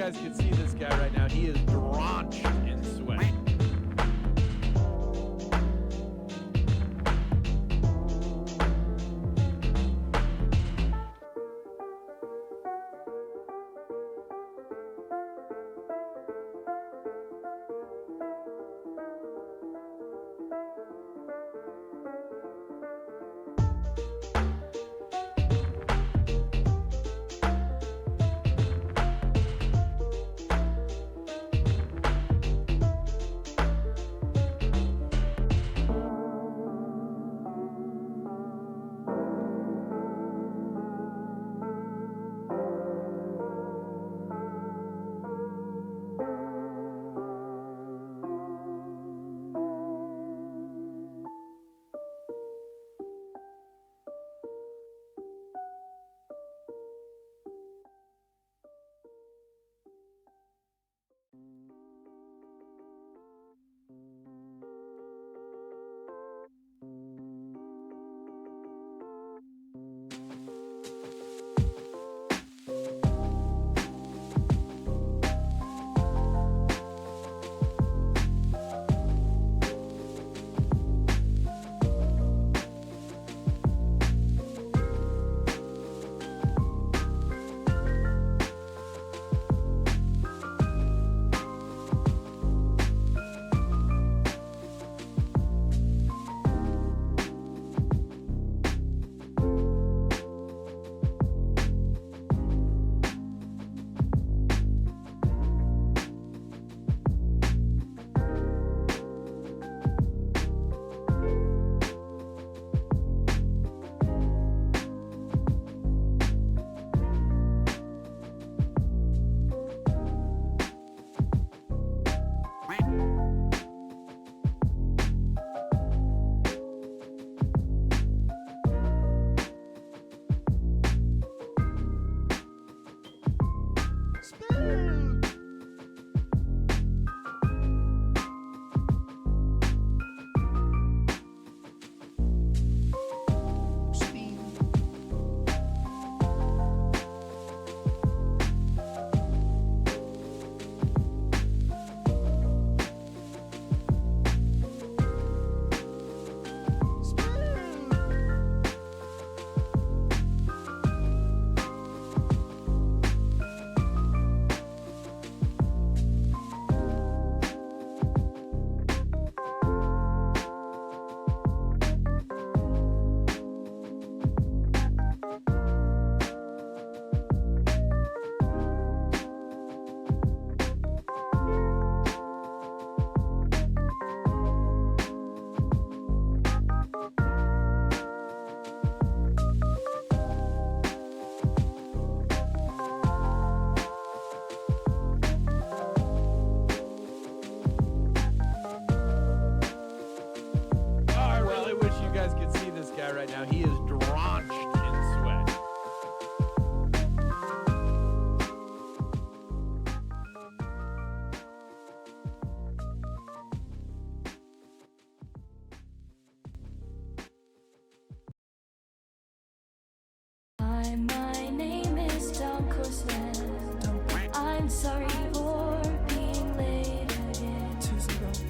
guys can see this guy right now. He is drenched in sweat. Right now, he is drenched in sweat. Hi, my name is DunkOrSlam. I'm sorry for being late again.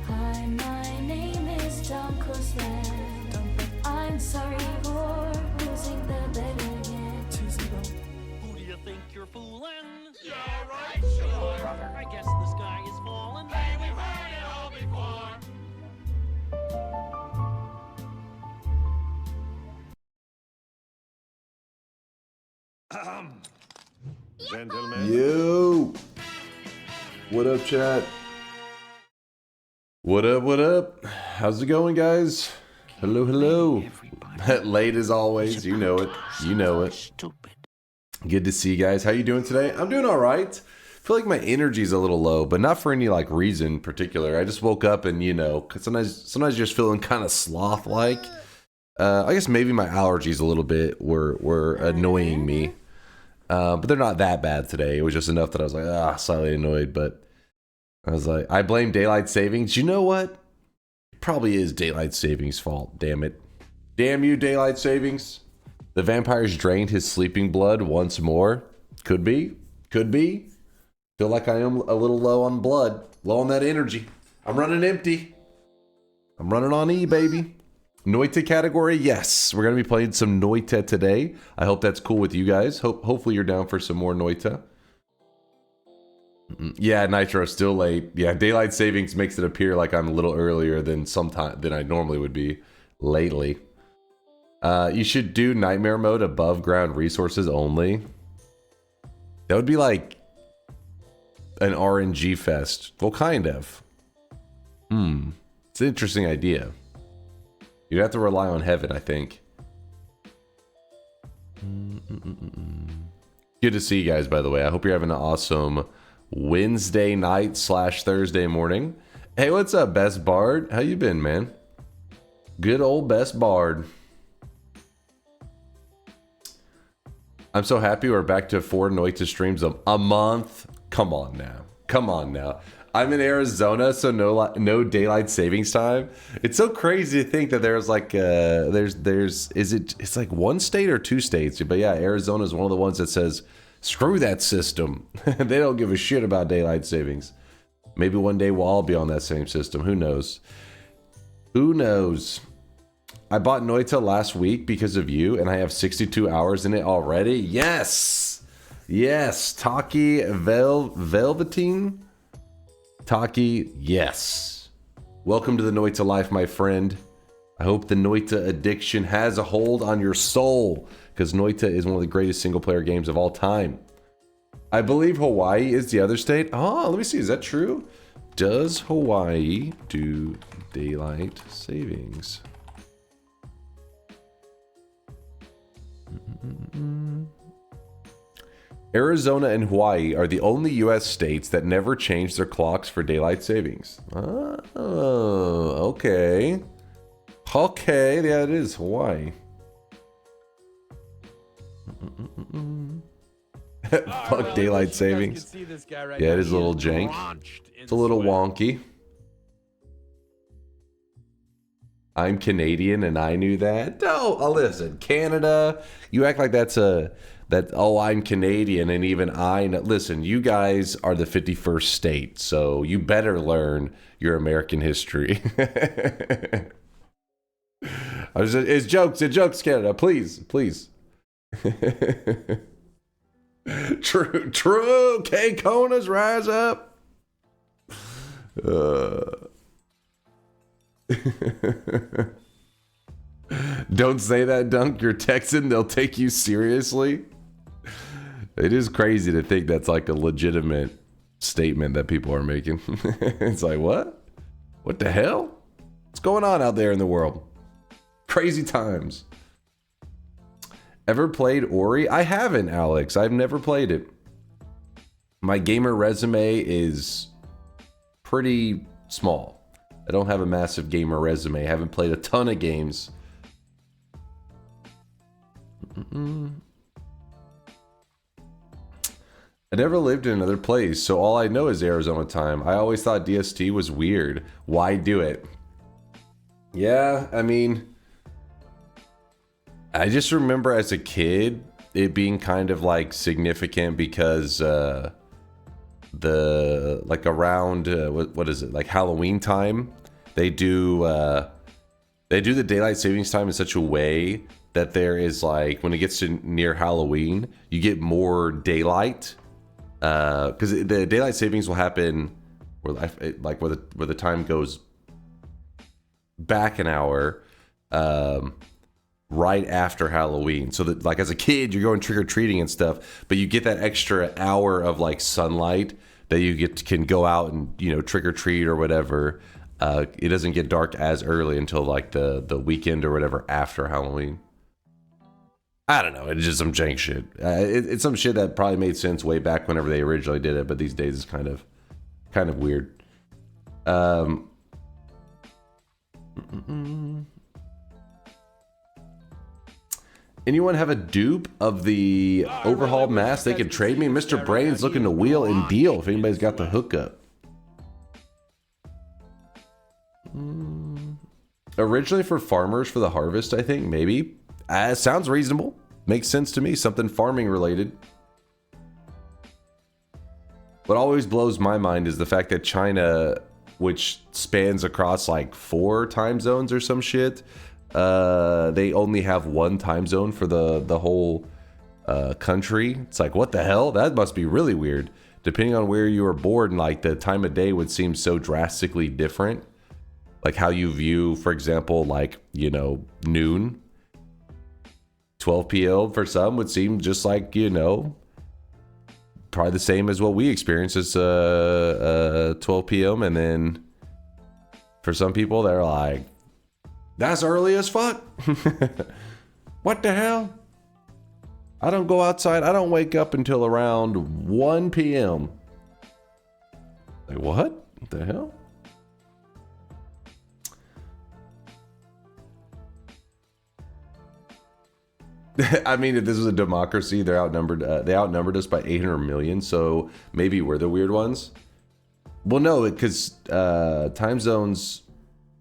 Hi, my name is DunkOrSlam. I'm sorry for losing the bet again. Who do you think you're fooling? Yeah, right, sure. I guess the sky is falling. Hey, we've heard it all before. Gentlemen. Yo, what up, chat? What up? What up? How's it going, guys? Hello, hello. Late as always, you know it. You know it. Good to see you guys. How you doing today? I'm doing all right. Feel like my energy's a little low, but not for any like reason in particular. I just woke up and sometimes just feeling kind of sloth-like. I guess maybe my allergies a little bit were annoying me. But they're not that bad today. It was just enough that I was like, slightly annoyed. But I was like, I blame daylight savings. You know what? It probably is daylight savings' fault. Damn it. Damn you, daylight savings. The vampires drained his sleeping blood once more. Could be. Could be. Feel like I am a little low on blood, low on that energy. I'm running empty. I'm running on E, baby. Noita category, yes. We're going to be playing some Noita today. I hope that's cool with you guys. Hopefully you're down for some more Noita. Yeah, Nitro, still late. Yeah, daylight savings makes it appear like I'm a little earlier than I normally would be lately. You should do nightmare mode above ground resources only. That would be like an RNG fest. Well, kind of. It's an interesting idea. You'd have to rely on heaven, I think. Good to see you guys, by the way. I hope you're having an awesome Wednesday night / Thursday morning. Hey, what's up, Best Bard? How you been, man? Good old Best Bard. I'm so happy we're back to 4 Noita streams a month. Come on now. Come on now. I'm in Arizona, so no daylight savings time. It's so crazy to think that there's like it's like 1 state or 2 states, but yeah, Arizona is one of the ones that says screw that system. They don't give a shit about daylight savings. Maybe one day we'll all be on that same system. Who knows? Who knows? I bought Noita last week because of you, and I have 62 hours in it already. Yes, yes. Taki Velveteen. Taki, yes. Welcome to the Noita life, my friend. I hope the Noita addiction has a hold on your soul, because Noita is one of the greatest single-player games of all time. I believe Hawaii is the other state. Oh, let me see. Is that true? Does Hawaii do daylight savings? Arizona and Hawaii are the only U.S. states that never change their clocks for daylight savings. Oh, okay. Okay, yeah, it is Hawaii. Fuck daylight savings. Right, yeah, it is a little jank. It's a little wonky. I'm Canadian and I knew that. Oh, listen, Canada. You act like that's oh, I'm Canadian and even I know. Listen, you guys are the 51st state, so you better learn your American history. It's jokes, Canada. Please. True. K-Konas, rise up. Don't say that, Dunk. You're Texan. They'll take you seriously. It is crazy to think that's like a legitimate statement that people are making. It's like, what? What the hell? What's going on out there in the world? Crazy times. Ever played Ori? I haven't, Alex. I've never played it. My gamer resume is pretty small. I don't have a massive gamer resume. I haven't played a ton of games. I never lived in another place, so all I know is Arizona time. I always thought DST was weird. Why do it? Yeah, I mean, I just remember as a kid it being kind of like significant because the like around what is it, like Halloween time, they do the daylight savings time in such a way that there is like when it gets to near Halloween you get more daylight because the daylight savings will happen where the time goes back an hour right after Halloween, so that like as a kid you're going trick-or-treating and stuff, but you get that extra hour of like sunlight that you can go out and, you know, trick-or-treat or whatever. It doesn't get dark as early until like the weekend or whatever after Halloween. I don't know, it's just some jank shit. It's some shit that probably made sense way back whenever they originally did it, but these days it's kind of weird. Anyone have a dupe of the overhauled mask they could trade me? Mr. Brain's looking to wheel and deal if anybody's got the hookup. Originally for farmers for the harvest, I think, maybe. Sounds reasonable. Makes sense to me. Something farming related. What always blows my mind is the fact that China, which spans across like 4 time zones or some shit, they only have 1 time zone for the whole country. It's like, what the hell? That must be really weird. Depending on where you were born, like the time of day would seem so drastically different. Like how you view, for example, like, you know, noon, 12 p.m. for some would seem just like, you know, probably the same as what we experience as 12 p.m. And then for some people, they're like, that's early as fuck. What the hell? I don't go outside. I don't wake up until around 1 p.m. Like, what? What the hell? I mean, if this was a democracy, they're outnumbered. They outnumbered us by 800 million. So maybe we're the weird ones. Well, no, because time zones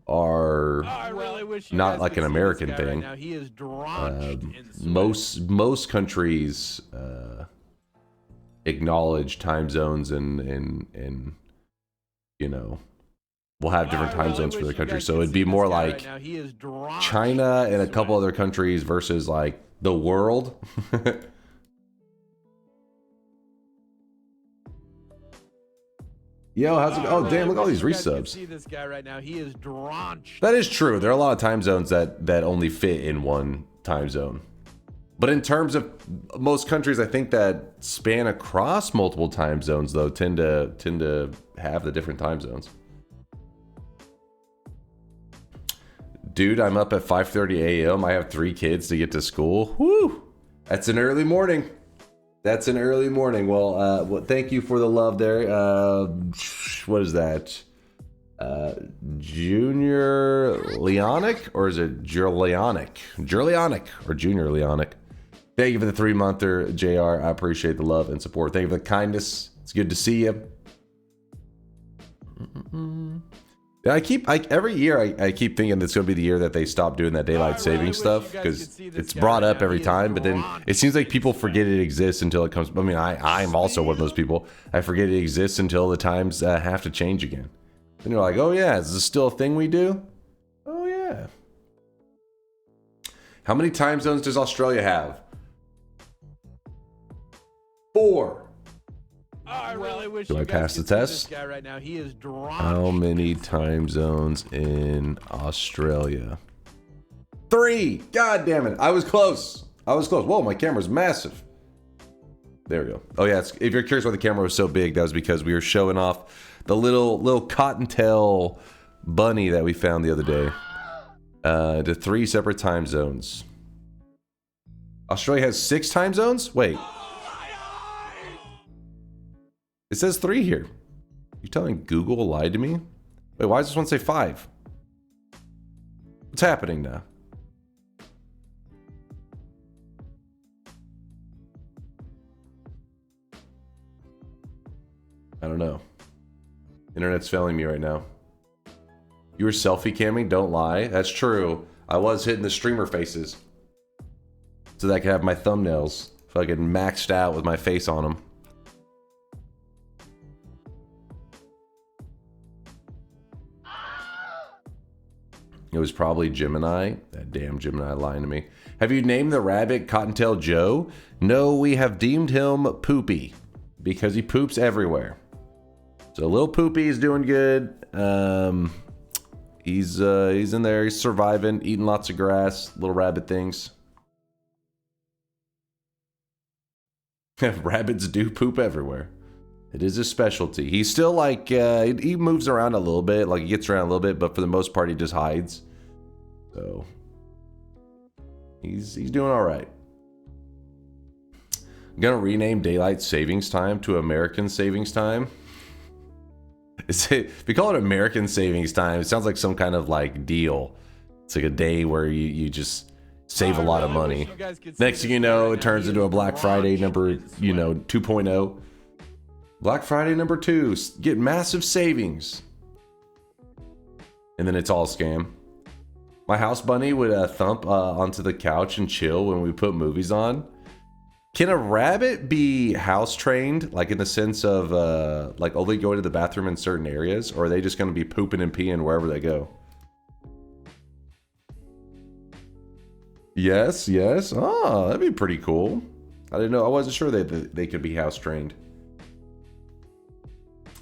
are not like an American thing. Right he is drenched in sweat. Most countries acknowledge time zones and you know, we'll have different time zones for the country. So it'd be more like China and a couple other countries versus like the world. Yo, how's it? Oh, damn! Look at all these resubs. See this guy right now. He is drenched. That is true. There are a lot of time zones that only fit in one time zone. But in terms of most countries, I think that span across multiple time zones, though, tend to have the different time zones. Dude, I'm up at 5:30 a.m. I have 3 kids to get to school. Woo! That's an early morning. That's an early morning. Well, thank you for the love there. What is that? Junior Leonic? Or is it Julianic? Julianic or Junior Leonic. Thank you for the 3-monther, JR. I appreciate the love and support. Thank you for the kindness. It's good to see you. Every year I keep thinking it's going to be the year that they stop doing that daylight saving stuff, because it's brought up every time, but then it seems like people forget it exists until it comes. I mean, I'm also one of those people. I forget it exists until the times have to change again. And you're like, oh yeah, is this still a thing we do? Oh yeah. How many time zones does Australia have? 4. I really wish Do I you guys pass the could see test? This guy right now. He is drenched. How many time zones in Australia? 3! God damn it. I was close. Whoa, my camera's massive. There we go. Oh yeah, if you're curious why the camera was so big, that was because we were showing off the little cottontail bunny that we found the other day. To 3 separate time zones. Australia has 6 time zones? Wait. It says 3 here. You telling Google lied to me? Wait, why does this one say 5? What's happening now? I don't know. Internet's failing me right now. You were selfie camming? Don't lie. That's true. I was hitting the streamer faces so that I could have my thumbnails fucking maxed out with my face on them. It was probably Gemini. That damn Gemini lying to me. Have you named the rabbit Cottontail Joe? No, we have deemed him Poopy because he poops everywhere. So little Poopy is doing good. He's in there. He's surviving, eating lots of grass, little rabbit things. Rabbits do poop everywhere. It is his specialty. He's still like, he moves around a little bit, like he gets around a little bit, but for the most part, he just hides. So, he's doing all right. I'm gonna rename Daylight Savings Time to American Savings Time. If you call it American Savings Time, it sounds like some kind of like deal. It's like a day where you just save a lot of money. Next thing you know, it turns into a Black Friday number, 2.0. Black Friday number 2, get massive savings. And then it's all a scam. My house bunny would thump onto the couch and chill when we put movies on. Can a rabbit be house trained, like in the sense of like only going to the bathroom in certain areas, or are they just going to be pooping and peeing wherever they go? Yes, yes. Oh, that'd be pretty cool. I didn't know. I wasn't sure that they could be house trained.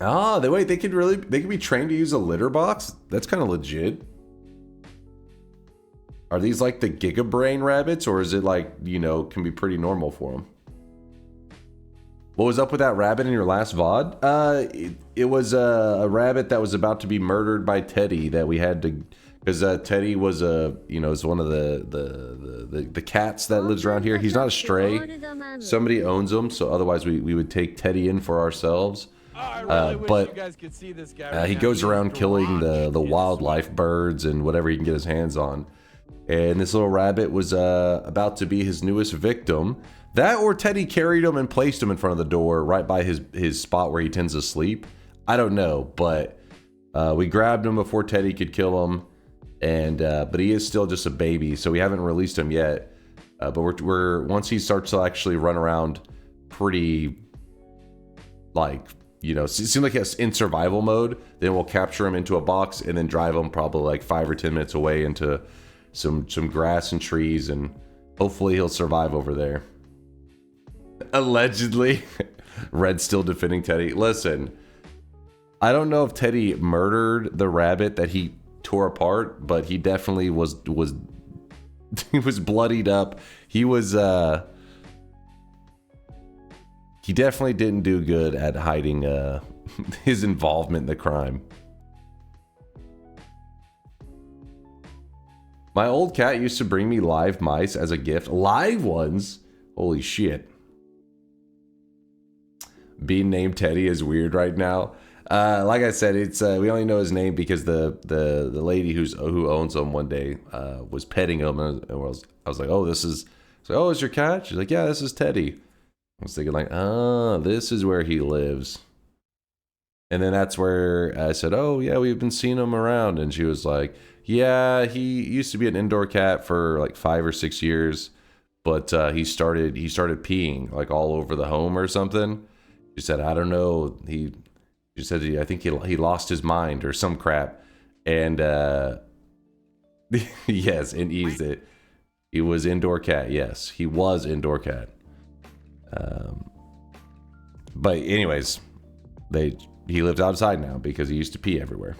Ah, wait, they could be trained to use a litter box? That's kind of legit. Are these like the Giga Brain rabbits, or is it like, you know, can be pretty normal for them? What was up with that rabbit in your last VOD? It was a rabbit that was about to be murdered by Teddy that we had to, because Teddy was is one of the cats that lives around here. He's not a stray. Somebody owns him, so otherwise we would take Teddy in for ourselves. I really wish you guys could see this guy right he now. goes He is around killing drenched the in wildlife, sweat. birds, and whatever he can get his hands on. And this little rabbit was about to be his newest victim. That or Teddy carried him and placed him in front of the door right by his spot where he tends to sleep. I don't know, but we grabbed him before Teddy could kill him. And but he is still just a baby, so we haven't released him yet. But we're once he starts to actually run around pretty, like, you know, it seems like he's in survival mode, then we'll capture him into a box and then drive him probably like 5 or 10 minutes away into some grass and trees, and hopefully he'll survive over there. Allegedly. Red's still defending Teddy. Listen, I don't know if Teddy murdered the rabbit that he tore apart, but he definitely was he was bloodied up. He was he definitely didn't do good at hiding his involvement in the crime. My old cat used to bring me live mice as a gift. Live ones? Holy shit. Being named Teddy is weird right now. Like I said, it's we only know his name because the lady who owns him one day was petting him, and I was like, oh, this is, so, oh, is your cat? She's like, yeah, this is Teddy. I was thinking like, oh, this is where he lives. And then that's where I said, oh yeah, we've been seeing him around, and she was like, yeah, he used to be an indoor cat for like 5 or 6 years, but he started peeing like all over the home or something. She said, I don't know. She said, I think he lost his mind or some crap. And yes, and he was indoor cat. Yes, he was indoor cat. But anyways, he lives outside now because he used to pee everywhere.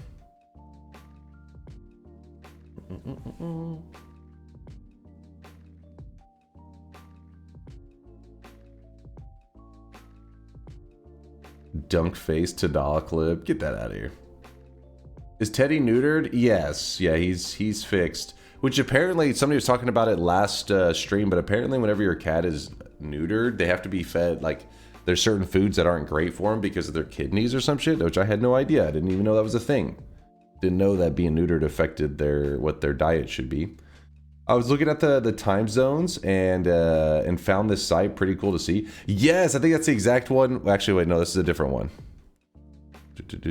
Dunk face Tadal clip. Get that out of here. Is Teddy neutered? Yes. Yeah, he's fixed. Which apparently somebody was talking about it last stream, but apparently whenever your cat is neutered, they have to be fed, like, there's certain foods that aren't great for them because of their kidneys or some shit, which I had no idea. I didn't even know that was a thing. Didn't know that being neutered affected what their diet should be. I was looking at the time zones and found this site pretty cool to see. Yes, I think that's the exact one. Actually, wait, no, this is a different one. Let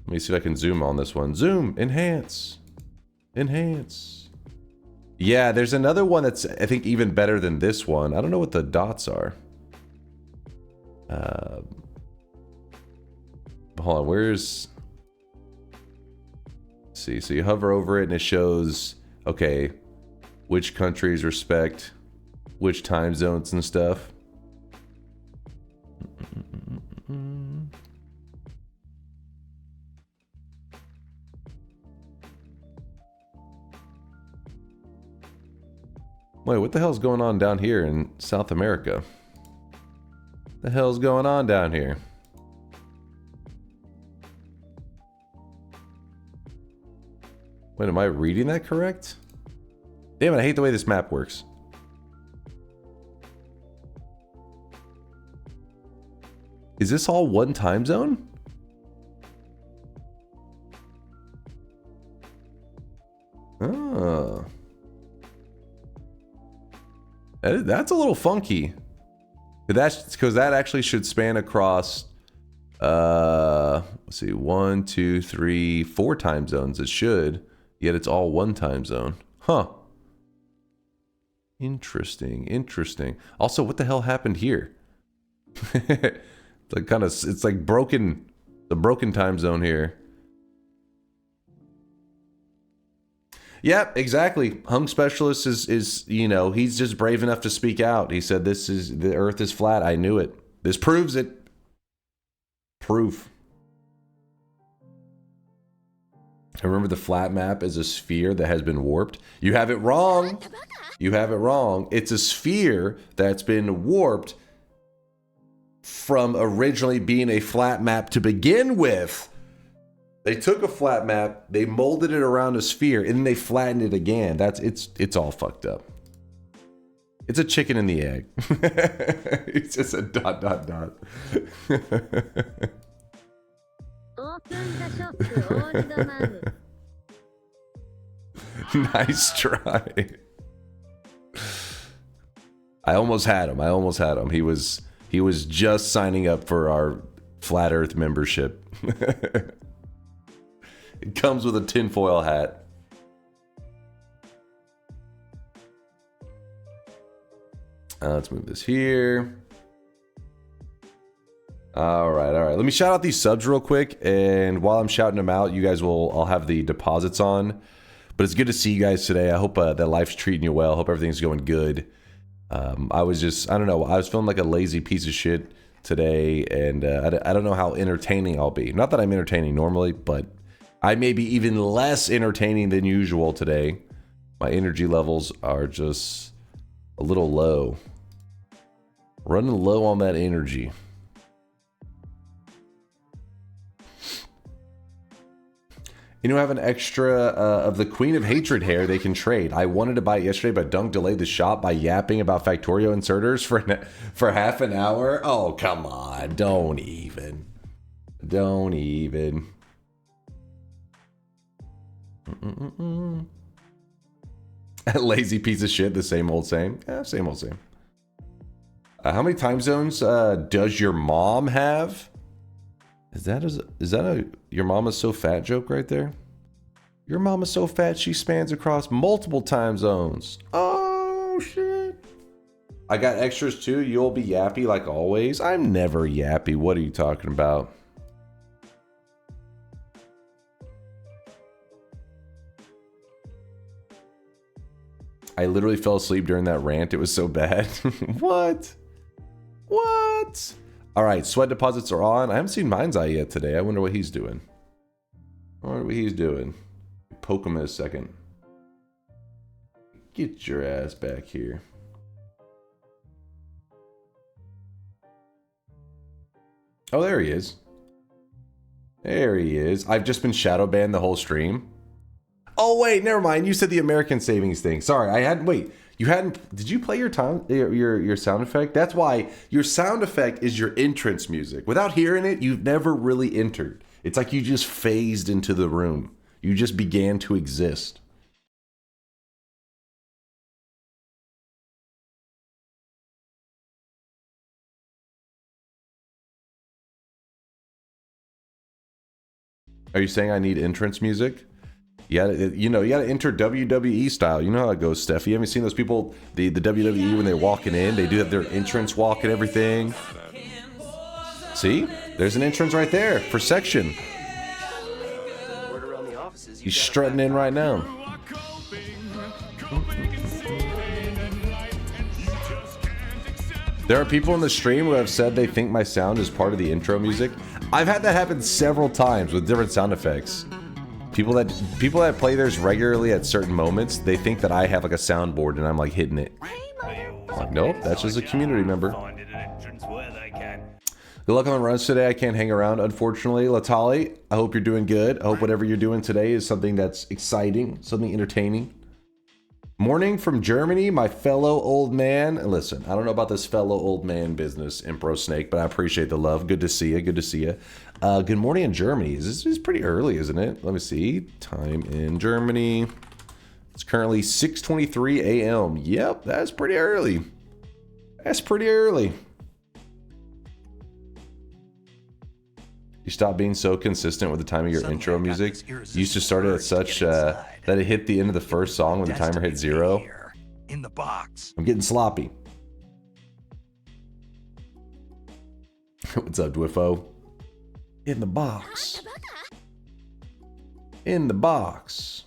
me see if I can zoom on this one. Zoom, enhance. Yeah, there's another one that's, I think, even better than this one. I don't know what the dots are. Hold on, where's... Let's see, so you hover over it and it shows, okay, which countries respect which time zones and stuff. Wait, what the hell's going on down here in South America? The hell's going on down here? Wait, am I reading that correct? Damn it, I hate the way this map works. Is this all one time zone? Oh. That's a little funky. That's because that actually should span across, let's see, 1, 2, 3, 4 time zones. It should, yet it's all one time zone. Huh. Interesting, interesting. Also, what the hell happened here? Like kind of, it's like broken, the broken time zone here. Yep, exactly. Hung Specialist is, you know, he's just brave enough to speak out. He said, the earth is flat. I knew it. This proves it. Proof. Remember, the flat map is a sphere that has been warped. You have it wrong. You have it wrong. It's a sphere that's been warped from originally being a flat map to begin with. They took a flat map, they molded it around a sphere, and then they flattened it again. It's all fucked up. It's a chicken and the egg. It's just a ... Nice try. I almost had him. He was just signing up for our Flat Earth membership. It comes with a tinfoil hat. Let's move this here. All right. Let me shout out these subs real quick, and while I'm shouting them out, you guys I'll have the deposits on. But it's good to see you guys today. I hope that life's treating you well. Hope everything's going good. I don't know. I was feeling like a lazy piece of shit today, and I don't know how entertaining I'll be. Not that I'm entertaining normally, but I may be even less entertaining than usual today. My energy levels are just a little low. Running low on that energy. You know, have an extra of the Queen of Hatred hair they can trade. I wanted to buy it yesterday, but Dunk delayed the shop by yapping about Factorio inserters for half an hour. Oh, come on. Don't even. Lazy piece of shit, the same old same. Yeah, same old same. How many time zones does your mom have? Is that a your mama's so fat joke right there? Your mama's so fat she spans across multiple time zones. Oh shit. I got extras too. You'll be yappy like always. I'm never yappy. What are you talking about? I literally fell asleep during that rant. It was so bad. What? All right, sweat deposits are on. I haven't seen Mind's Eye yet today. I wonder what he's doing. Poke him in a second. Get your ass back here. Oh, there he is. I've just been shadow banned the whole stream. Oh wait, never mind. You said the American savings thing. Sorry, I hadn't. Wait, you hadn't. Did you play your sound effect? That's why your sound effect is your entrance music. Without hearing it, you've never really entered. It's like you just phased into the room. You just began to exist. Are you saying I need entrance music? You gotta enter WWE style. You know how it goes, Steph. You haven't seen those people, the WWE, when they're walking in, they do have their entrance walk and everything. See? There's an entrance right there for section. He's strutting in right now. There are people in the stream who have said they think my sound is part of the intro music. I've had that happen several times with different sound effects. People that play theirs regularly at certain moments, they think that I have like a soundboard and I'm like hitting it. I'm like, nope, that's just a community member. Good luck on the runs today. I can't hang around, unfortunately. Latali, I hope you're doing good. I hope whatever you're doing today is something that's exciting, something entertaining. Morning from Germany, my fellow old man. And listen, I don't know about this fellow old man business, Impro Snake, but I appreciate the love. Good to see you. Good to see you. Good morning in Germany. This is pretty early, isn't it? Let me see. Time in Germany. It's currently 6:23 a.m. Yep, that's pretty early. That's pretty early. You stop being so consistent with the time of your intro music. You used to start it at such that it hit the end of the first song when the timer hit 0. In the box. I'm getting sloppy. What's up, Dwiffo? In the box. In the box.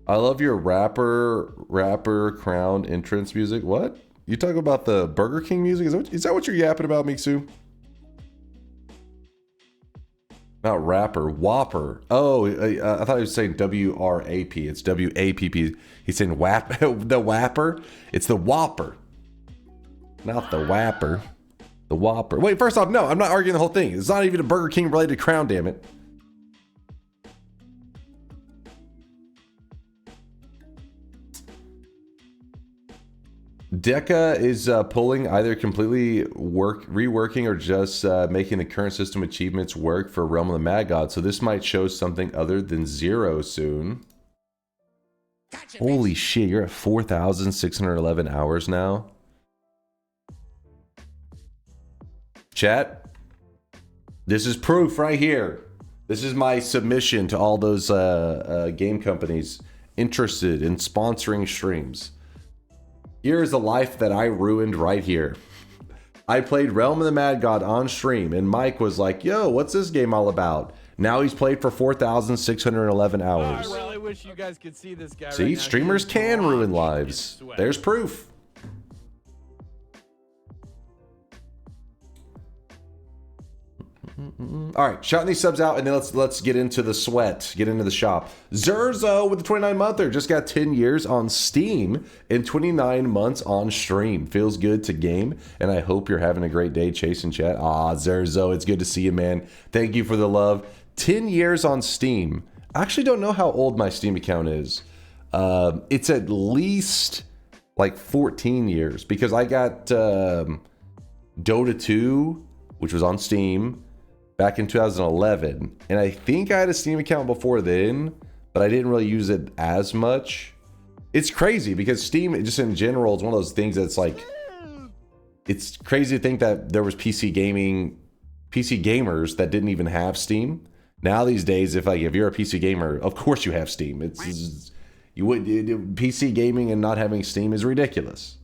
I love your rapper crown entrance music. What? You talking about the Burger King music? Is that what you're yapping about, Mixu? Not rapper, Whopper. Oh, I thought he was saying W-R-A-P. It's W-A-P-P. He's saying whap, the Whapper. It's the Whopper. Not the Whapper. The Whopper. Wait, first off, no, I'm not arguing the whole thing. It's not even a Burger King related crown, damn it. Deca is pulling either completely reworking or just making the current system achievements work for Realm of the Mad God. So this might show something other than 0 soon. Gotcha, holy shit, you're at 4,611 hours now. Chat, this is proof right here. This is my submission to all those game companies interested in sponsoring streams. Here's a life that I ruined right here. I played Realm of the Mad God on stream, and Mike was like, yo, what's this game all about? Now he's played for 4,611 hours. I really wish you guys could see this guy. See, right now. streamers can ruin lives. There's proof. All right, shouting these subs out, and then let's get into the sweat, get into the shop. Zerzo with the 29-monther just got 10 years on Steam and 29 months on stream. Feels good to game, and I hope you're having a great day chasing chat. Ah, Zerzo, it's good to see you, man. Thank you for the love. 10 years on Steam. I actually don't know how old my Steam account is. It's at least like 14 years because I got Dota 2, which was on Steam, back in 2011, and I think I had a Steam account before then, but I didn't really use it as much. It's crazy because Steam, just in general, is one of those things that's like, it's crazy to think that there was PC gamers that didn't even have Steam. Now these days, if you're a PC gamer, of course you have Steam. PC gaming and not having Steam is ridiculous.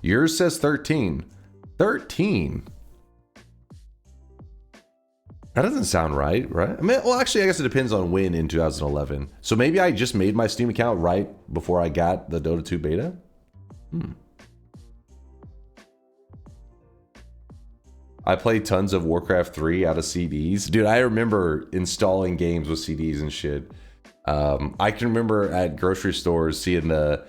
Yours says 13. 13. That doesn't sound right? I mean, well, actually, I guess it depends on when in 2011. So maybe I just made my Steam account right before I got the Dota 2 beta? I played tons of Warcraft 3 out of CDs. Dude, I remember installing games with CDs and shit. I can remember at grocery stores seeing the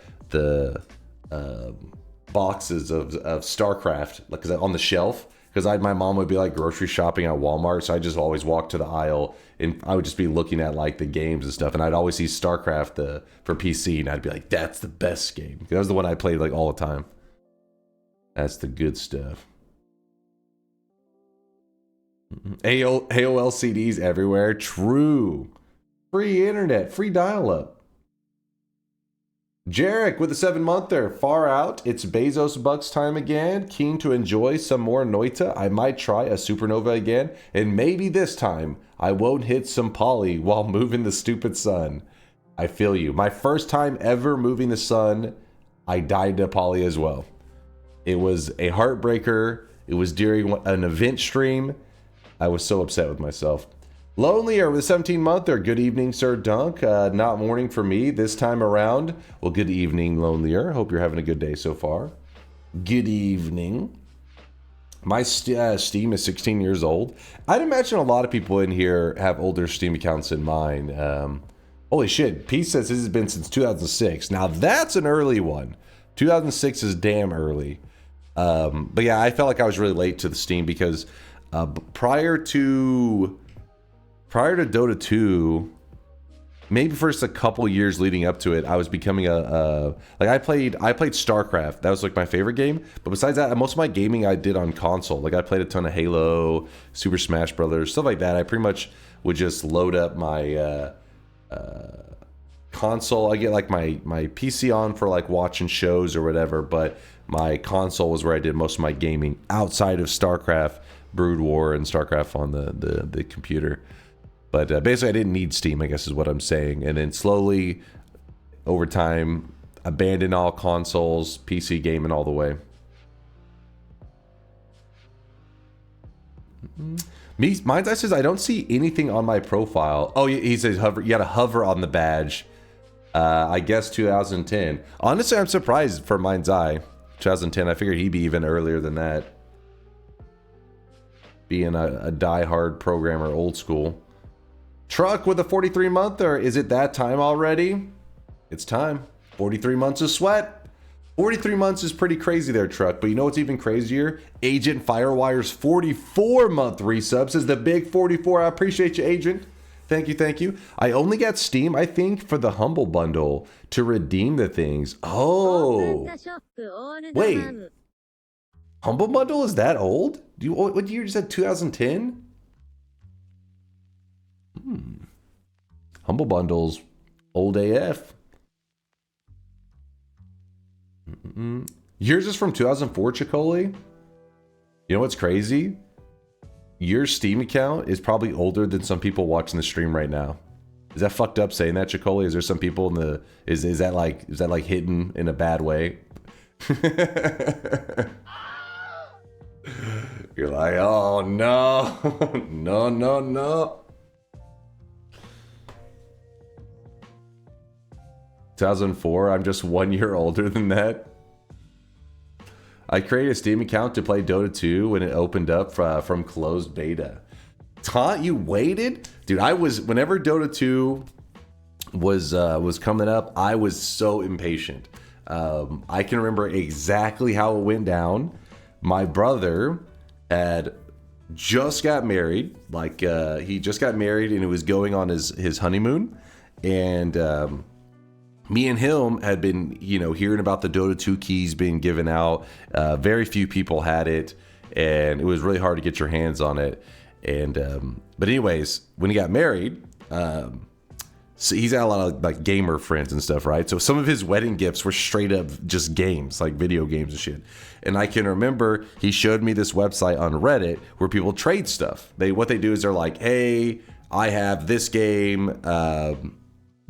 boxes of StarCraft like on the shelf. Because my mom would be like grocery shopping at Walmart, so I just always walk to the aisle and I would just be looking at like the games and stuff, and I'd always see StarCraft for PC, and I'd be like, "That's the best game." That was the one I played like all the time. That's the good stuff. AOL CDs everywhere. True. Free internet, free dial-up. Jarek with the 7-monther. Far out. It's Bezos Bucks time again. Keen to enjoy some more Noita. I might try a supernova again. And maybe this time I won't hit some poly while moving the stupid sun. I feel you. My first time ever moving the sun, I died to poly as well. It was a heartbreaker. It was during an event stream. I was so upset with myself. Lonelier with a 17-monther. Good evening, Sir Dunk. Not morning for me this time around. Well, good evening, Lonelier. Hope you're having a good day so far. Good evening. My Steam is 16 years old. I'd imagine a lot of people in here have older Steam accounts than mine. Holy shit. Pete says this has been since 2006. Now, that's an early one. 2006 is damn early. But yeah, I felt like I was really late to the Steam because prior to Dota 2, maybe first a couple years leading up to it, I was becoming I played StarCraft. That was like my favorite game. But besides that, most of my gaming I did on console. Like I played a ton of Halo, Super Smash Brothers, stuff like that. I pretty much would just load up my console. I get like my PC on for like watching shows or whatever, but my console was where I did most of my gaming outside of StarCraft, Brood War, and StarCraft on the computer. But basically, I didn't need Steam, I guess is what I'm saying. And then slowly, over time, abandoned all consoles, PC gaming all the way. Mine's says I don't see anything on my profile. Oh, he says hover. You got to hover on the badge. I guess 2010. Honestly, I'm surprised for Mind's Eye. 2010. I figured he'd be even earlier than that. Being a die-hard programmer, old school. Truck with a 43-monther. Is it that time already? It's time. 43 months of sweat. 43 months is pretty crazy there, Truck. But you know what's even crazier? Agent Firewire's 44-month resub says the big 44. I appreciate you, Agent. Thank you, thank you. I only got Steam, I think, for the Humble Bundle to redeem the things. Oh. Wait. Humble Bundle is that old? What year you said? 2010? Humble Bundle's old AF. Yours is from 2004, Chicoli? You know what's crazy? Your Steam account is probably older than some people watching the stream right now. Is that fucked up saying that, Chicoli? Is there some people in the... Is that like hidden in a bad way? You're like, oh no. No, no, no. 2004, I'm just 1 year older than that. I created a Steam account to play Dota 2 when it opened up from closed beta. Taunt, you waited? Dude, whenever Dota 2 was coming up, I was so impatient. I can remember exactly how it went down. My brother had just got married. He just got married and it was going on his honeymoon. And me and him had been, hearing about the Dota 2 keys being given out. Very few people had it, and it was really hard to get your hands on it. And but anyways, when he got married, so he's got a lot of like gamer friends and stuff, right? So some of his wedding gifts were straight up just games, like video games and shit. And I can remember he showed me this website on Reddit where people trade stuff. What they do is they're like, hey, I have this game.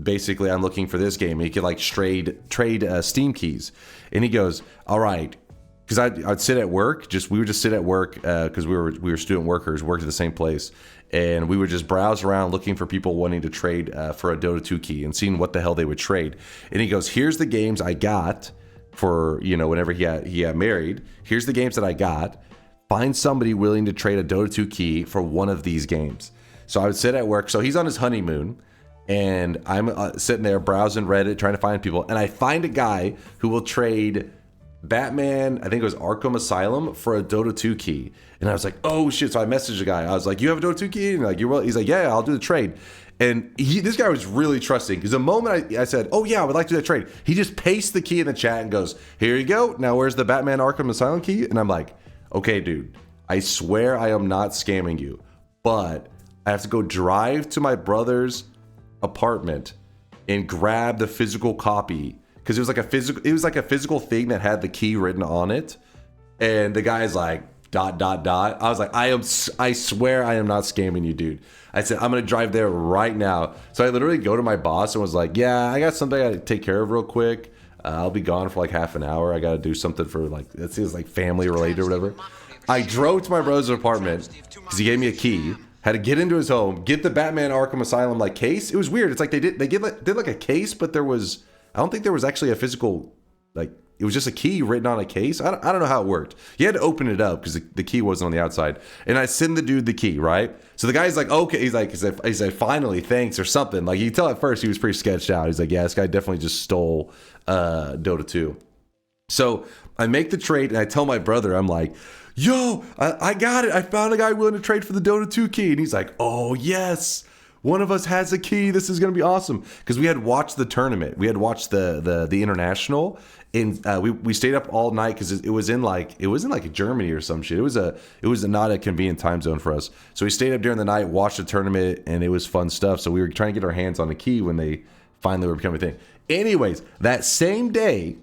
Basically, I'm looking for this game. He could like trade Steam keys, and he goes, "All right," because I'd sit at work. We would just sit at work because we were student workers, worked at the same place, and we would just browse around looking for people wanting to trade for a Dota 2 key and seeing what the hell they would trade. And he goes, "Here's the games I got for whenever he got married. Here's the games that I got. Find somebody willing to trade a Dota 2 key for one of these games." So I would sit at work. So he's on his honeymoon. And I'm sitting there browsing Reddit, trying to find people. And I find a guy who will trade Batman, I think it was Arkham Asylum, for a Dota 2 key. And I was like, oh shit. So I messaged the guy. I was like, you have a Dota 2 key? And he's like, yeah, I'll do the trade. And this guy was really trusting. Because the moment I said, oh yeah, I would like to do that trade, he just pastes the key in the chat and goes, here you go. Now where's the Batman Arkham Asylum key? And I'm like, okay, dude, I swear I am not scamming you. But I have to go drive to my brother's apartment and grab the physical copy because it was like a physical thing that had the key written on it. And the guy's like ... I was like, I swear I am not scamming you, dude. I said, I'm gonna drive there right now. So I literally go to my boss and was like, yeah, I got something I gotta take care of real quick. I'll be gone for like half an hour. I gotta do something for like, it seems like family related or whatever. I drove to my brother's apartment because he gave me a key. Had to get into his home, get the Batman Arkham Asylum like case. It was weird. It's like they did like a case, but I don't think there was actually a physical, like it was just a key written on a case. I don't know how it worked. You had to open it up because the key wasn't on the outside. And I send the dude the key, right? So the guy's like, okay, he's like, finally, thanks or something. Like you tell at first he was pretty sketched out. He's like, yeah, this guy definitely just stole Dota 2. So I make the trade and I tell my brother, I'm like, yo, I got it. I found a guy willing to trade for the Dota 2 key. And he's like, oh, yes. One of us has a key. This is going to be awesome. Because we had watched the tournament. We had watched the international. And we stayed up all night because it was in like Germany or some shit. It was not a convenient time zone for us. So we stayed up during the night, watched the tournament, and it was fun stuff. So we were trying to get our hands on the key when they finally were becoming a thing. Anyways, that same day,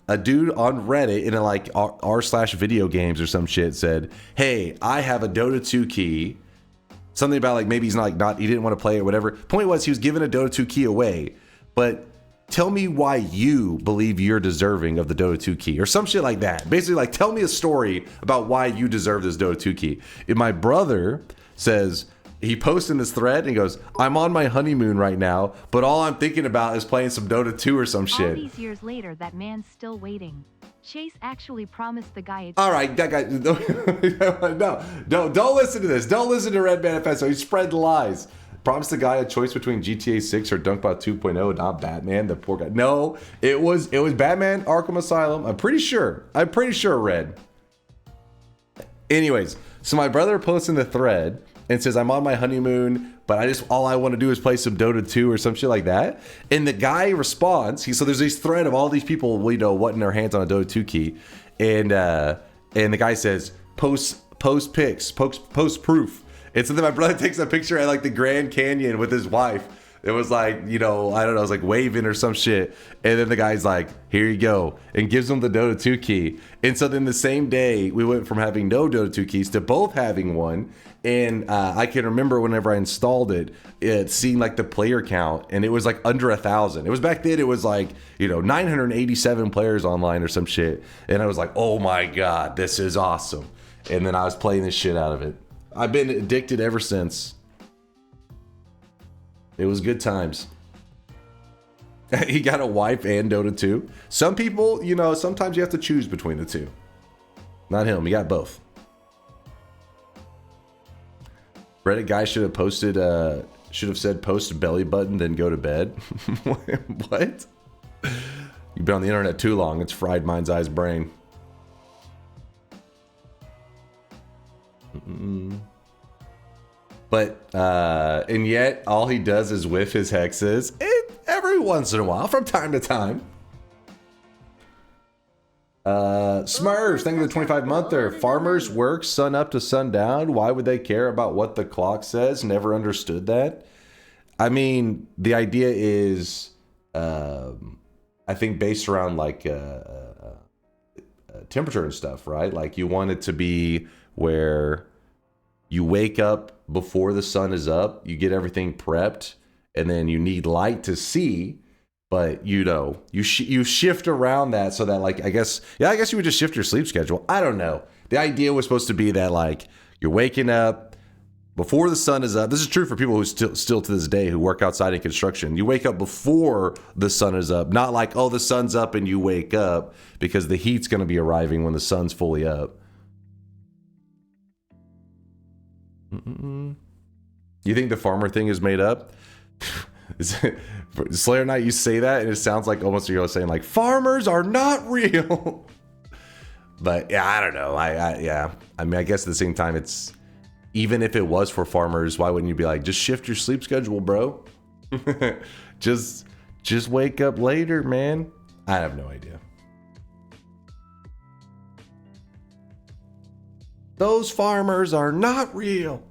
a dude on Reddit in like r/video games or some shit said, hey, I have a Dota 2 key. Something about like maybe he's not he didn't want to play it or whatever. Point was he was giving a Dota 2 key away, but tell me why you believe you're deserving of the Dota 2 key or some shit like that. Basically, like, tell me a story about why you deserve this Dota 2 key. If my brother says, he posts in this thread and he goes, I'm on my honeymoon right now, but all I'm thinking about is playing some Dota 2 or some shit. All these years later, that man's still waiting. Chase actually promised the guy. All right, that guy. No, don't listen to this. Don't listen to Red Manifesto. He spread lies. Promised the guy a choice between GTA 6 or DunkBot 2.0, not Batman. The poor guy. No, it was Batman Arkham Asylum. I'm pretty sure, Red. Anyways, so my brother posts in the thread and says, I'm on my honeymoon, but all I want to do is play some Dota 2 or some shit like that. And the guy responds, so there's this thread of all these people, wanting their hands on a Dota 2 key. And the guy says, post pics, post proof. And so then my brother takes a picture at like the Grand Canyon with his wife. It was like, I don't know, it was like waving or some shit. And then the guy's like, here you go, and gives him the Dota 2 key. And so then the same day, we went from having no Dota 2 keys to both having one. And I can remember whenever I installed it, seeing like the player count, and it was like under 1,000. It was back then, it was like, 987 players online or some shit. And I was like, oh my God, this is awesome. And then I was playing the shit out of it. I've been addicted ever since. It was good times. He got a wife and Dota 2. Some people, sometimes you have to choose between the two. Not him. He got both. Reddit guy should have said post belly button, then go to bed. What? You've been on the internet too long. It's fried mind's eye's brain. But, and yet, all he does is whiff his hexes every once in a while, from time to time. Smurfs, thank you for the 25-monther. Farmers work sun up to sundown. Why would they care about what the clock says? Never understood that. I mean, the idea is, I think, based around, like, temperature and stuff, right? Like, you want it to be where you wake up before the sun is up, you get everything prepped, and then you need light to see, but you shift around that so that, like, I guess you would just shift your sleep schedule. I don't know. The idea was supposed to be that, like, you're waking up before the sun is up. This is true for people who still to this day who work outside in construction. You wake up before the sun is up, not like, oh, the sun's up and you wake up, because the heat's going to be arriving when the sun's fully up. You think the farmer thing is made up? Slayer Knight, you say that and it sounds like almost you're saying like farmers are not real. But yeah, I don't know. I mean, I guess at the same time, it's even if it was for farmers, why wouldn't you be like, just shift your sleep schedule, bro? just wake up later, man. I have no idea. Those farmers are not real.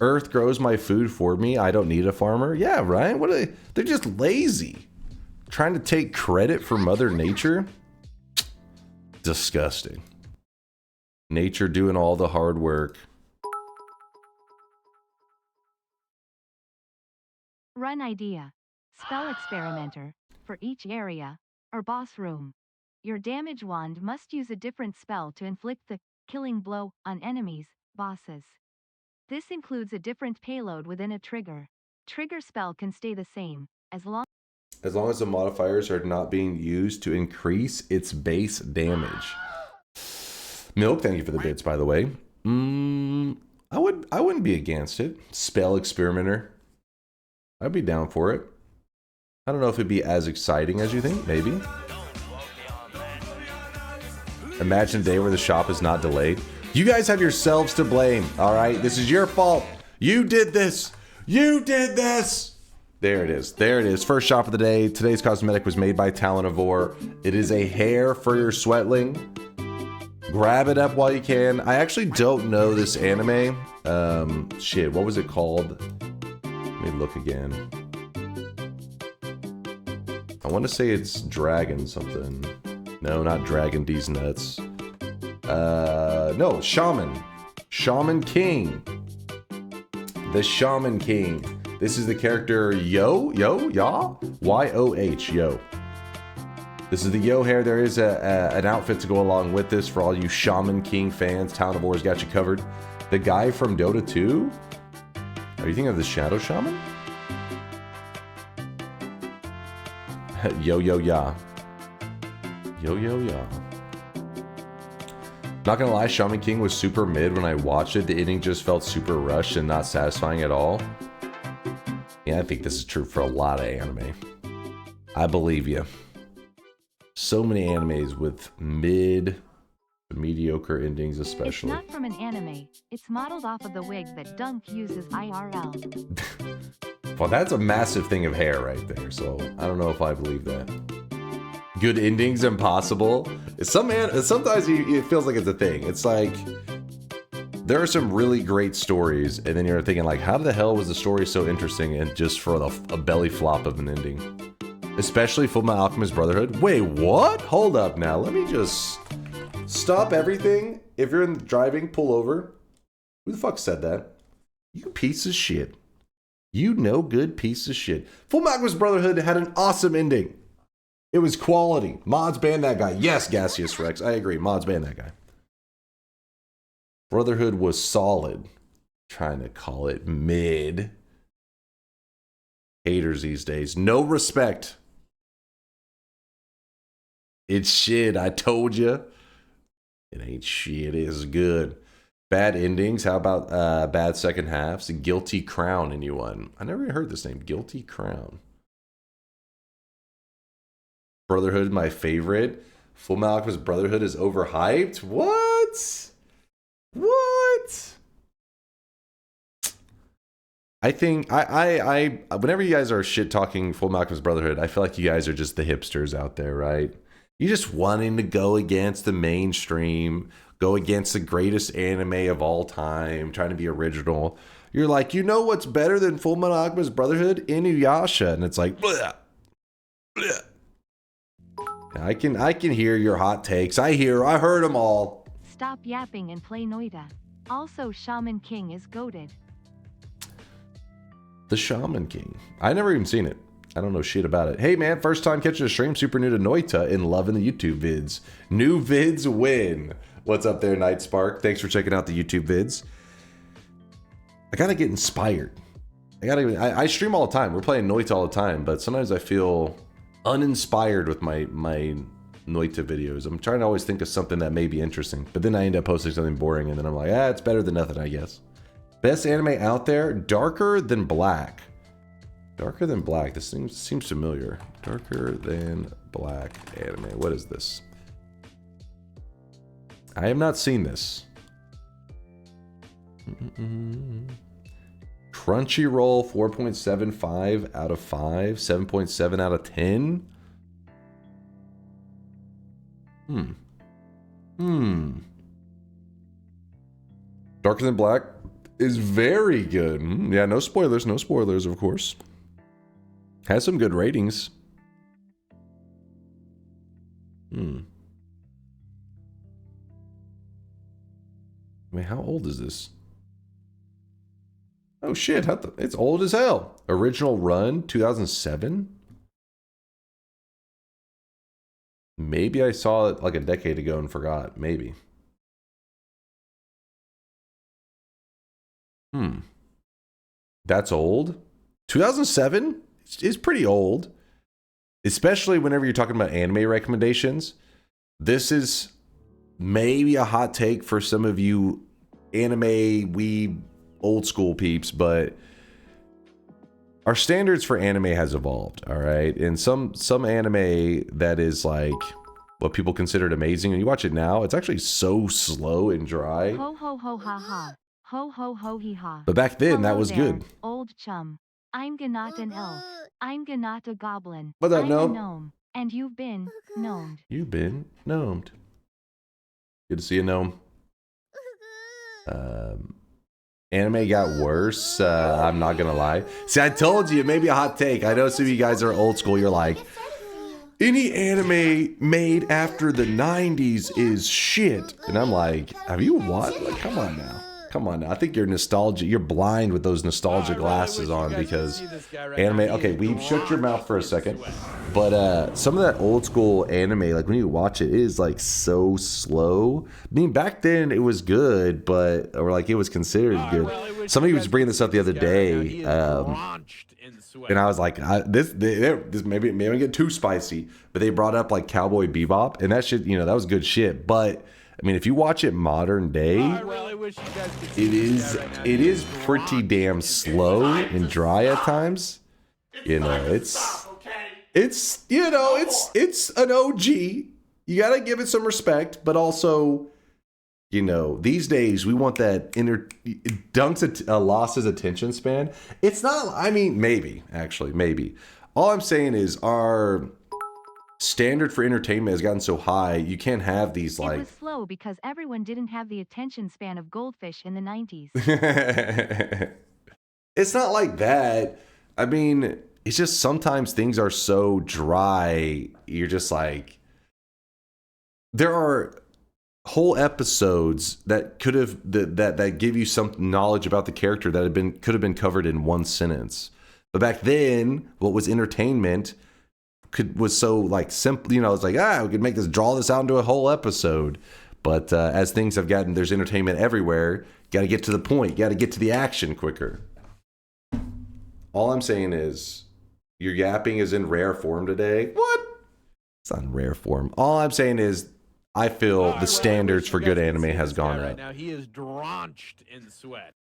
Earth grows my food for me. I don't need a farmer. Yeah, right? What are they? They're just lazy. Trying to take credit for Mother Nature? Disgusting. Nature doing all the hard work. Run idea. Spell experimenter. For each area, or boss room. Your damage wand must use a different spell to inflict the killing blow on enemies, bosses. This includes a different payload within a trigger. Trigger spell can stay the same, as long as the modifiers are not being used to increase its base damage. Milk, thank you for the bits, by the way. I wouldn't be against it. Spell experimenter. I'd be down for it. I don't know if it'd be as exciting as you think, maybe. Imagine a day where the shop is not delayed. You guys have yourselves to blame, all right? This is your fault. You did this. You did this. There it is. There it is. First shop of the day. Today's cosmetic was made by Talonivore. It is a hair for your sweatling. Grab it up while you can. I actually don't know this anime. Shit, what was it called? Let me look again. I want to say it's Dragon something. No, not Dragon D's nuts. No, Shaman. Shaman King. The Shaman King. This is the character Yo, Y-O-H, Yo. This is the Yo hair. There is an outfit to go along with this for all you Shaman King fans. Town of War's got you covered. The guy from Dota 2? Are you thinking of the Shadow Shaman? Yo, yo, ya. Yo, yo, ya. Not gonna lie, Shaman King was super mid when I watched it. The ending just felt super rushed and not satisfying at all. Yeah, I think this is true for a lot of anime. I believe you. So many animes with mediocre endings especially. It's not from an anime. It's modeled off of the wig that Dunk uses IRL. Well, that's a massive thing of hair right there, so I don't know if I believe that. Good endings impossible. Sometimes it feels like it's a thing. It's like there are some really great stories, and then you're thinking like, how the hell was the story so interesting and just for a belly flop of an ending? Especially Fullmetal Alchemist Brotherhood. Wait, what? Hold up now. Let me just stop everything. If you're driving, pull over. Who the fuck said that? You piece of shit. You no good piece of shit. Fullmetal Alchemist Brotherhood had an awesome ending. It was quality. Mods ban that guy. Yes, Gaseous Rex. I agree. Mods ban that guy. Brotherhood was solid. Trying to call it mid. Haters these days. No respect. It's shit. I told you. It ain't shit. It's good. Bad endings. How about bad second halves? Guilty Crown, anyone? I never even heard this name. Guilty Crown. Brotherhood, my favorite. Fullmetal Alchemist Brotherhood is overhyped? What? What? I think I whenever you guys are shit talking Fullmetal Alchemist Brotherhood, I feel like you guys are just the hipsters out there, right? You just wanting to go against the mainstream, go against the greatest anime of all time, trying to be original. You're like, you know what's better than Fullmetal Alchemist Brotherhood? Inuyasha, and it's like, bleh, bleh. I can hear your hot takes. I heard them all. Stop yapping and play Noita. Also, Shaman King is goated. The Shaman King. I never even seen it. I don't know shit about it. Hey man, first time catching a stream, super new to Noita and loving the YouTube vids. New vids win. What's up there, Night Spark? Thanks for checking out the YouTube vids. I gotta get inspired. I stream all the time. We're playing Noita all the time, but sometimes I feel uninspired with my Noita videos. I'm trying to always think of something that may be interesting, but then I end up posting something boring, and then I'm like, it's better than nothing, I guess. Best anime out there, Darker Than Black. Darker Than Black. This seems familiar. Darker Than Black anime. What is this? I have not seen this. Crunchyroll 4.75 out of 5, 7.7 out of 10. Darker Than Black is very good. Yeah, no spoilers, of course. Has some good ratings. Wait, how old is this? Oh shit, it's old as hell. Original run, 2007? Maybe I saw it like a decade ago and forgot. Maybe. That's old. 2007 is pretty old. Especially whenever you're talking about anime recommendations. This is maybe a hot take for some of you anime weeb old school peeps, but our standards for anime has evolved, all right? And some anime that is like what people considered amazing, and you watch it now, it's actually so slow and dry. Ho ho ho ha ha. Ho ho ho hee ha. But back then, Hello that was there, good. Old chum. I'm not an elf. I'm not a goblin. What's up, I'm gnome? a gnome. And you've been gnomed. You've been gnomed. Good to see you, gnome. Anime got worse. I'm not gonna lie. See, I told you, it may be a hot take. I know some of you guys are old school. You're like, any anime made after the 90s is shit. And I'm like, have you what? Like, come on now. Come on now. I think you're nostalgia. You're blind with those nostalgia glasses on because anime. Okay, we shut your mouth for a second. But some of that old school anime, like when you watch it, it is like so slow. I mean, back then it was good, but or like it was considered good. Somebody was bringing this up the other day, and I was like, this maybe I get too spicy. But they brought up like Cowboy Bebop, and that shit, you know, that was good shit. But I mean, if you watch it modern day, it is pretty damn slow and dry at times. You know, it's you know, it's an OG. You gotta give it some respect, but also, you know, these days we want that Dunk's lost his attention span. It's not. I mean, maybe. All I'm saying is our standard for entertainment has gotten so high. You can't have these like. It was slow because everyone didn't have the attention span of goldfish in the 90s. It's not like that. I mean, it's just sometimes things are so dry. You're just like, there are whole episodes that could have that give you some knowledge about the character that could have been covered in one sentence. But back then, what was entertainment was so like simple. You know, it's like we could draw this out into a whole episode. But as things have gotten, there's entertainment everywhere. Got to get to the point. Got to get to the action quicker. All I'm saying is, your yapping is in rare form today. What? It's not in rare form. All I'm saying is, I feel the standards for good anime has gone up. Now he is drenched in sweat.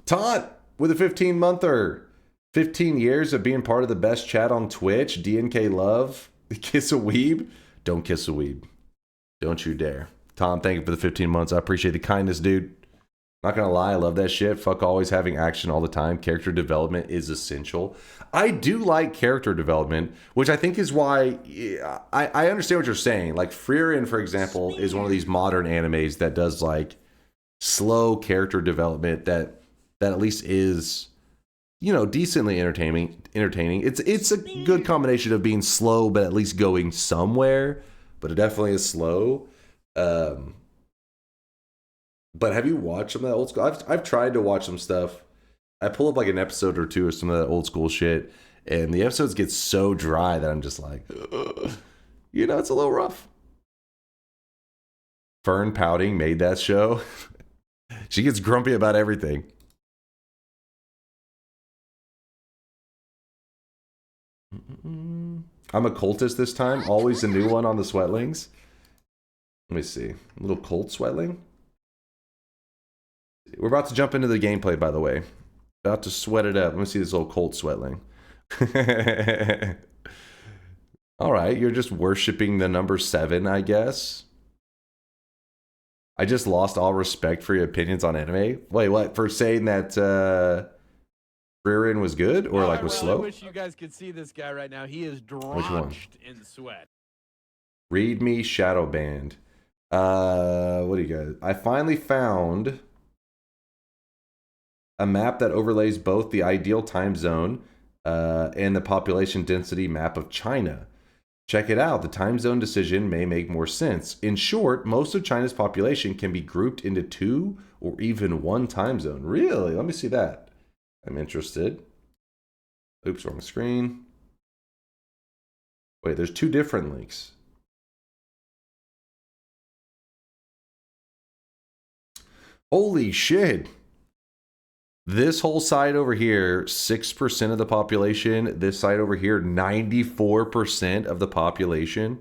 Taunt with a 15-monther. 15 years of being part of the best chat on Twitch. DNK love. Kiss a weeb. Don't kiss a weeb. Don't you dare. Tom, thank you for the 15 months. I appreciate the kindness, dude. Not gonna lie, I love that shit. Fuck always having action all the time. Character development is essential. I do like character development, which I think is why I understand what you're saying. Like Frieren, for example, is one of these modern animes that does like slow character development that at least is, you know, decently entertaining. It's a good combination of being slow but at least going somewhere. But it definitely is slow. But have you watched some of that old school? I've tried to watch some stuff. I pull up like an episode or two of some of that old school shit, and the episodes get so dry that I'm just like, ugh. You know, it's a little rough. Fern Pouting made that show. She gets grumpy about everything. I'm a cultist this time. Always a new one on the Sweatlings. Let me see. A little cult Sweatling. We're about to jump into the gameplay, by the way. About to sweat it up. Let me see this little cult Sweatling. Alright, you're just worshipping the number 7, I guess. I just lost all respect for your opinions on anime. Wait, what? For saying that Frieren was good or like was slow? I wish you guys could see this guy right now. He is drenched in sweat. Read me Shadow Band. What do you guys? I finally found a map that overlays both the ideal time zone and the population density map of China. Check it out. The time zone decision may make more sense. In short, most of China's population can be grouped into 2 or even 1 time zone. Really? Let me see that. I'm interested. Oops, wrong screen. Wait, there's 2 different links. Holy shit. This whole side over here, 6% of the population. This side over here, 94% of the population.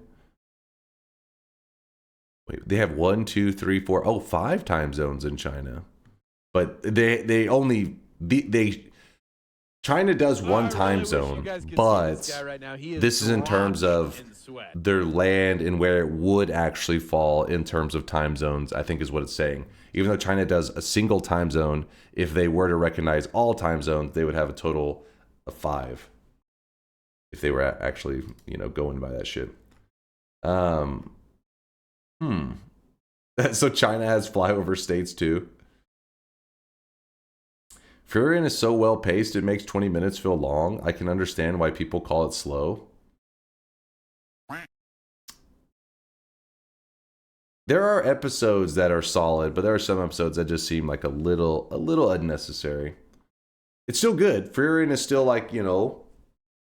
Wait, they have 1, 2, 3, 4, 5 time zones in China. But China does 1 time zone, but this is in terms of their land and where it would actually fall in terms of time zones, I think is what it's saying. Even though China does a single time zone, if they were to recognize all time zones, they would have a total of 5. If they were actually, you know, going by that shit. So China has flyover states too. Frieren is so well paced, it makes 20 minutes feel long. I can understand why people call it slow. There are episodes that are solid, but there are some episodes that just seem like a little unnecessary. It's still good. Frieren is still like, you know,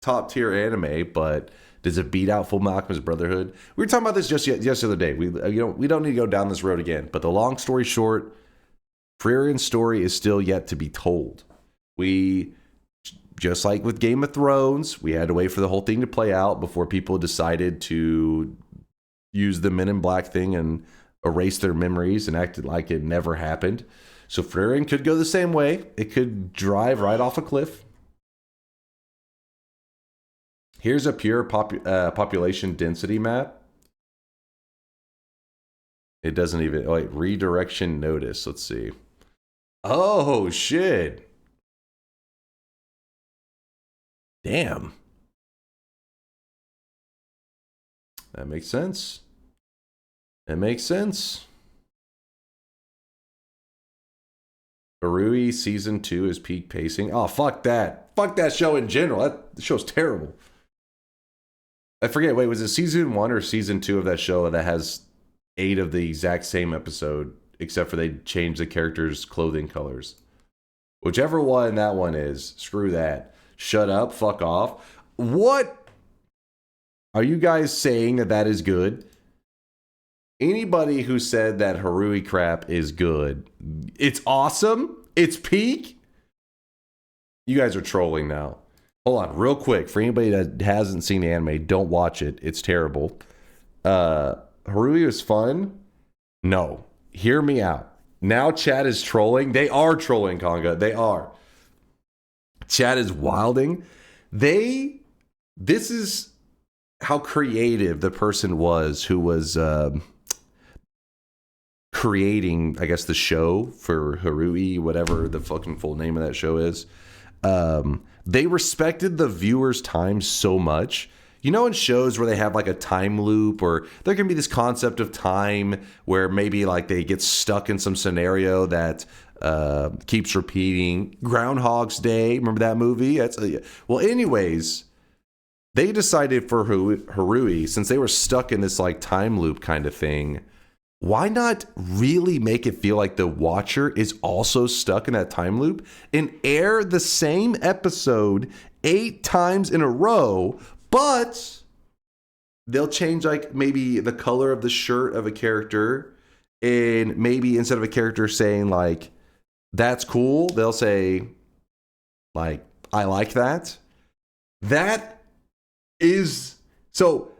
top tier anime, but does it beat out Full Metal Alchemist Brotherhood? We were talking about this just the other day. We don't need to go down this road again. But the long story short, Frieren's story is still yet to be told. We, just like with Game of Thrones, we had to wait for the whole thing to play out before people decided to use the Men in Black thing and erase their memories and acted like it never happened. So Frieren could go the same way. It could drive right off a cliff. Here's a pure population density map. It doesn't even... Oh, wait, redirection notice. Let's see. Oh, shit. Damn. That makes sense. That makes sense. Harui Season 2 is peak pacing. Oh, fuck that. Fuck that show in general. That show's terrible. I forget. Wait, was it Season 1 or Season 2 of that show that has 8 of the exact same episode, except for they changed the characters' clothing colors? Whichever one that one is, screw that. Shut up. Fuck off. What? Are you guys saying that that is good? Anybody who said that Harui crap is good, it's awesome, it's peak, you guys are trolling now. Hold on, real quick. For anybody that hasn't seen the anime, don't watch it. It's terrible. Harui is fun. No. Hear me out. Now chat is trolling. They are trolling, Conga. They are. Chat is wilding. This is how creative the person was who was creating, I guess, the show for Harui, whatever the fucking full name of that show is. They respected the viewer's time so much. You know, in shows where they have like a time loop, or there can be this concept of time where maybe like they get stuck in some scenario that keeps repeating. Groundhog's Day, remember that movie? Well, anyways, they decided for Harui, since they were stuck in this like time loop kind of thing, why not really make it feel like the watcher is also stuck in that time loop and air the same episode 8 times in a row, but they'll change like maybe the color of the shirt of a character, and maybe instead of a character saying like, that's cool, they'll say like, I like that. That is, so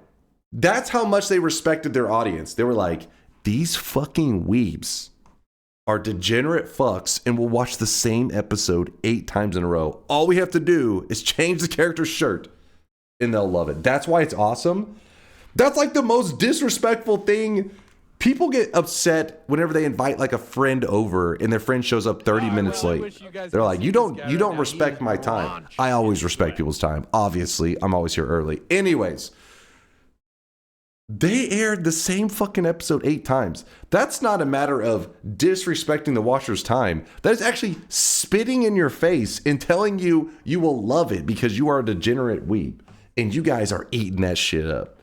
that's how much they respected their audience. They were like, these fucking weebs are degenerate fucks and will watch the same episode 8 times in a row. All we have to do is change the character's shirt and they'll love it. That's why it's awesome. That's like the most disrespectful thing. People get upset whenever they invite like a friend over and their friend shows up 30 minutes late. They're like, you don't respect my time. I always respect people's time. Obviously, I'm always here early. Anyways, they aired the same fucking episode 8 times. That's not a matter of disrespecting the watcher's time. That is actually spitting in your face and telling you you will love it because you are a degenerate weeb. And you guys are eating that shit up.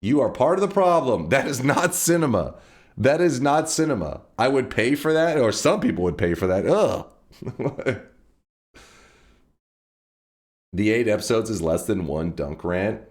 You are part of the problem. That is not cinema. That is not cinema. I would pay for that, or some people would pay for that. Ugh. The 8 episodes is less than one dunk rant.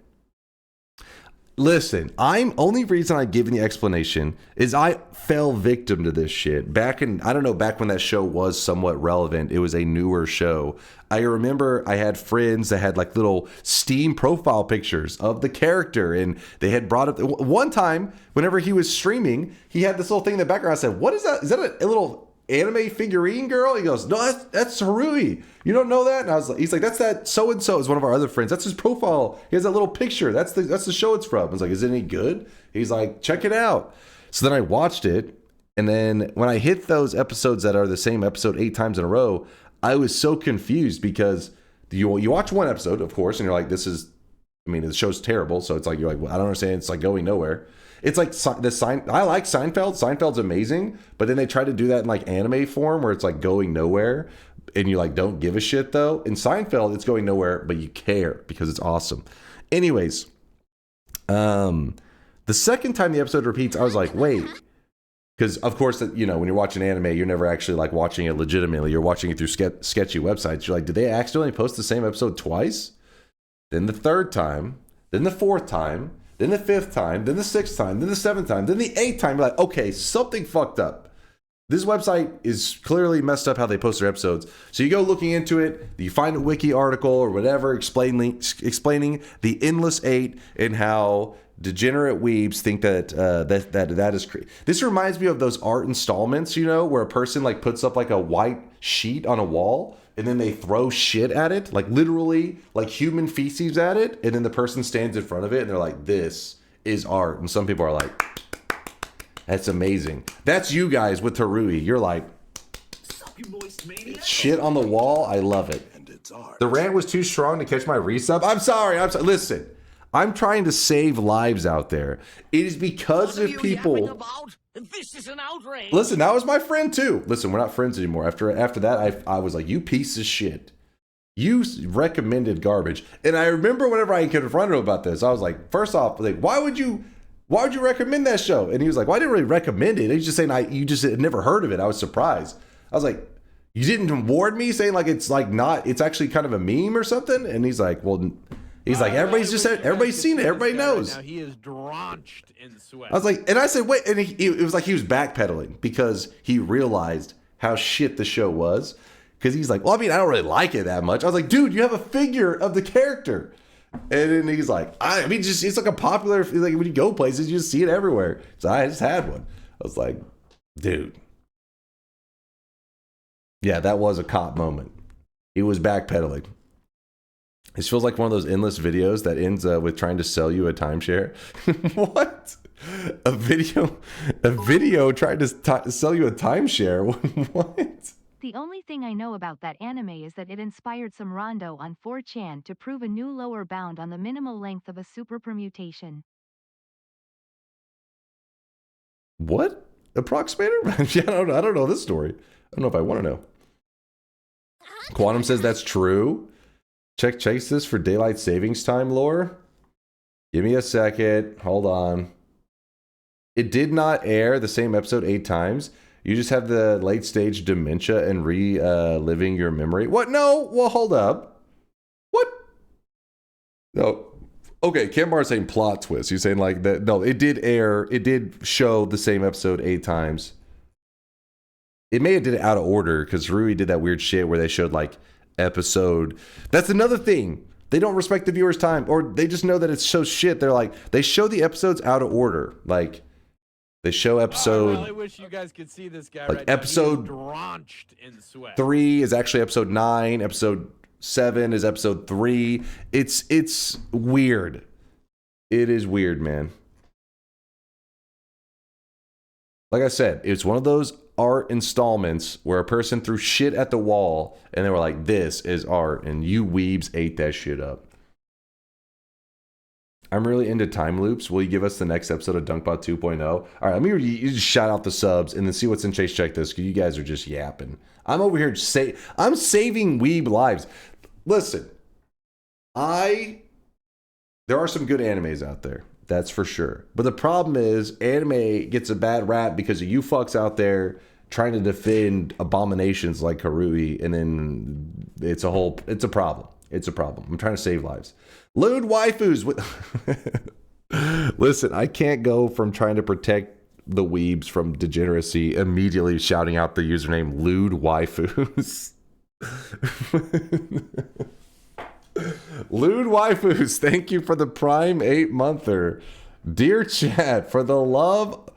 Listen, only reason I'm giving the explanation is I fell victim to this shit back when that show was somewhat relevant. It was a newer show. I remember I had friends that had like little Steam profile pictures of the character, and they had brought up one time whenever he was streaming, he had this little thing in the background. I said, "What is that? Is that a little anime figurine girl?" He goes, "No, that's Harui. You don't know that?" And I was like, he's like, "That's that so-and-so is one of our other friends. That's his profile. He has that little picture. That's the show it's from." I was like, "Is it any good?" He's like, "Check it out." So then I watched it. And then when I hit those episodes that are the same episode 8 times in a row, I was so confused because you watch one episode, of course, and you're like, the show's terrible. So it's like, you're like, well, I don't understand. It's like going nowhere. It's like I like Seinfeld. Seinfeld's amazing, but then they try to do that in like anime form where it's like going nowhere, and you like don't give a shit though. In Seinfeld, it's going nowhere, but you care because it's awesome. Anyways, the The second time the episode repeats, I was like, wait. Because, of course, you know, when you're watching anime, you're never actually, like, watching it legitimately. You're watching it through sketchy websites. You're like, did they accidentally post the same episode twice? Then the third time, then the fourth time, then the fifth time, then the sixth time, then the seventh time, then the eighth time. You're like, okay, something fucked up. This website is clearly messed up how they post their episodes. So you go looking into it, you find a wiki article or whatever explaining the Endless Eight and how degenerate weebs think that that is crazy. This reminds me of those art installments, you know, where a person like puts up like a white sheet on a wall and then they throw shit at it, like literally like human feces at it, and then the person stands in front of it and they're like, this is art. And some people are like, that's amazing. That's you guys with Harui. You're like, shit on the wall. I love it. The rant was too strong to catch my resub. I'm sorry. Listen, I'm trying to save lives out there. It is because of people. This is an outrage. Listen, that was my friend too. Listen, we're not friends anymore. After that, I was like, you piece of shit. You recommended garbage. And I remember whenever I confronted him about this, I was like, first off, like, why would you recommend that show? And he was like, well, I didn't really recommend it. He's just saying you just had never heard of it. I was surprised. I was like, you didn't warn me, saying like it's like not, it's actually kind of a meme or something. And he's like, well, he's like, everybody's seen it. Everybody knows. Now he is drenched in sweat. I was like, and I said, wait, and it was like he was backpedaling because he realized how shit the show was. Because he's like, well, I mean, I don't really like it that much. I was like, dude, you have a figure of the character. And then he's like, I mean, just it's like a popular, like when you go places, you just see it everywhere. So I just had one. I was like, dude. Yeah, that was a cop moment. He was backpedaling. This feels like one of those endless videos that ends with trying to sell you a timeshare. What? A video trying to sell you a timeshare? What? The only thing I know about that anime is that it inspired some rondo on 4chan to prove a new lower bound on the minimal length of a super permutation. What? Approximator? Yeah, I don't know this story. I don't know if I want to know. Quantum says that's true. Check this for daylight savings time lore. Give me a second. Hold on. It did not air the same episode 8 times. You just have the late stage dementia and reliving your memory. What? No. Well, hold up. What? No. Okay, Cambar is saying plot twist. You're saying like that. No, it did air. It did show the same episode 8 times. It may have did it out of order because Rui did that weird shit where they showed like episode. That's another thing. They don't respect the viewer's time, or they just know that it's so shit. They're like, they show the episodes out of order. Like, they show episode. I really wish you guys could see this guy like right now. episode He is drenched in sweat. 3 is actually episode 9. Episode 7 is episode 3. It's weird. It is weird, man. Like I said, it's one of those art installments where a person threw shit at the wall and they were like, this is art, and you weebs ate that shit up. I'm really into time loops. Will you give us the next episode of DunkBot 2.0? All right, let me you just shout out the subs and then see what's in Chase Check This, because you guys are just yapping. I'm over here I'm saving weeb lives. Listen, there are some good animes out there. That's for sure. But the problem is anime gets a bad rap because of you fucks out there trying to defend abominations like Harui, and then it's a problem. It's a problem. I'm trying to save lives. Lewd waifus. Listen, I can't go from trying to protect the weebs from degeneracy immediately shouting out the username lewd waifus. Lewd waifus, thank you for the Prime 8-monther. Dear chat, for the love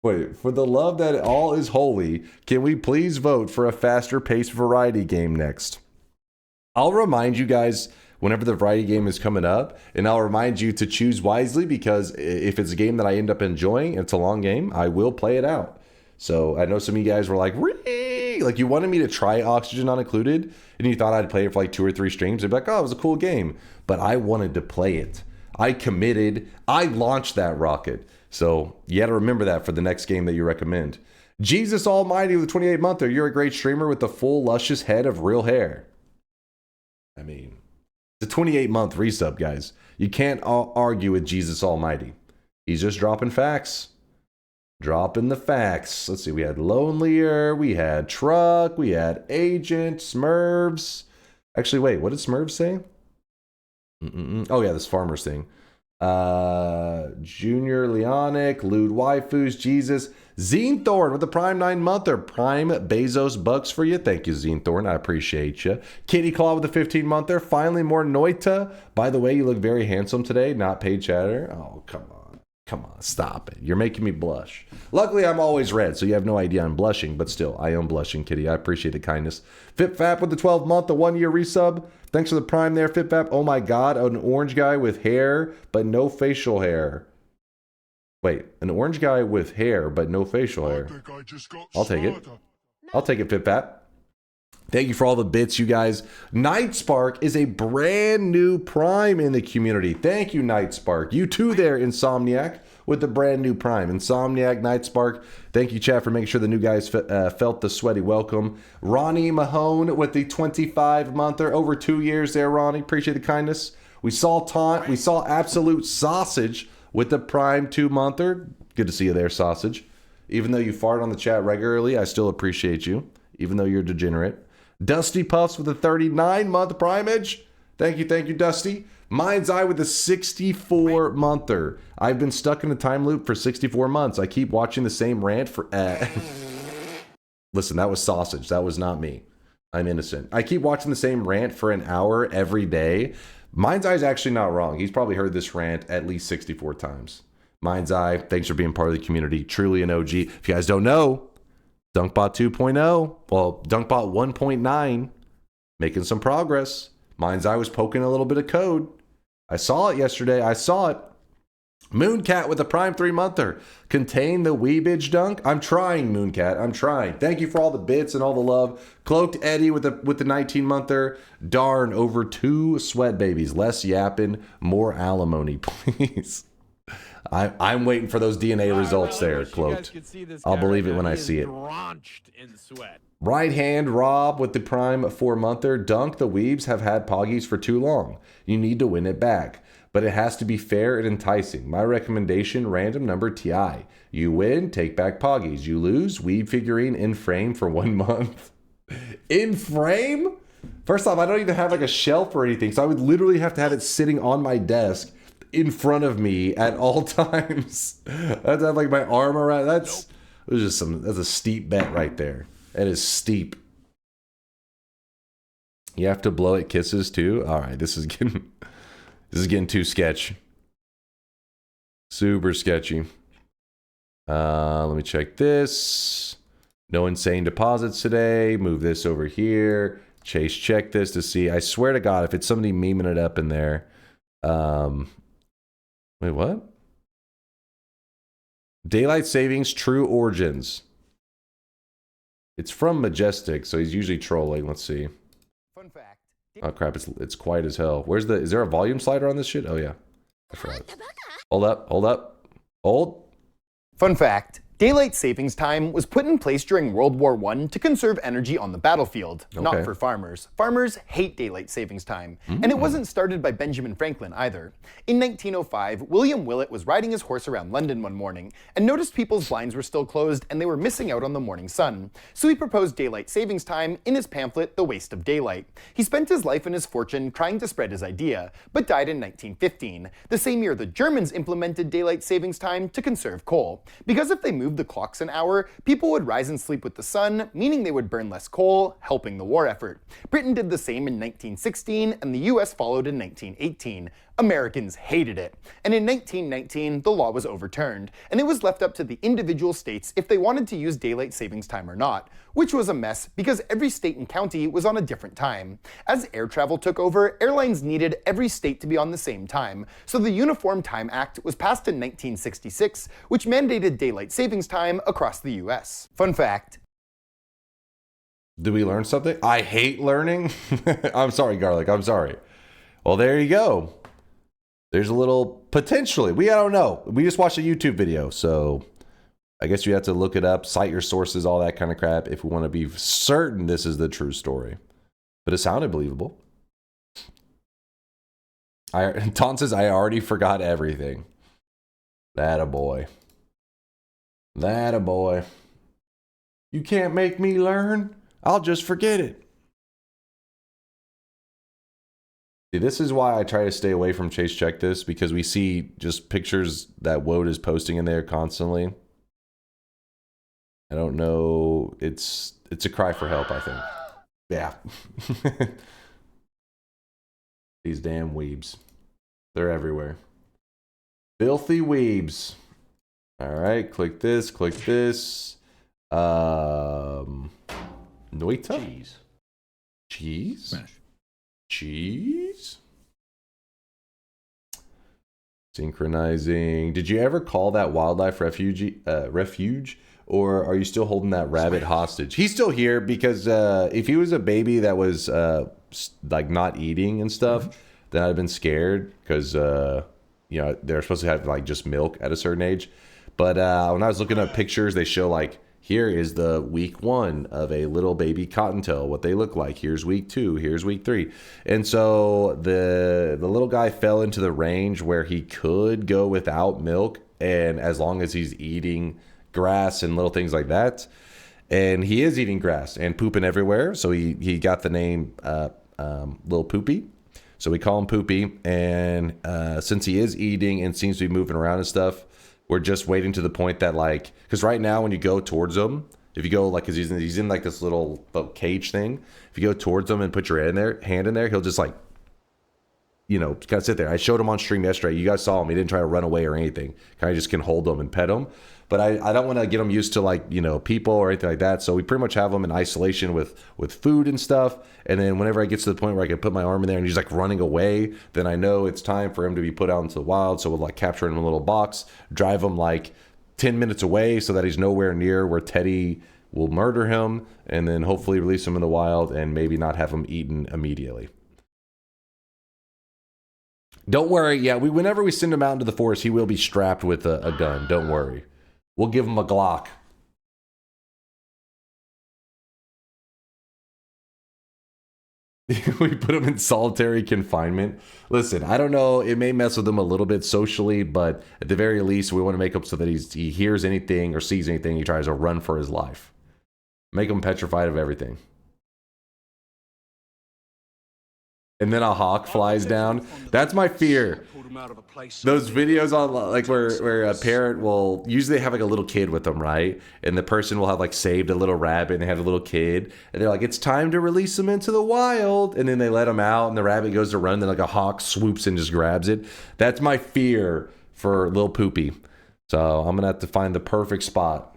that all is holy, can we please vote for a faster paced variety game next? I'll remind you guys whenever the variety game is coming up, and I'll remind you to choose wisely, because if it's a game that I end up enjoying, it's a long game, I will play it out. So I know some of you guys were like, like you wanted me to try Oxygen Not Included, and you thought I'd play it for like 2 or 3 streams. They'd be like, oh, it was a cool game. But I wanted to play it. I committed. I launched that rocket. So you got to remember that for the next game that you recommend. Jesus Almighty with a 28-monther. You're a great streamer with the full luscious head of real hair. I mean, it's a 28-month resub, guys. You can't argue with Jesus Almighty. He's just dropping facts. Dropping the facts. Let's see. We had Lonelier. We had Truck. We had Agent. Smurfs. Actually, wait. What did Smurfs say? Oh, yeah. This Farmers thing. Junior Leonic. Lewd Waifus. Jesus. Zine Thorn with the Prime 9-monther. Prime Bezos bucks for you. Thank you, Zine Thorn. I appreciate you. Kitty Claw with the 15-monther. Finally, more Noita. By the way, you look very handsome today. Not paid chatter. Oh, come on. Come on, stop it. You're making me blush. Luckily, I'm always red, so you have no idea I'm blushing, but still, I am blushing, Kitty. I appreciate the kindness. FipFap with the 12-month, the 1-year resub. Thanks for the Prime there, FipFap. Oh my God, an orange guy with hair, but no facial hair. Wait, an orange guy with hair, but no facial hair. I'll take it. I'll take it, FipFap. Thank you for all the bits, you guys. Nightspark is a brand new Prime in the community. Thank you, Nightspark. You too there, Insomniac, with the brand new Prime. Insomniac, Nightspark. Thank you, chat, for making sure the new guys felt the sweaty welcome. Ronnie Mahone with the 25-monther. Over 2 years there, Ronnie. Appreciate the kindness. We saw Taunt. We saw Absolute Sausage with the Prime 2-monther. Good to see you there, Sausage. Even though you fart on the chat regularly, I still appreciate you, even though you're degenerate. Dusty Puffs with a 39-month primage. Thank you, Dusty. Mind's Eye with a 64-monther. I've been stuck in a time loop for 64 months. I keep watching the same rant for... Listen, that was Sausage. That was not me. I'm innocent. I keep watching the same rant for an hour every day. Mind's Eye is actually not wrong. He's probably heard this rant at least 64 times. Mind's Eye, thanks for being part of the community. Truly an OG. If you guys don't know, DunkBot 2.0, well, DunkBot 1.9, making some progress. Mind's Eye was poking a little bit of code. I saw it yesterday. I saw it. Mooncat with a Prime 3-monther. Contain the Weebage Dunk. I'm trying, Mooncat. I'm trying. Thank you for all the bits and all the love. Cloaked Eddie with the 19-monther. Darn, over 2 sweat babies. Less yapping, more alimony, please. I'm waiting for those DNA results there, Cloaked. I'll believe it when I see it. Right hand Rob with the Prime 4-monther. Dunk, the Weebs have had Poggies for too long. You need to win it back. But it has to be fair and enticing. My recommendation, random number TI. You win, take back Poggies. You lose, Weeb figurine in frame for 1 month. In frame? First off, I don't even have like a shelf or anything, so I would literally have to have it sitting on my desk in front of me at all times. I'd have like my arm around. That's a steep bet right there. That is steep. You have to blow it kisses too. All right, this is getting too sketch. Super sketchy. Let me check this. No insane deposits today. Move this over here. Chase check this to see. I swear to God, if it's somebody memeing it up in there. Wait, what? Daylight Savings True Origins. It's from Majestic, so he's usually trolling. Let's see. Fun fact. Oh crap, it's quiet as hell. Is there a volume slider on this shit? Oh yeah. I forgot. Hold up. Fun fact. Daylight savings time was put in place during World War I to conserve energy on the battlefield, not for farmers. Farmers hate daylight savings time, and it wasn't started by Benjamin Franklin either. In 1905, William Willett was riding his horse around London one morning and noticed people's blinds were still closed and they were missing out on the morning sun. So he proposed daylight savings time in his pamphlet, The Waste of Daylight. He spent his life and his fortune trying to spread his idea, but died in 1915, the same year the Germans implemented daylight savings time to conserve coal. Because if they moved the clocks an hour, people would rise and sleep with the sun, meaning they would burn less coal, helping the war effort. Britain did the same in 1916, and the US followed in 1918. Americans hated it. And in 1919, the law was overturned, and it was left up to the individual states if they wanted to use daylight savings time or not, which was a mess because every state and county was on a different time. As air travel took over, airlines needed every state to be on the same time, so the Uniform Time Act was passed in 1966, which mandated daylight savings time across the US. Fun fact. Did we learn something? I hate learning. I'm sorry, Garlic. I'm sorry. Well, there you go. There's a little potentially. I don't know. We just watched a YouTube video, so I guess you have to look it up, cite your sources, all that kind of crap if we want to be certain this is the true story. But it sounded believable. Ton says, I already forgot everything. That a boy. That a boy. You can't make me learn. I'll just forget it. See, this is why I try to stay away from Chase Check This, because we see just pictures that Woad is posting in there constantly. I don't know. It's a cry for help, I think. Yeah. These damn weebs. They're everywhere. Filthy weebs. All right, click this, click this. Noita? Cheese. Cheese? Smash. Cheese? Synchronizing. Did you ever call that wildlife refuge? Or are you still holding that rabbit hostage? He's still here because if he was a baby that was like not eating and stuff, then I'd have been scared because you know, they're supposed to have like just milk at a certain age. But when I was looking at pictures, they show like, here is the week 1 of a little baby cottontail, what they look like. Here's week 2, here's week 3. And so the little guy fell into the range where he could go without milk, and as long as he's eating grass and little things like that. And he is eating grass and pooping everywhere, so he got the name Little Poopy. So we call him Poopy, and since he is eating and seems to be moving around and stuff, we're just waiting to the point that, like, because right now when you go towards him, if you go like, because he's in like this little cage thing, if you go towards him and put your hand in there, he'll just like, you know, kind of sit there. I showed him on stream yesterday. You guys saw him. He didn't try to run away or anything. Kind of just can hold him and pet him. But I don't want to get him used to, like, you know, people or anything like that. So we pretty much have him in isolation with food and stuff. And then whenever I get to the point where I can put my arm in there and he's like running away, then I know it's time for him to be put out into the wild. So we'll like capture him in a little box, drive him like 10 minutes away so that he's nowhere near where Teddy will murder him, and then hopefully release him in the wild and maybe not have him eaten immediately. Don't worry. Yeah, whenever we send him out into the forest, he will be strapped with a gun. Don't worry. We'll give him a Glock. We put him in solitary confinement. Listen, I don't know. It may mess with him a little bit socially, but at the very least, we want to make him so that he hears anything or sees anything, he tries to run for his life. Make him petrified of everything. And then a hawk flies down. That's my fear. Those videos on like where a parent will usually have like a little kid with them, right? And the person will have like saved a little rabbit and they have a little kid, and they're like, it's time to release them into the wild, and then they let them out and the rabbit goes to run, then like a hawk swoops and just grabs it. That's my fear for Lil Poopy. So I'm gonna have to find the perfect spot.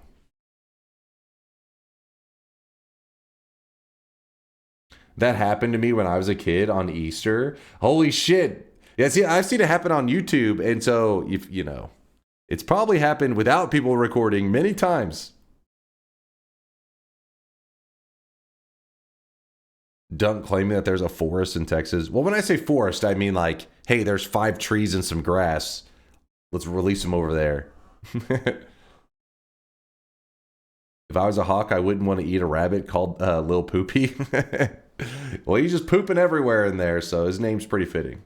That happened to me when I was a kid on Easter. Holy shit. Yeah, see, I've seen it happen on YouTube. And so, if you know, it's probably happened without people recording many times. Dunk claiming that there's a forest in Texas. Well, when I say forest, I mean like, hey, there's 5 trees and some grass. Let's release them over there. If I was a hawk, I wouldn't want to eat a rabbit called Lil Poopy. Well, he's just pooping everywhere in there, so his name's pretty fitting.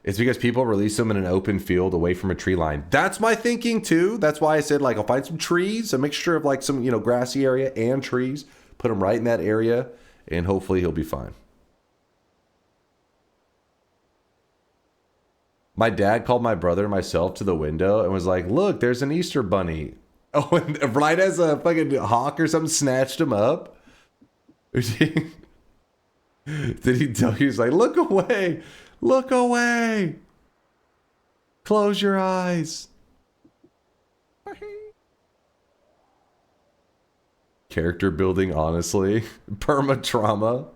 It's because people release them in an open field away from a tree line. That's my thinking too. That's why I said, like, I'll find some trees, a mixture of like some, you know, grassy area and trees, put him right in that area, and hopefully he'll be fine. My dad called my brother and myself to the window and was like, look, there's an Easter bunny. Oh, and right as a fucking hawk or something snatched him up. Did he tell you? He was like, look away. Look away. Close your eyes. Character building, honestly. Perma trauma.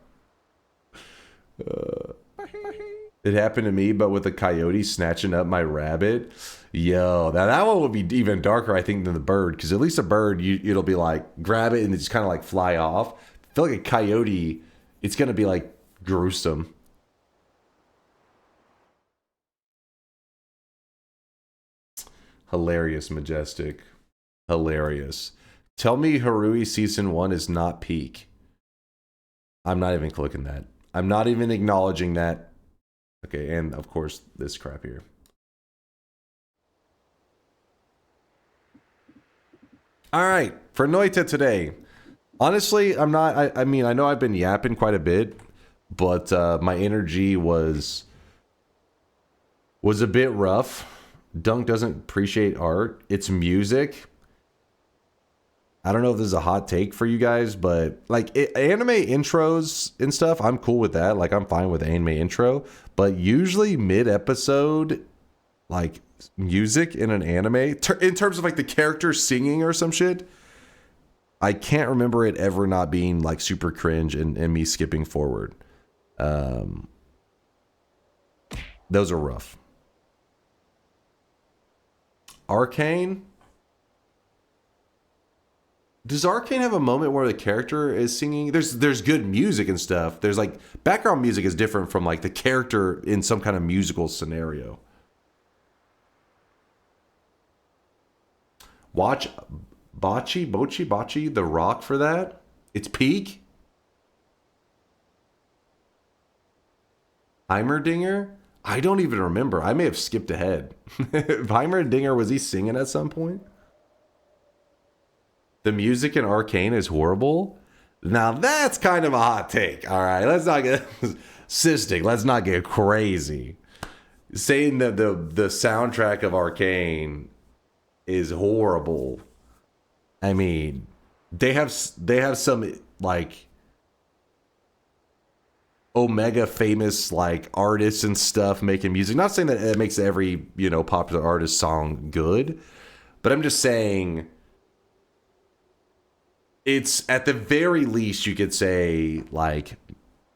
It happened to me, but with a coyote snatching up my rabbit. Yo, that one would be even darker, I think, than the bird. Because at least a bird, it'll be like, grab it and just kind of like fly off. I feel like a coyote, it's going to be like gruesome. Hilarious, Majestic. Hilarious. Tell me Harui Season 1 is not peak. I'm not even clicking that. I'm not even acknowledging that. Okay, and of course, this crap here. All right, for Noita today. Honestly, I'm not, I mean, I know I've been yapping quite a bit, but my energy was a bit rough. Dunk doesn't appreciate art. It's music. I don't know if this is a hot take for you guys, but like anime intros and stuff, I'm cool with that. Like I'm fine with anime intro, but usually mid-episode, like music in an anime, in terms of like the character singing or some shit, I can't remember it ever not being like super cringe and me skipping forward. Those are rough. Arcane? Does Arcane have a moment where the character is singing? There's good music and stuff. There's like background music is different from like the character in some kind of musical scenario. Watch Bocce, The Rock for that. It's peak. Heimerdinger? I don't even remember. I may have skipped ahead. Heimerdinger, was he singing at some point? The music in Arcane is horrible. Now that's kind of a hot take. All right, let's not get cystic. Let's not get crazy. Saying that the soundtrack of Arcane is horrible. I mean, they have some like Omega famous like artists and stuff making music. Not saying that it makes every, you know, popular artist song good, but I'm just saying it's at the very least you could say like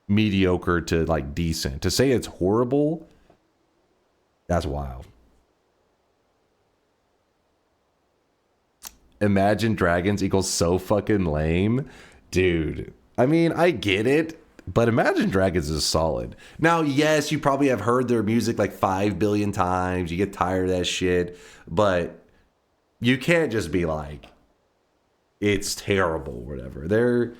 mediocre to like decent. To say it's horrible, that's wild. Imagine Dragons equals so fucking lame. Dude, I mean, I get it, but Imagine Dragons is solid. Now, yes, you probably have heard their music like 5 billion times. You get tired of that shit, but you can't just be like, it's terrible or whatever.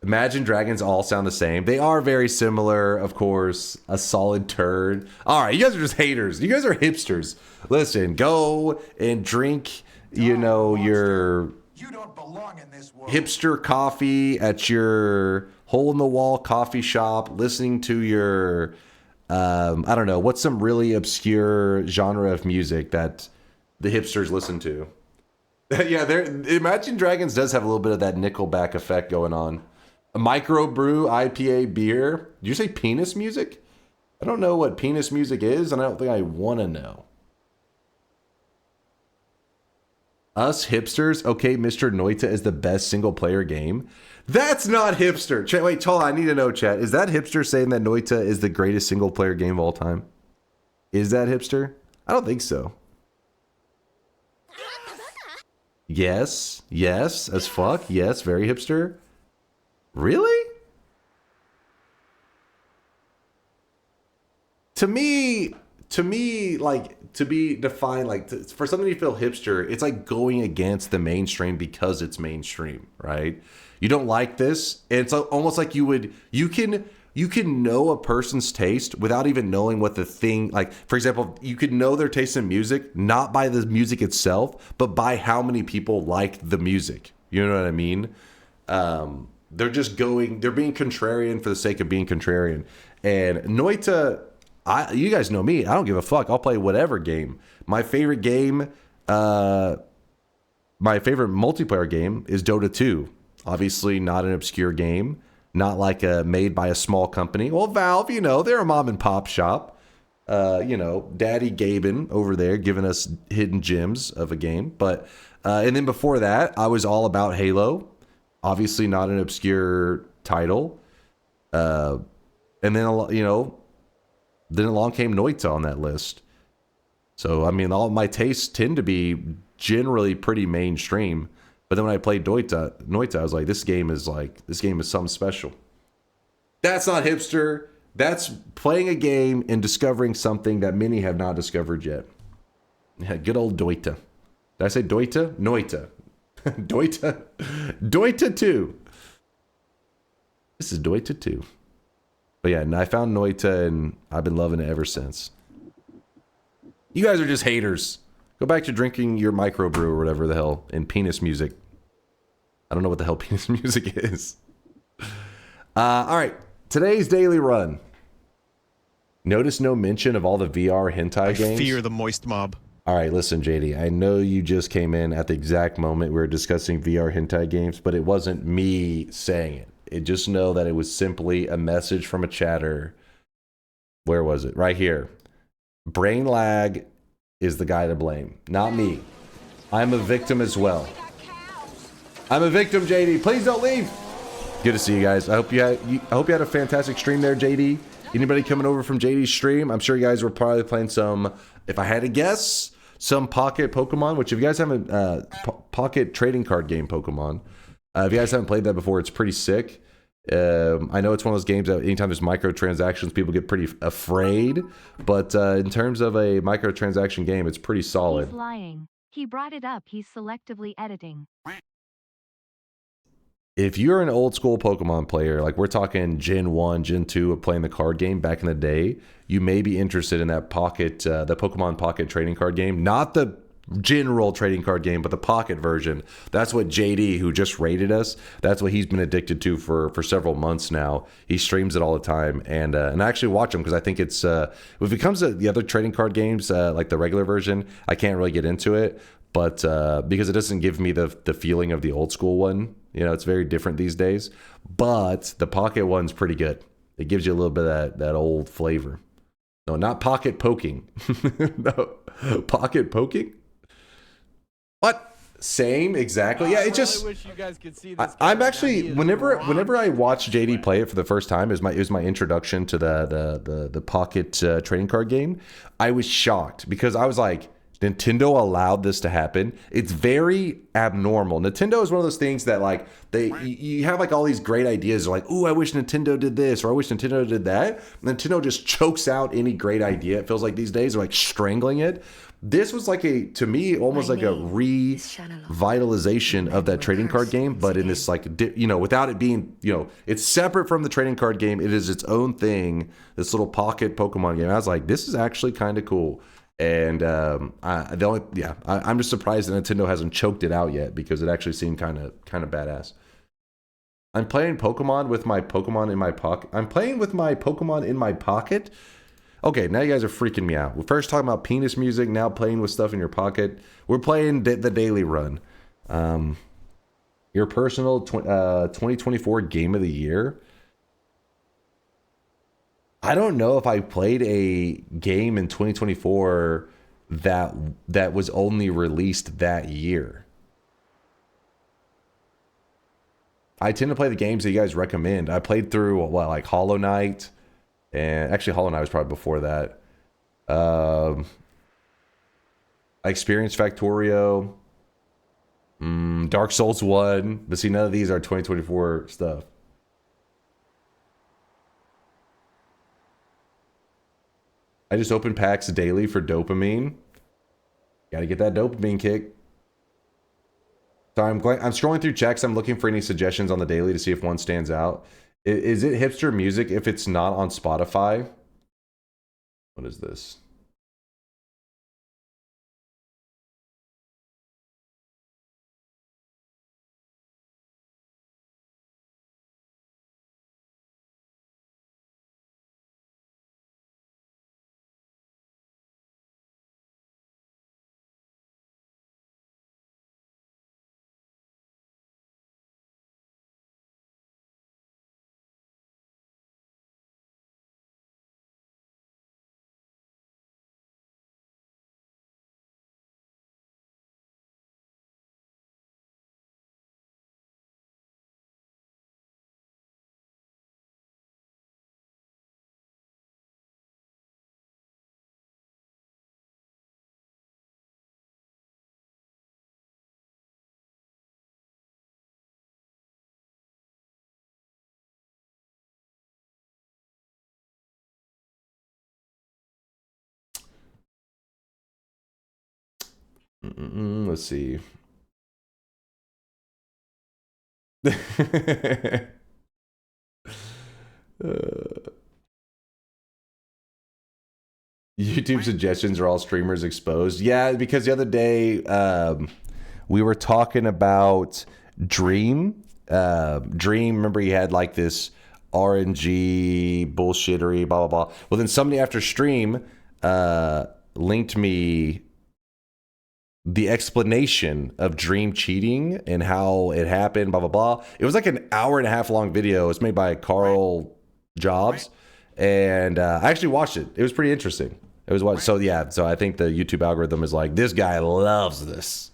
Imagine Dragons all sound the same. They are very similar, of course. A solid turd. All right, you guys are just haters. You guys are hipsters. Listen, go and drink, you know, your hipster coffee at your hole-in-the-wall coffee shop, listening to your, I don't know, what's some really obscure genre of music that the hipsters listen to? Yeah, Imagine Dragons does have a little bit of that Nickelback effect going on. A microbrew IPA beer. Did you say penis music? I don't know what penis music is, and I don't think I want to know. Us hipsters, okay, Mr. Noita is the best single-player game. That's not hipster. Wait, Chola, I need to know, chat. Is that hipster saying that Noita is the greatest single-player game of all time? Is that hipster? I don't think so. Yes, as fuck. Yes, very hipster. Really? To me, like, to be defined, like, for something to feel hipster, it's like going against the mainstream because it's mainstream, right? You don't like this, and it's almost like you can know a person's taste without even knowing what the thing, like, for example, you could know their taste in music, not by the music itself, but by how many people like the music. You know what I mean? They're being contrarian for the sake of being contrarian. And Noita, you guys know me, I don't give a fuck. I'll play whatever game. My favorite game, my favorite multiplayer game is Dota 2. Obviously not an obscure game. Not like made by a small company. Well, Valve, you know, they're a mom and pop shop. You know, Daddy Gaben over there giving us hidden gems of a game. But and then before that, I was all about Halo. Obviously not an obscure title. And then, you know, then along came Noita on that list. So, I mean, all my tastes tend to be generally pretty mainstream. But then when I played Noita, I was like, this game is something special. That's not hipster. That's playing a game and discovering something that many have not discovered yet. Yeah, good old Noita. Did I say Noita? Noita. Noita 2. This is Noita 2. But yeah, and I found Noita, and I've been loving it ever since. You guys are just haters. Go back to drinking your microbrew or whatever the hell, and penis music. I don't know what the hell penis music is. All right, today's daily run. Notice no mention of all the VR hentai games. I fear the moist mob. All right, listen, JD. I know you just came in at the exact moment we were discussing VR hentai games, but it wasn't me saying it. Just know that it was simply a message from a chatter. Where was it? Right here. Brain lag is the guy to blame, not me. I'm a victim as well. I'm a victim, JD. Please don't leave. Good to see you guys. I hope you had a fantastic stream there, JD. Anybody coming over from JD's stream? I'm sure you guys were probably playing some, if I had to guess, some Pocket Pokemon, which if you guys haven't, Pocket trading card game Pokemon, if you guys haven't played that before, it's pretty sick. I know it's one of those games that anytime there's microtransactions, people get pretty afraid. But in terms of a microtransaction game, it's pretty solid. He's lying. He brought it up. He's selectively editing. If you're an old school Pokemon player, like we're talking Gen 1, Gen 2 of playing the card game back in the day, you may be interested in that Pocket, the Pokemon Pocket trading card game. Not the general trading card game, but the Pocket version. That's what JD, who just rated us, that's what he's been addicted to for several months now. He streams it all the time, and I actually watch him because I think it's if it comes to the other trading card games, like the regular version, I can't really get into it, but because it doesn't give me the feeling of the old school one. You know, it's very different these days, but the Pocket one's pretty good. It gives you a little bit of that old flavor. No, not pocket poking. No, pocket poking. What? Same, exactly. Yeah, it just. Wish you guys could see this I'm guy. actually He is whenever I watch launched JD play it for the first time, it was my introduction to the Pocket trading card game. I was shocked because I was like, Nintendo allowed this to happen. It's very abnormal. Nintendo is one of those things that like you have like all these great ideas. They're like, ooh, I wish Nintendo did this, or I wish Nintendo did that. Nintendo just chokes out any great idea. It feels like these days they're like strangling it. This was like to me, almost like a revitalization of that trading card game, but in this like, without it being, it's separate from the trading card game. It is its own thing. This little Pocket Pokemon game. I was like, this is actually kind of cool. And I'm just surprised that Nintendo hasn't choked it out yet because it actually seemed kind of badass. I'm playing Pokemon with my Pokemon in my pocket. I'm playing with my Pokemon in my pocket. Okay, now you guys are freaking me out. We're first talking about penis music, now playing with stuff in your pocket. We're playing the daily run. Your personal 2024 game of the year. I don't know if I played a game in 2024 that was only released that year. I tend to play the games that you guys recommend. I played through like Hollow Knight, and actually Hollow Knight was probably before that. I experienced Factorio, Dark Souls 1, but see, none of these are 2024 stuff. I just open packs daily for dopamine. Gotta get that dopamine kick. So I'm scrolling through checks. I'm looking for any suggestions on the daily to see if one stands out. Is it hipster music if it's not on Spotify? What is this? Let's see. YouTube suggestions are all streamers exposed. Yeah, because the other day we were talking about Dream. Dream, remember he had like this RNG bullshittery, blah, blah, blah. Well, then somebody after stream linked me the explanation of Dream cheating and how it happened, blah, blah, blah. It was like an hour and a half long video. It's made by Carl Jobs. And I actually watched it. It was pretty interesting. It was what? So yeah. So I think the YouTube algorithm is like, this guy loves this.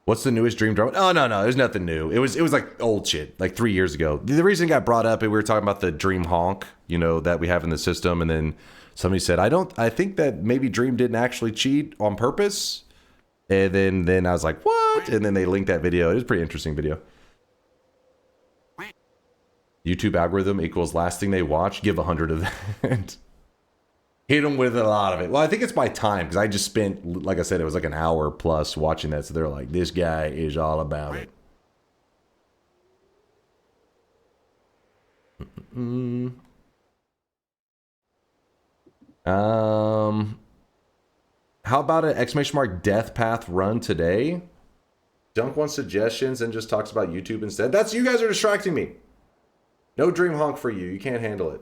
What's the newest Dream drama? Oh no, there's nothing new. It was like old shit, like 3 years ago. The reason it got brought up, we were talking about the Dream honk, you know, that we have in the system, and then somebody said, I think that maybe Dream didn't actually cheat on purpose. And then I was like, what? And then they linked that video. It was a pretty interesting video. YouTube algorithm equals last thing they watch. Give 100 of that. Hit them with a lot of it. Well, I think it's by time because I just spent, like I said, it was like an hour plus watching that. So they're like, this guy is all about it. How about an exclamation mark death path run today? Dunk wants suggestions and just talks about YouTube instead. That's, you guys are distracting me. No Dream honk for you. You can't handle it.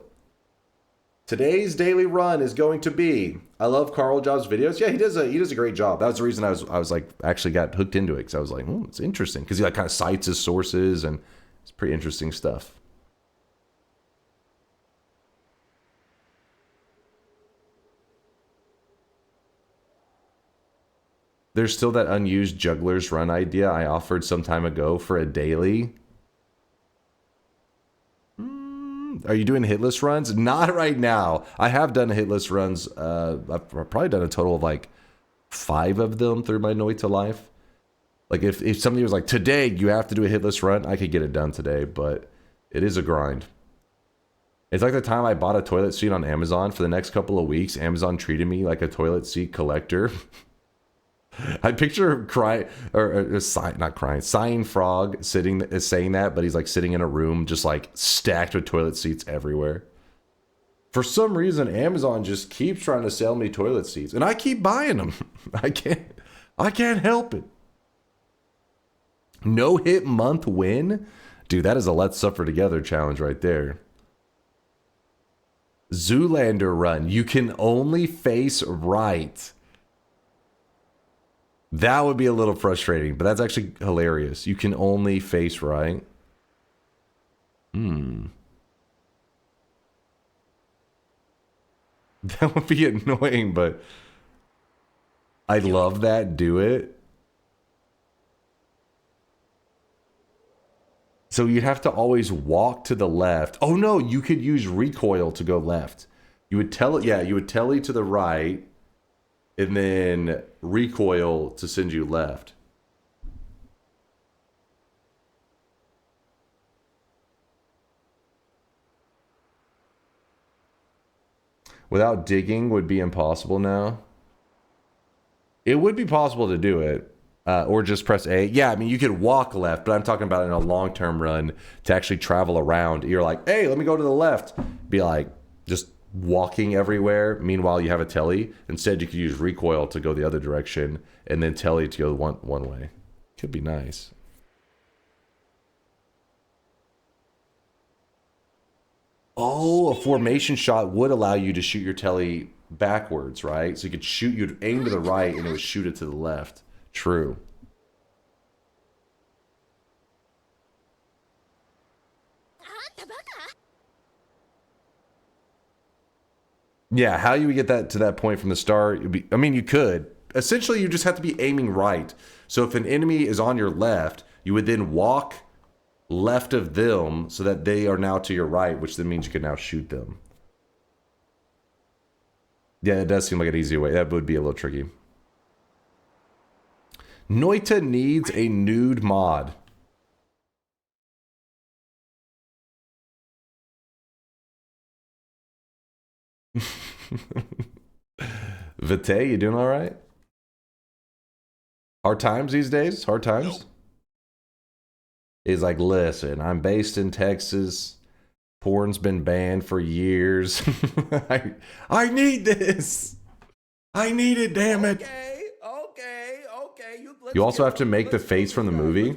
Today's daily run is going to be, I love Carl Jobs videos. Yeah, he does a great job. That was the reason I was like, actually got hooked into it, because I was like, it's interesting, because he like kind of cites his sources, and it's pretty interesting stuff. There's still that unused jugglers run idea I offered some time ago for a daily. Are you doing hitless runs? Not right now. I have done hitless runs. I've probably done a total of like 5 of them through my Noita life. Like if somebody was like, today you have to do a hitless run, I could get it done today, but it is a grind. It's like the time I bought a toilet seat on Amazon. For the next couple of weeks, Amazon treated me like a toilet seat collector. I picture sighing frog saying that, but he's like sitting in a room just like stacked with toilet seats everywhere. For some reason, Amazon just keeps trying to sell me toilet seats, and I keep buying them. I can't help it. No hit month win? Dude, that is a let's suffer together challenge right there. Zoolander run. You can only face right. That would be a little frustrating, but that's actually hilarious. You can only face right. That would be annoying, but I love that. Do it. So you'd have to always walk to the left. Oh no, you could use recoil to go left. You would tell it, yeah, you would telly to the right, and then recoil to send you left. Without digging would be impossible now. It would be possible to do it. Or just press A. Yeah, I mean, you could walk left, but I'm talking about in a long-term run to actually travel around. You're like, hey, let me go to the left. Be like, just walking everywhere. Meanwhile, you have a telly. Instead, you could use recoil to go the other direction, and then telly to go one way. Could be nice. Oh, a formation shot would allow you to shoot your telly backwards, right? So you could shoot, you'd aim to the right, and it would shoot it to the left. True. Yeah, how you would get that to that point from the start? It'd be, I mean, you could. Essentially, you just have to be aiming right. So if an enemy is on your left, you would then walk left of them so that they are now to your right, which then means you can now shoot them. Yeah, it does seem like an easier way. That would be a little tricky. Noita needs a nude mod. Vite, you doing all right? Hard times these days? Hard times? Nope. He's like, listen, I'm based in Texas. Porn's been banned for years. I need this. I need it, damn it. Okay. You also have to make the face from the movie.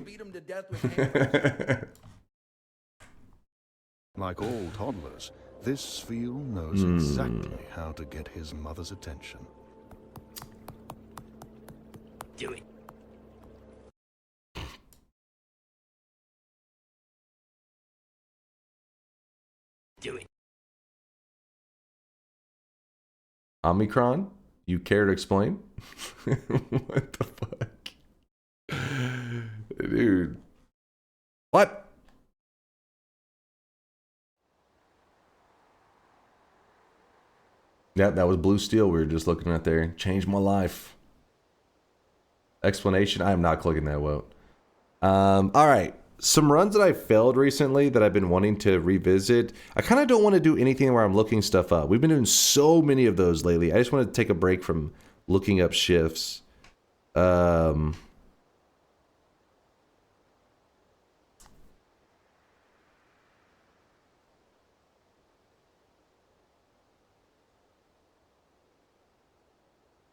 Like all toddlers, this Fiel knows exactly how to get his mother's attention. Do it. Do it. Omicron? You care to explain? What the fuck? Dude. What? Yeah, that was Blue Steel we were just looking at there. Changed my life. Explanation? I am not clicking that vote. Alright. Some runs that I failed recently that I've been wanting to revisit. I kind of don't want to do anything where I'm looking stuff up. We've been doing so many of those lately. I just want to take a break from looking up shifts.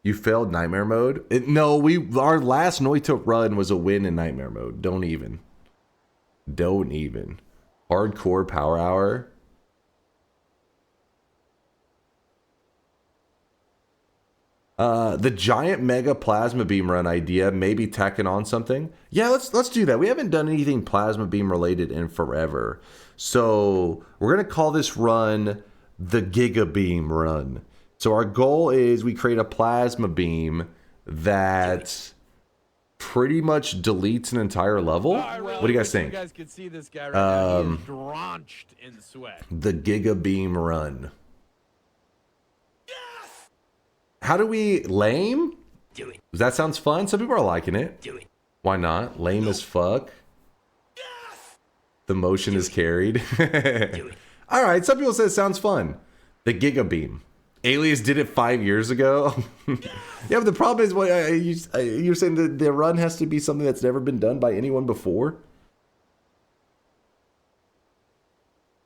You failed Nightmare Mode? No, our last Noita run was a win in Nightmare Mode. Don't even. Hardcore Power Hour. The giant mega plasma beam run idea, maybe tacking on something. Yeah, let's do that. We haven't done anything plasma beam related in forever. So we're gonna call this run the Giga Beam run. So our goal is we create a plasma beam that pretty much deletes an entire level. What do you guys think? You guys can see this guy right now. He is drenched in sweat. The Giga Beam run. How do we lame? Do it. That sounds fun. Some people are liking it. Do it. Why not? Lame as fuck. The motion is carried. All right. Some people say it sounds fun. The Giga Beam. Alias did it 5 years ago. Yeah, but the problem is, you're saying that the run has to be something that's never been done by anyone before.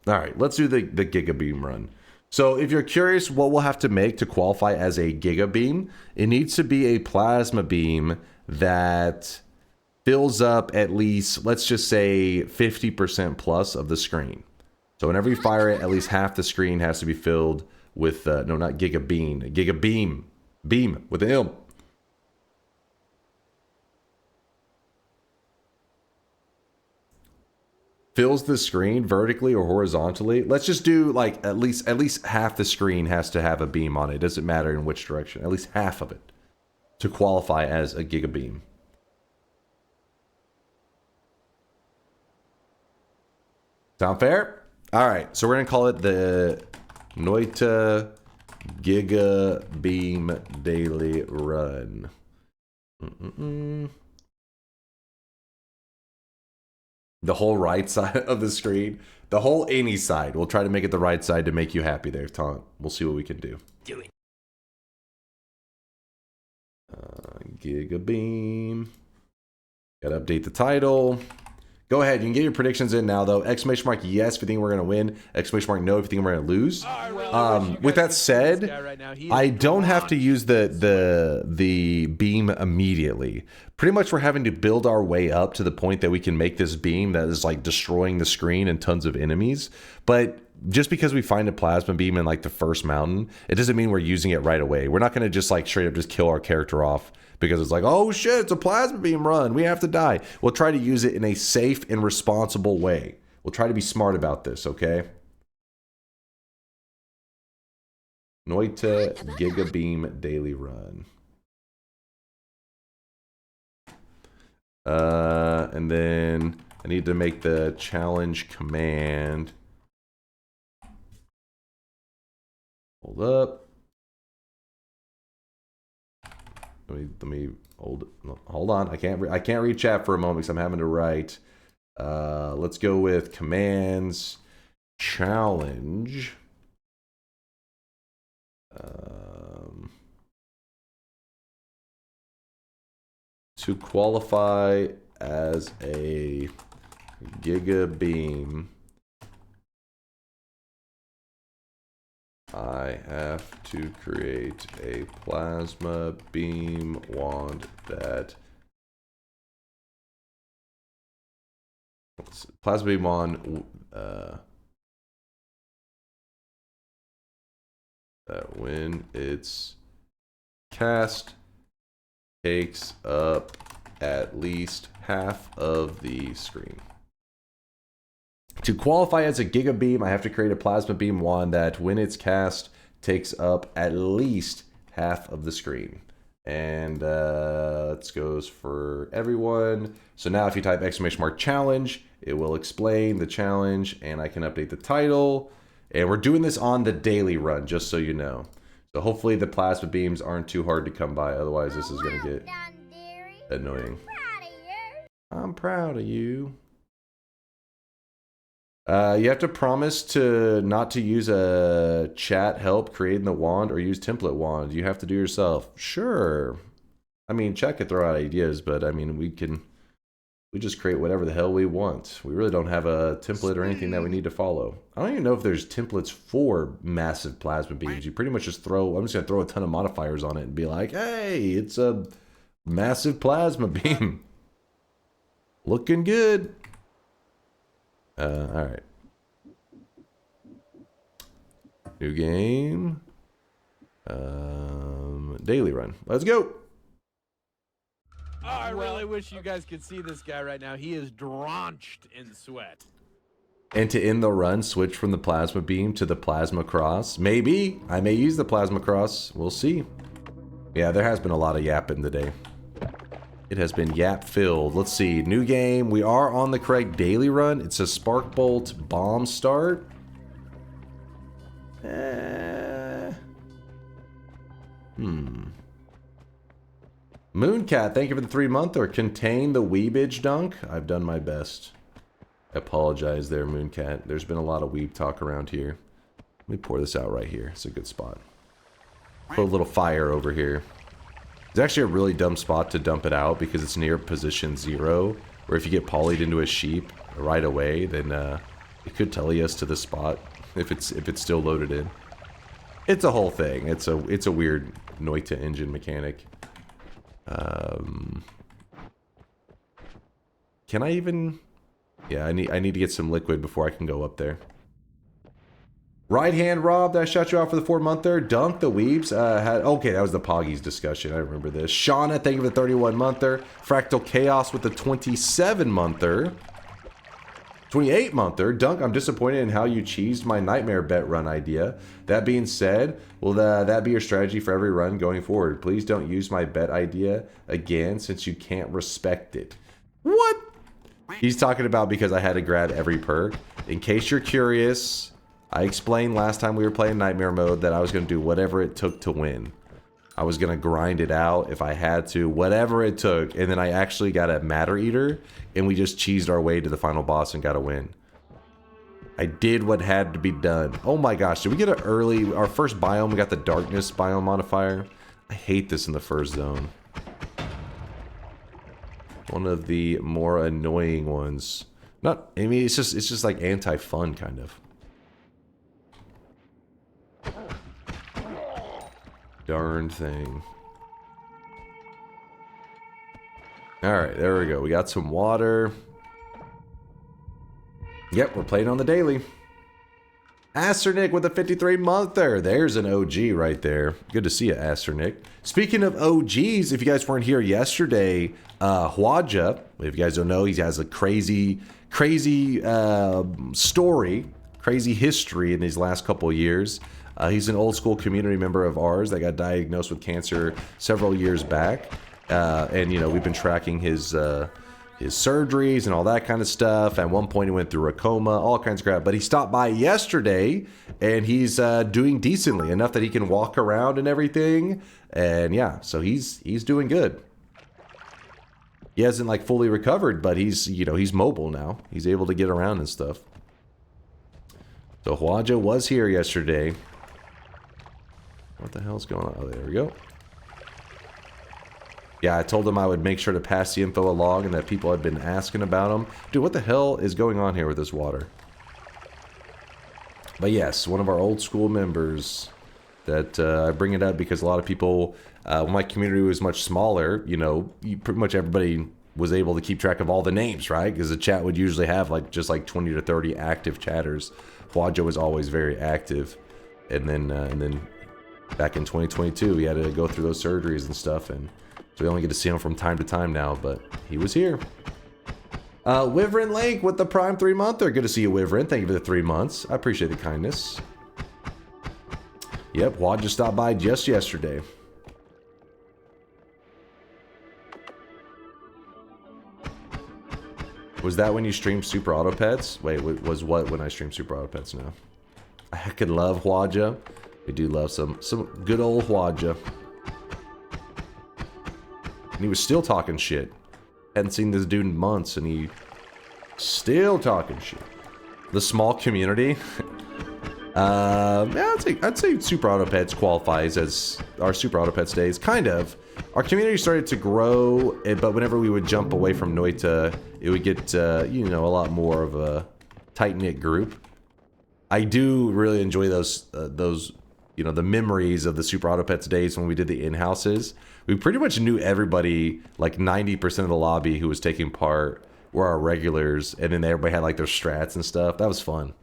All right, let's do the Giga Beam run. So if you're curious what we'll have to make to qualify as a Giga Beam, it needs to be a plasma beam that fills up at least, let's just say 50% plus of the screen. So whenever you fire it, at least half the screen has to be filled with, no, not Giga Beam, Giga Beam, beam with an M. Fills the screen vertically or horizontally. Let's just do like at least half the screen has to have a beam on it. It doesn't matter in which direction. At least half of it to qualify as a Giga Beam. Sound fair? All right, so we're gonna call it the Noita Giga Beam Daily Run. The whole right side of the screen. The whole any side. We'll try to make it the right side to make you happy there, Taunt. We'll see what we can do. Do it. Giga Beam. Gotta update the title. Go ahead. You can get your predictions in now, though. Exclamation mark yes if you think we're going to win. Exclamation mark no if you think we're going to lose. With that said, I don't have to use the beam immediately. Pretty much we're having to build our way up to the point that we can make this beam that is like destroying the screen and tons of enemies. But just because we find a plasma beam in like the first mountain, it doesn't mean we're using it right away. We're not going to just like straight up just kill our character off because it's like, oh shit, it's a plasma beam run. We have to die. We'll try to use it in a safe and responsible way. We'll try to be smart about this, okay? Noita Giga Beam Daily Run. And then I need to make the challenge command. Hold up. Let me hold on. I can't read chat for a moment because I'm having to write. Let's go with commands challenge. To qualify as a Giga beam, I have to create a plasma beam wand that plasma beam wand that when it's cast takes up at least half of the screen. To qualify as a Giga beam, I have to create a plasma beam wand that when it's cast takes up at least half of the screen. And this goes for everyone. So now if you type !challenge, it will explain the challenge and I can update the title. And we're doing this on the daily run, just so you know. So hopefully the plasma beams aren't too hard to come by, otherwise this is gonna get annoying. I'm proud of you. You have to promise to not to use a chat help creating the wand or use template wand. You have to do yourself. Sure. I mean, chat could throw out ideas, but I mean, we just create whatever the hell we want. We really don't have a template or anything that we need to follow. I don't even know if there's templates for massive plasma beams. You pretty much just throw, I'm just gonna throw a ton of modifiers on it and be like, hey, it's a massive plasma beam. Looking good. Alright. New game. Daily run. Let's go. Oh, I really wish you guys could see this guy right now. He is drenched in sweat. And to end the run, switch from the plasma beam to the plasma cross. Maybe. I may use the plasma cross. We'll see. Yeah, there has been a lot of yapping today. It has been yap filled. Let's see. New game. We are on the correct daily run. It's a Spark Bolt bomb start. Mooncat, thank you for the 3-monther. Contain the weebage dunk. I've done my best. I apologize there, Mooncat. There's been a lot of weeb talk around here. Let me pour this out right here. It's a good spot. Put a little fire over here. It's actually a really dumb spot to dump it out because it's near position 0, where if you get polyed into a sheep right away, then it could tele us to the spot if it's still loaded in. It's a whole thing. It's a weird Noita engine mechanic. Can I even? Yeah, I need to get some liquid before I can go up there. Right hand Rob, that I shot you out for the 4-monther. Dunk the weebs had okay, that was the Poggies discussion. I remember this. Shauna, thank you for the 31-monther. Fractal Chaos with the 27-monther. 28-monther. Dunk, I'm disappointed in how you cheesed my nightmare bet run idea. That being said, will that be your strategy for every run going forward? Please don't use my bet idea again since you can't respect it. What? He's talking about because I had to grab every perk. In case you're curious, I explained last time we were playing Nightmare Mode that I was going to do whatever it took to win. I was going to grind it out if I had to, whatever it took. And then I actually got a Matter Eater, and we just cheesed our way to the final boss and got a win. I did what had to be done. Oh my gosh, did we get our first biome, we got the darkness biome modifier. I hate this in the first zone. One of the more annoying ones. I mean, it's just like anti-fun kind of. Darn thing. Alright, there we go. We got some water. Yep, we're playing on the daily. Asternick with a 53-monther. There's an OG right there. Good to see you, Asternick. Speaking of OGs, if you guys weren't here yesterday, Hwaja, if you guys don't know, he has a crazy story, crazy history in these last couple of years. He's an old school community member of ours that got diagnosed with cancer several years back. And, you know, we've been tracking his surgeries and all that kind of stuff. At one point he went through a coma, all kinds of crap. But he stopped by yesterday and he's doing decently, enough that he can walk around and everything. And yeah, so he's doing good. He hasn't like fully recovered, but he's, you know, he's mobile now. He's able to get around and stuff. So Hwaja was here yesterday. What the hell's going on? Oh, there we go. Yeah, I told him I would make sure to pass the info along and that people had been asking about him. Dude, what the hell is going on here with this water? But yes, one of our old school members that I bring it up because a lot of people, when my community was much smaller, you know, pretty much everybody was able to keep track of all the names, right? Because the chat would usually have like just like 20 to 30 active chatters. Huaja was always very active. And then back in 2022, he had to go through those surgeries and stuff, and so we only get to see him from time to time now, but he was here. Wyvern Lake with the Prime 3-monther. Good to see you, Wyvern. Thank you for the 3 months. I appreciate the kindness. Yep, Wad just stopped by just yesterday. Was that when you streamed Super Auto Pets? Wait, was what when I streamed Super Auto Pets now? I could love Huaja. We do love some good old Huaja. And he was still talking shit. Hadn't seen this dude in months, and he still talking shit. The small community. Yeah, I'd say Super Auto Pets qualifies as our Super Auto Pets days. Kind of. Our community started to grow, but whenever we would jump away from Noita, it would get, you know, a lot more of a tight-knit group. I do really enjoy those, you know, the memories of the Super Auto Pets days when we did the in-houses. We pretty much knew everybody, like 90% of the lobby who was taking part were our regulars, and then everybody had like their strats and stuff. That was fun.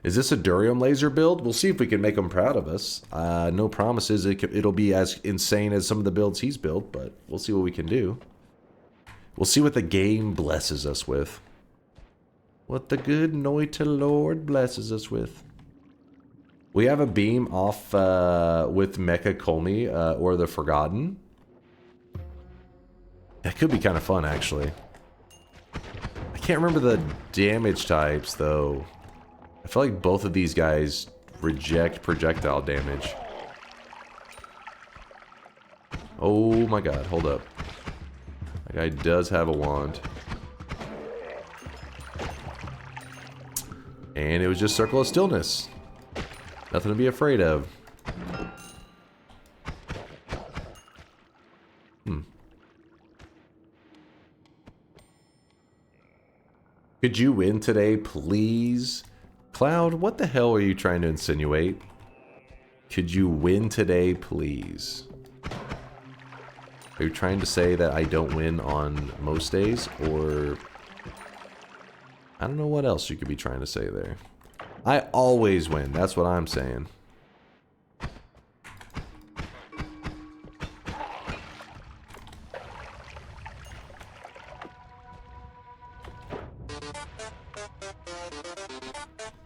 Is this a Durium laser build? We'll see if we can make him proud of us. No promises it'll be as insane as some of the builds he's built, but we'll see what we can do. We'll see what the game blesses us with. What the good Noita Lord blesses us with. We have a beam off with Mecha Komi or the Forgotten. That could be kind of fun, actually. I can't remember the damage types, though. I feel like both of these guys reject projectile damage. Oh my god, hold up. That guy does have a wand. And it was just Circle of Stillness. Nothing to be afraid of. Could you win today, please? Cloud, what the hell are you trying to insinuate? Could you win today, please? Are you trying to say that I don't win on most days, or... I don't know what else you could be trying to say there. I always win, that's what I'm saying.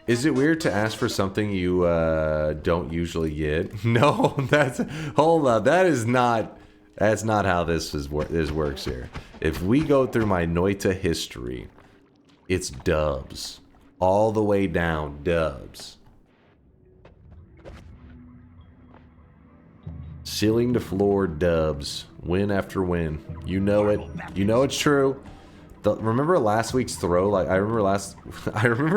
Is it weird to ask for something you don't usually get? No, that's... Hold up, that is not... That's not how this works here. If we go through my Noita history, it's dubs. All the way down, dubs. Ceiling to floor dubs. Win after win. You know it. You know it's true. Remember last week's throw? Like I remember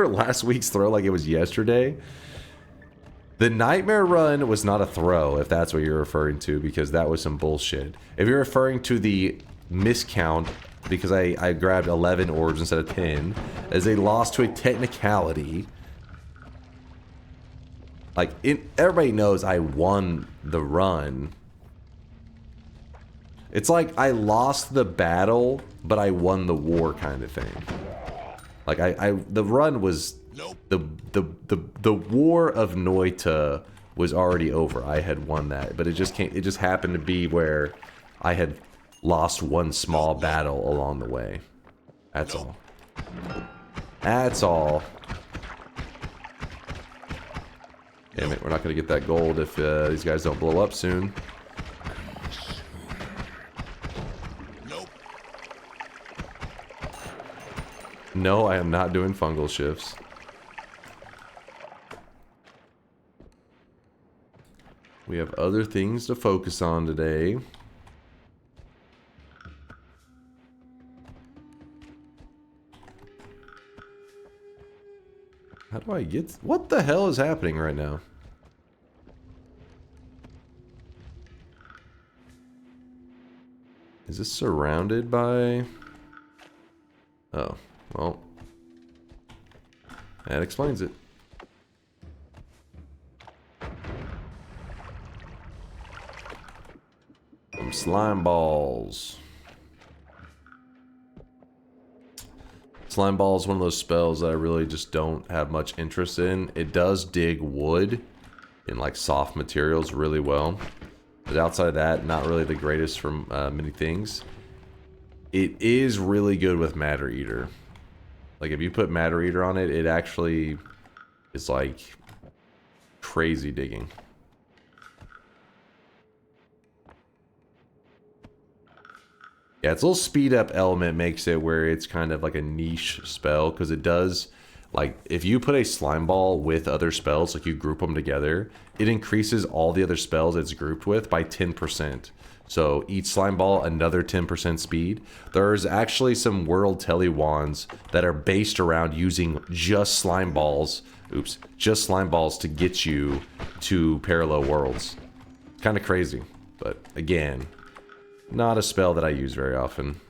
last week's throw like it was yesterday. The Nightmare Run was not a throw, if that's what you're referring to, because that was some bullshit. If you're referring to the miscount, because I grabbed 11 orbs instead of 10, as a loss to a technicality. Like, everybody knows I won the run. It's like I lost the battle, but I won the war kind of thing. Like the run was the war of Noita was already over. I had won that, but it just happened to be where I had lost one small battle along the way. That's all. That's all. Damn it, we're not gonna get that gold if these guys don't blow up soon. No, I am not doing fungal shifts. We have other things to focus on today. do I get? What the hell is happening right now? Is this surrounded by... Oh, well. That explains it. Some slime balls. Slime ball is one of those spells that I really just don't have much interest in. It does dig wood in like soft materials really well. But outside of that, not really the greatest from many things. It is really good with Matter Eater. Like if you put Matter Eater on it, it actually is like crazy digging. Yeah, its little speed up element makes it where it's kind of like a niche spell, because it does, like, if you put a slime ball with other spells, like you group them together, it increases all the other spells it's grouped with by 10%. So each slime ball, another 10% speed. There's actually some World Telly wands that are based around using just slime balls, just slime balls to get you to parallel worlds. Kind of crazy, but again, not a spell that I use very often.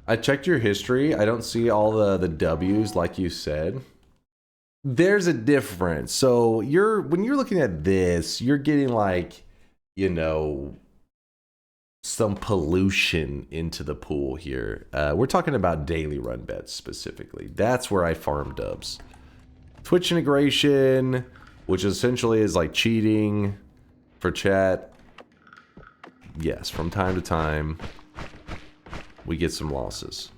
I checked your history. I don't see all the W's like you said. There's a difference. So when you're looking at this, you're getting like, you know, some pollution into the pool here. We're talking about daily run bets specifically. That's where I farm dubs. Twitch integration, which essentially is like cheating for chat. Yes, from time to time, we get some losses.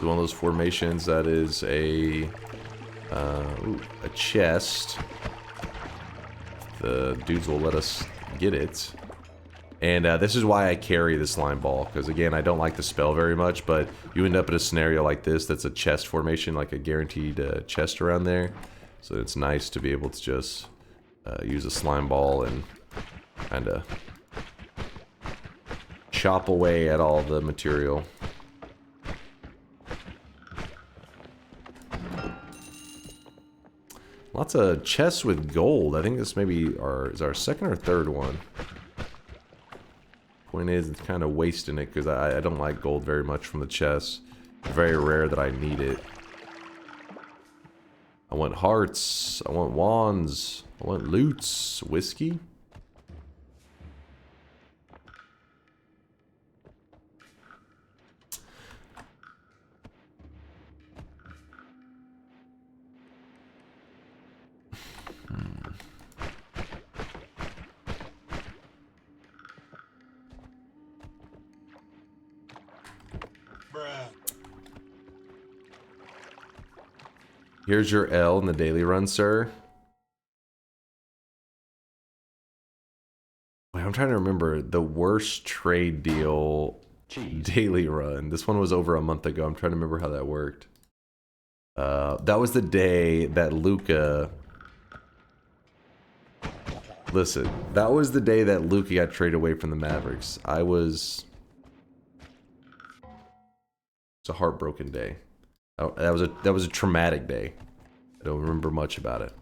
One of those formations that is a chest. The dudes will let us get it. And this is why I carry the slime ball, because again, I don't like the spell very much, but you end up in a scenario like this that's a chest formation, like a guaranteed chest around there. So it's nice to be able to just use a slime ball and kind of chop away at all the material. Lots of chests with gold. I think this maybe is our second or third one. Point is, it's kind of wasting it because I don't like gold very much from the chests. It's very rare that I need it. I want hearts. I want wands. I want loots. Whiskey. Here's your L in the daily run, sir. Wait, I'm trying to remember the worst trade deal daily run. This one was over a month ago. I'm trying to remember how that worked. That was the day that Luka... Listen, that was the day that Luka got traded away from the Mavericks. It's a heartbroken day. That was a traumatic day. I don't remember much about it.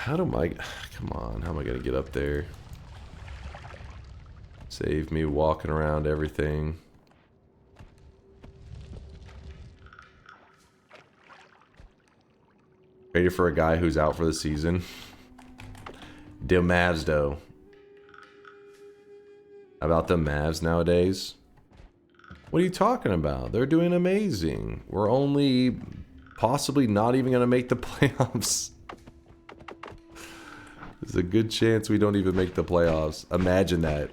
Come on, how am I gonna get up there? Save me walking around everything. Ready for a guy who's out for the season. The Mavs though. About the Mavs nowadays? What are you talking about? They're doing amazing. We're only possibly not even going to make the playoffs. There's a good chance we don't even make the playoffs. Imagine that.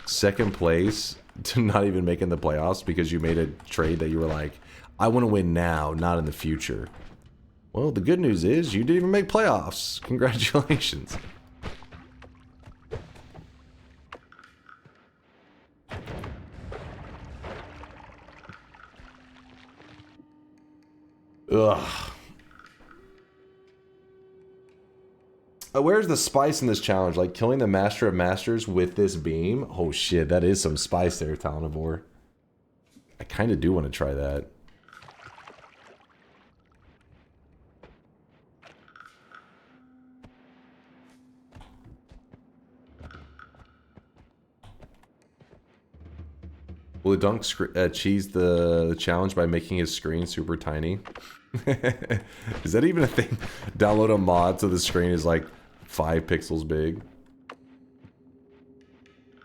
Second place to not even making the playoffs because you made a trade that you were like, I want to win now, not in the future. Well, the good news is you didn't even make playoffs. Congratulations. Ugh. Where's the spice in this challenge? Like killing the Master of Masters with this beam? Oh shit, that is some spice there, Talonivore. I kind of do want to try that. Will the dunk cheese the challenge by making his screen super tiny? Is that even a thing? Download a mod so the screen is like 5 pixels big.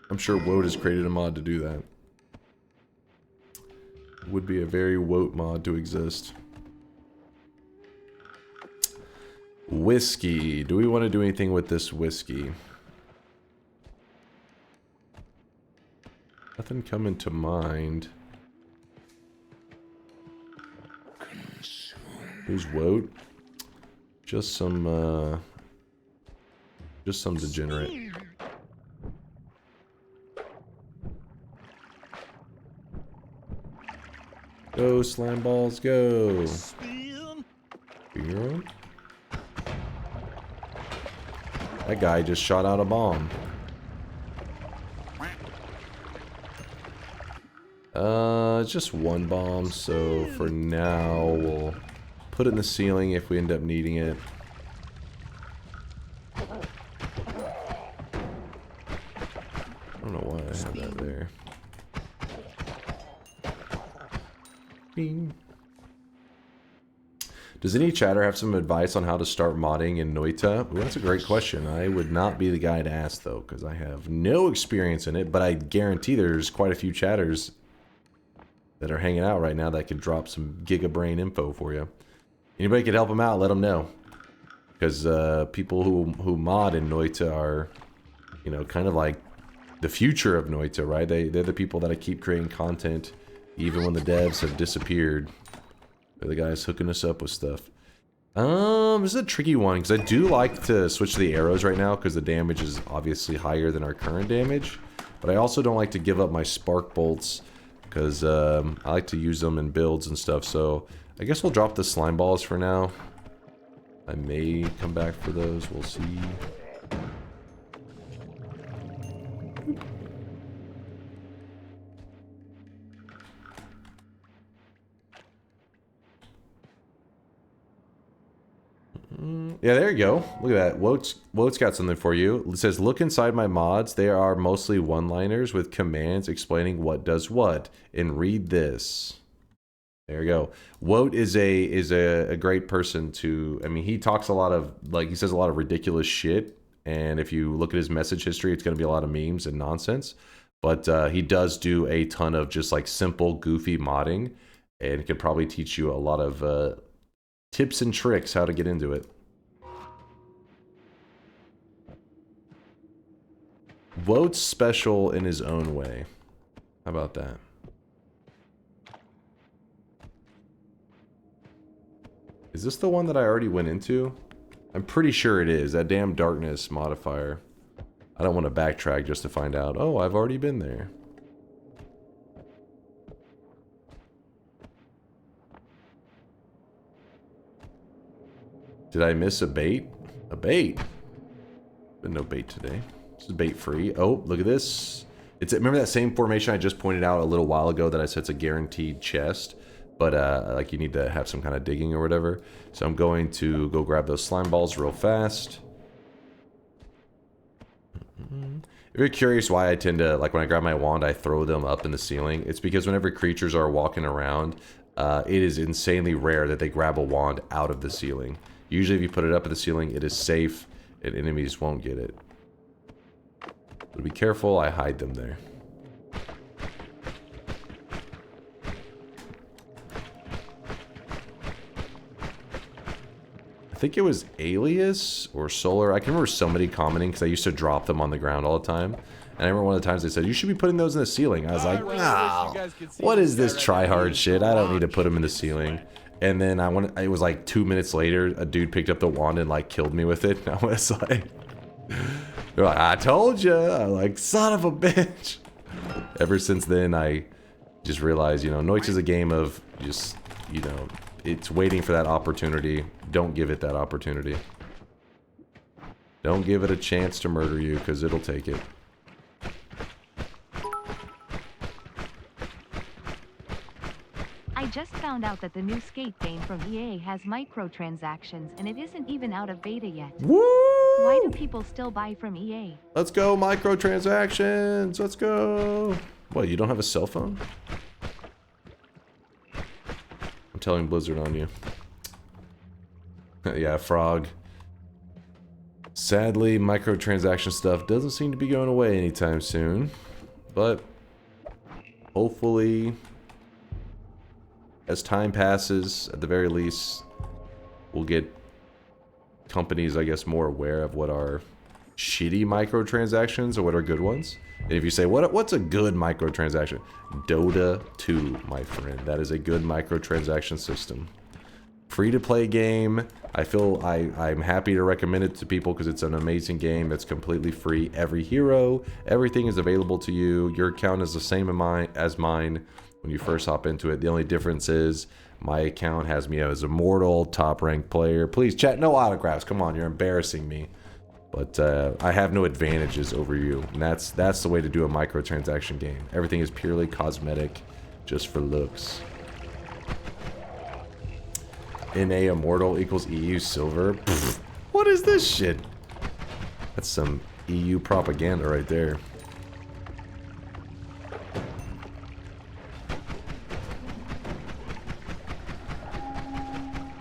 I'm sure Woat has created a mod to do that. Would be a very Woat mod to exist. Whiskey. Do we want to do anything with this whiskey? Nothing coming to mind. Who's Woat? Just some degenerate. Go, slime balls, go. Spin. That guy just shot out a bomb. It's just one bomb, so for now we'll put it in the ceiling if we end up needing it. I don't know why I have that there. Bing. Does any chatter have some advice on how to start modding in Noita? Well, that's a great question. I would not be the guy to ask though, because I have no experience in it, but I guarantee there's quite a few chatters that are hanging out right now that could drop some Giga brain info for you. Anybody could help them out, let them know. Because people who mod in Noita are, you know, kind of like the future of Noita, right? They're the people that keep creating content even when the devs have disappeared. They're the guys hooking us up with stuff. This is a tricky one, because I do like to switch to the arrows right now, because the damage is obviously higher than our current damage. But I also don't like to give up my spark bolts, because I like to use them in builds and stuff, so I guess we'll drop the slime balls for now. I may come back for those, we'll see. Yeah, there you go. Look at that. Woat's got something for you. It says, look inside my mods. They are mostly one-liners with commands explaining what does what. And read this. There you go. Woat is a great person to... I mean, he talks a lot of... Like, he says a lot of ridiculous shit. And if you look at his message history, it's going to be a lot of memes and nonsense. But he does do a ton of just, like, simple, goofy modding. And can probably teach you a lot of... tips and tricks how to get into it. Woat's special in his own way. How about that? Is this the one that I already went into? I'm pretty sure it is. That damn darkness modifier. I don't want to backtrack just to find out. Oh, I've already been there. Did I miss a bait? A bait? Been no bait today. This is bait free. Oh, look at this. Remember that same formation I just pointed out a little while ago that I said it's a guaranteed chest, but like you need to have some kind of digging or whatever. So I'm going to go grab those slime balls real fast. If you're curious why I tend to, like when I grab my wand, I throw them up in the ceiling. It's because whenever creatures are walking around, it is insanely rare that they grab a wand out of the ceiling. Usually if you put it up at the ceiling, it is safe and enemies won't get it. But be careful, I hide them there. I think it was Alias or Solar. I can remember somebody commenting because I used to drop them on the ground all the time. And I remember one of the times they said, you should be putting those in the ceiling. I was like, no, what is this try-hard shit? I don't need to put them in the ceiling. And then it was like 2 minutes later, a dude picked up the wand and like killed me with it. And I was like, they're like, I told you. I'm like, son of a bitch. Ever since then, I just realized, you know, Noita is a game of just, you know, it's waiting for that opportunity. Don't give it that opportunity. Don't give it a chance to murder you, because it'll take it. I just found out that the new skate game from EA has microtransactions and it isn't even out of beta yet. Woo! Why do people still buy from EA? Let's go, microtransactions. Let's go. What, you don't have a cell phone? I'm telling Blizzard on you. Yeah, frog. Sadly, microtransaction stuff doesn't seem to be going away anytime soon. But hopefully, as time passes, at the very least, we'll get companies, I guess, more aware of what are shitty microtransactions or what are good ones. And if you say, what's a good microtransaction? Dota 2, my friend. That is a good microtransaction system. Free-to-play game. I feel I'm happy to recommend it to people because it's an amazing game. It's completely free. Every hero, everything is available to you. Your account is the same as mine when you first hop into it. The only difference is my account has me as immortal, top-ranked player. Please, chat, no autographs. Come on, you're embarrassing me. But I have no advantages over you. And that's the way to do a microtransaction game. Everything is purely cosmetic, just for looks. NA Immortal equals EU Silver. Pfft, what is this shit? That's some EU propaganda right there.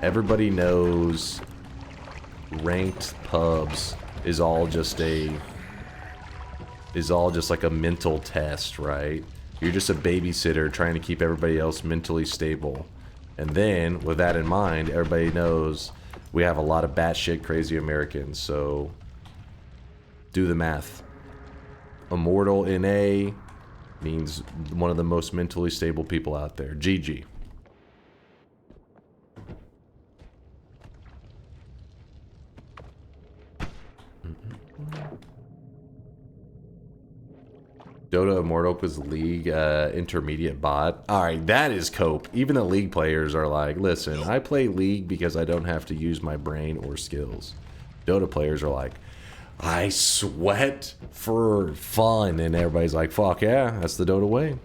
Everybody knows ranked pubs is all just like a mental test, right? You're just a babysitter trying to keep everybody else mentally stable. And then, with that in mind, everybody knows we have a lot of batshit crazy Americans, so do the math. Immortal NA means one of the most mentally stable people out there. GG. Dota Immortal was League intermediate bot. Alright, that is cope. Even the League players are like, listen, I play League because I don't have to use my brain or skills. Dota players are like, I sweat for fun. And everybody's like, fuck yeah, that's the Dota way.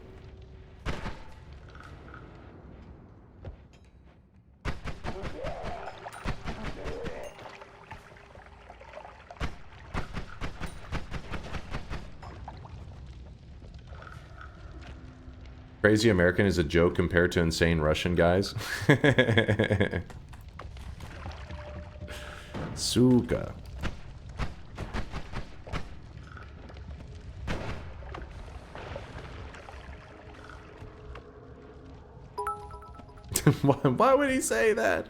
Crazy American is a joke compared to insane Russian guys. Suka. Why would he say that?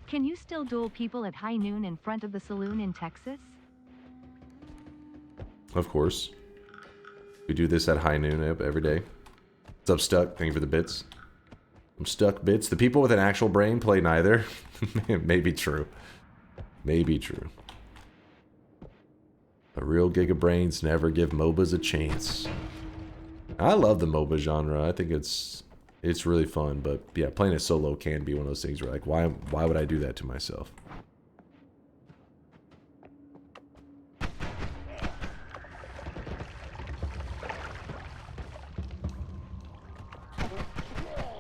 Can you still duel people at high noon in front of the saloon in Texas? Of course. We do this at high noon every day. What's up, Stuck? Thank you for the bits. I'm Stuck bits. The people with an actual brain play neither. Maybe true. Maybe true. The real Giga brains never give MOBAs a chance. I love the MOBA genre. I think it's really fun, but yeah, playing it solo can be one of those things where like, why would I do that to myself?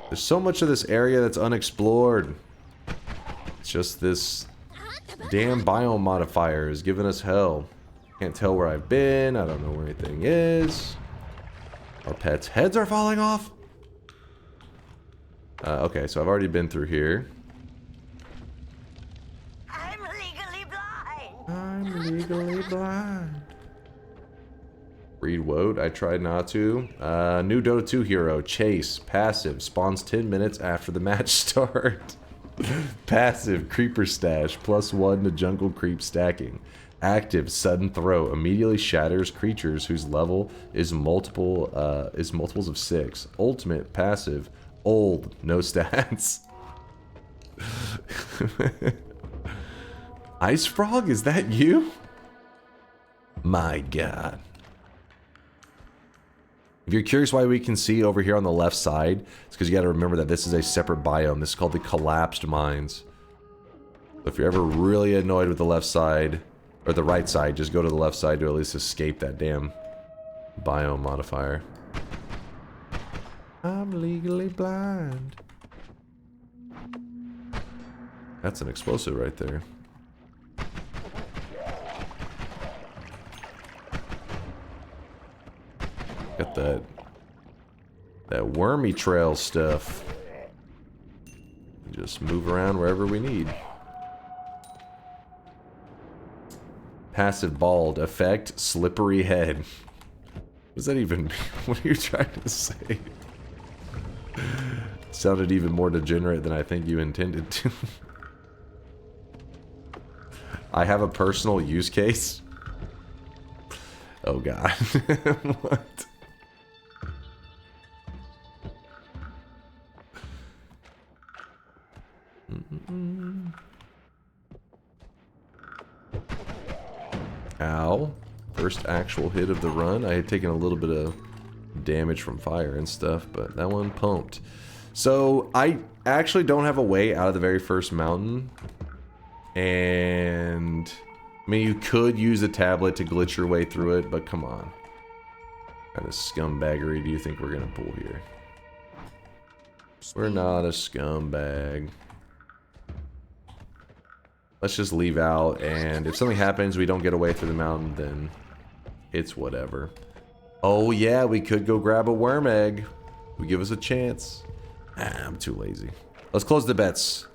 There's so much of this area that's unexplored. It's just this damn biome modifier is giving us hell. Can't tell where I've been. I don't know where anything is. Our pets' heads are falling off. Okay, so I've already been through here. I'm legally blind. I'm legally blind. Read Woad. I tried not to. New Dota 2 hero. Chase. Passive. Spawns 10 minutes after the match start. Passive. Creeper stash. +1 to jungle creep stacking. Active sudden throw immediately shatters creatures whose level is multiples of 6. Ultimate passive old, no stats. Ice Frog, is that you? My god. If you're curious why we can see over here on the left side, it's because you got to remember that this is a separate biome. This is called the collapsed mines. So if you're ever really annoyed with the left side, or the right side, just go to the left side to at least escape that damn biome modifier. I'm legally blind. That's an explosive right there. Got that wormy trail stuff. Just move around wherever we need. Passive bald effect, slippery head. What does that even mean? What are you trying to say? Sounded even more degenerate than I think you intended to. I have a personal use case. Oh god. What? Ow. First actual hit of the run. I had taken a little bit of damage from fire and stuff, but that one pumped. So, I actually don't have a way out of the very first mountain. And... I mean, you could use a tablet to glitch your way through it, but come on. What kind of scumbaggery do you think we're gonna pull here? We're not a scumbag. Let's just leave out, and if something happens, we don't get away through the mountain, then it's whatever. Oh yeah, we could go grab a worm egg. We give us a chance. I'm too lazy. Let's close the bets.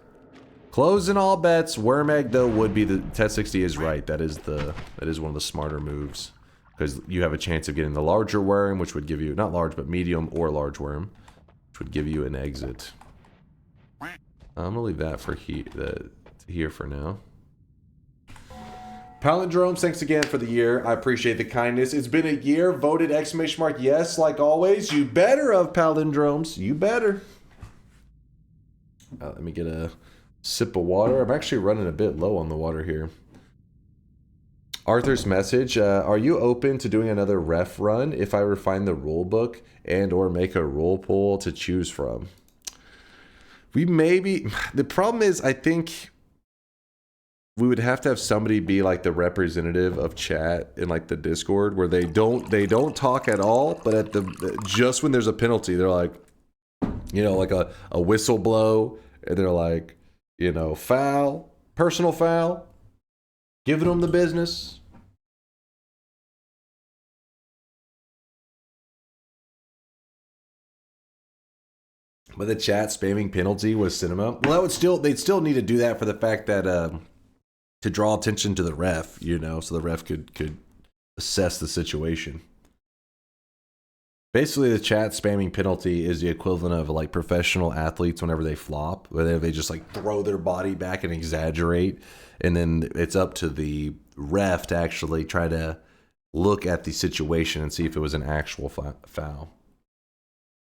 Closing all bets. Worm egg though would be the Tet 60 is right. That is one of the smarter moves, because you have a chance of getting the larger worm, which would give you not large but medium or large worm, which would give you an exit. I'm gonna leave that for here for now. Palindromes, thanks again for the year. I appreciate the kindness. It's been a year. Voted exclamation mark yes, like always. You better of Palindromes. You better. Let me get a sip of water. I'm actually running a bit low on the water here. Arthur's message. Are you open to doing another ref run if I refine the rule book and or make a rule pool to choose from? We maybe... The problem is, I think... we would have to have somebody be like the representative of chat in like the Discord where they don't talk at all, but at the just when there's a penalty, they're like, you know, like a whistle blow, and they're like, you know, foul, personal foul, giving them the business. But the chat spamming penalty was cinema. Well, that would they'd still need to do that for the fact that to draw attention to the ref, you know, so the ref could assess the situation. Basically, the chat spamming penalty is the equivalent of like professional athletes whenever they flop, where they just like throw their body back and exaggerate, and then it's up to the ref to actually try to look at the situation and see if it was an actual foul.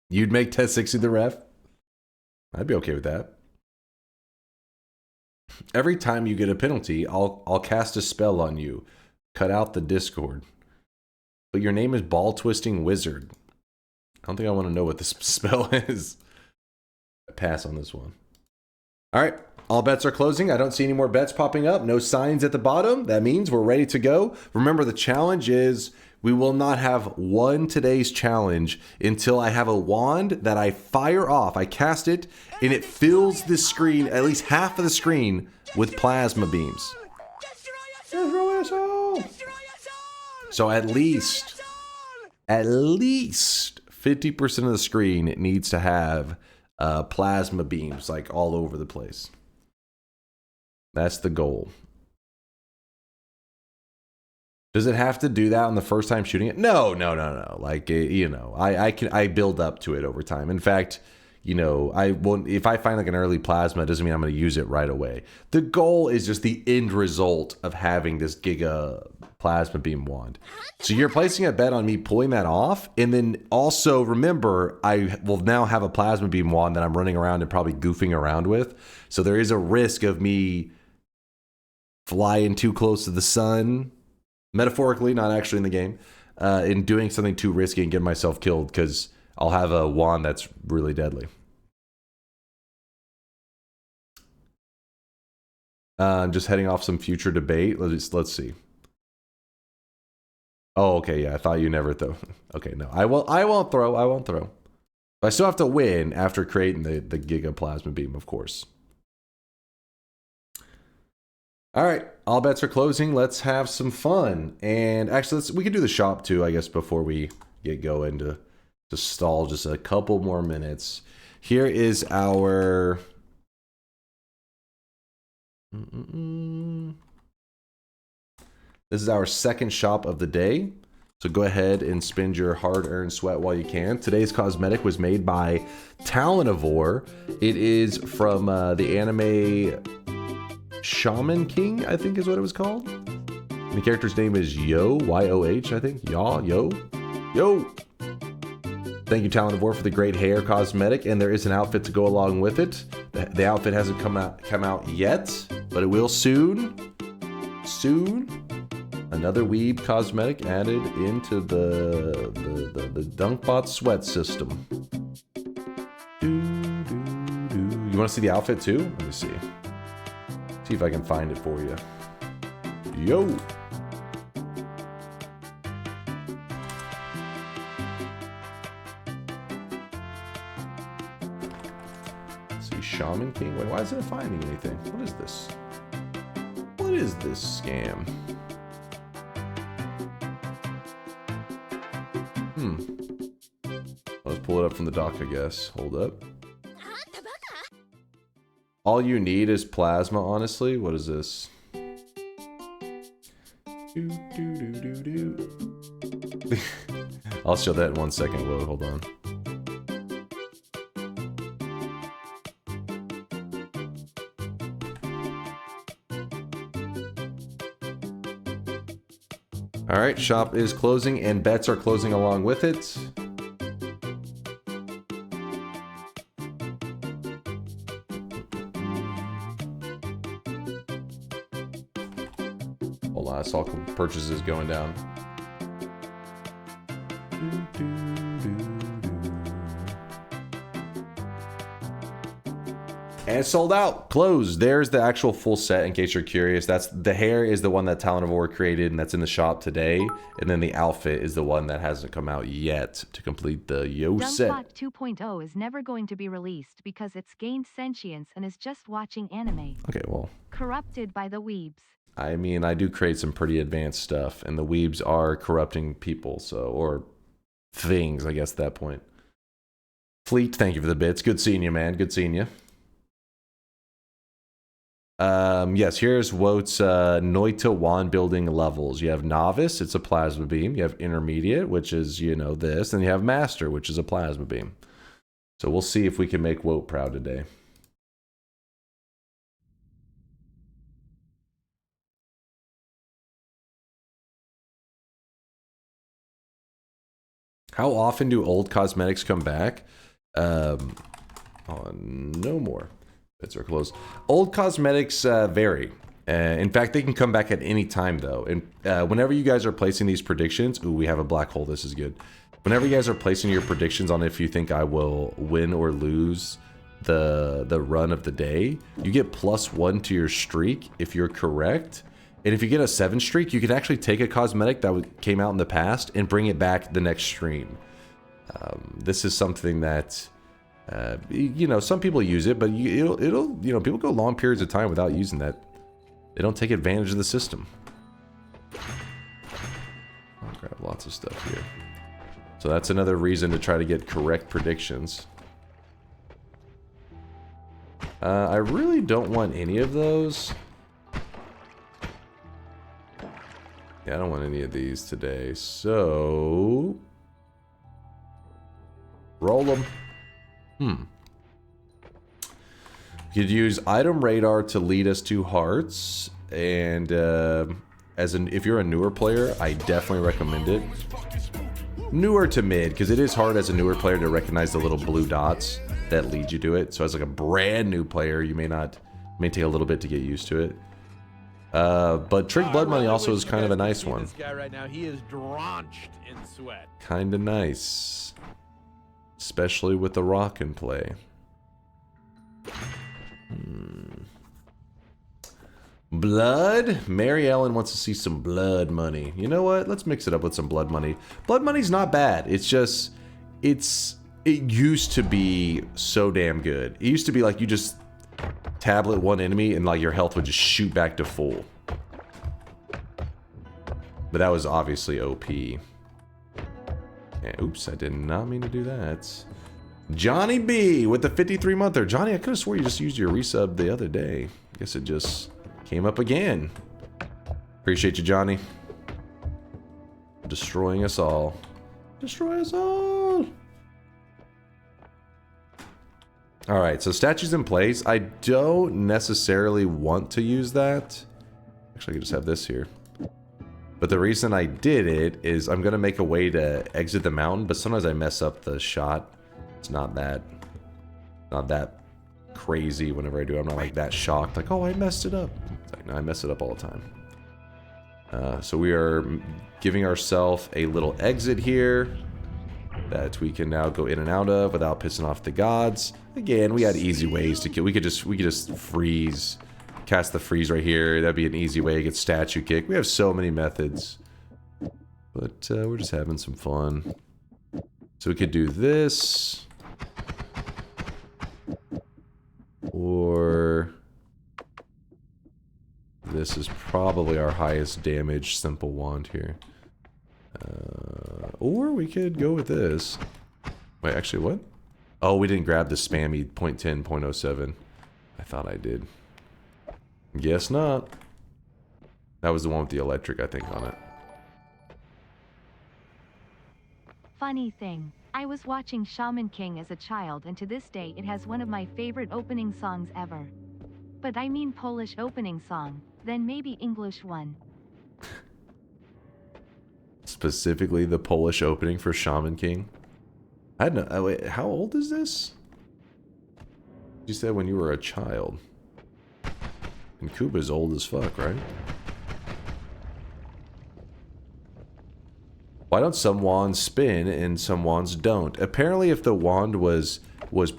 You'd make Tet 60 the ref? I'd be okay with that. Every time you get a penalty, I'll cast a spell on you. Cut out the Discord. But your name is Ball Twisting Wizard. I don't think I want to know what this spell is. I pass on this one. Alright, all bets are closing. I don't see any more bets popping up. No signs at the bottom. That means we're ready to go. Remember, the challenge is we will not have one today's challenge until I have a wand that I fire off. I cast it, and it fills the screen, at least half of the screen, with plasma beams. Destroy us all! So at least 50% of the screen needs to have plasma beams, like all over the place. That's the goal. Does it have to do that on the first time shooting it? No. Like, you know, I build up to it over time. In fact, you know, I won't, if I find like an early plasma, it doesn't mean I'm going to use it right away. The goal is just the end result of having this Giga plasma beam wand. So you're placing a bet on me pulling that off, and then also remember, I will now have a plasma beam wand that I'm running around and probably goofing around with. So there is a risk of me flying too close to the sun, metaphorically, not actually in the game, in doing something too risky and getting myself killed, because I'll have a wand that's really deadly. I'm just heading off some future debate. Let's see. Oh, okay, yeah, I thought you never throw. Okay, no, I won't throw. But I still have to win after creating the Giga Plasma Beam, of course. All right, all bets are closing. Let's have some fun. And actually, we can do the shop too, I guess, before we get going to stall just a couple more minutes. Here is our... This is our second shop of the day. So go ahead and spend your hard-earned sweat while you can. Today's cosmetic was made by Talonivore. It is from the anime Shaman King, I think is what it was called. And the character's name is Yo, Y-O-H, I think. Yo. Thank you, Talonivore, for the great hair cosmetic, and there is an outfit to go along with it. The outfit hasn't come out yet, but it will soon. Another weeb cosmetic added into the DunkBot sweat system. You want to see the outfit too? Let me see. See if I can find it for you. Yo! Let's see, Shaman King? Wait, why isn't it finding anything? What is this? What is this scam? Let's pull it up from the dock, I guess. Hold up. All you need is plasma, honestly. What is this? I'll show that in 1 second. Whoa, hold on. All right, shop is closing and bets are closing along with it. Hold on, I saw purchases going down. And it's sold out. Closed. There's the actual full set, in case you're curious. That's the hair is the one that Talonivore created, and that's in the shop today. And then the outfit is the one that hasn't come out yet to complete the Yo set. DunkBot 2.0 is never going to be released because it's gained sentience and is just watching anime. Okay, well. Corrupted by the weebs. I mean, I do create some pretty advanced stuff, and the weebs are corrupting people, so, or things, I guess, at that point. Fleet, thank you for the bits. Good seeing you, man. Good seeing you. Yes, here's Wote's Noita wand building levels. You have Novice, it's a plasma beam. You have Intermediate, which is, you know, this. And you have Master, which is a plasma beam. So we'll see if we can make Wote proud today. How often do old cosmetics come back? Oh, no more. Bits are closed. Old cosmetics vary. In fact, they can come back at any time, though. And whenever you guys are placing these predictions... Ooh, we have a black hole. This is good. Whenever you guys are placing your predictions on if you think I will win or lose the run of the day, you get +1 to your streak if you're correct. And if you get a 7 streak, you can actually take a cosmetic that came out in the past and bring it back the next stream. This is something that... you know, some people use it, but it'll, you know, people go long periods of time without using that. They don't take advantage of the system. I'll grab lots of stuff here. So that's another reason to try to get correct predictions. I really don't want any of those. Yeah, I don't want any of these today, so... Roll them. You could use item radar to lead us to hearts, and if you're a newer player, I definitely recommend it. Newer to mid, because it is hard as a newer player to recognize the little blue dots that lead you to it. So as like a brand new player, you may take a little bit to get used to it. But Trick Blood Money also is kind of a nice one. This guy right now, he is drenched in sweat. Kind of nice, especially with the rock and play. Blood? Mary Ellen wants to see some blood money. You know what? Let's mix it up with some blood money. Blood money's not bad. It's just, it used to be so damn good. It used to be like you just tablet one enemy and like your health would just shoot back to full. But that was obviously OP. And, oops, I did not mean to do that. Johnny B with the 53-monther. Johnny, I could have swore you just used your resub the other day. Guess it just came up again. Appreciate you, Johnny. Destroying us all. Destroy us all. Alright, so statues in place. I don't necessarily want to use that. Actually, I could just have this here. But the reason I did it is I'm going to make a way to exit the mountain, but sometimes I mess up the shot. It's not that crazy whenever I do. I'm not like that shocked, like, oh, I messed it up. It's like, no, I mess it up all the time. So we are giving ourselves a little exit here that we can now go in and out of without pissing off the gods. Again, we had easy ways to kill. We could just freeze, cast the freeze right here. That'd be an easy way to get statue kick. We have so many methods, but we're just having some fun. So we could do this, or this is probably our highest damage simple wand here. Or we could go with this. Wait, actually, what? Oh, we didn't grab the spammy 0.10, 0.07. I thought I did. Guess not. That was the one with the electric, I think, on it. Funny thing, I was watching Shaman King as a child, and to this day it has one of my favorite opening songs ever. But I mean Polish opening song, then maybe English one. Specifically the Polish opening for Shaman King. I don't know. Wait, how old is this? You said when you were a child. And Kuba's old as fuck, right? Why don't some wands spin and some wands don't? Apparently if the wand was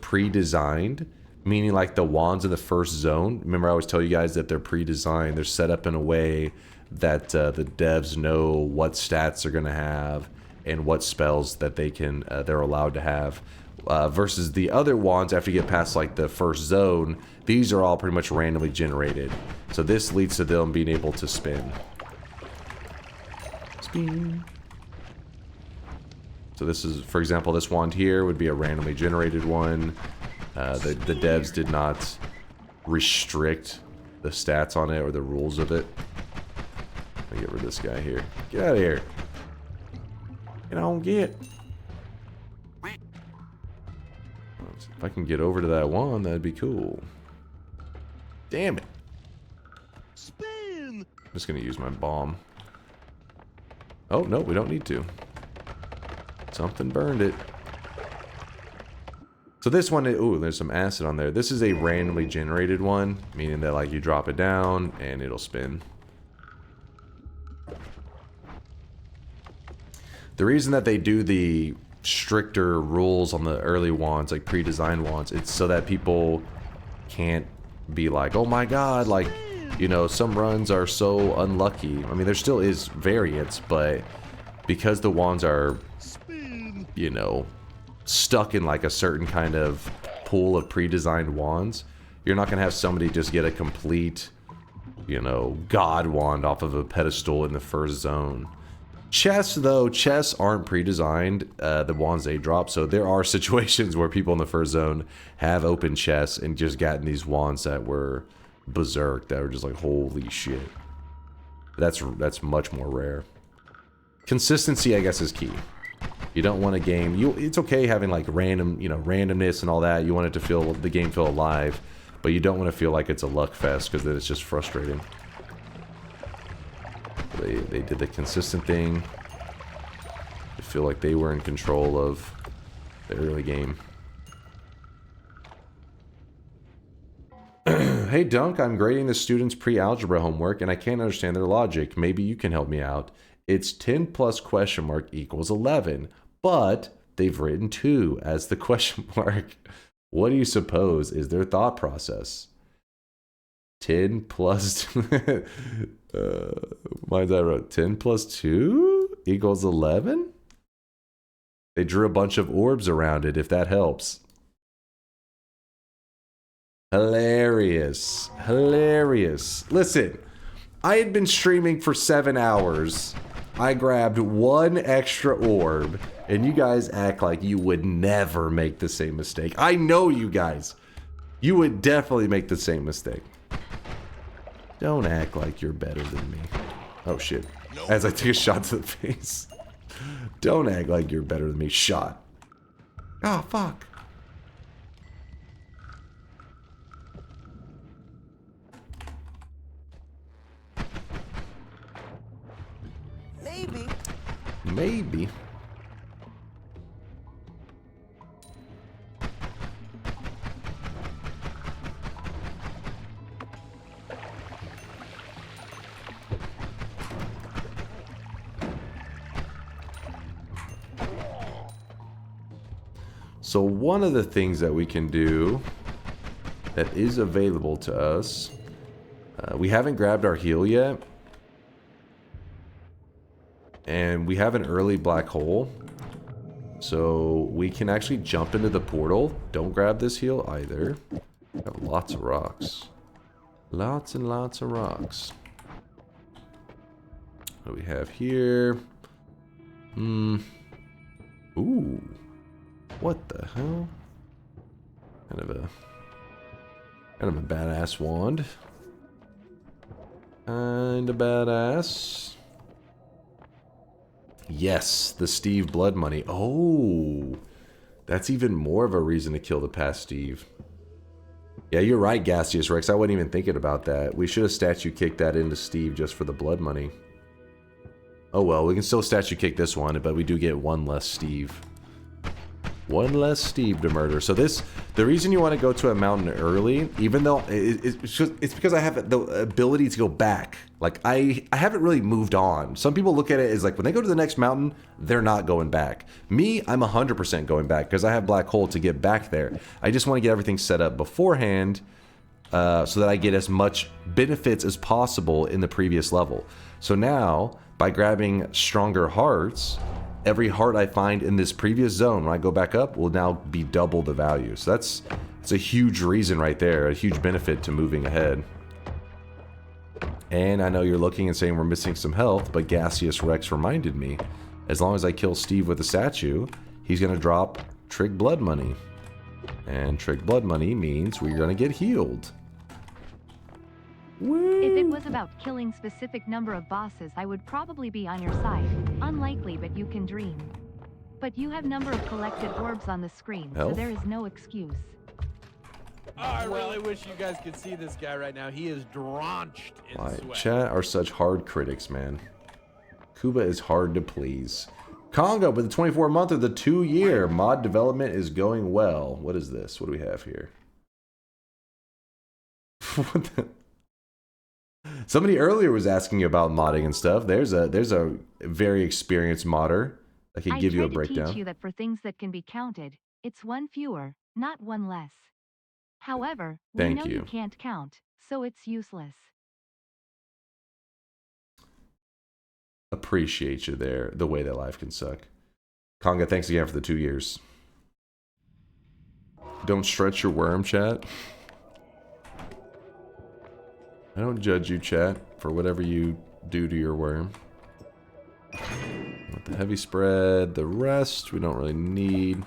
pre-designed, meaning like the wands in the first zone, remember I always tell you guys that they're pre-designed, they're set up in a way that the devs know what stats they're gonna have and what spells that they're allowed to have. Versus the other wands, after you get past like the first zone, these are all pretty much randomly generated. So this leads to them being able to spin. Spin. So this is, for example, this wand here would be a randomly generated one. The devs did not restrict the stats on it or the rules of it. Let me get rid of this guy here. Get out of here. Get on, get. If I can get over to that wand, that'd be cool. Damn it. Spin. I'm just gonna use my bomb. Oh, no, we don't need to. Something burned it. So this one, ooh, there's some acid on there. This is a randomly generated one, meaning that like you drop it down and it'll spin. The reason that they do the stricter rules on the early wands, like pre-designed wands, it's so that people can't be like, oh my god, like, you know, some runs are so unlucky. I mean, there still is variance, but because the wands are, you know, stuck in like a certain kind of pool of pre-designed wands, you're not gonna have somebody just get a complete, you know, god wand off of a pedestal in the first zone. Chests, though, chests aren't pre-designed, the wands they drop, so there are situations where people in the first zone have opened chests and just gotten these wands that were berserk, that were just like, holy shit. That's much more rare. Consistency, I guess, is key. You don't want a game, it's okay having like random, you know, randomness and all that, you want it to feel, the game feel alive, But you don't want to feel like it's a luck fest, because then it's just frustrating. They did the consistent thing. I feel like they were in control of the early game. Hey Dunk, I'm grading the students' pre-algebra homework and I can't understand their logic. Maybe you can help me out. It's 10 plus question mark equals 11, but they've written 2 as the question mark. What do you suppose is their thought process? 10 plus... mine's I wrote 10 plus 2 equals 11? They drew a bunch of orbs around it, if that helps. Hilarious. Hilarious. Listen, I had been streaming for 7 hours. I grabbed 1 extra orb, and you guys act like you would never make the same mistake. I know you guys. You would definitely make the same mistake. Don't act like you're better than me. Oh shit. As I take a shot to the face. Don't act like you're better than me. Shot. Oh, fuck. Maybe. Maybe. So one of the things that we can do that is available to us, we haven't grabbed our heal yet. And we have an early black hole. So we can actually jump into the portal. Don't grab this heal either. We have lots of rocks. Lots and lots of rocks. What do we have here? Ooh. What the hell? Kind of a badass wand. Kinda badass. Yes, the Steve blood money. Oh, that's even more of a reason to kill the past Steve. Yeah, you're right, Gaseous Rex. I wasn't even thinking about that. We should have statue kicked that into Steve just for the blood money. Oh well, we can still statue kick this one, but we do get 1 less Steve. 1 less Steve to murder. So the reason you want to go to a mountain early, even though it's because I have the ability to go back. Like I haven't really moved on. Some people look at it as like when they go to the next mountain, they're not going back. Me, I'm 100% going back because I have black hole to get back there. I just want to get everything set up beforehand so that I get as much benefits as possible in the previous level. So now by grabbing stronger hearts, every heart I find in this previous zone when I go back up will now be double the value. So that's a huge reason right there, a huge benefit to moving ahead. And I know you're looking and saying we're missing some health, but Gaseous Rex reminded me, as long as I kill Steve with a statue, he's going to drop Trig blood money. And Trig blood money means we're going to get healed. Woo. If it was about killing specific number of bosses, I would probably be on your side. Unlikely, but you can dream. But you have number of collected orbs on the screen, so there is no excuse. Oh, I really wish you guys could see this guy right now. He is drenched in sweat. Chat are such hard critics, man. Kuba is hard to please. Conga with the 24-month of the 2-year. Mod development is going well. What is this? What do we have here? What the... Somebody earlier was asking about modding and stuff. There's a very experienced modder that can give you a breakdown. I tried to teach you that for things that can be counted, it's 1 fewer, not 1 less. However, we know you can't count, so it's useless. Appreciate you there. The way that life can suck. Conga, thanks again for the 2 years. Don't stretch your worm, chat. I don't judge you, chat, for whatever you do to your worm. With the heavy spread, the rest we don't really need.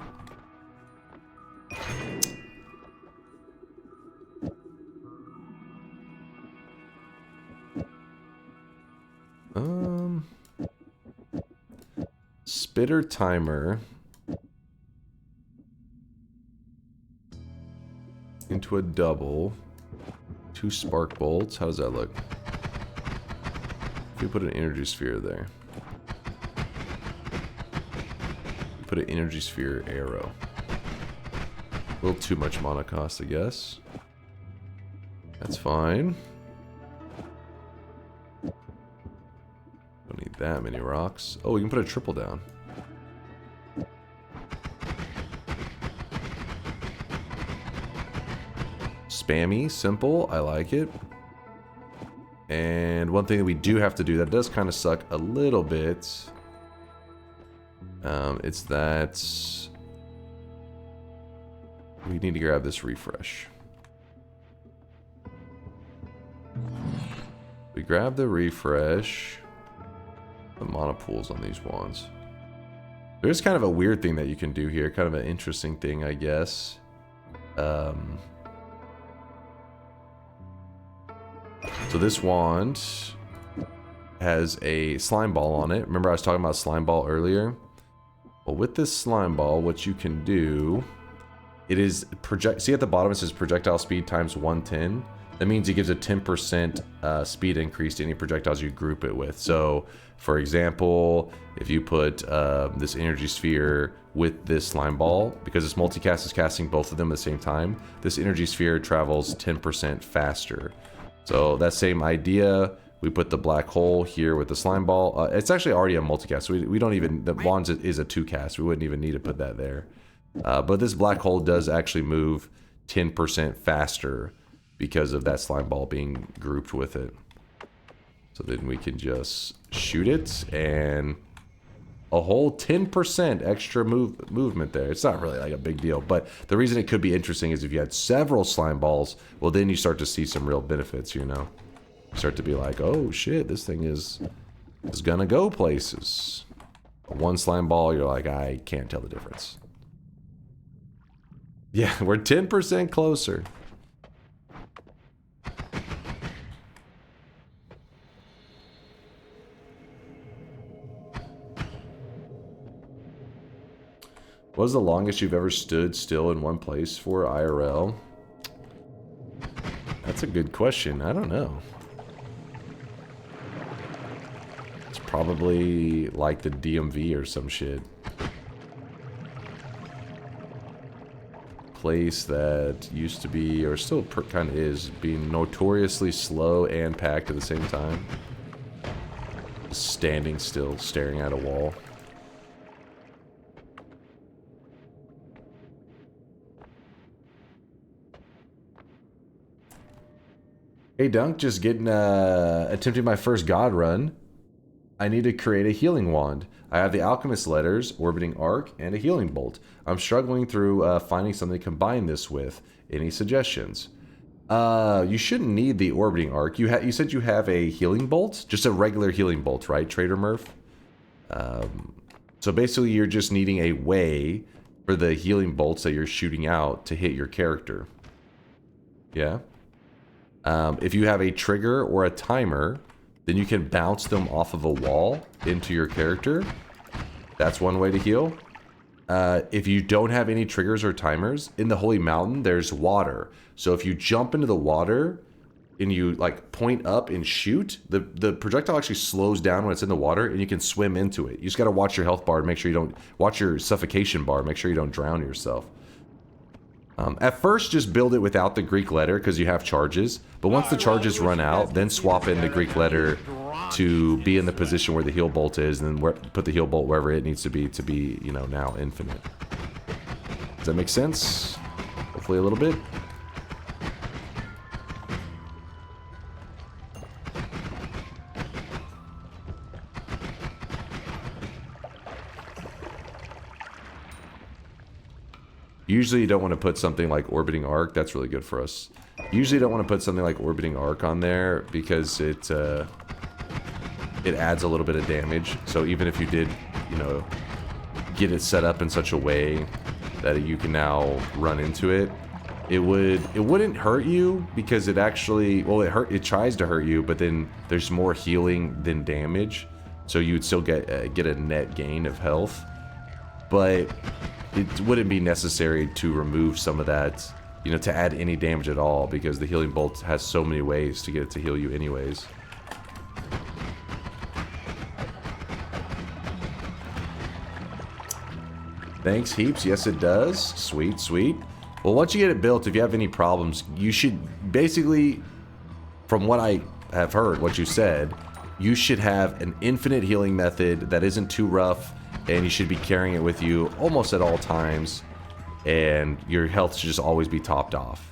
Spitter timer. into a double. 2 spark bolts. How does that look? If we put an energy sphere there. Put an energy sphere arrow. A little too much mana cost, I guess. That's fine. Don't need that many rocks. Oh, we can put a triple down. Spammy, simple, I like it. And one thing that we do have to do that does kind of suck a little bit. It's that we need to grab this refresh. We grab the refresh. The mana pools on these wands. There's kind of a weird thing that you can do here. Kind of an interesting thing, I guess. So this wand has a slime ball on it. Remember I was talking about slime ball earlier? Well, with this slime ball, what you can do, it is see at the bottom it says projectile speed times 110. That means it gives a 10% speed increase to any projectiles you group it with. So, for example, if you put this energy sphere with this slime ball, because this multicast is casting both of them at the same time, this energy sphere travels 10% faster. So that same idea, we put the black hole here with the slime ball. It's actually already a multicast, so we don't even, the wands is a 2-cast. We wouldn't even need to put that there. But this black hole does actually move 10% faster because of that slime ball being grouped with it. So then we can just shoot it, and a whole 10% extra movement there. It's not really like a big deal, but the reason it could be interesting is if you had several slime balls, well then you start to see some real benefits, you know. You start to be like, oh shit, this thing is gonna go places. One slime ball, you're like, I can't tell the difference. Yeah, we're 10% closer. What was the longest you've ever stood still in one place for IRL? That's a good question. I don't know. It's probably like the DMV or some shit. Place that used to be, or still kind of is, being notoriously slow and packed at the same time. Standing still, staring at a wall. Hey Dunk, just attempting my first god run. I need to create a healing wand. I have the alchemist letters, orbiting arc, and a healing bolt. I'm struggling through finding something to combine this with. Any suggestions? You shouldn't need the orbiting arc. You said you have a healing bolt? Just a regular healing bolt, right, Trader Murph? So basically you're just needing a way for the healing bolts that you're shooting out to hit your character. Yeah? If you have a trigger or a timer, then you can bounce them off of a wall into your character. That's one way to heal. If you don't have any triggers or timers, in the Holy Mountain, there's water. So if you jump into the water and you like point up and shoot, the projectile actually slows down when it's in the water and you can swim into it. You just got to watch your health bar and make sure you don't, watch your suffocation bar, make sure you don't drown yourself. At first, just build it without the Greek letter because you have charges. But once the charges run out, then swap in the Greek letter to be in the position where the heal bolt is, and then put the heal bolt wherever it needs to be, you know, now infinite. Does that make sense? Hopefully a little bit. Usually you don't want to put something like orbiting arc. That's really good for us. Usually you don't want to put something like orbiting arc on there because it adds a little bit of damage. So even if you did, you know, get it set up in such a way that you can now run into it, it wouldn't hurt you because it actually, well, it tries to hurt you, but then there's more healing than damage. So you would still get a net gain of health. But it wouldn't be necessary to remove some of that you know, to add any damage at all, because the healing bolt has so many ways to get it to heal you anyways. Thanks heaps. Yes, it does. Sweet, sweet. Well, once you get it built, if you have any problems, you should basically, from what I have heard, what you said, you should have an infinite healing method that isn't too rough, and you should be carrying it with you almost at all times, and your health should just always be topped off.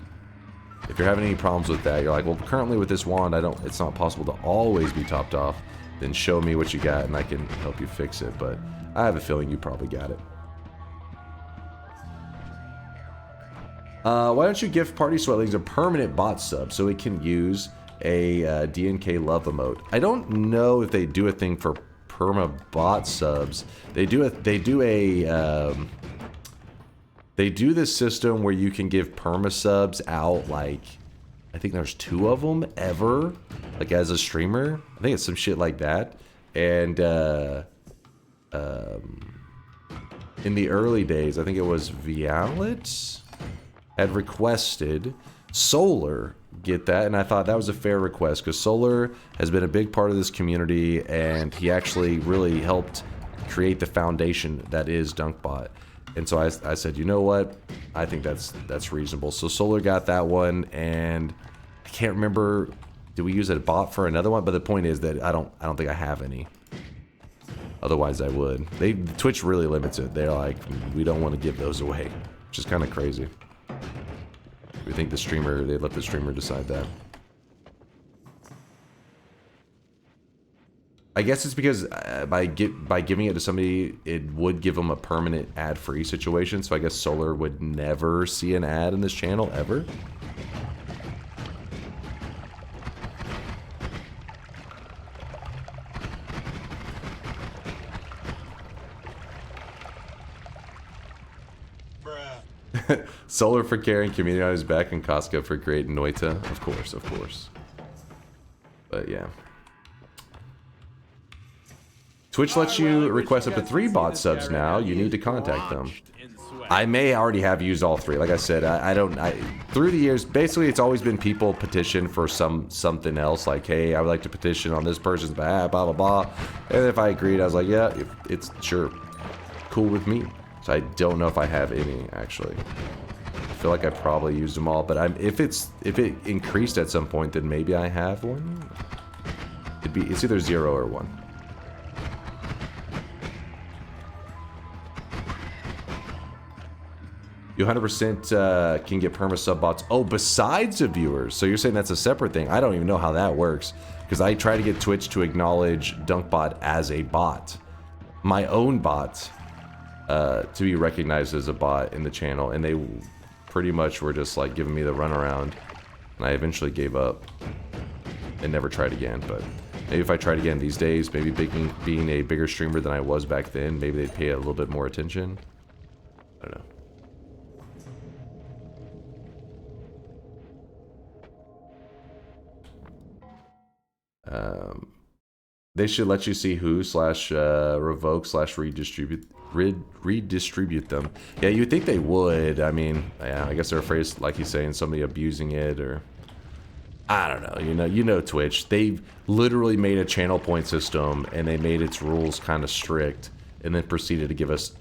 If you're having any problems with that, you're like, well, currently with this wand, it's not possible to always be topped off, then show me what you got and I can help you fix it, but I have a feeling you probably got it. Why don't you give Party Sweatlings a permanent bot sub so it can use a DNK love emote? I don't know if they do a thing for perma bot subs. They do this system where you can give perma subs out, like, I think there's 2 of them ever, like as a streamer. I think it's some shit like that. And in the early days, I think it was Violet had requested Solar get that, and I thought that was a fair request because Solar has been a big part of this community, and he actually really helped create the foundation that is DunkBot. And so I said, you know what, I think that's reasonable. So Solar got that one, and I can't remember, did we use a bot for another one? But the point is that I don't think I have any. Otherwise I would. Twitch really limits it. They're like, we don't want to give those away, which is kind of crazy. We think they let the streamer decide that. I guess it's because by giving it to somebody, it would give them a permanent ad-free situation. So I guess Solar would never see an ad in this channel ever. Solar for carrying community on his back, and Casca for creating Noita. Of course, of course. But yeah. Twitch lets you request up to 3 bot subs now. You need to contact them. I may already have used all 3. Like I said, through the years, basically it's always been people petition for something else. Like, hey, I would like to petition on this person's behalf, blah, blah, blah. And if I agreed, I was like, yeah, it's sure. Cool with me. So I don't know if I have any, actually. I feel like I probably used them all, but if it increased at some point, then maybe I have one. It's either 0 or 1. You 100% can get perma sub bots. Oh, besides the viewers. So you're saying that's a separate thing. I don't even know how that works, because I try to get Twitch to acknowledge DunkBot as a bot, my own bot, to be recognized as a bot in the channel, and they pretty much were just like giving me the runaround, and I eventually gave up and never tried again. But maybe if I tried again these days, maybe being a bigger streamer than I was back then, maybe they'd pay a little bit more attention. I don't know. They should let you see who / revoke / redistribute them. Yeah, you'd think they would. I mean, yeah, I guess they're afraid, like he's saying, somebody abusing it, or I don't know. You know Twitch. They've literally made a channel point system, and they made its rules kind of strict, and then proceeded to give us,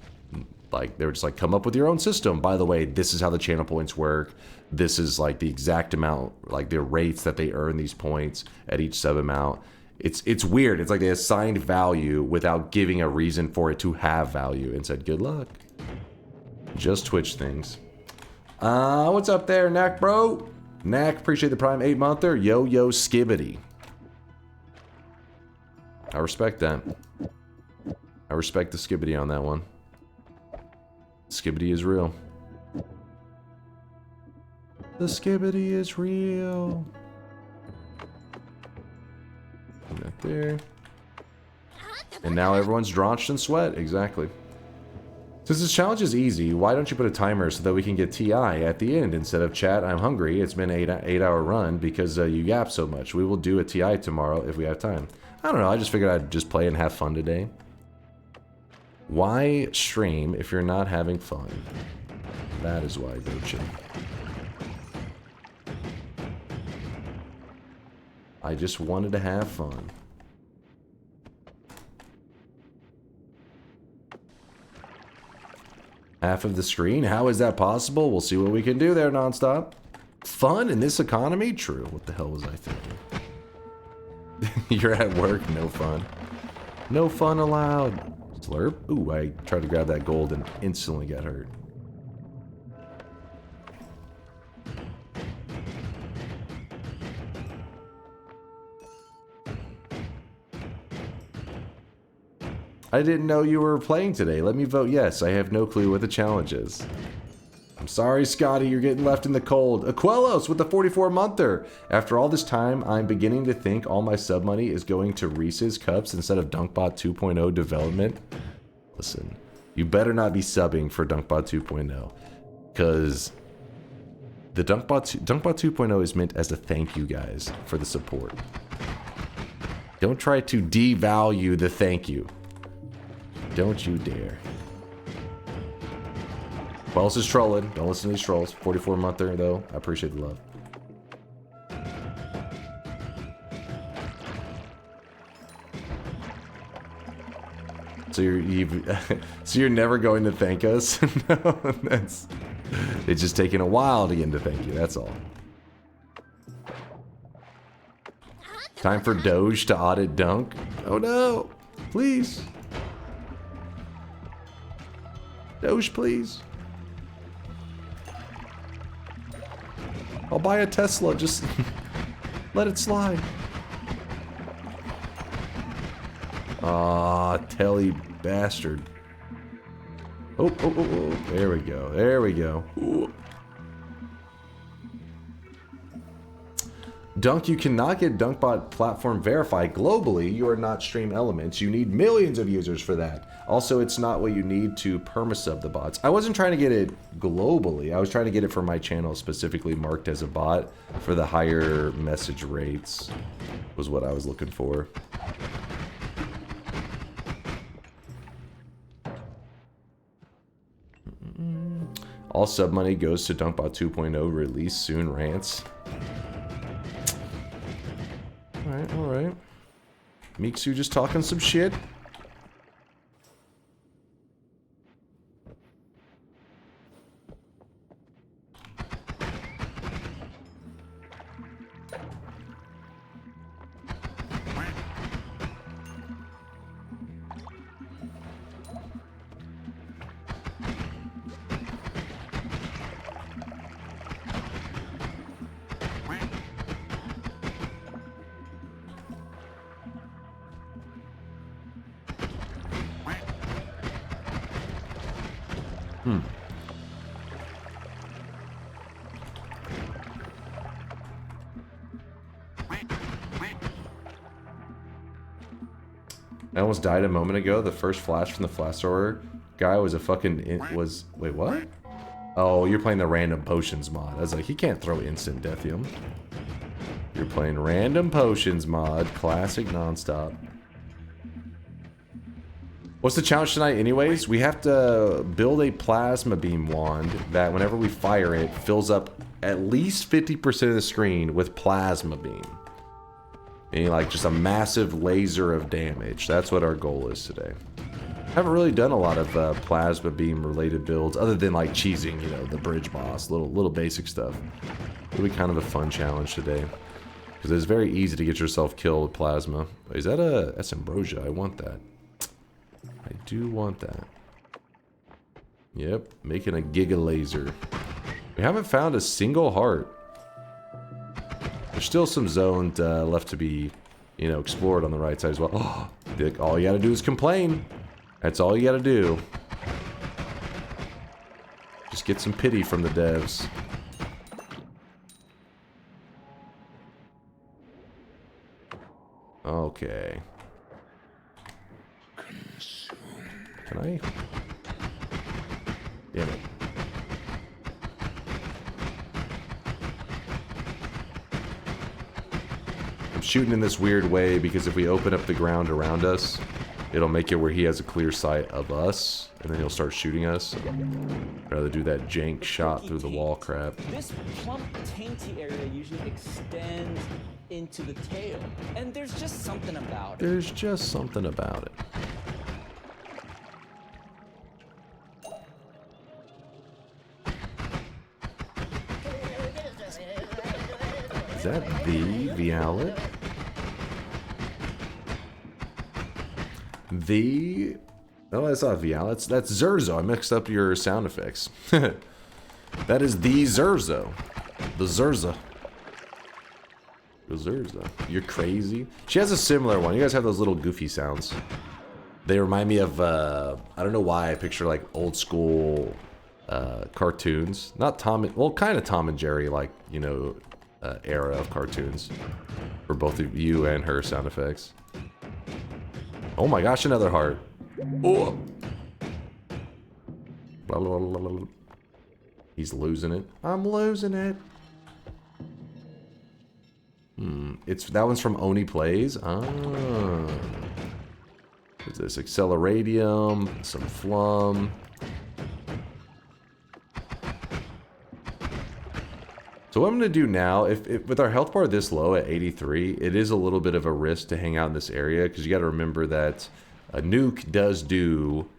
like, they were just like, come up with your own system. By the way, this is how the channel points work. This is like the exact amount, like the rates that they earn these points at each sub amount. It's weird. It's like they assigned value without giving a reason for it to have value, and said, good luck. Just Twitch things. What's up there, Knack bro? Knack, appreciate the Prime 8-monther. Yo skibbity. I respect that. I respect the skibbity on that one. Skibbity is real. The skibbity is real. Right there. And now everyone's drenched in sweat. Exactly. Since this challenge is easy, why don't you put a timer so that we can get TI at the end instead of chat, I'm hungry, it's been an 8-hour run because you yap so much. We will do a TI tomorrow if we have time. I don't know, I just figured I'd just play and have fun today. Why stream if you're not having fun? That is why, Gochin. I just wanted to have fun. Half of the screen? How is that possible? We'll see what we can do there, Nonstop. Fun in this economy? True. What the hell was I thinking? You're at work, no fun. No fun allowed. Slurp? Ooh, I tried to grab that gold and instantly got hurt. I didn't know you were playing today. Let me vote yes. I have no clue what the challenge is. I'm sorry, Scotty, you're getting left in the cold. Aquelos with the 44-monther. After all this time, I'm beginning to think all my sub money is going to Reese's Cups instead of DunkBot 2.0 development. Listen, you better not be subbing for DunkBot 2.0. Because the DunkBot 2.0 is meant as a thank you, guys, for the support. Don't try to devalue the thank you. Don't you dare. Who else is trolling? Don't listen to these trolls. 44-monther, though. I appreciate the love. So you're never going to thank us? No, it's just taking a while to get into thank you. That's all. Time for Doge to audit Dunk. Oh no! Please. Doge, please. I'll buy a Tesla, just let it slide. Aw, Telly bastard. Oh, there we go, there we go. Ooh. Dunk, you cannot get DunkBot platform verified globally. You are not Stream Elements. You need millions of users for that. Also, it's not what you need to permasub the bots. I wasn't trying to get it globally. I was trying to get it for my channel specifically marked as a bot for the higher message rates was what I was looking for. All sub money goes to DunkBot 2.0 release soon rants. Alright. Meeksu just talking some shit. I almost died a moment ago. The first flash from the flash thrower guy was a fucking... Wait, what? Oh, you're playing the random potions mod. I was like, he can't throw instant deathium. You're playing random potions mod. Classic nonstop. What's the challenge tonight anyways? We have to build a plasma beam wand that whenever we fire it, fills up at least 50% of the screen with plasma beam. Meaning like just a massive laser of damage. That's what our goal is today. Haven't really done a lot of plasma beam related builds other than like cheesing, you know, the bridge boss, little basic stuff. It'll be kind of a fun challenge today. Because it's very easy to get yourself killed with plasma. Is that that's ambrosia? I want that. I do want that. Yep, making a Giga laser. We haven't found a single heart. There's still some zones left to be, you know, explored on the right side as well. Oh, all you gotta do is complain. That's all you gotta do. Just get some pity from the devs. Okay. Can I? Damn it. I'm shooting in this weird way because if we open up the ground around us, it'll make it where he has a clear sight of us, and then he'll start shooting us. I'd rather do that jank shot through the wall crap. This plump, tainty area usually extends into the tail, and there's just something about it. There's just something about it. Is that the Violet? The... Oh, that's not Violet. That's Zurzo. I mixed up your sound effects. That is the Zurzo. The Zurza. The Zurza. You're crazy. She has a similar one. You guys have those little goofy sounds. They remind me of, I don't know why I picture like old school cartoons. Not Tom, well, kind of Tom and Jerry, like, you know, era of cartoons. For both of you and her sound effects. Oh my gosh, another heart. Oh. He's losing it. I'm losing it. That one's from Oni Plays. Ah. What's this? Acceleradium, some Flum. So what I'm going to do now, if with our health bar this low at 83, it is a little bit of a risk to hang out in this area, because you got to remember that a nuke does do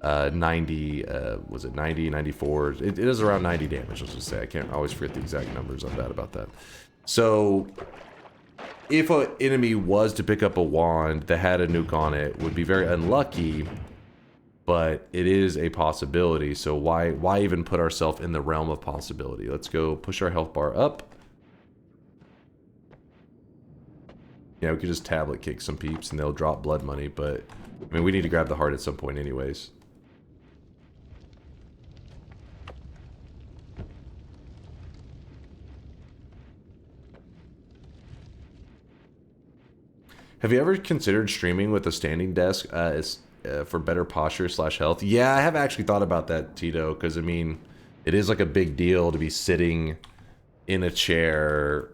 90, was it 90, 94? It is around 90 damage, let's just say. I can't always forget the exact numbers. I'm bad about that. So if an enemy was to pick up a wand that had a nuke on it, would be very unlucky, but it is a possibility. So why even put ourselves in the realm of possibility? Let's go push our health bar up. Yeah, we could just tablet kick some peeps and they'll drop blood money, but I mean, we need to grab the heart at some point anyways. Have you ever considered streaming with a standing desk for better posture / health? Yeah, I have actually thought about that, Tito, because I mean, it is like a big deal to be sitting in a chair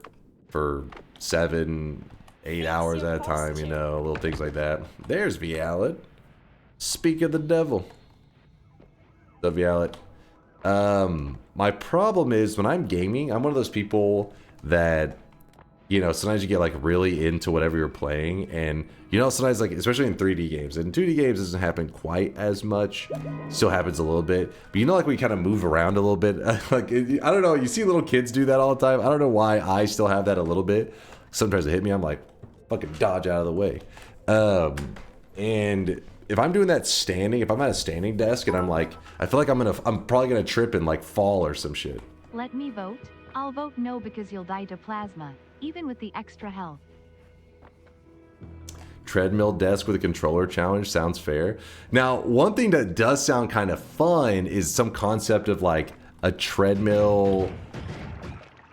for 7, 8 hours at a time, you know, little things like that. There's Violet. Speak of the devil. The Violet. My problem is when I'm gaming, I'm one of those people that, you know, sometimes you get like really into whatever you're playing, and you know, sometimes like, especially in 3D games, and 2D games doesn't happen quite as much, still happens a little bit, but you know, like we kind of move around a little bit, like, I don't know, you see little kids do that all the time. I don't know why I still have that a little bit. Sometimes it hit me, I'm like, fucking dodge out of the way. And if I'm doing that standing, if I'm at a standing desk and I'm like, I feel like I'm probably gonna trip and like fall or some shit. Let me vote. I'll vote no because you'll die to plasma, even with the extra health. Treadmill desk with a controller challenge sounds fair. Now, one thing that does sound kind of fun is some concept of like a treadmill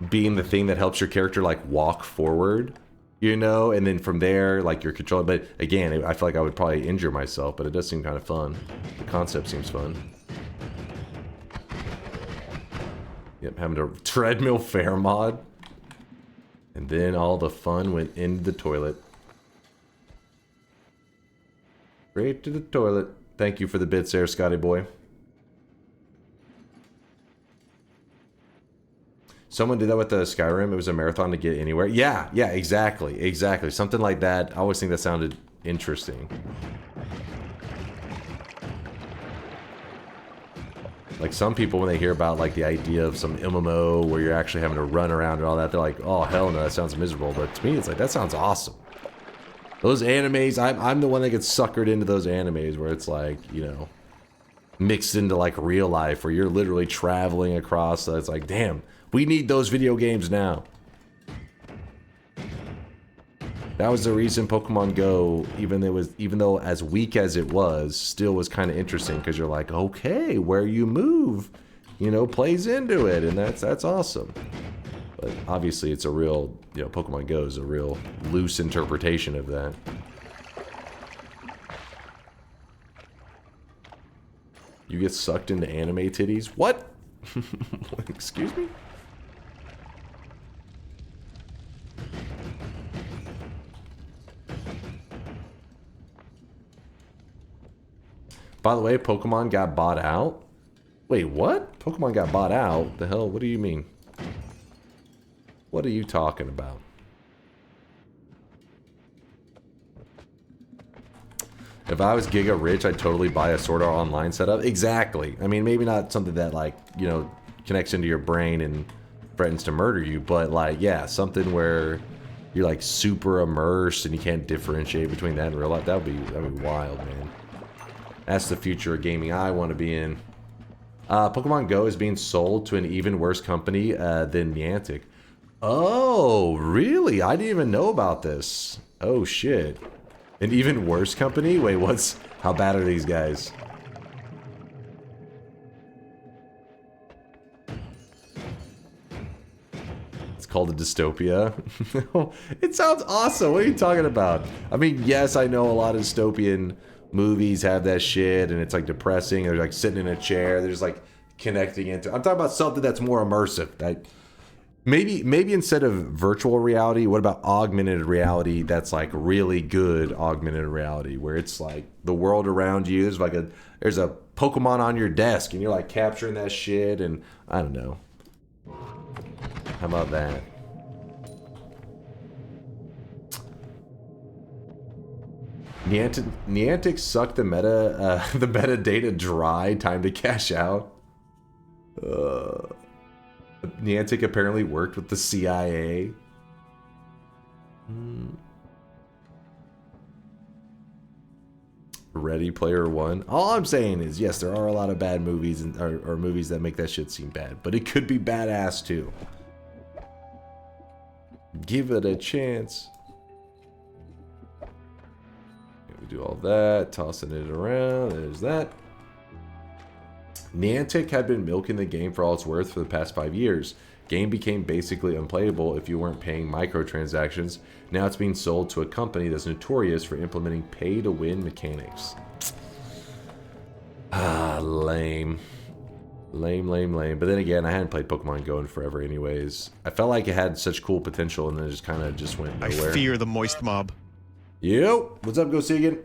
being the thing that helps your character like walk forward, you know, and then from there, like your controller. But again, I feel like I would probably injure myself, but it does seem kind of fun. The concept seems fun. Yep, having a treadmill fair mod. And then all the fun went into the toilet. Straight to the toilet. Thank you for the bits there, Scotty boy. Someone did that with the Skyrim. It was a marathon to get anywhere. Yeah, exactly. Something like that. I always think that sounded interesting. Like some people, when they hear about like the idea of some MMO where you're actually having to run around and all that, they're like, oh hell no, that sounds miserable. But to me, it's like, that sounds awesome. Those animes, I'm the one that gets suckered into those animes where it's like, you know, mixed into like real life where you're literally traveling across. So it's like, damn, we need those video games now. That was the reason Pokemon Go, even though as weak as it was, still was kind of interesting, because you're like, okay, where you move, you know, plays into it, and that's awesome. But obviously, it's a real, you know, Pokemon Go is a real loose interpretation of that. You get sucked into anime titties? What? Excuse me? By the way, Pokemon got bought out. Wait, what? Pokemon got bought out? The hell? What do you mean? What are you talking about? If I was Giga rich, I'd totally buy a Sword Art Online setup. Exactly. I mean, maybe not something that, like, you know, connects into your brain and threatens to murder you, but, like, yeah, something where you're, like, super immersed and you can't differentiate between that and real life. That'd be wild, man. That's the future of gaming I want to be in. Pokemon Go is being sold to an even worse company than Niantic. Oh, really? I didn't even know about this. Oh, shit. An even worse company? Wait, how bad are these guys? It's called a dystopia. It sounds awesome. What are you talking about? I mean, yes, I know a lot of dystopian movies have that shit, and it's like depressing. They're like sitting in a chair. They're just like connecting into. I'm talking about something that's more immersive. Maybe instead of virtual reality, what about augmented reality? That's like really good augmented reality, where it's like the world around you. There's a Pokemon on your desk, and you're like capturing that shit. And I don't know. How about that? Niantic sucked the metadata dry. Time to cash out. Niantic apparently worked with the CIA. Ready Player One. All I'm saying is, yes, there are a lot of bad movies or movies that make that shit seem bad, but it could be badass too. Give it a chance. We do all that, tossing it around. There's that. Niantic had been milking the game for all it's worth for the past 5 years. Game became basically unplayable if you weren't paying microtransactions. Now it's being sold to a company that's notorious for implementing pay-to-win mechanics. Ah, lame. Lame. But then again, I hadn't played Pokemon Go in forever anyways. I felt like it had such cool potential, and then it just kind of just went nowhere. I fear the moist mob. Yo, what's up, Go Segan?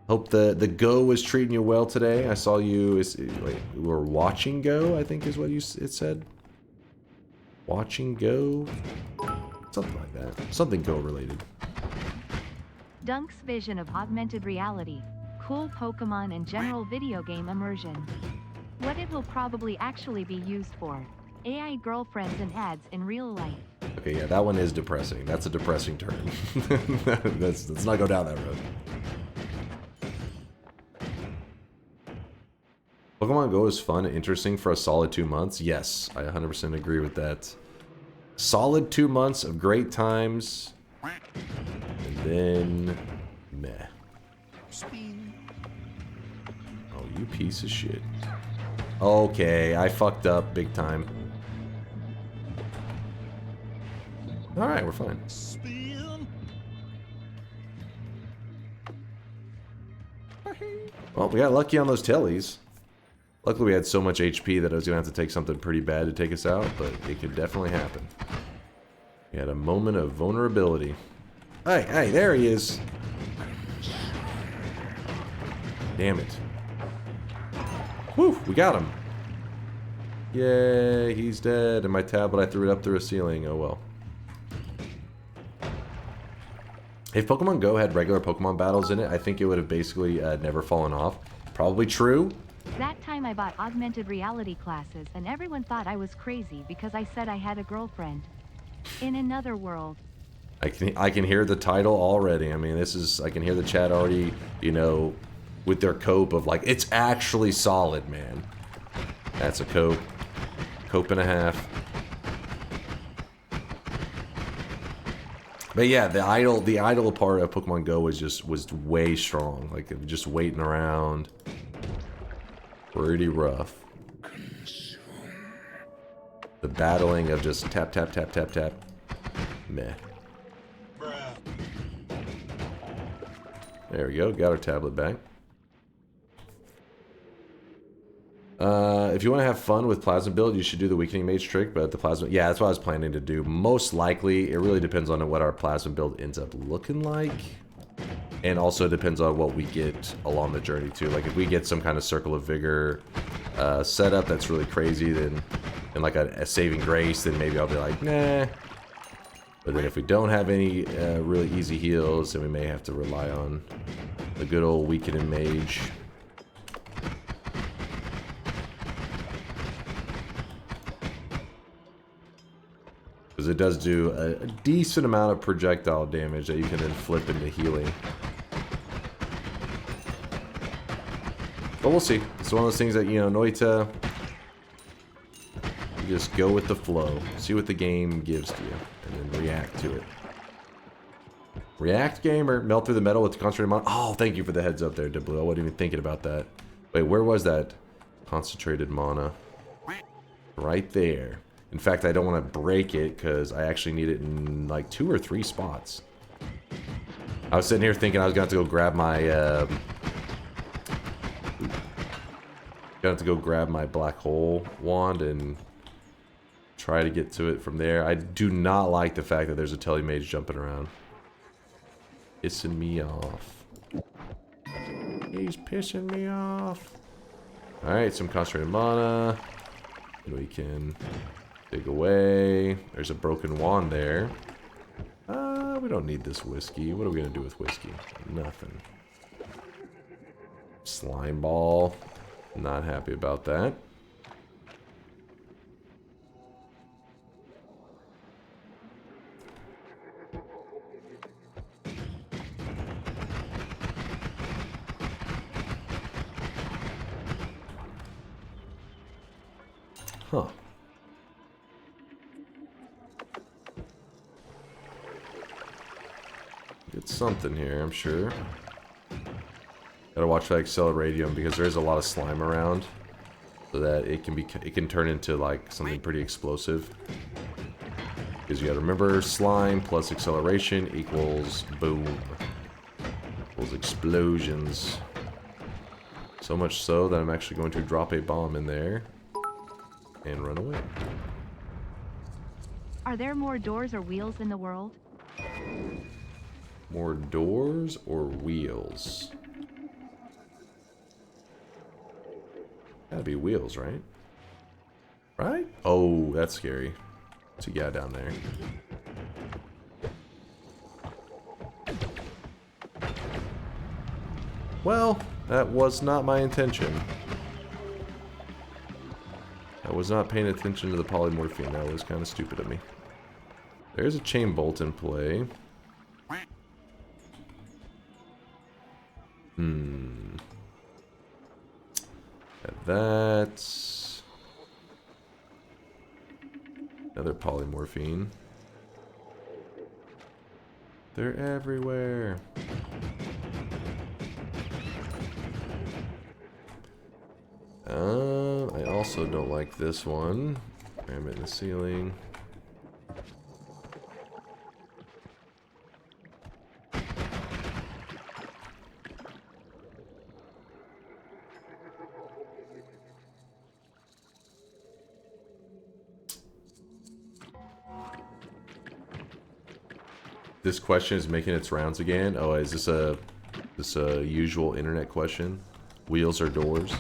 Hope the Go was treating you well today. I saw you. Wait, we were watching Go, I think is what it said. Watching Go? Something like that. Something Go related. Dunk's vision of augmented reality, cool Pokemon and general video game immersion. What it will probably actually be used for. AI girlfriends and ads in real life. Okay, yeah, that one is depressing. That's a depressing turn. Let's not go down that road. Pokemon Go is fun and interesting for a solid 2 months. Yes, I 100% agree with that. Solid 2 months of great times. And then... meh. Oh, you piece of shit. Okay, I fucked up big time. Alright, we're fine. Well, we got lucky on those tellies. Luckily, we had so much HP that I was going to have to take something pretty bad to take us out, but it could definitely happen. We had a moment of vulnerability. Hey, there he is. Damn it. Whew, we got him. Yay, he's dead. And my tablet, I threw it up through a ceiling. Oh well. If Pokemon Go had regular Pokemon battles in it, I think it would have basically never fallen off. Probably true. That time I bought augmented reality classes and everyone thought I was crazy because I said I had a girlfriend. In another world. I can hear the title already. I mean, I can hear the chat already, you know, with their cope of like, it's actually solid, man. That's a cope. Cope and a half. But yeah, the idle part of Pokemon Go was way strong. Like just waiting around. Pretty rough. The battling of just tap, tap, tap, tap, tap. Meh. There we go. Got our tablet back. If you want to have fun with Plasma build, you should do the Weakening Mage trick, but the Plasma... Yeah, that's what I was planning to do. Most likely, it really depends on what our Plasma build ends up looking like. And also depends on what we get along the journey too. Like if we get some kind of Circle of Vigor setup that's really crazy, then and like a saving grace, then maybe I'll be like, nah. But then if we don't have any really easy heals, then we may have to rely on the good old Weakening Mage. Because it does do a decent amount of projectile damage that you can then flip into healing. But we'll see. It's one of those things that, you know, Noita, you just go with the flow. See what the game gives to you, and then react to it. React, gamer. Melt through the metal with the concentrated mana. Oh, thank you for the heads up there, Dibblue. I wasn't even thinking about that. Wait, where was that concentrated mana? Right there. In fact, I don't want to break it because I actually need it in like 2 or 3 spots. I was sitting here thinking I was going to have to go grab my black hole wand and try to get to it from there. I do not like the fact that there's a Telemage jumping around. Pissing me off. He's pissing me off. Alright, some concentrated mana. And we can dig away. There's a broken wand there. We don't need this whiskey. What are we going to do with whiskey? Nothing. Slime ball. Not happy about that. Huh. Get something here, I'm sure. Gotta watch that Acceleradium because there's a lot of slime around, so that it can turn into like something pretty explosive. Because you gotta remember, slime plus acceleration equals boom, equals explosions. So much so that I'm actually going to drop a bomb in there and run away. Are there more doors or wheels in the world? More doors or wheels? Gotta be wheels, right? Right? Oh, that's scary. There's a guy down there. Well, that was not my intention. I was not paying attention to the polymorphine. That was kind of stupid of me. There's a chain bolt in play. That's another polymorphine. They're everywhere. I also don't like this one. Ram it in the ceiling. This question is making its rounds again. Oh, is this a usual internet question? Wheels or doors?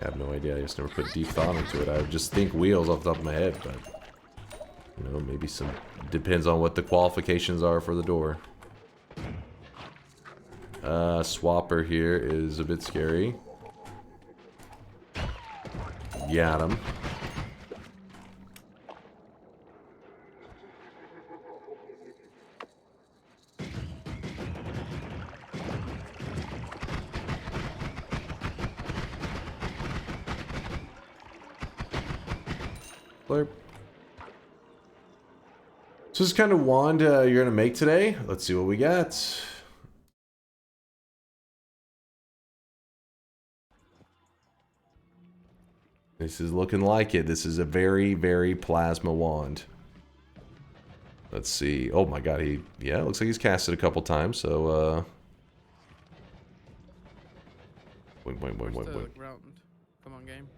I have no idea. I just never put deep thought into it. I just think wheels off the top of my head, but you know, maybe some depends on what the qualifications are for the door. Swapper here is a bit scary. Got him. Blurp. So this kind of wand you're gonna make today. Let's see what we got. This is looking like it. This is a very, very plasma wand. Let's see. Oh my god, yeah, looks like he's cast it a couple times, so wait. Come on, game.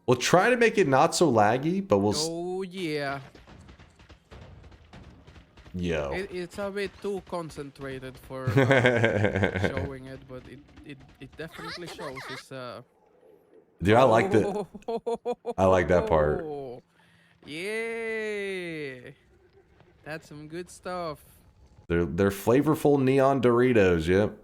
We'll try to make it not so laggy, but we'll... Oh, yeah. Yo. It's a bit too concentrated for showing it, but it definitely shows. It's Dude, I like that part. Yeah, that's some good stuff. They're flavorful neon Doritos. Yep.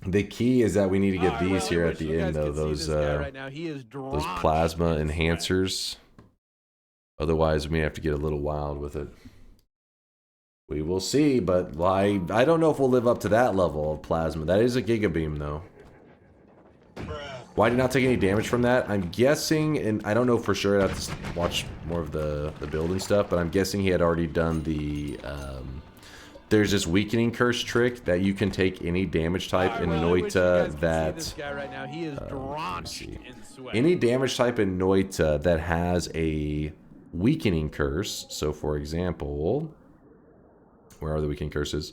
The key is that we need to get these here at the end, though. Those those plasma enhancers. Otherwise, we may have to get a little wild with it. We will see, but I don't know if we'll live up to that level of plasma. That is a Giga Beam, though. Why did not take any damage from that? I'm guessing, and I don't know for sure. I have to watch more of the build and stuff, but I'm guessing he had already done the. There's this weakening curse trick that you can take any damage type in Noita that. Any damage type in Noita that has a weakening curse. So, for example, where are the weakening curses?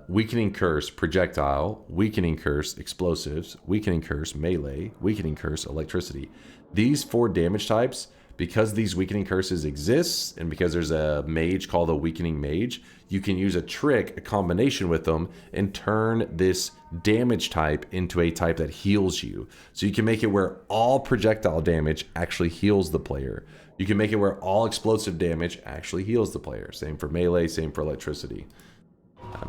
Weakening curse projectile, weakening curse explosives, weakening curse melee, weakening curse electricity. These 4 damage types, because these weakening curses exist, and because there's a mage called a weakening mage, you can use a trick, a combination with them, and turn this damage type into a type that heals you. So you can make it where all projectile damage actually heals the player. You can make it where all explosive damage actually heals the player. Same for melee, same for electricity.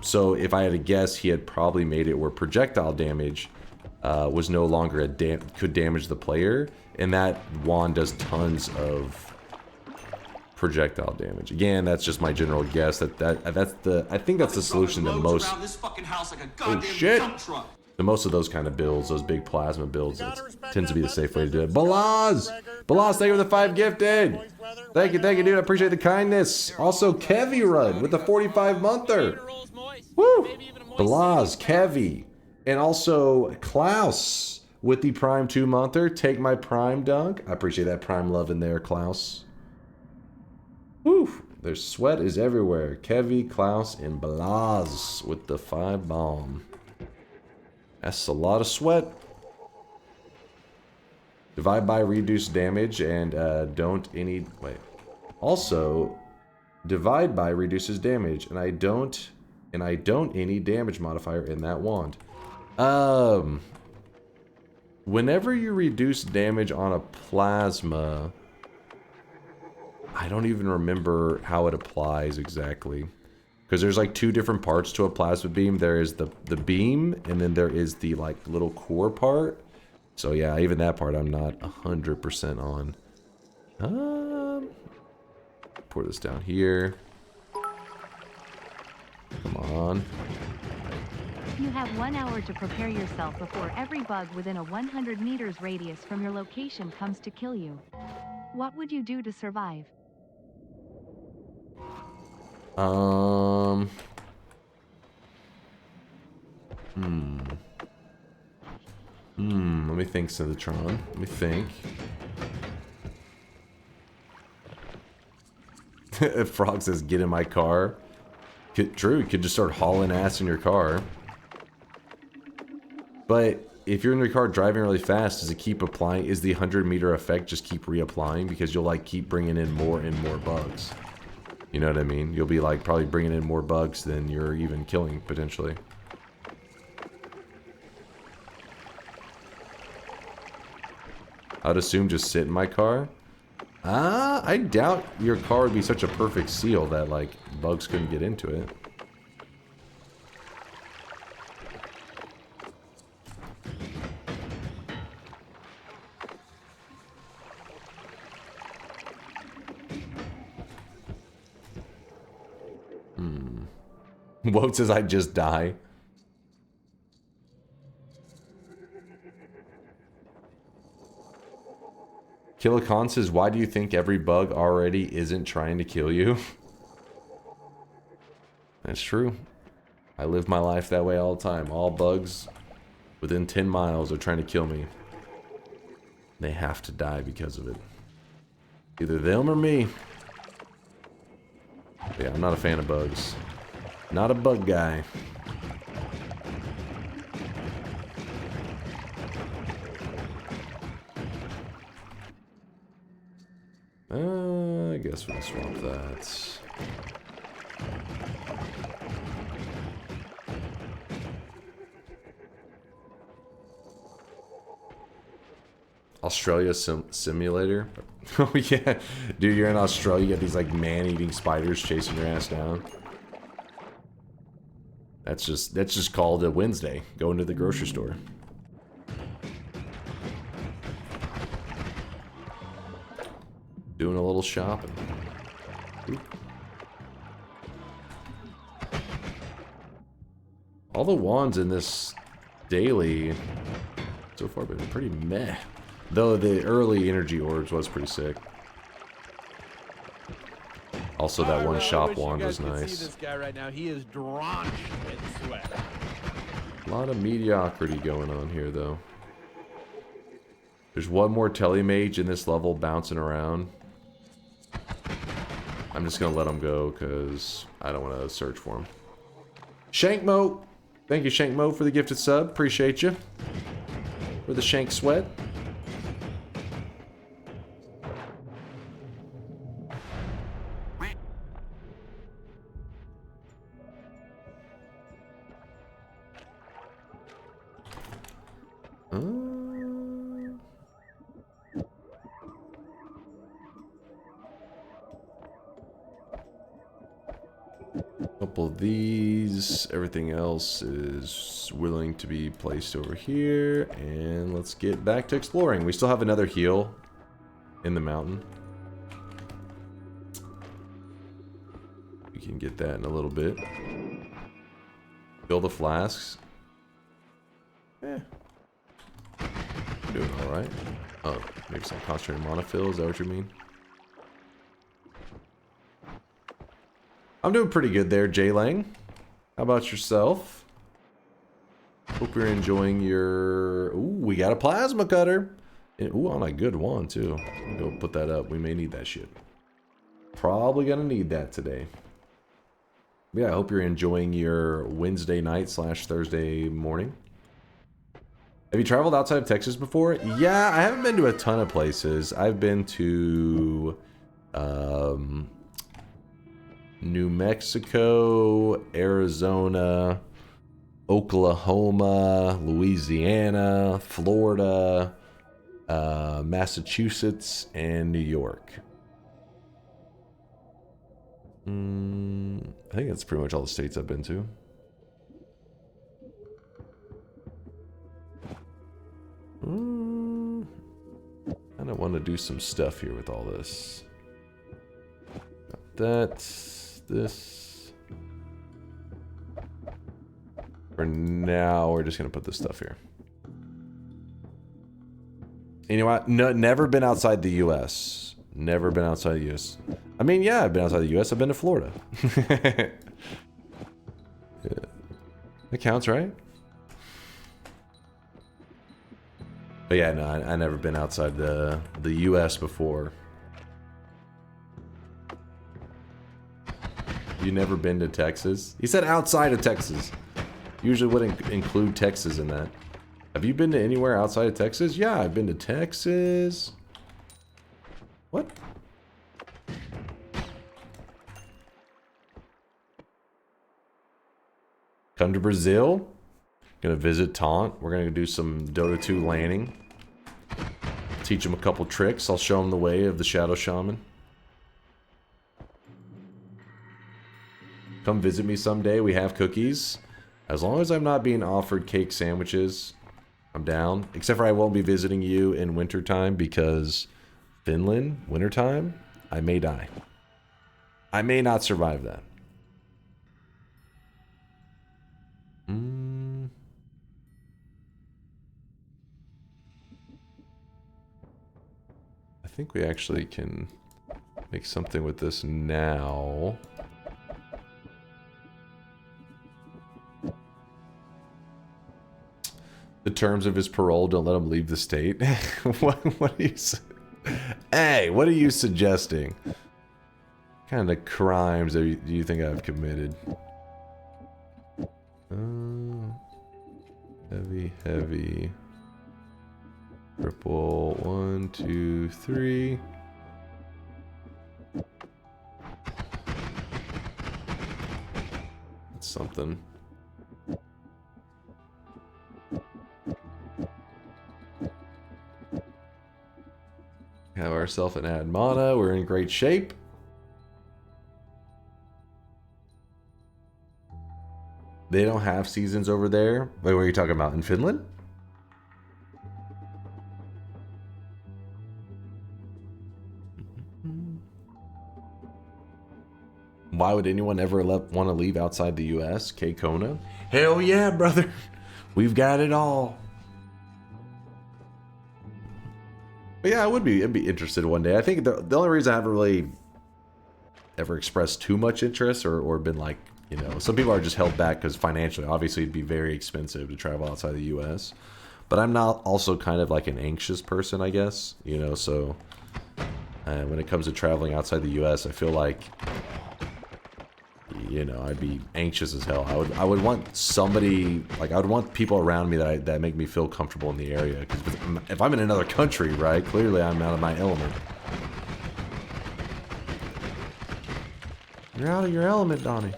So if I had to guess, he had probably made it where projectile damage was no longer could damage the player, and that wand does tons of projectile damage. Again, that's just my general guess. I think that's the solution to most. Oh shit! To most of those kind of builds, those big plasma builds, that tends to be the safe way to do it. Balaz, thank you for the 5 gifted. Thank you, dude. I appreciate the kindness. Also, Kevy Run with the 45-monther. Woo! Balaz, Kevy, and also Klaus with the Prime 2-monther. Take my Prime dunk. I appreciate that Prime love in there, Klaus. Woo! Their sweat is everywhere. Kevy, Klaus, and Balaz with the 5 bomb. That's a lot of sweat. Divide by reduce damage and don't any. Wait. Also, divide by reduces damage, and I don't any damage modifier in that wand. Whenever you reduce damage on a plasma, I don't even remember how it applies exactly. Because there's like 2 different parts to a plasma beam. There is the beam, and then there is the like little core part. So yeah, even that part I'm not 100% on. Pour this down here. Come on. You have 1 hour to prepare yourself before every bug within a 100 meters radius from your location comes to kill you. What would you do to survive? Let me think, Synthotron. Let me think. If Frog says, get in my car. True, you could just start hauling ass in your car. But if you're in your car driving really fast, does it keep applying? Is the 100-meter effect just keep reapplying? Because you'll like keep bringing in more and more bugs. You know what I mean? You'll be like probably bringing in more bugs than you're even killing, potentially. I'd assume just sit in my car. I doubt your car would be such a perfect seal that like bugs couldn't get into it. Wote says I just die. Killicon says, why do you think every bug already isn't trying to kill you? That's true. I live my life that way all the time. All bugs within 10 miles are trying to kill me. They have to die because of it. Either them or me. Yeah, I'm not a fan of bugs. Not a bug guy. guess we can swap that. Australia simulator. Oh yeah, dude, you're in Australia. You got these like man-eating spiders chasing your ass down. That's just called a Wednesday. Going to the grocery store. Doing a little shopping. Ooh. All the wands in this daily so far been pretty meh. Though the early energy orbs was pretty sick. Also, that one shop wand was nice. See this guy right now. He is drenched in sweat. A lot of mediocrity going on here, though. There's one more telemage in this level bouncing around. I'm just gonna let him go because I don't want to search for him. Shankmo! Thank you, Shankmo, for the gifted sub. Appreciate you. For the Shank Sweat. Couple of these. Everything else is willing to be placed over here. And let's get back to exploring. We still have another heal in the mountain. We can get that in a little bit. Fill the flasks. Doing alright. Oh, maybe some concentrated monofill, is that what you mean? I'm doing pretty good there, Jay Lang. How about yourself? Hope you're enjoying your... Ooh, we got a plasma cutter. And, ooh, on a good one, too. Go put that up. We may need that shit. Probably gonna need that today. Yeah, I hope you're enjoying your Wednesday night / Thursday morning. Have you traveled outside of Texas before? Yeah, I haven't been to a ton of places. I've been to New Mexico, Arizona, Oklahoma, Louisiana, Florida, Massachusetts, and New York. I think that's pretty much all the states I've been to. I don't want to do some stuff here with all this. Got that, this. For now, we're just going to put this stuff here. You know what? No, never been outside the U.S. Never been outside the U.S. I mean, yeah, I've been outside the U.S. I've been to Florida. Yeah. That counts, right? But yeah, no, I never been outside the U.S. before. You never been to Texas? He said outside of Texas. Usually wouldn't include Texas in that. Have you been to anywhere outside of Texas? Yeah, I've been to Texas. What? Come to Brazil. Gonna visit Taunt. We're gonna do some Dota 2 laning. Teach him a couple tricks. I'll show him the way of the Shadow Shaman. Come visit me someday. We have cookies. As long as I'm not being offered cake sandwiches, I'm down. Except for I won't be visiting you in wintertime because Finland, wintertime, I may die. I may not survive that. I think we actually can make something with this now. The terms of his parole don't let him leave the state. What are you? Hey, what are you suggesting? What kind of crimes do you think I've committed? Heavy. Triple. 1, 2, 3. something. Have ourselves an ad mana. We're in great shape. They don't have seasons over there. Wait, what are you talking about? In Finland? Why would anyone ever want to leave outside the US? K Kona? Hell yeah, brother. We've got it all. But yeah, I'd be interested one day. I think the only reason I haven't really ever expressed too much interest or been like, you know, some people are just held back because financially, obviously it'd be very expensive to travel outside the US. But I'm not also kind of like an anxious person, I guess, you know, so when it comes to traveling outside the US, I feel like, you know, I'd be anxious as hell. I would want somebody, like, I would want people around me that make me feel comfortable in the area. Because if I'm in another country, right, clearly I'm out of my element. You're out of your element, Donnie.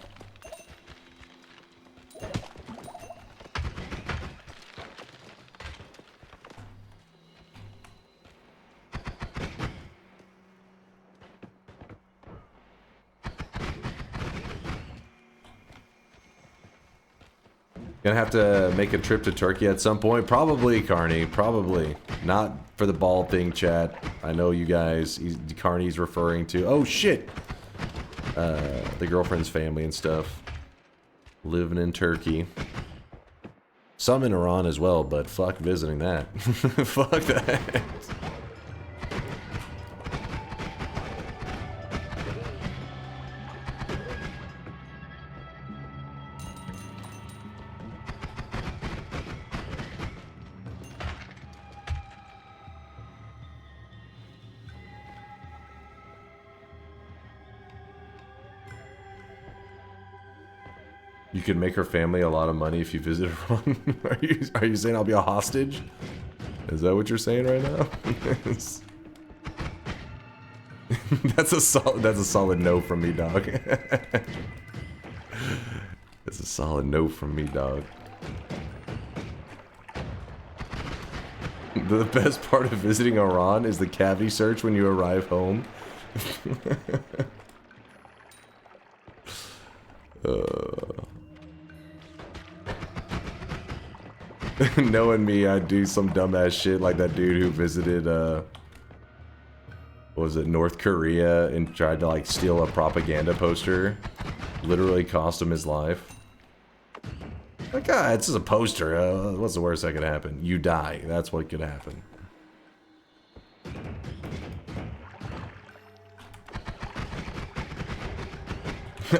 Gonna have to make a trip to Turkey at some point. Probably, Carney. Probably. Not for the bald thing, chat. I know you guys. Carney's referring to... Oh, shit! The girlfriend's family and stuff. Living in Turkey. Some in Iran as well, but fuck visiting that. Fuck that. You could make her family a lot of money if you visit Iran. Are you saying I'll be a hostage? Is that what you're saying right now? That's a solid no from me, dog. That's a solid no from me, dog. The best part of visiting Iran is the cavity search when you arrive home. Knowing me, I'd do some dumbass shit like that dude who visited, what was it, North Korea and tried to, like, steal a propaganda poster. Literally cost him his life. Like, it's just a poster. What's the worst that could happen? You die. That's what could happen.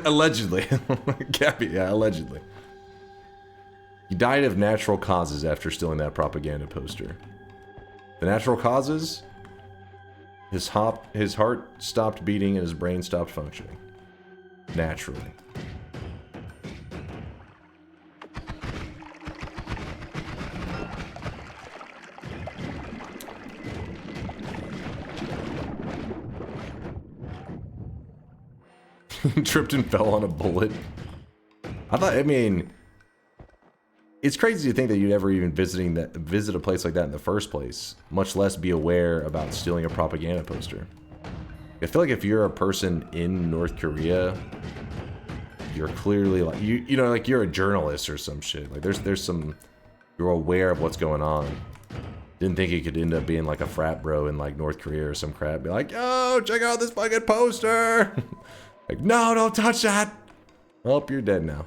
Allegedly. Yeah, allegedly. He died of natural causes after stealing that propaganda poster. The natural causes? His heart stopped beating and his brain stopped functioning. Naturally. Tripped and fell on a bullet. I mean... It's crazy to think that you'd ever even visit a place like that in the first place, much less be aware about stealing a propaganda poster. I feel like if you're a person in North Korea, you're clearly like you know, like you're a journalist or some shit. Like there's some, you're aware of what's going on. Didn't think it could end up being like a frat bro in like North Korea or some crap. Be like, yo, check out this fucking poster. Like, no, don't touch that. Oh, you're dead now.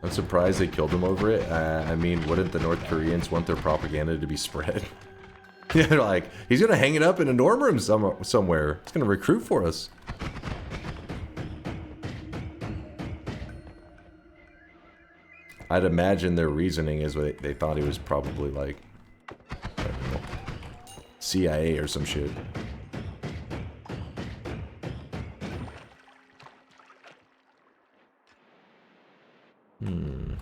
I'm surprised they killed him over it. I mean, wouldn't the North Koreans want their propaganda to be spread? Yeah, they're like, he's gonna hang it up in a dorm room somewhere. He's gonna recruit for us. I'd imagine their reasoning is they thought he was probably like, I don't know, CIA or some shit. Hmm.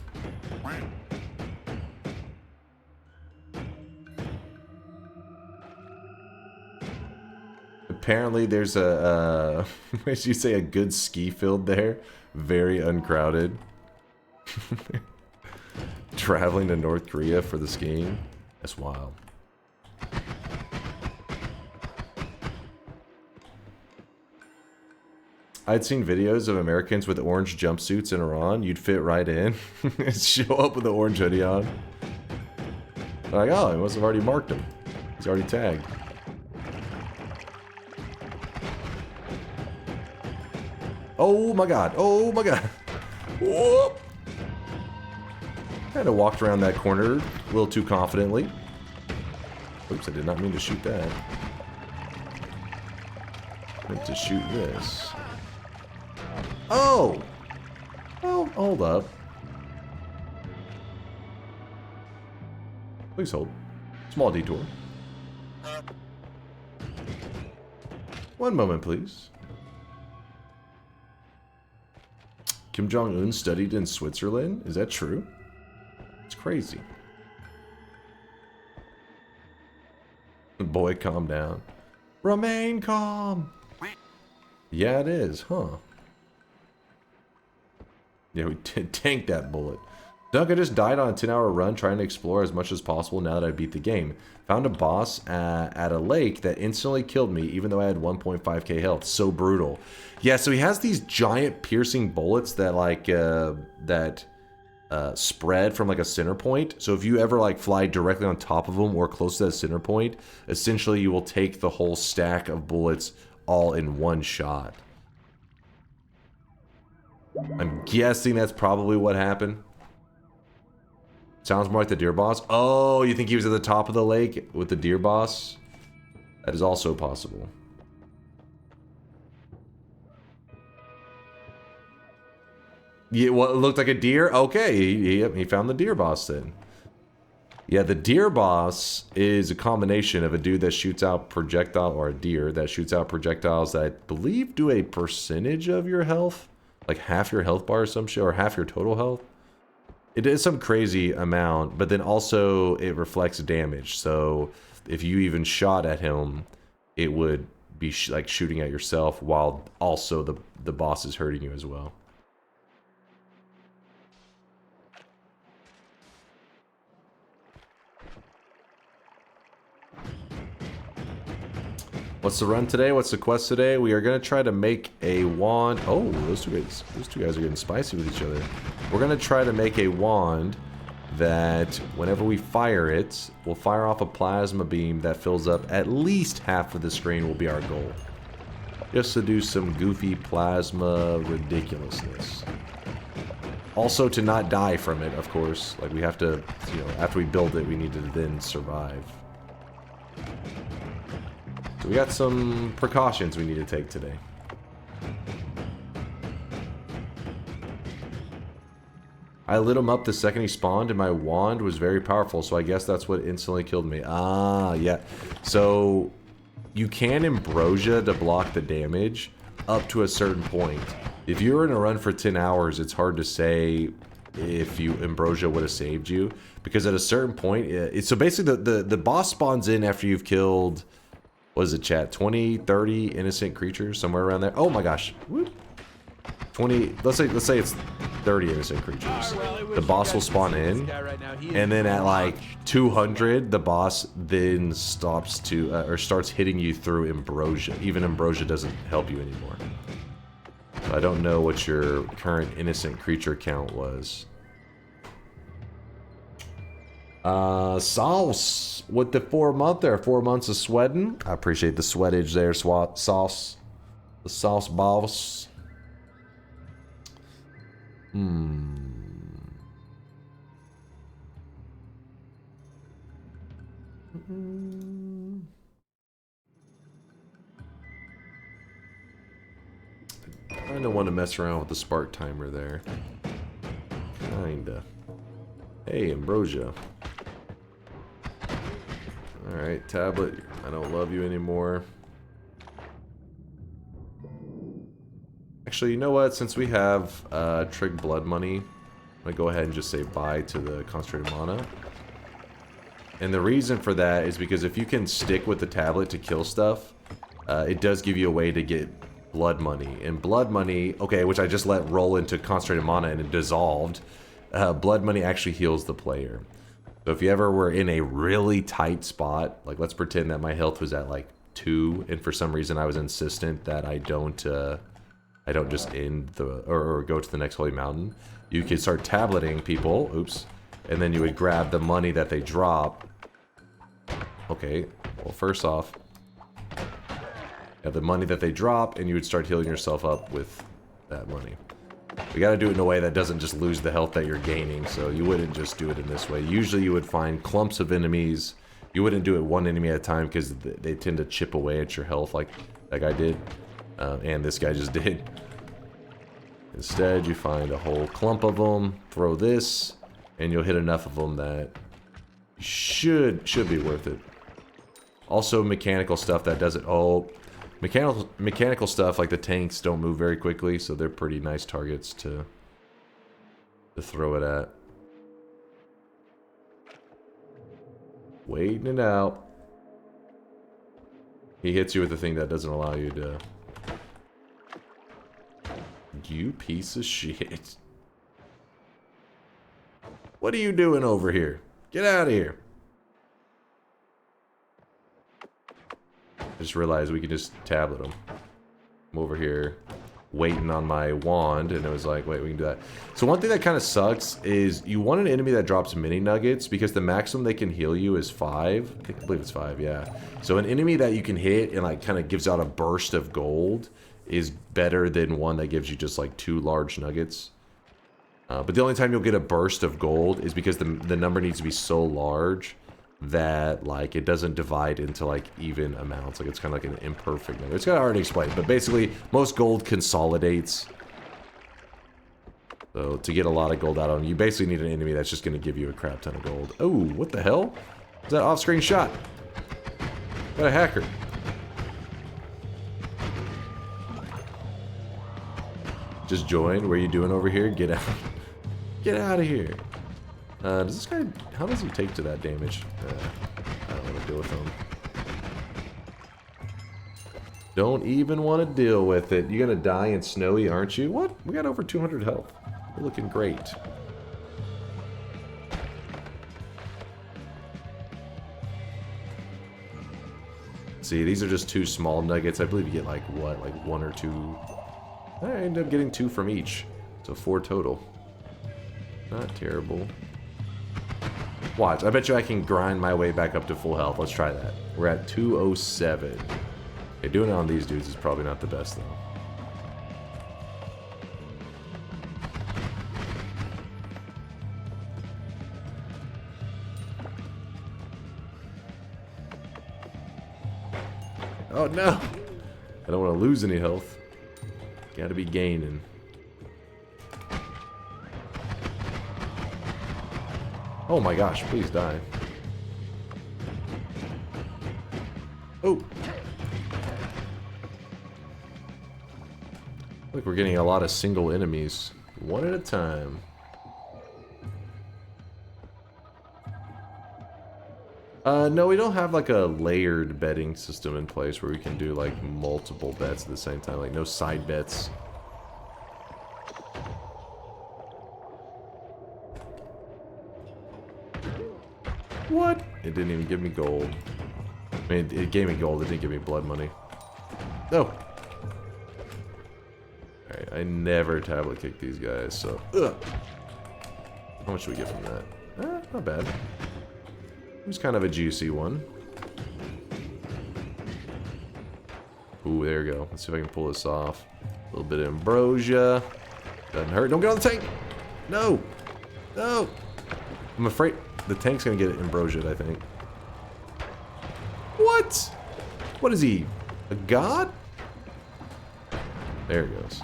Apparently there's a, what did you say, a good ski field there? Very uncrowded. Traveling to North Korea for the skiing? That's wild. I'd seen videos of Americans with orange jumpsuits in Iran. You'd fit right in. Show up with the orange hoodie on. Like, oh, I must have already marked him. He's already tagged. Oh my god. Oh my god. Whoop. Kind of walked around that corner a little too confidently. Oops, I did not mean to shoot that. I meant to shoot this. Oh! Well, hold up. Please hold. Small detour. One moment, please. Kim Jong-un studied in Switzerland? Is that true? It's crazy. Boy, calm down. Remain calm! Yeah, it is, huh? Yeah, we tanked that bullet. Dunk, I just died on a 10-hour run trying to explore as much as possible now that I beat the game. Found a boss at a lake that instantly killed me even though I had 1.5k health. So brutal. Yeah, so he has these giant piercing bullets that like spread from like a center point. So if you ever like fly directly on top of them or close to that center point, essentially you will take the whole stack of bullets all in one shot. I'm guessing that's probably what happened. Sounds more like the deer boss. Oh, you think he was at the top of the lake with the deer boss? That is also possible. Yeah, what looked like a deer? Okay, he found the deer boss then. Yeah, the deer boss is a combination of a dude that shoots out projectile, or a deer that shoots out projectiles that I believe do a percentage of your health. Like half your health bar or some shit, or half your total health. It is some crazy amount, but then also it reflects damage. So if you even shot at him, it would be like shooting at yourself while also the boss is hurting you as well. What's the run today? What's the quest today? We are going to try to make a wand. Oh, those two guys are getting spicy with each other. We're going to try to make a wand that whenever we fire it, will fire off a plasma beam that fills up at least half of the screen will be our goal. Just to do some goofy plasma ridiculousness. Also to not die from it, of course. Like we have to, you know, after we build it, we need to then survive. So we got some precautions we need to take today. I lit him up the second he spawned and my wand was very powerful, so I guess that's what instantly killed me. Ah, yeah. So you can ambrosia to block the damage up to a certain point. If you're in a run for 10 hours, it's hard to say if you ambrosia would have saved you, because at a certain point, so basically the boss spawns in after you've killed, what is it, chat? 20, 30 innocent creatures, somewhere around there. Oh my gosh. Whoop. 20, let's say it's 30 innocent creatures. The boss will spawn in, and then at like 200, the boss then stops to, or starts hitting you through ambrosia. Even ambrosia doesn't help you anymore. So I don't know what your current innocent creature count was. Sauce with the 4-month there, 4 months of sweating. I appreciate the sweatage there, Sauce. The Sauce boss. I don't want to mess around with the spark timer there. Kinda. Hey, ambrosia. Alright, tablet, I don't love you anymore. Actually, you know what? Since we have Trig blood money, I'm going to go ahead and just say bye to the concentrated mana. And the reason for that is because if you can stick with the tablet to kill stuff, it does give you a way to get blood money. And blood money, okay, which I just let roll into concentrated mana and it dissolved. Blood money actually heals the player. So if you ever were in a really tight spot, like let's pretend that my health was at like 2, and for some reason I was insistent that I don't just end the or go to the next holy mountain. You could start tableting people, oops, and then you would grab the money that they drop. Okay, well first off, you have the money that they drop, and you would start healing yourself up with that money. We gotta do it in a way that doesn't just lose the health that you're gaining, so you wouldn't just do it in this way. Usually you would find clumps of enemies. You wouldn't do it one enemy at a time because they tend to chip away at your health like that guy did, and this guy just did. Instead, you find a whole clump of them, throw this, and you'll hit enough of them that should be worth it. Also, mechanical stuff that doesn't... Oh, mechanical stuff like the tanks don't move very quickly, so they're pretty nice targets to throw it at. Waiting it out. He hits you with the thing that doesn't allow you to... You piece of shit. What are you doing over here? Get out of here. I just realized we could just tablet them. I'm over here waiting on my wand, and it was like, wait, we can do that. So one thing that kind of sucks is you want an enemy that drops mini nuggets, because the maximum they can heal you is 5. I believe it's 5, yeah. So an enemy that you can hit and like kind of gives out a burst of gold is better than one that gives you just like 2 large nuggets. But the only time you'll get a burst of gold is because the number needs to be so large that like it doesn't divide into like even amounts. Like it's kind of like an imperfect number. It's kind of hard to explain, but basically most gold consolidates. So to get a lot of gold out of them, you basically need an enemy that's just going to give you a crap ton of gold. Oh, what the hell? Is that off-screen shot? Got a hacker. Just joined. What are you doing over here? Get out. Get out of here. Does this guy... How does he take to that damage? I don't want to deal with him. Don't even want to deal with it. You're going to die in snowy, aren't you? What? We got over 200 health. We're looking great. See, these are just 2 small nuggets. I believe you get like, what? Like 1 or 2... I ended up getting 2 from each. So 4 total. Not terrible. Watch, I bet you I can grind my way back up to full health. Let's try that. We're at 207. Okay, doing it on these dudes is probably not the best though. Oh no! I don't want to lose any health. Gotta be gaining. Oh my gosh, please die. Oh! Look, we're getting a lot of single enemies. One at a time. No, we don't have like a layered betting system in place where we can do like multiple bets at the same time. Like no side bets. What? It didn't even give me gold. I mean, it gave me gold, it didn't give me blood money. No! Alright, I never tablet kick these guys, so... Ugh. How much do we get from that? Not bad. It was kind of a juicy one. Ooh, there we go. Let's see if I can pull this off. A little bit of ambrosia. Doesn't hurt. Don't get on the tank! No! No! I'm afraid... The tank's gonna get ambrosiaed, I think. What? What is he? A god? There he goes.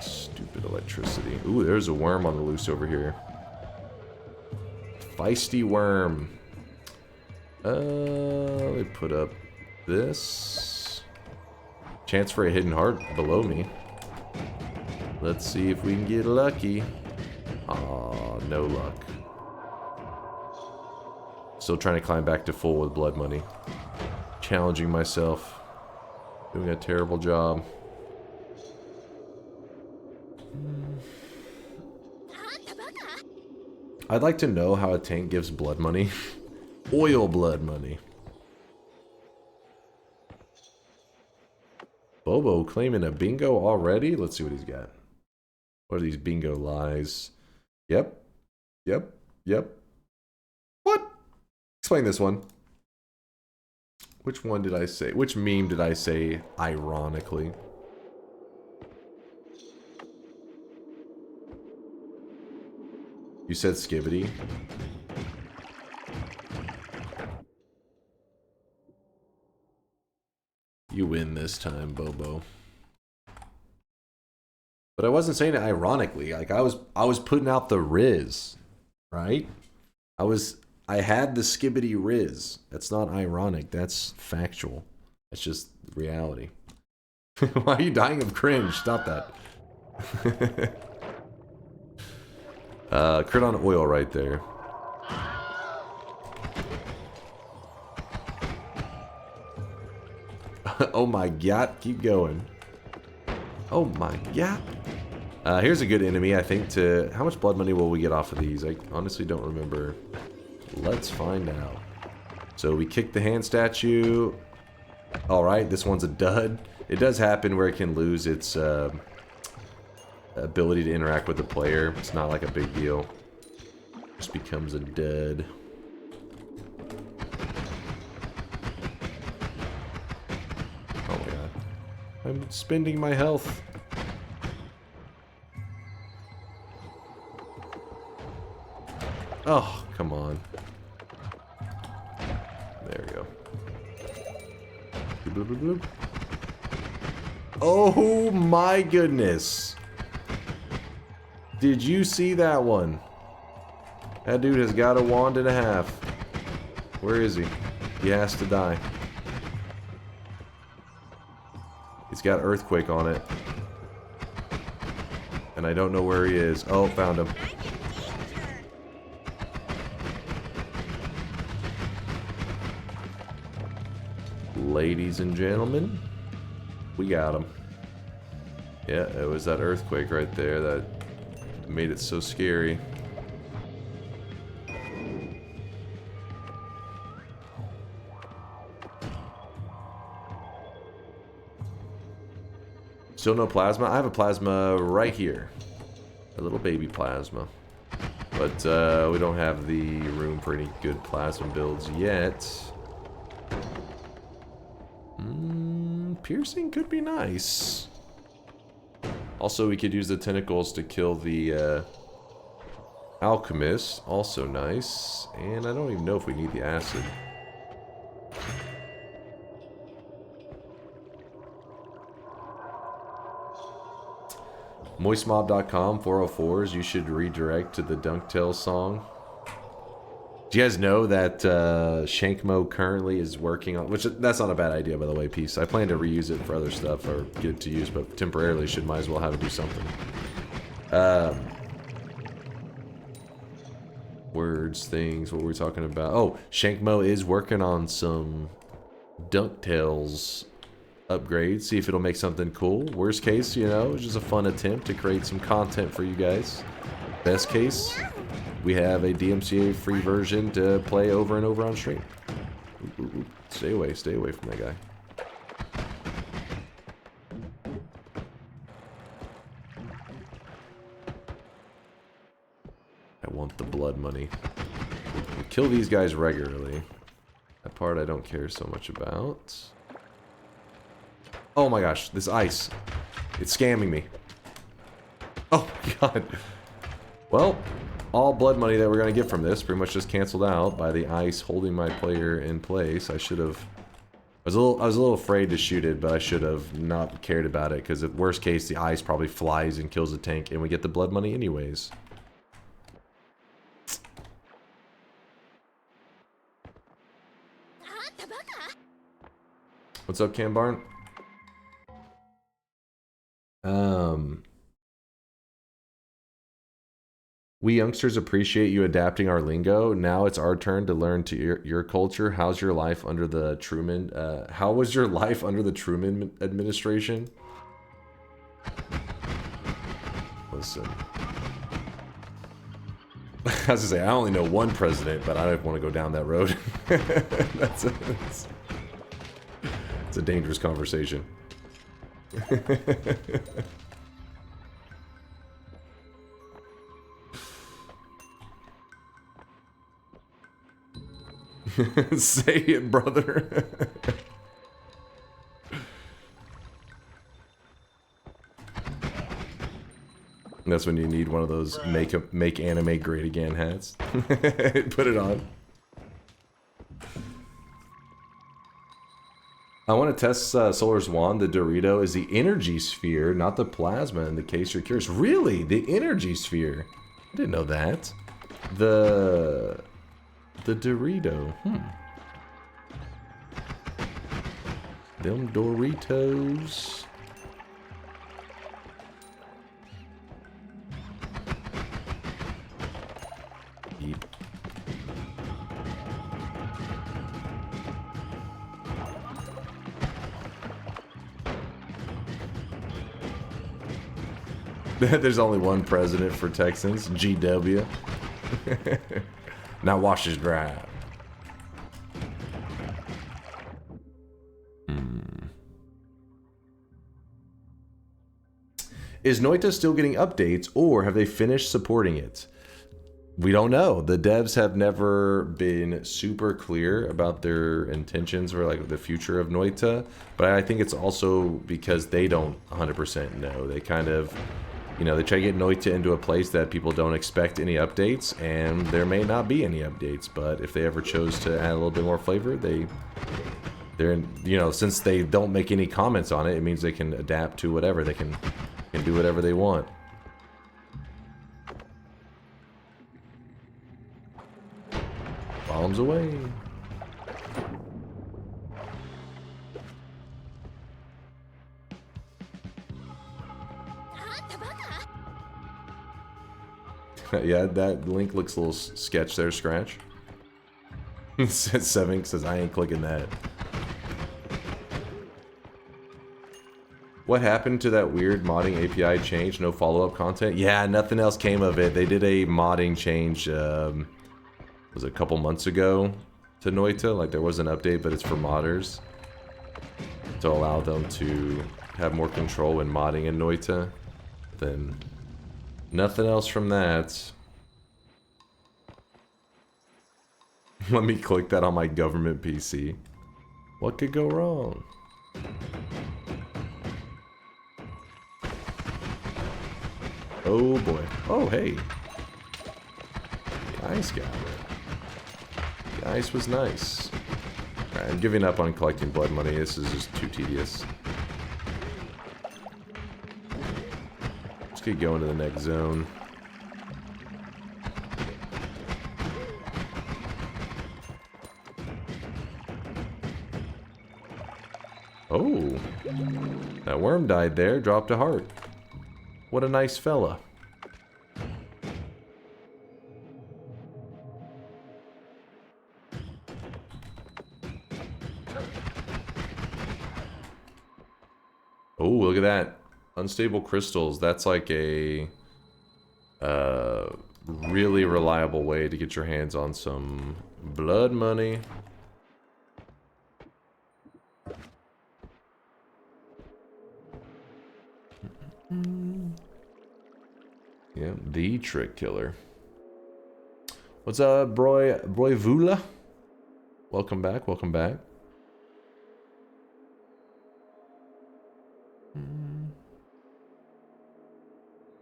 Stupid electricity. Ooh, there's a worm on the loose over here. Feisty worm. Let me put up this. Chance for a hidden heart below me. Let's see if we can get lucky. Aw, no luck. Still trying to climb back to full with blood money. Challenging myself. Doing a terrible job. I'd like to know how a tank gives blood money. Oil blood money. Bobo claiming a bingo already? Let's see what he's got. What are these bingo lies? Yep. Yep. Yep. What? Explain this one. Which one did I say? Which meme did I say ironically? You said Skibbity. You win this time, Bobo. But I wasn't saying it ironically. Like I was putting out the Riz, right? I had the Skibbity Riz. That's not ironic. That's factual. That's just reality. Why are you dying of cringe? Stop that. Crit on oil right there. Oh my god, keep going. Oh my god. Here's a good enemy, I think, to... How much blood money will we get off of these? I honestly don't remember. Let's find out. So we kick the hand statue. Alright, this one's a dud. It does happen where it can lose its ability to interact with the player. It's not like a big deal. Just becomes a dud. Oh my god. I'm spending my health. Oh, come on. There we go. Bloop, bloop, bloop. Oh my goodness. Did you see that one? That dude has got a wand and a half. Where is he? He has to die. He's got Earthquake on it. And I don't know where he is. Oh, found him. Ladies and gentlemen, we got him. Yeah, it was that Earthquake right there that made it so scary. Still no plasma? I have a plasma right here. A little baby plasma. But we don't have the room for any good plasma builds yet. Piercing could be nice. Also, we could use the tentacles to kill the alchemist. Also nice. And I don't even know if we need the acid. Moistmob.com 404s. You should redirect to the Dunktail song. Do you guys know that Shankmo currently is working on... Which, that's not a bad idea, by the way, Peace. I plan to reuse it for other stuff, or get it to use, but temporarily might as well have it do something. Words, things, what were we talking about? Oh, Shankmo is working on some DunkTales upgrades. See if it'll make something cool. Worst case, you know, it's just a fun attempt to create some content for you guys. Best case... we have a DMCA free version to play over and over on stream. Ooh, ooh, ooh. Stay away from that guy. I want the blood money. We kill these guys regularly. That part I don't care so much about. Oh my gosh, this ice. It's scamming me. Oh god. Well, all blood money that we're going to get from this pretty much just canceled out by the ice holding my player in place. I should have... I was a little afraid to shoot it, but I should have not cared about it, because at worst case, the ice probably flies and kills the tank, and we get the blood money anyways. What's up, Cam Barn? We youngsters appreciate you adapting our lingo. Now it's our turn to learn to your culture. How's your life under the Truman? How was your life under the Truman administration? Listen. I was gonna say, I only know one president, but I don't want to go down that road. It's a dangerous conversation. Say it, brother. That's when you need one of those make anime great again hats. Put it on. I want to test Solar's wand. The Dorito is the energy sphere, not the plasma. In the case you're curious, really, the energy sphere. I didn't know that. The Dorito. Them Doritos. Yeep. There's only one president for Texans, GW. Now wash his drive. Is Noita still getting updates, or have they finished supporting it? We don't know. The devs have never been super clear about their intentions or like the future of Noita, but I think it's also because they don't 100% know. They kind of, you know, they try to get Noita into a place that people don't expect any updates, and there may not be any updates, but if they ever chose to add a little bit more flavor, they're in, you know, since they don't make any comments on it, it means they can adapt to whatever. They can do whatever they want. Bombs away. Yeah, that link looks a little sketch there, Scratch. Seven says, I ain't clicking that. What happened to that weird modding API change? No follow-up content? Yeah, nothing else came of it. They did a modding change, was it a couple months ago to Noita? Like, there was an update, but it's for modders to allow them to have more control when modding in Noita. Then nothing else from that. Let me click that on my government PC. What could go wrong? Oh boy. Oh hey. Ice got it. The ice was nice. Alright, I'm giving up on collecting blood money. This is just too tedious. Let's get going to the next zone. Oh. That worm died there, dropped a heart. What a nice fella. Oh, look at that. Unstable crystals. That's like a really reliable way to get your hands on some blood money. Yeah, the trick killer. What's up, Broy Vula? Welcome back, welcome back.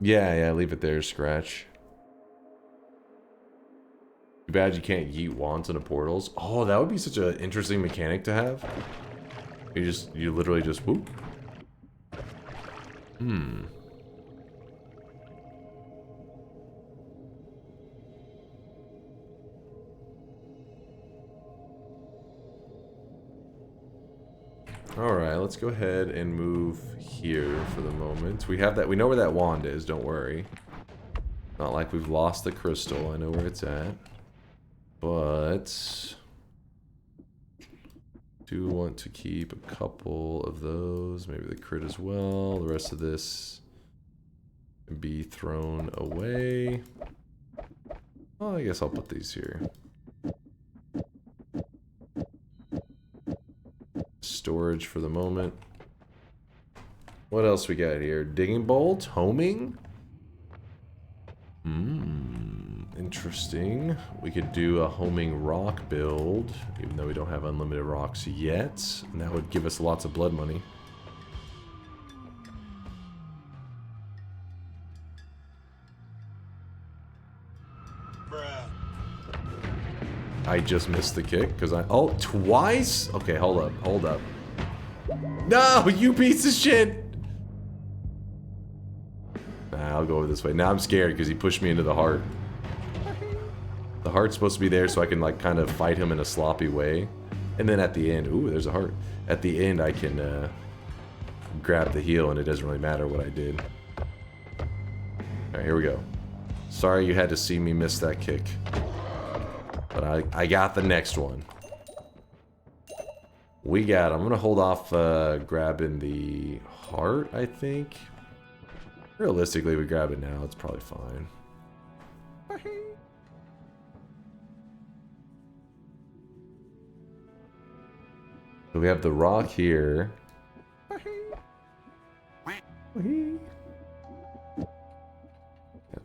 Yeah, leave it there, Scratch. Too bad you can't yeet wands into portals. Oh, that would be such an interesting mechanic to have. You literally just whoop. Alright, let's go ahead and move here for the moment. We have that. We know where that wand is, don't worry. Not like we've lost the crystal. I know where it's at. But do want to keep a couple of those. Maybe the crit as well. The rest of this can be thrown away. Well, I guess I'll put these here. Storage for the moment. What else we got here? Digging bolt? Homing? Interesting. We could do a homing rock build, even though we don't have unlimited rocks yet. And that would give us lots of blood money. I just missed the kick because oh, twice? Okay, hold up, hold up. No, you piece of shit! Nah, I'll go over this way. Now I'm scared because he pushed me into the heart. The heart's supposed to be there so I can like kind of fight him in a sloppy way. And then at the end, ooh, there's a heart. At the end I can grab the heal and it doesn't really matter what I did. Alright, here we go. Sorry you had to see me miss that kick. But I got the next one. We got, I'm gonna hold off grabbing the heart, I think. Realistically, we grab it now, it's probably fine. So we have the rock here. Got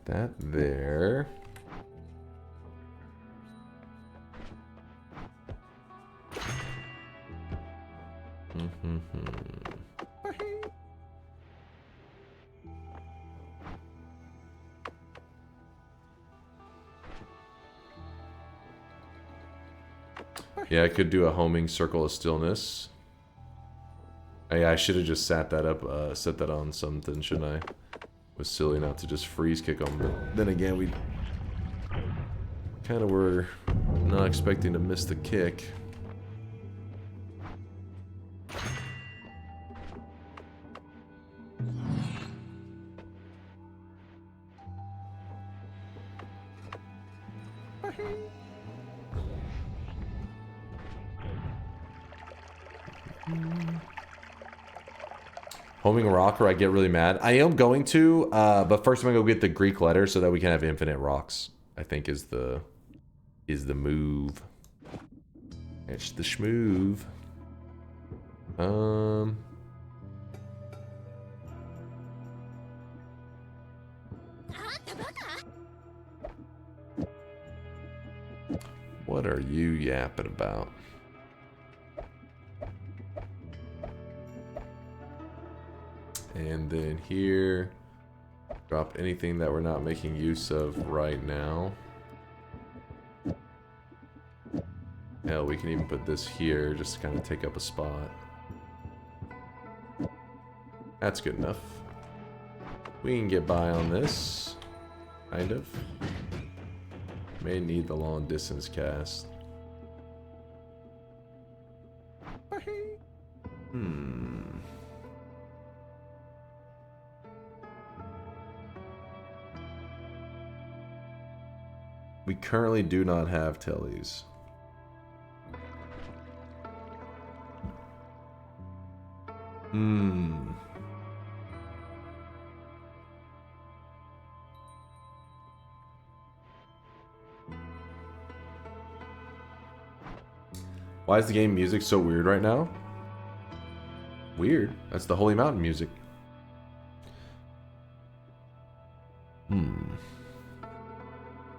that there. Yeah, I could do a homing circle of stillness. I should have just set that up, set that on something, shouldn't I? Was silly not to just freeze kick them, but then again, we kind of were not expecting to miss the kick. Homing rock or I get really mad. I am going to, but first I'm gonna go get the Greek letter so that we can have infinite rocks. I think is the move. It's the schmoove. What are you yapping about? And then here, drop anything that we're not making use of right now. Hell, we can even put this here just to kind of take up a spot. That's good enough. We can get by on this, kind of. May need the long distance cast. We currently do not have tellies. Why is the game music so weird right now? Weird. That's the Holy Mountain music.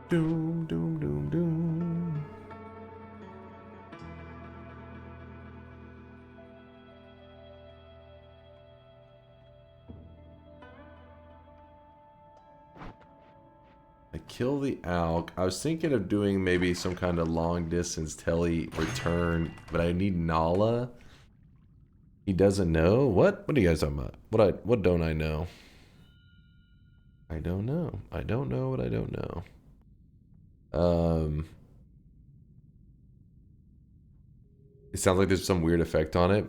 Doom, doom, doom, doom. I kill the Alk. I was thinking of doing maybe some kind of long distance telly return, but I need Nala. He doesn't know? What? What are you guys talking about? What don't I know? I don't know. I don't know what I don't know. It sounds like there's some weird effect on it.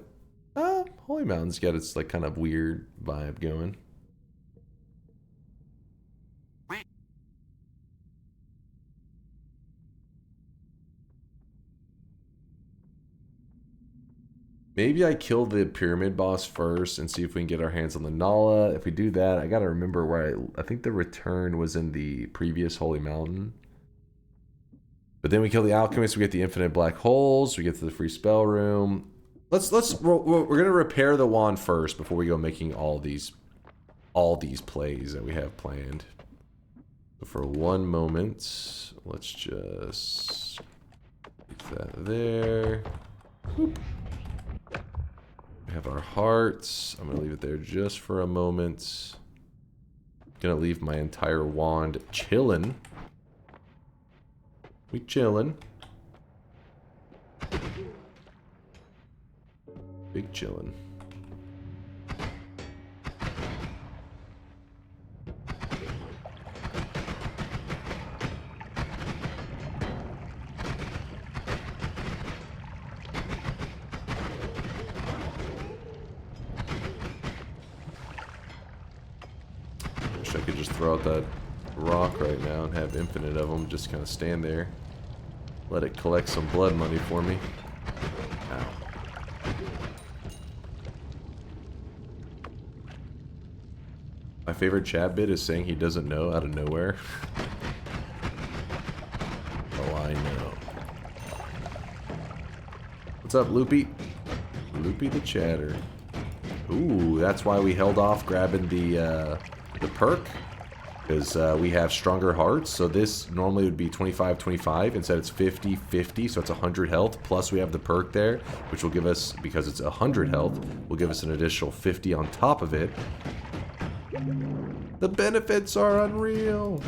Holy Mountain's got its like kind of weird vibe going. Maybe I kill the pyramid boss first and see if we can get our hands on the Nala. If we do that, I gotta remember where I think the return was in the previous Holy Mountain. But then we kill the alchemist, we get the infinite black holes, we get to the free spell room. We're gonna repair the wand first before we go making all these plays that we have planned. So for one moment, let's just get that there. Boop. We have our hearts. I'm gonna leave it there just for a moment. Gonna leave my entire wand chillin'. We chillin'. Big chillin'. Wish I could just throw out that rock right now and have infinite of them just kind of stand there. Let it collect some blood money for me. Ow. My favorite chat bit is saying he doesn't know out of nowhere. Oh, I know. What's up, Loopy? Loopy the chatter. Ooh, that's why we held off grabbing the perk. Because we have stronger hearts, so this normally would be 25-25, instead it's 50-50, so it's 100 health, plus we have the perk there, which will give us, because it's 100 health, will give us an additional 50 on top of it. The benefits are unreal!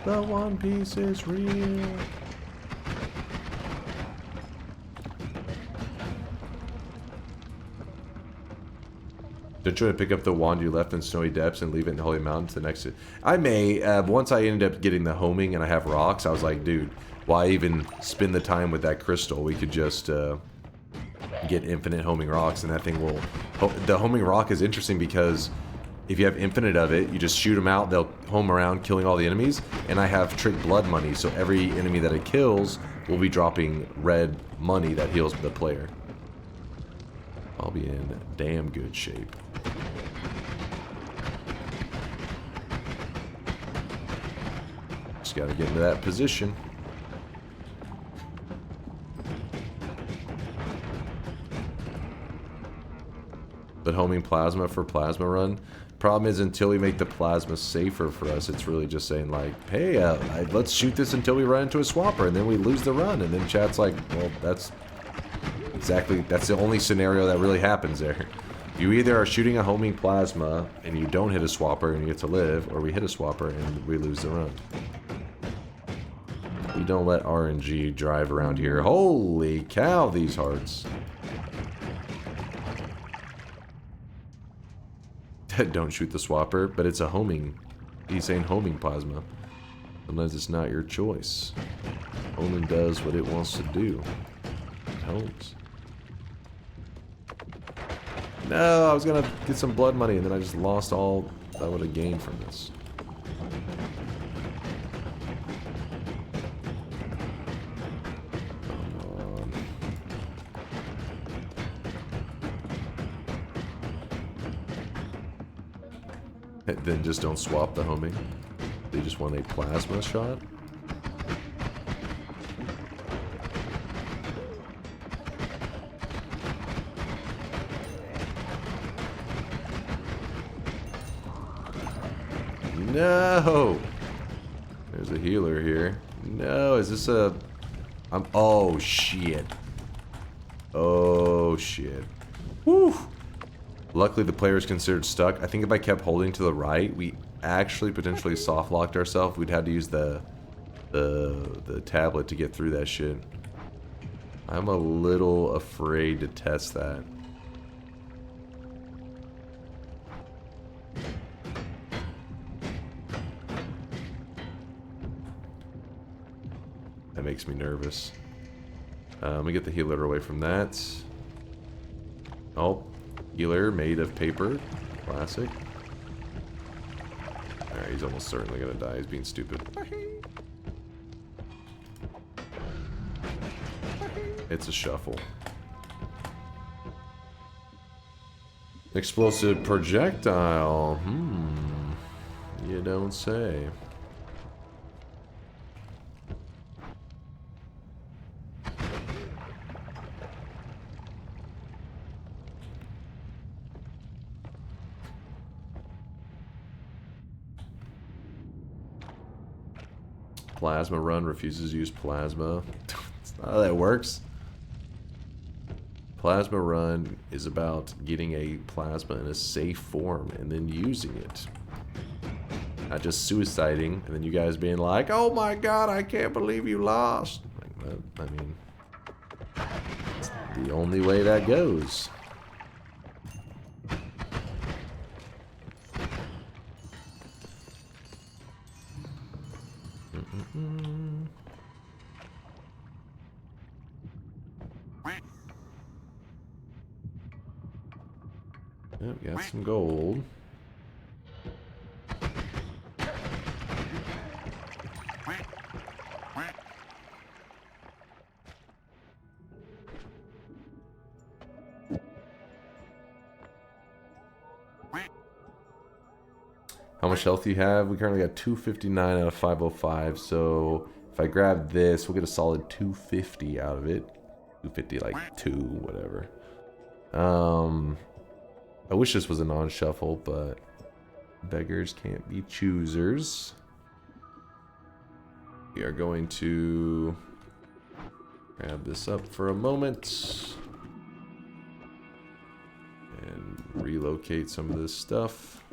The One Piece is real! Don't you want to pick up the wand you left in Snowy Depths and leave it in Holy Mountain to the next... I may. Once I ended up getting the homing and I have rocks, I was like, dude, why even spend the time with that crystal? We could just get infinite homing rocks and that thing will... The homing rock is interesting because if you have infinite of it, you just shoot them out, they'll home around killing all the enemies, and I have trick blood money, so every enemy that it kills will be dropping red money that heals the player. I'll be in damn good shape. Just gotta get into that position. But homing plasma for plasma run. Problem is, until we make the plasma safer for us, it's really just saying like, hey, let's shoot this until we run into a swapper, and then we lose the run. And then chat's like, well, that's the only scenario that really happens there. You either are shooting a homing plasma and you don't hit a swapper and you get to live, or we hit a swapper and we lose the run. We don't let RNG drive around here. Holy cow, these hearts. Don't shoot the swapper, but it's a homing. He's saying homing plasma. Sometimes it's not your choice. Only does what it wants to do. It homes. No, I was gonna get some blood money and then I just lost all I would have gained from this. Come on. And then just don't swap the homing. They just want a plasma shot. No! There's a healer here. No, is this a... oh, shit. Oh, shit. Woo! Luckily, the player is considered stuck. I think if I kept holding to the right, we actually potentially soft-locked ourselves. We'd have to use the tablet to get through that shit. I'm a little afraid to test that. That makes me nervous. Let me get the healer away from that. Oh, healer made of paper. Classic. Alright, he's almost certainly gonna die. He's being stupid. It's a shuffle. Explosive projectile. You don't say. Plasma run refuses to use plasma. That's not how that works. Plasma run is about getting a plasma in a safe form and then using it. Not just suiciding and then you guys being like, oh my god, I can't believe you lost. Like, I mean, it's the only way that goes. Yep, got some gold. How much health do you have? We currently got 259 out of 505, so if I grab this, we'll get a solid 250 out of it. 250, like 2, whatever. I wish this was a non-shuffle, but beggars can't be choosers. We are going to grab this up for a moment and relocate some of this stuff.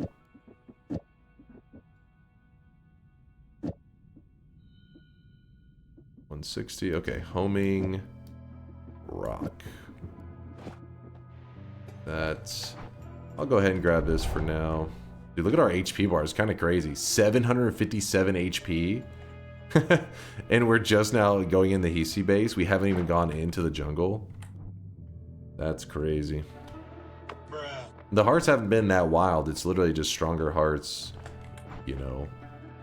$160. Okay, homing rock. That's... I'll go ahead and grab this for now. Dude, look at our HP bar. It's kind of crazy. 757 HP. And we're just now going in the Hisi base. We haven't even gone into the jungle. That's crazy. The hearts haven't been that wild. It's literally just stronger hearts. You know,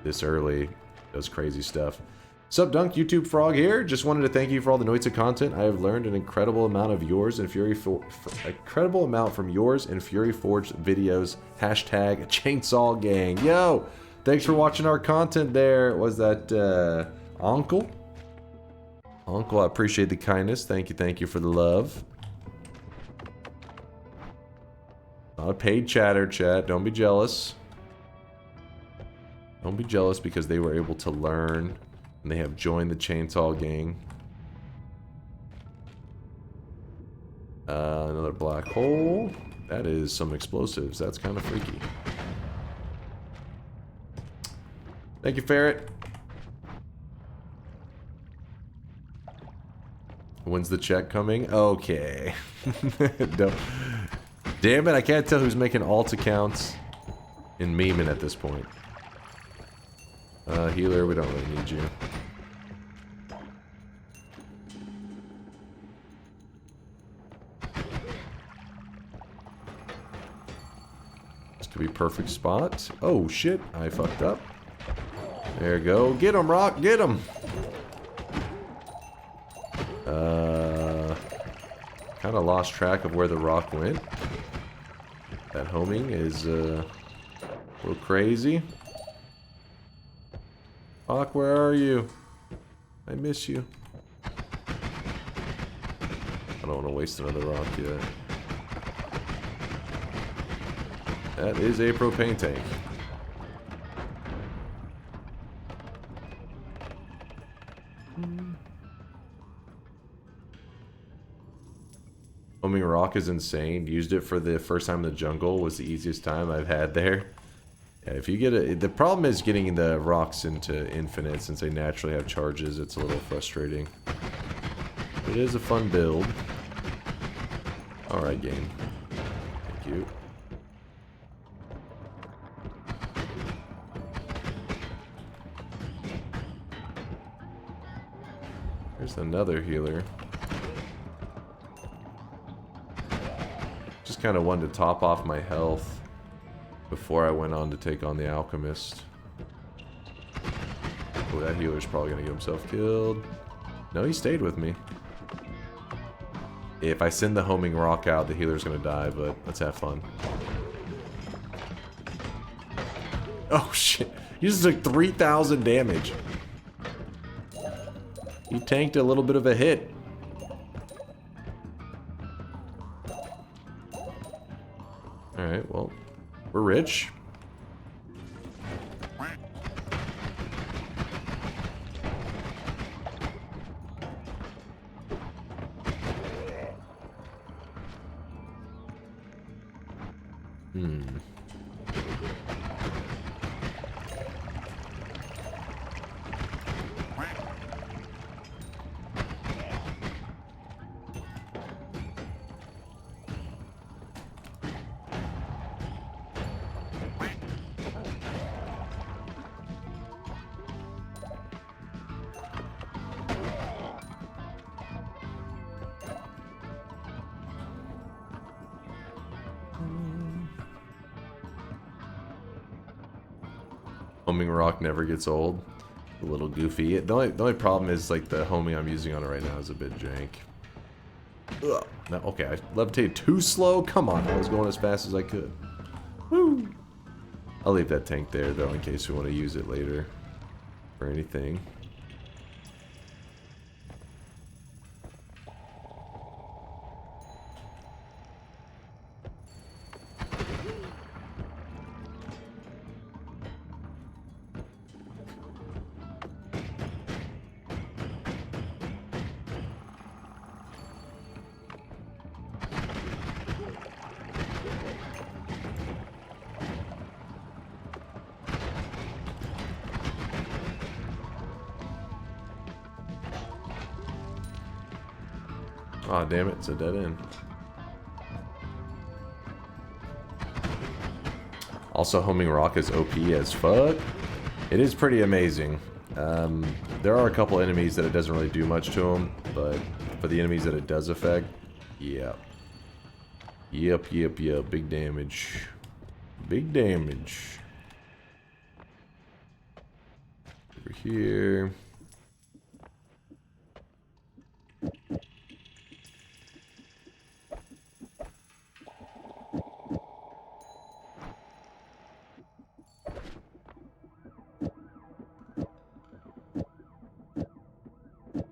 this early. Does crazy stuff. Sup, Dunk, YouTube Frog here. Just wanted to thank you for all the Noita content. I have learned an incredible amount of yours and incredible amount from yours and Fury Forged videos. Hashtag Chainsaw Gang. Yo, thanks for watching our content there. Was that Uncle? Uncle, I appreciate the kindness. Thank you for the love. Not a paid chatter, chat. Don't be jealous. Don't be jealous because they were able to learn. And they have joined the Chainsaw Gang. Another black hole. That is some explosives. That's kind of freaky. Thank you, Ferret. When's the check coming? Okay. Don't. Damn it, I can't tell who's making alt accounts in memeing at this point. Healer, we don't really need you. This could be perfect spot. Oh shit, I fucked up. There you go. Get him, Rock, get him! Kind of lost track of where the Rock went. That homing is a little crazy. Rock, where are you? I miss you. I don't want to waste another rock yet. That is a propane tank. Homing rock is insane. Used it for the first time in the jungle. Was the easiest time I've had there. Yeah, if you get it, the problem is getting the rocks into infinite since they naturally have charges. It's a little frustrating. It is a fun build. Alright, game. Thank you. There's another healer. Just kind of wanted to top off my health before I went on to take on the Alchemist. Oh, that healer's probably going to get himself killed. No, he stayed with me. If I send the homing rock out, the healer's going to die, but let's have fun. Oh, shit. He just took 3,000 damage. He tanked a little bit of a hit. Alright, well, we're rich. Homing rock never gets old. A little goofy. The only problem is like the homing I'm using on it right now is a bit jank. Ugh. No, okay, I levitated too slow. Come on, I was going as fast as I could. Woo! I'll leave that tank there though in case we want to use it later or anything. Aw, damn it, it's a dead end. Also, homing rock is OP as fuck. It is pretty amazing. There are a couple enemies that it doesn't really do much to them, but for the enemies that it does affect, yeah. Yep, big damage. Big damage. Over here.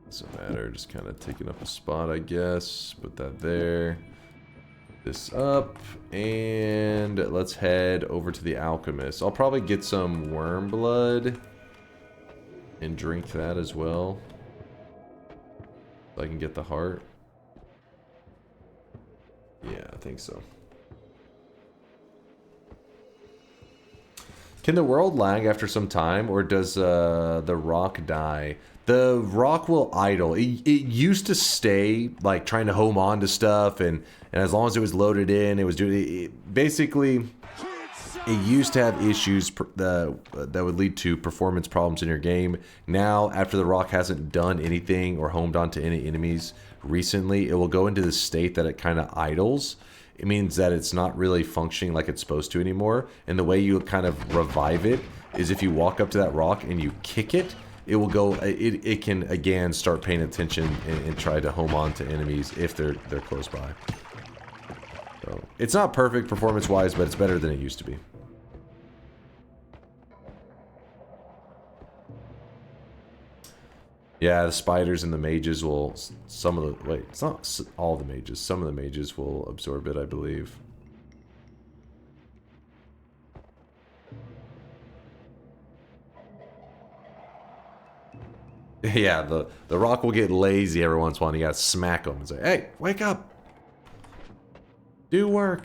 Doesn't matter, just kind of taking up a spot, I guess. Put that there. This up, and let's head over to the Alchemist. I'll probably get some worm blood and drink that as well, so I can get the heart. Yeah, I think so. Can the world lag after some time, or does the rock die? The rock will idle. It used to stay, like, trying to home on to stuff, and as long as it was loaded in, it was doing it. Basically, it used to have issues that would lead to performance problems in your game. Now, after the rock hasn't done anything or homed onto any enemies recently, it will go into the state that it kind of idles. It means that it's not really functioning like it's supposed to anymore. And the way you kind of revive it is if you walk up to that rock and you kick it, it will go. It can again start paying attention and try to home on to enemies if they're close by. So it's not perfect performance-wise, but it's better than it used to be. Yeah, the spiders and the mages will. Some of the it's not all the mages. Some of the mages will absorb it, I believe. Yeah, the rock will get lazy every once in a while. And you gotta smack them and say, "Hey, wake up! Do work."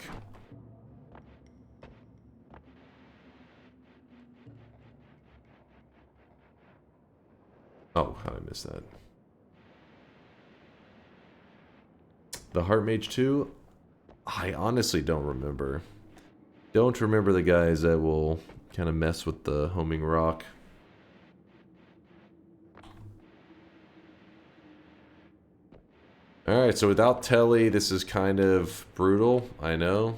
Oh, how did I miss that? The Heart Mage 2? I honestly don't remember. Don't remember the guys that will kind of mess with the homing rock. Alright, so without telly, this is kind of brutal, I know.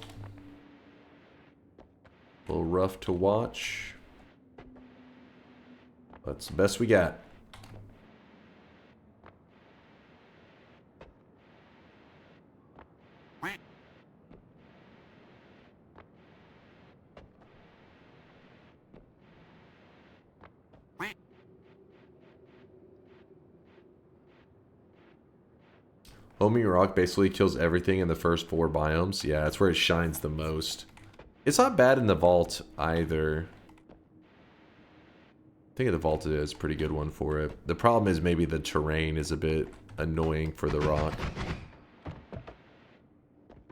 A little rough to watch. That's the best we got. Homing Rock basically kills everything in the first 4 biomes. Yeah, that's where it shines the most. It's not bad in the vault either. I think the vault is a pretty good one for it. The problem is maybe the terrain is a bit annoying for the rock.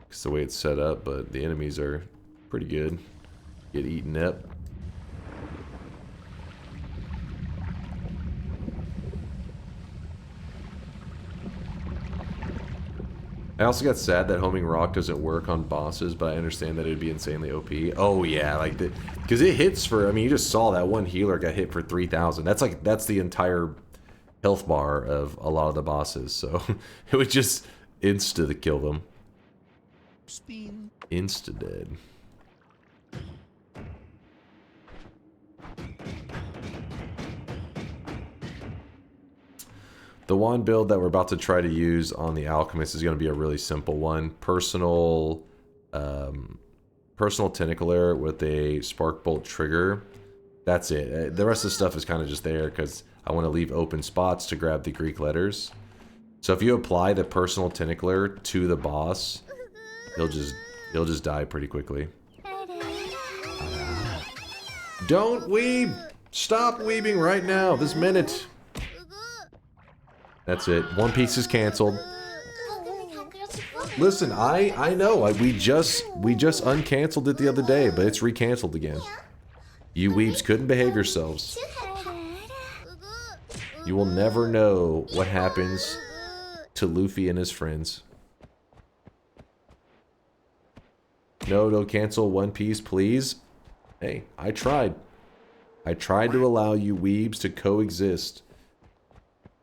It's the way it's set up, but the enemies are pretty good. Get eaten up. I also got sad that homing rock doesn't work on bosses, but I understand that it'd be insanely OP. Oh yeah, like the, because it hits for, I mean, you just saw that one healer got hit for 3,000. That's the entire health bar of a lot of the bosses, so it would just insta kill them. Insta dead. The wand build that we're about to try to use on the Alchemist is going to be a really simple one. Personal Tentacular with a Spark Bolt trigger. That's it. The rest of the stuff is kind of just there because I want to leave open spots to grab the Greek letters. So if you apply the Personal Tentacular to the boss, he'll just die pretty quickly. Don't weeb! Stop weebing right now, this minute! That's it. One Piece is canceled. Listen, I know. We just uncanceled it the other day, but it's recanceled again. You weebs couldn't behave yourselves. You will never know what happens to Luffy and his friends. No, don't cancel One Piece, please. Hey, I tried. I tried to allow you weebs to coexist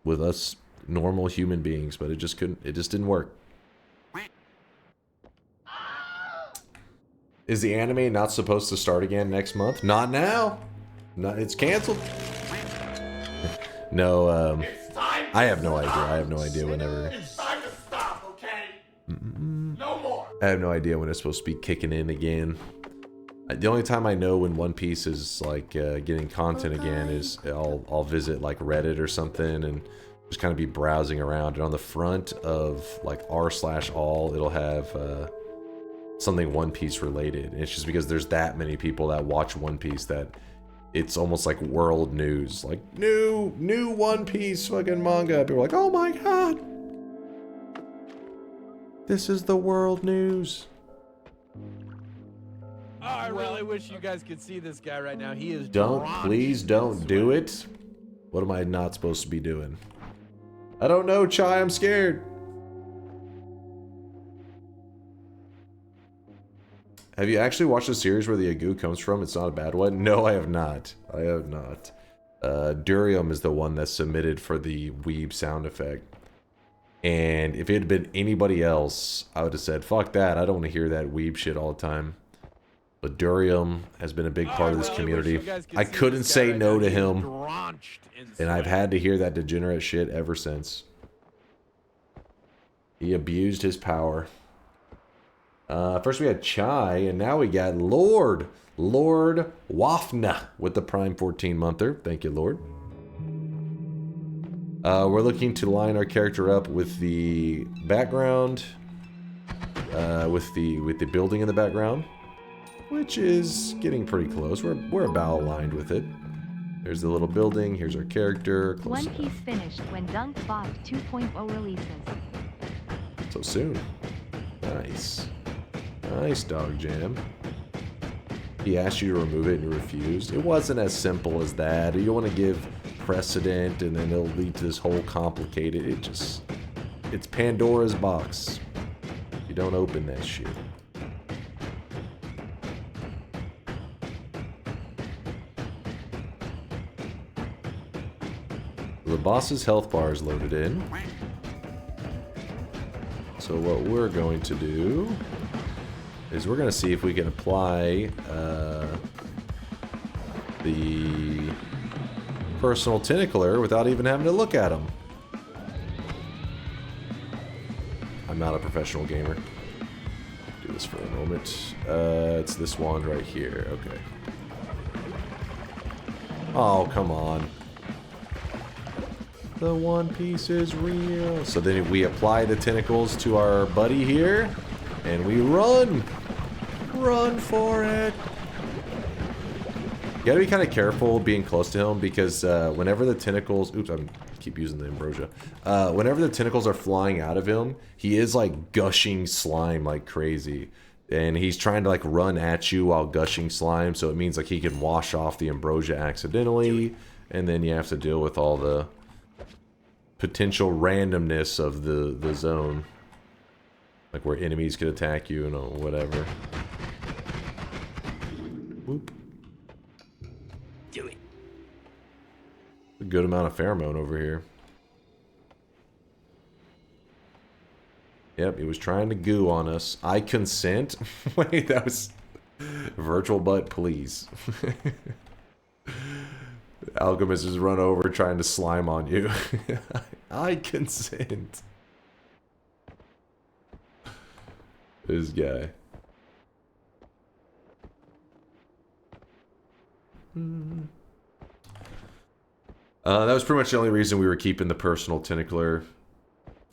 with us normal human beings, but it just didn't work. Is the anime not supposed to start again next month? Not now. It's canceled. No, I have no idea. I have no idea whenever. It's time to stop, okay? No more. I have no idea when it's supposed to be kicking in again. The only time I know when One Piece is like getting content again is I'll visit like Reddit or something and just kind of be browsing around, and on the front of like r/all it'll have something One Piece related, and it's just because there's that many people that watch One Piece that it's almost like world news, like new One Piece fucking manga. People are like, oh my god, this is the world news. Oh, I really wish you guys could see this guy right now. He is Please don't do it. What am I not supposed to be doing? I don't know, Chai, I'm scared. Have you actually watched the series where the Agu comes from? It's not a bad one. No, I have not. I have not. Durium is the one that submitted for the weeb sound effect. And if it had been anybody else, I would have said, fuck that. I don't want to hear that weeb shit all the time. But Durium has been a big part of this community. I couldn't say no to him. And I've had to hear that degenerate shit ever since. He abused his power. First we had Chai, and now we got Lord Wafna with the Prime 14-monther. Thank you, Lord. We're looking to line our character up with the background, with the building in the background, which is getting pretty close. We're about aligned with it. There's the little building. Here's our character. One Piece finished when DunkOrSlam 2.0 releases. So soon. Nice. Nice, Dog Jam. He asked you to remove it and you refused. It wasn't as simple as that. You want to give precedent and then it'll lead to this whole complicated. It's Pandora's box. You don't open that shit. The boss's health bar is loaded in. So what we're going to do is we're going to see if we can apply the personal tentacler without even having to look at him. I'm not a professional gamer. Do this for a moment. It's this wand right here. Okay. Oh, come on. The One Piece is real. So then we apply the tentacles to our buddy here, and we run. Run for it. You gotta be kind of careful being close to him because whenever the tentacles... Oops, I keep using the ambrosia. Whenever the tentacles are flying out of him, he is like gushing slime like crazy. And he's trying to like run at you while gushing slime, so it means like he can wash off the ambrosia accidentally, and then you have to deal with all the potential randomness of the zone. Like where enemies could attack you and whatever. Whoop. Do it. A good amount of pheromone over here. Yep, he was trying to goo on us. I consent. Wait, that was virtual butt, please. Alchemist has run over trying to slime on you. I consent. This guy. That was pretty much the only reason we were keeping the personal tentacler.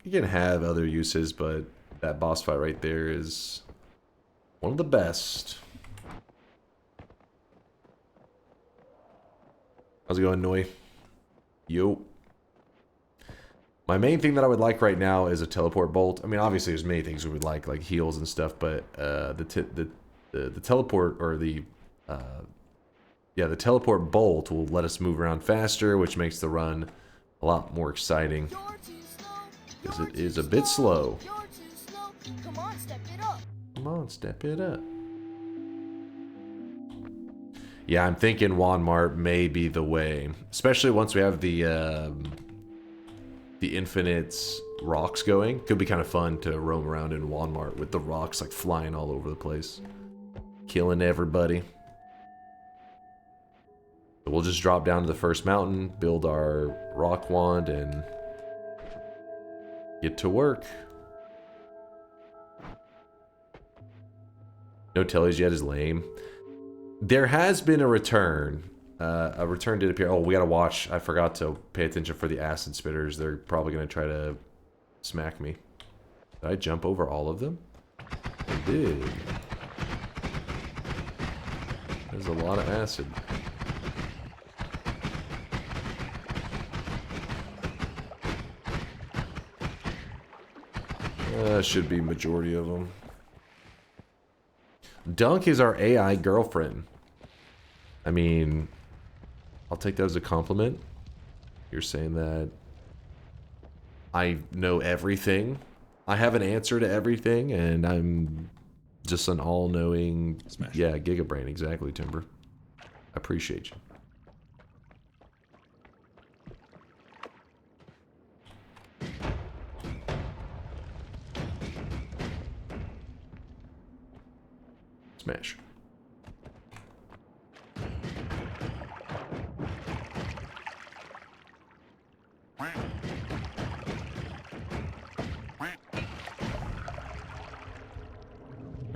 You can have other uses, but that boss fight right there is one of the best. How's it going, Noi? Yo. My main thing that I would like right now is a teleport bolt. I mean, obviously there's many things we would like heals and stuff, but the teleport, or the teleport bolt will let us move around faster, which makes the run a lot more exciting. Because it is a bit slow. Come on, step it up. Come on, step it up. Yeah, I'm thinking Walmart may be the way. Especially once we have the infinite rocks going. Could be kind of fun to roam around in Walmart with the rocks like flying all over the place. Killing everybody. So we'll just drop down to the first mountain, build our rock wand, and get to work. No tellies yet is lame. There has been a return. A return did appear. Oh, we gotta watch. I forgot to pay attention for the acid spitters. They're probably gonna try to smack me. Did I jump over all of them? I did. There's a lot of acid. Should be majority of them. Dunk is our AI girlfriend. I mean, I'll take that as a compliment. You're saying that I know everything. I have an answer to everything, and I'm just an all-knowing... Yeah, Giga brain. Exactly, Timber. I appreciate you. Smash.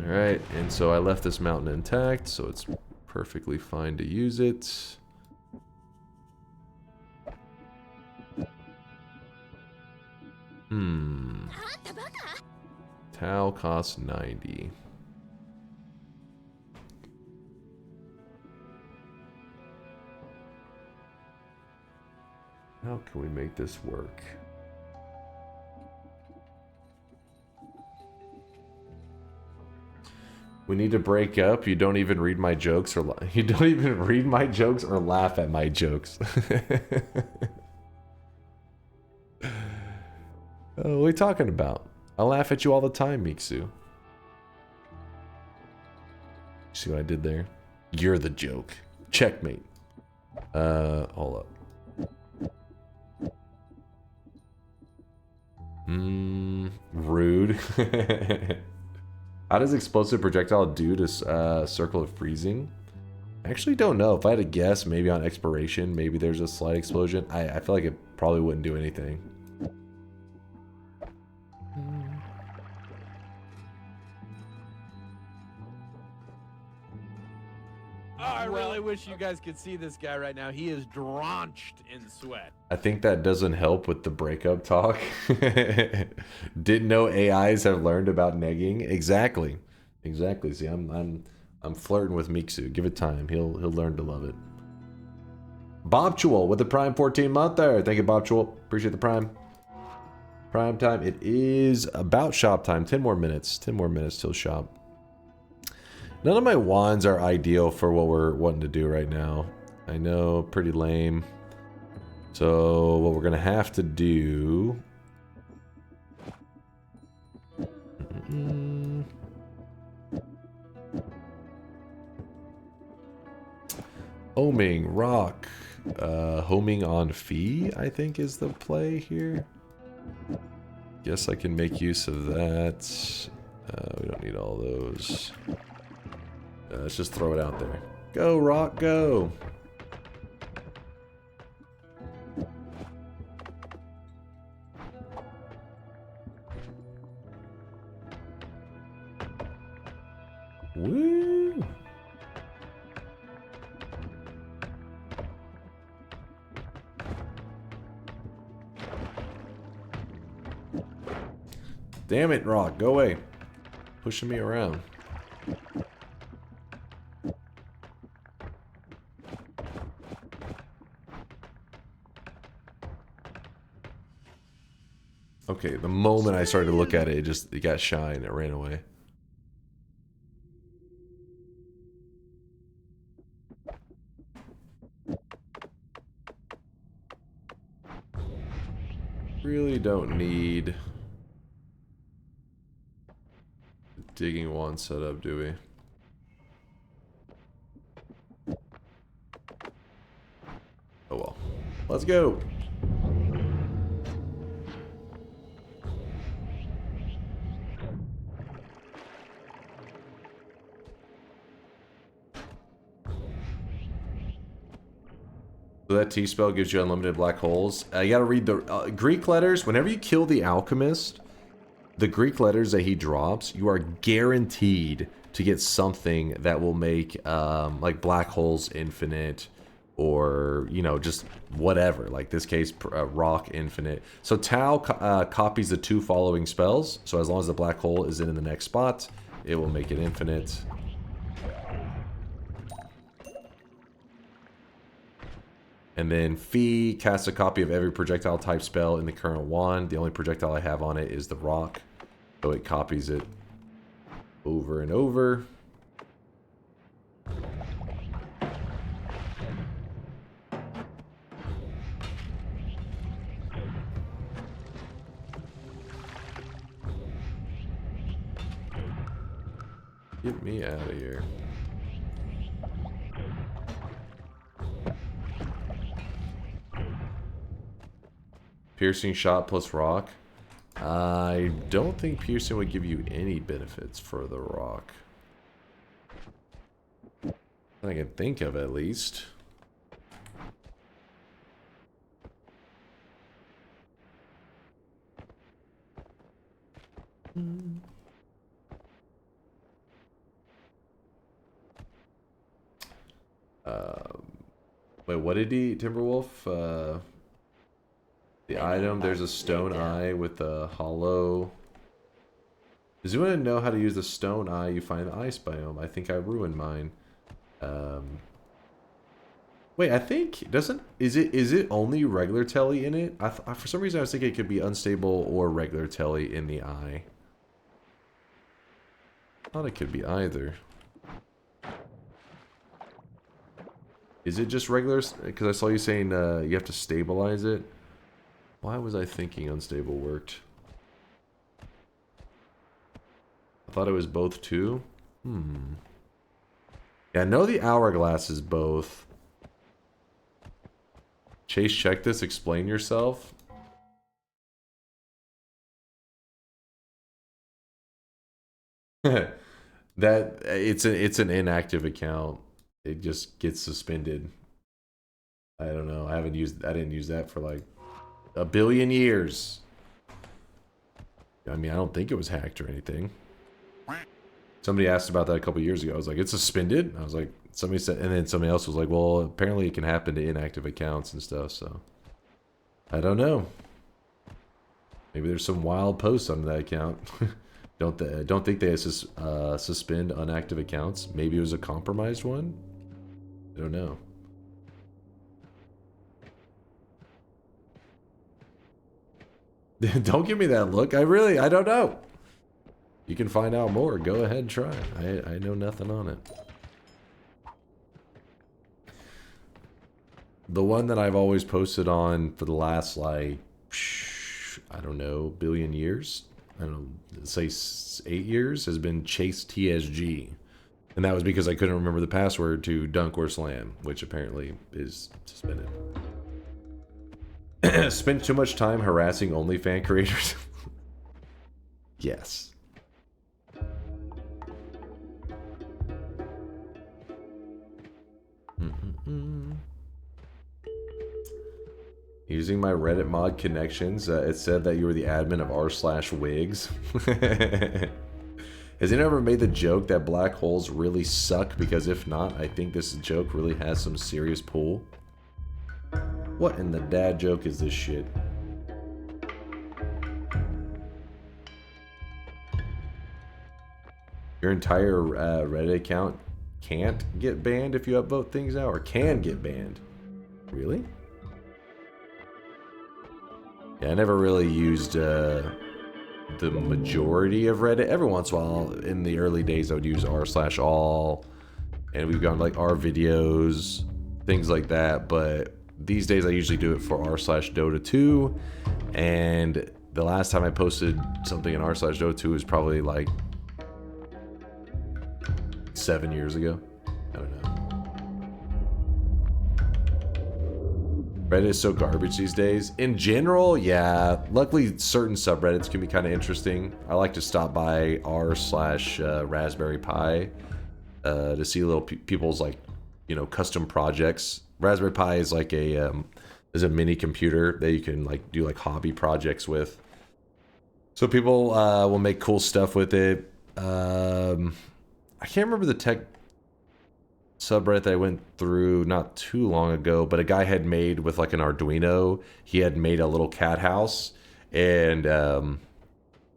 Alright, and so I left this mountain intact, so it's perfectly fine to use it. Tau costs 90. How can we make this work? We need to break up. You don't even read my jokes, or you don't even read my jokes or laugh at my jokes. What are we talking about? I laugh at you all the time, Miksu. See what I did there? You're the joke. Checkmate. Hold up. Rude. dude. How does explosive projectile do to circle of freezing? I actually don't know. If I had to guess, maybe on expiration, maybe there's a slight explosion. I feel like it probably wouldn't do anything. Oh, I really wish you guys could see this guy right now. He is drenched in sweat. I think that doesn't help with the breakup talk. Didn't know AIs have learned about negging. Exactly. Exactly. See, I'm flirting with Miksu. Give it time. He'll learn to love it. Bobchuel with the Prime 14 month there. Thank you, Bobchuel. Appreciate the Prime. Prime time. It is about shop time. 10 more minutes. 10 more minutes till shop. None of my wands are ideal for what we're wanting to do right now. I know, pretty lame. So what we're gonna have to do... Homing, rock. Homing on fee, I think is the play here. Guess I can make use of that. We don't need all those. Let's just throw it out there. Go, rock, go! Woo! Damn it, rock, go away. Pushing me around. Okay, the moment I started to look at it, it got shy and it ran away. Really don't need digging wand setup, do we? Oh well. Let's go! So that T-spell gives you unlimited black holes. You gotta read the Greek letters. Whenever you kill the alchemist, the Greek letters that he drops, you are guaranteed to get something that will make like black holes infinite, or you know, just whatever. Like this case, rock infinite. So Tau copies the 2 following spells. So as long as the black hole is in the next spot, it will make it infinite. And then Fee casts a copy of every projectile type spell in the current wand. The only projectile I have on it is the rock. So it copies it over and over. Get me out of here. Piercing shot plus rock. I don't think piercing would give you any benefits for the rock. That I can think of, at least. Wait, what did he, Timberwolf? The item, there's a stone eye with a hollow. Does anyone know how to use the stone eye you find in the ice biome? I think I ruined mine. Wait, I think is it only regular telly in it? For some reason I was thinking it could be unstable or regular telly in the eye. I thought it could be either. Is it just regular? Because I saw you saying you have to stabilize it. Why was I thinking unstable worked? I thought it was both too. Yeah, I know the hourglass is both. Chase, check this. Explain yourself. That it's an inactive account. It just gets suspended. I don't know. I didn't use that for like a billion years. I mean, I don't think it was hacked or anything. Somebody asked about that a couple years ago. I was like, it's suspended? I was like, somebody said, and then somebody else was like, well, apparently it can happen to inactive accounts and stuff, so. I don't know. Maybe there's some wild posts on that account. Don't think they suspend inactive accounts. Maybe it was a compromised one? I don't know. Don't give me that look. I don't know. You can find out more. Go ahead and try. I know nothing on it. The one that I've always posted on for the last, like, I don't know, billion years? I don't know, say 8 years, has been Chase TSG. And that was because I couldn't remember the password to DunkOrSlam, which apparently is suspended. Spent too much time harassing OnlyFans creators? Yes. Using my Reddit mod connections, it said that you were the admin of r/wigs. Has anyone ever made the joke that black holes really suck? Because if not, I think this joke really has some serious pull. What in the dad joke is this shit? Your entire Reddit account can't get banned if you upvote things out, or can get banned. Really? Yeah, I never really used the majority of Reddit. Every once in a while, in the early days, I would use r/all, and we've gone like r videos, things like that. But these days, I usually do it for r/Dota 2, and the last time I posted something in r/Dota 2 was probably like 7 years ago. I don't know. Reddit is so garbage these days. In general, yeah. Luckily, certain subreddits can be kind of interesting. I like to stop by r/Raspberry Pi to see little people's, like, you know, custom projects. Raspberry Pi is like a mini computer that you can like do like hobby projects with. So people will make cool stuff with it. I can't remember the tech subreddit that I went through not too long ago, but a guy had made with like an Arduino, he had made a little cat house, and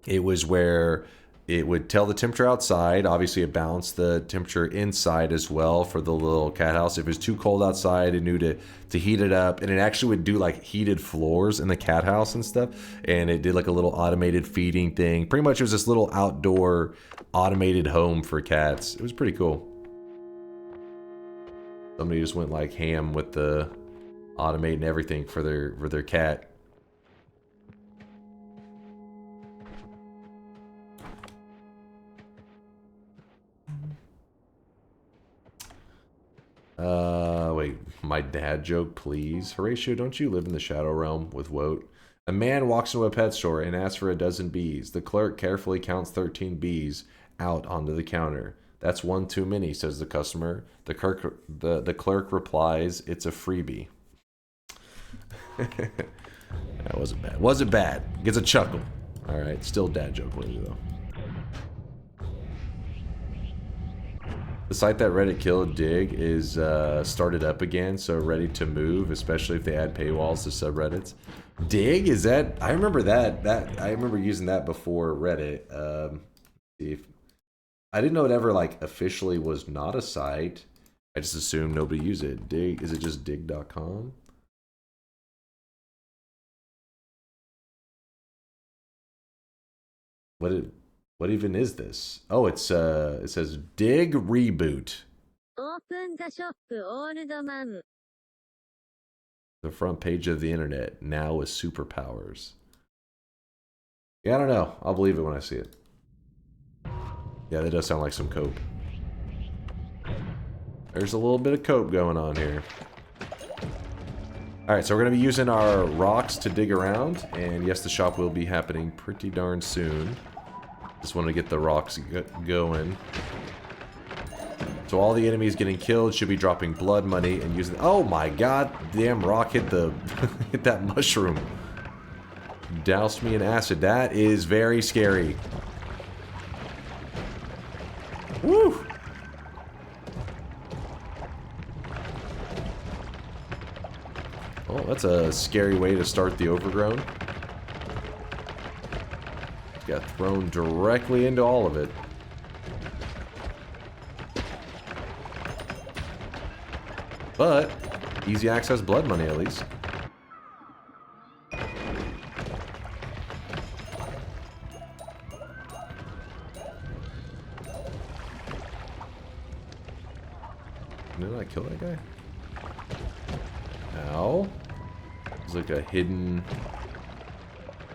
it was where it would tell the temperature outside. Obviously it balanced the temperature inside as well for the little cat house. If it was too cold outside, it knew to heat it up, and it actually would do like heated floors in the cat house and stuff, and it did like a little automated feeding thing. Pretty much it was this little outdoor automated home for cats. It was pretty cool. Somebody just went like ham with the automating everything for their cat. Wait, my dad joke, please. Horatio, don't you live in the Shadow Realm with Woat? A man walks into a pet store and asks for a dozen bees. The clerk carefully counts 13 bees out onto the counter. That's one too many, says the customer. The clerk replies, it's a freebie. That wasn't bad. Wasn't bad. Gets a chuckle. Alright, still dad joke worthy though. The site that Reddit killed, Dig, is started up again, so ready to move, especially if they add paywalls to subreddits. Dig, is that? I remember that. I remember using that before Reddit. I didn't know it ever like officially was not a site. I just assumed nobody used it. Dig, is it just dig.com? What even is this? Oh, it's it says Dig Reboot. Open the shop, old man. The front page of the internet, now with superpowers. Yeah, I don't know. I'll believe it when I see it. Yeah, that does sound like some cope. There's a little bit of cope going on here. Alright, so we're going to be using our rocks to dig around. And yes, the shop will be happening pretty darn soon. Just want to get the rocks going. So all the enemies getting killed should be dropping blood money and using... Oh my god! Damn rock hit the... hit that mushroom. Doused me in acid. That is very scary. Woo! Oh, that's a scary way to start the overgrown. Got thrown directly into all of it. But, easy access blood money at least. Didn't I kill that guy? Ow. There's like a hidden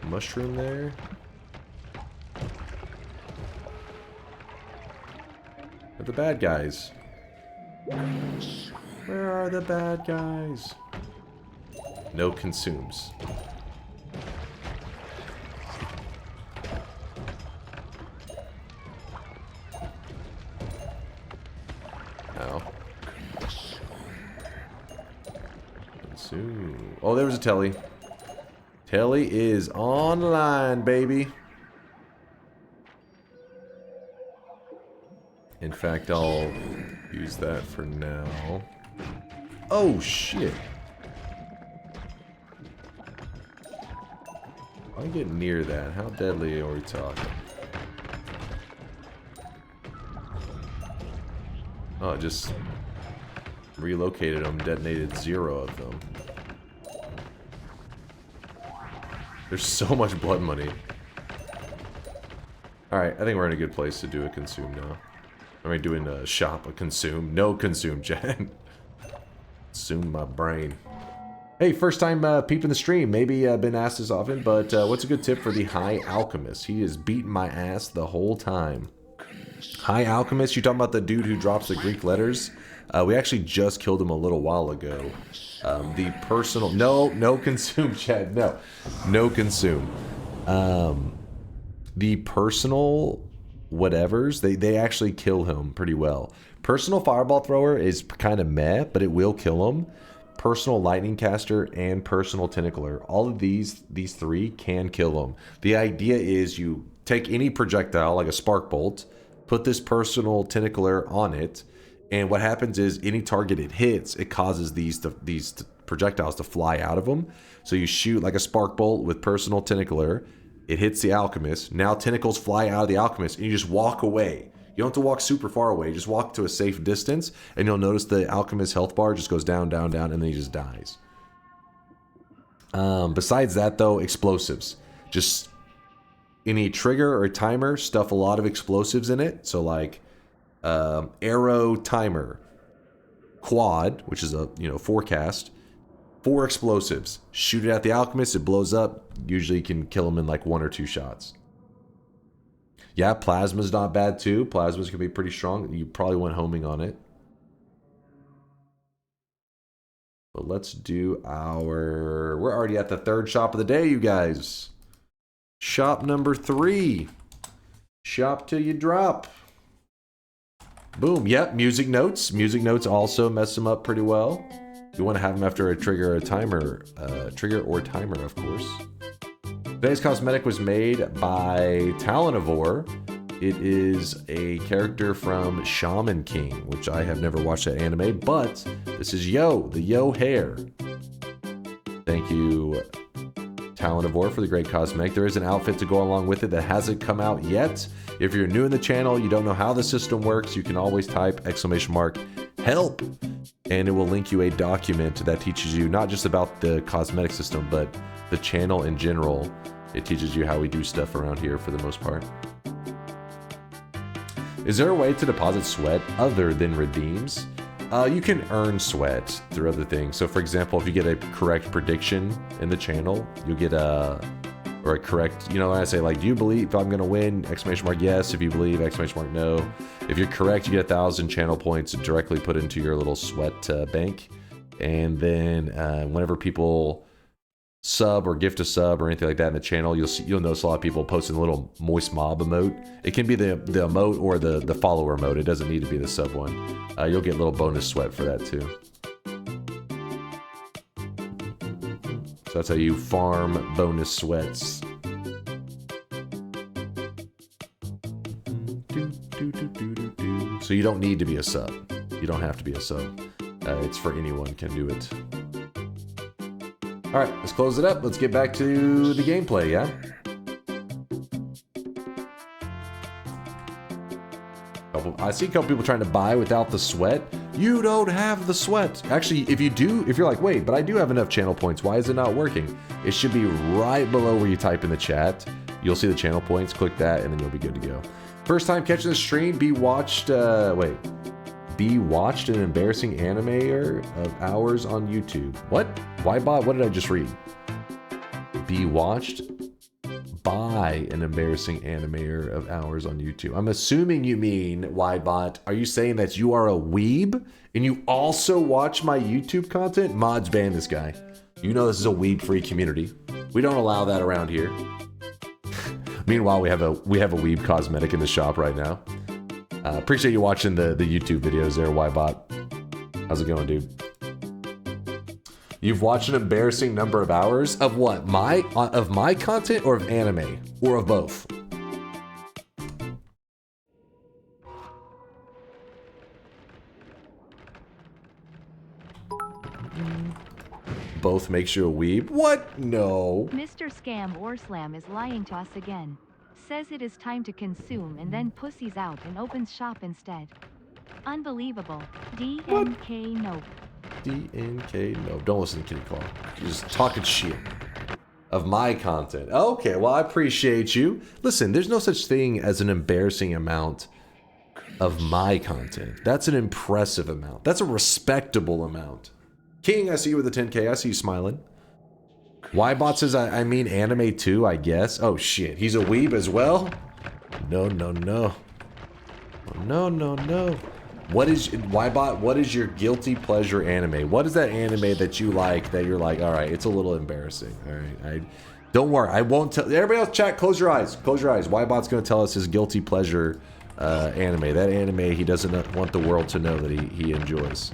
mushroom there. Where are the bad guys? Where are the bad guys? No consumes. Ow. Consume. Oh, there was a telly. Telly is online, baby. In fact, I'll use that for now. Oh, shit. I get near that. How deadly are we talking? Oh, it just relocated them, detonated 0 of them. There's so much blood money. Alright, I think we're in a good place to do a consume now. Am I doing a shop, a consume? No consume, Jen. Consume my brain. Hey, first time peeping the stream. Maybe been asked this often, but what's a good tip for the High Alchemist? He is beating my ass the whole time. High Alchemist, you talking about the dude who drops the Greek letters? We actually just killed him a little while ago. The personal... No consume, Chad. No consume. The personal... whatevers, they actually kill him pretty well. Personal fireball thrower is kind of meh, but it will kill him. Personal lightning caster and personal tentacler, all of these 3 can kill him. The idea is you take any projectile like a spark bolt, put this personal tentacler on it, and what happens is any target it hits, it causes these projectiles to fly out of them. So you shoot like a spark bolt with personal tentacler. It hits the alchemist. Now tentacles fly out of the alchemist, and you just walk away. You don't have to walk super far away. Just walk to a safe distance, and you'll notice the alchemist health bar just goes down, down, down, and then he just dies. Besides that, though, explosives. Just any trigger or timer, stuff a lot of explosives in it. So like arrow timer, quad, which is a forecast. 4 explosives. Shoot it at the alchemist, it blows up. Usually you can kill him in like 1 or 2 shots. Yeah, plasma's not bad too. Plasma's can be pretty strong. You probably went homing on it. But let's do our... We're already at the 3rd shop of the day, you guys. Shop number 3. Shop till you drop. Boom. Yep, music notes. Music notes also mess them up pretty well. You want to have them after a trigger or a timer. Trigger or timer, of course. Today's cosmetic was made by Talonivore. It is a character from Shaman King, which I have never watched that anime, but this is Yo, the Yo hair. Thank you, Talonivore, for the great cosmetic. There is an outfit to go along with it that hasn't come out yet. If you're new in the channel, you don't know how the system works, you can always type !help, and it will link you a document that teaches you not just about the cosmetic system, but the channel in general. It teaches you how we do stuff around here for the most part. Is there a way to deposit sweat other than redeems? You can earn sweat through other things. So for example, if you get a correct prediction in the channel, you'll get a correct, when I say like, do you believe I'm gonna win? ! Yes. If you believe, ! No. If you're correct, you get 1,000 channel points directly put into your little sweat bank. And then whenever people sub or gift a sub or anything like that in the channel, you'll notice a lot of people posting a little moist mob emote. It can be the emote or the follower emote. It doesn't need to be the sub one. You'll get a little bonus sweat for that too. So that's how you farm bonus sweats. So you don't need to be a sub. You don't have to be a sub. It's for anyone can do it. Alright, let's close it up. Let's get back to the gameplay, yeah? I see a couple people trying to buy without the sweat. You don't have the sweat. Actually, if you do, if you're like, wait, but I do have enough channel points, why is it not working? It should be right below where you type in the chat. You'll see the channel points, click that, and then you'll be good to go. First time catching the stream, be watched an embarrassing animator of ours on YouTube. What? Why bot? What did I just read? Be watched by an embarrassing animator of ours on YouTube. I'm assuming you mean, Ybot, are you saying that you are a weeb and you also watch my YouTube content? Mods ban this guy. You know this is a weeb-free community. We don't allow that around here. Meanwhile, we have a weeb cosmetic in the shop right now. Appreciate you watching the YouTube videos there, Ybot. How's it going, dude? You've watched an embarrassing number of hours of what? Of my content or of anime? Or of both? Both makes you a weeb? What? No. Mr. SomeDunkVods is lying to us again. Says it is time to consume and then pussies out and opens shop instead. Unbelievable. DNK nope. DNK nope. Don't listen to Kitty Claw. You're just talking shit of my content. Okay, well, I appreciate you. Listen, there's no such thing as an embarrassing amount of my content. That's an impressive amount. That's a respectable amount. King, I see you with the 10K. I see you smiling. Ybot says, I mean anime too, I guess. Oh shit, he's a weeb as well? No, no, no. No, no, no. Ybot, what is your guilty pleasure anime? What is that anime that you like that you're like, alright, it's a little embarrassing. Alright, don't worry, I won't tell. Everybody else, chat, close your eyes. Close your eyes. Ybot's gonna tell us his guilty pleasure anime. That anime he doesn't want the world to know that he enjoys.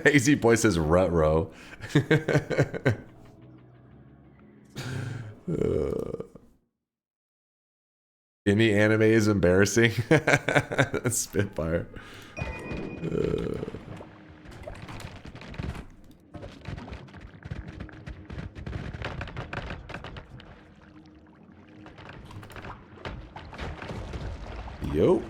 AZ Boy says Rutro. Any anime is embarrassing. Spitfire. Yo.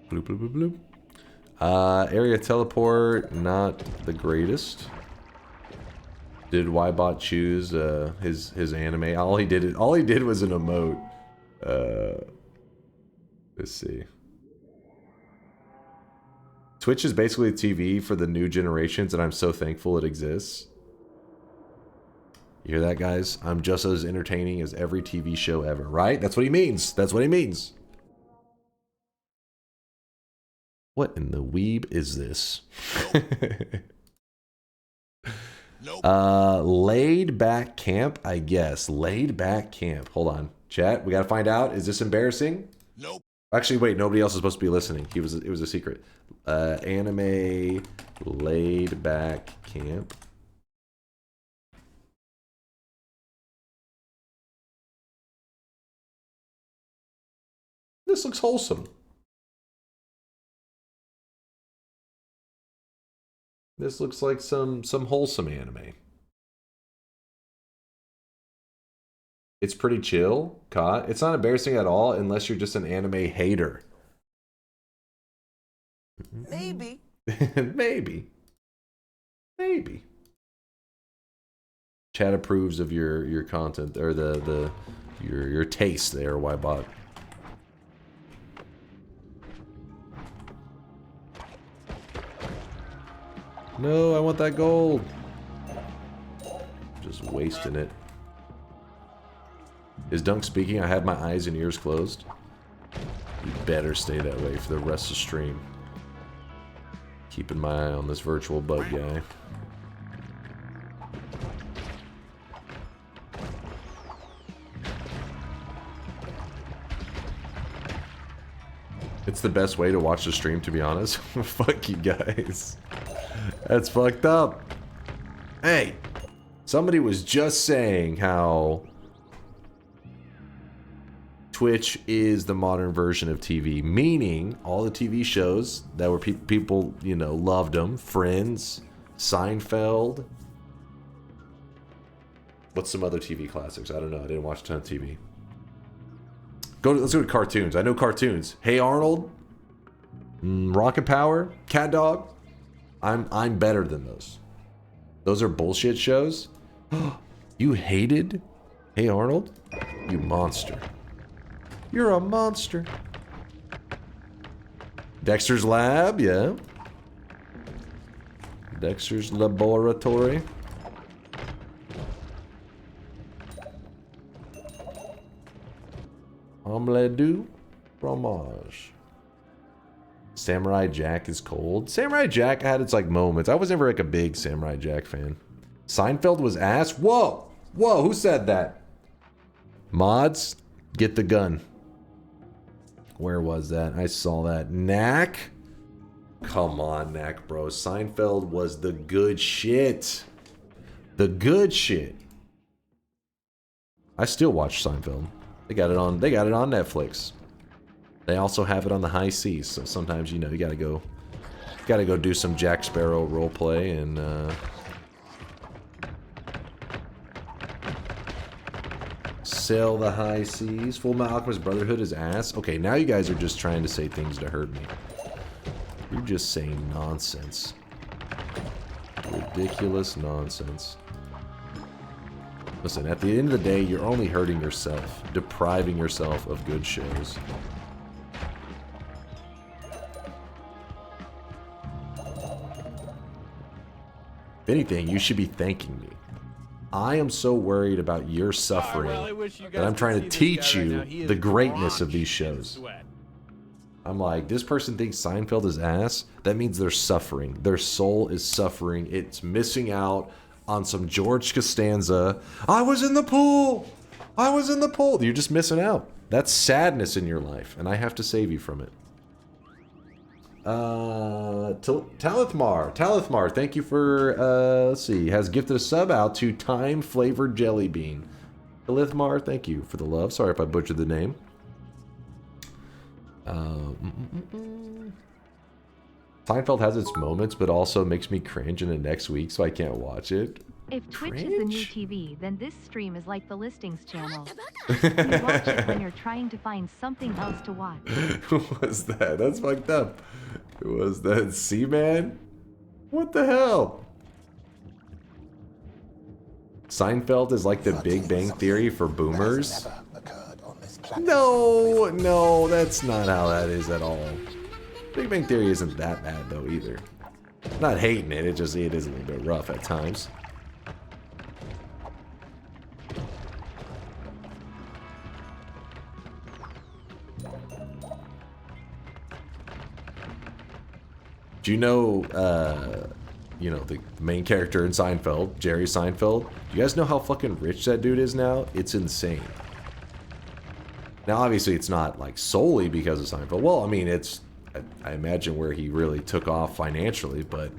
Bloop, bloop, bloop, bloop. Area teleport, not the greatest. Did Ybot choose his anime? All he did was an emote. Let's see. Twitch is basically TV for the new generations, and I'm so thankful it exists. You hear that, guys? I'm just as entertaining as every TV show ever, right? That's what he means. That's what he means. What in the weeb is this? Nope. Laid back camp, I guess. Laid back camp. Hold on. Chat, we gotta find out. Is this embarrassing? Nope. Actually, wait, nobody else is supposed to be listening. It was a secret. Anime laid back camp. This looks wholesome. This looks like some wholesome anime. It's pretty chill, Caught. It's not embarrassing at all unless you're just an anime hater. Maybe. Maybe. Maybe. Chat approves of your content or your taste there, Ybot. No, I want that gold. Just wasting it. Is Dunk speaking? I have my eyes and ears closed. You better stay that way for the rest of the stream. Keeping my eye on this virtual bug guy. It's the best way to watch the stream, to be honest. Fuck you guys. That's fucked up. Hey, somebody was just saying how Twitch is the modern version of TV, meaning all the TV shows that were people, you know, loved them. Friends, Seinfeld. What's some other TV classics? I don't know. I didn't watch a ton of TV. Let's go to cartoons. I know cartoons. Hey Arnold, Rocket Power, Cat Dog. I'm better than those. Those are bullshit shows. You hated Hey Arnold? You monster. You're a monster. Dexter's Lab, yeah. Dexter's Laboratory. Omelette du fromage. Samurai Jack is cold. Samurai Jack had its like moments. I was never like a big Samurai Jack fan. Seinfeld was ass. Whoa! Whoa, who said that? Mods, get the gun. Where was that? I saw that. Knack? Come on, Knack, bro. Seinfeld was the good shit. The good shit. I still watch Seinfeld. They got it on Netflix. They also have it on the high seas, so sometimes, you know, you gotta go do some Jack Sparrow roleplay and sail the high seas. Full Metal Alchemist Brotherhood is ass. Okay, now you guys are just trying to say things to hurt me. You're just saying nonsense. Ridiculous nonsense. Listen, at the end of the day, you're only hurting yourself, depriving yourself of good shows. If anything, you should be thanking me. I am so worried about your suffering that I'm trying to teach you the greatness of these shows. I'm like, this person thinks Seinfeld is ass. That means they're suffering. Their soul is suffering. It's missing out on some George Costanza. I was in the pool. I was in the pool. You're just missing out. That's sadness in your life, and I have to save you from it. Talithmar, thank you for, let's see, has gifted a sub out to Time Flavored Jelly Bean. Talithmar, thank you for the love. Sorry if I butchered the name. Seinfeld has its moments, but also makes me cringe in the next week, so I can't watch it. If Twitch is the new TV, then this stream is like the listings channel. You watch it when you're trying to find something else to watch. Who was that? That's fucked up. Who was that? Seaman? What the hell? Seinfeld is like the Big Bang Theory for boomers? No, that's not how that is at all. Big Bang Theory isn't that bad though either. Not hating it, it is a little bit rough at times. Do you know, the main character in Seinfeld, Jerry Seinfeld? Do you guys know how fucking rich that dude is now? It's insane. Now, obviously, it's not, like, solely because of Seinfeld. Well, I mean, it's, I imagine where he really took off financially, but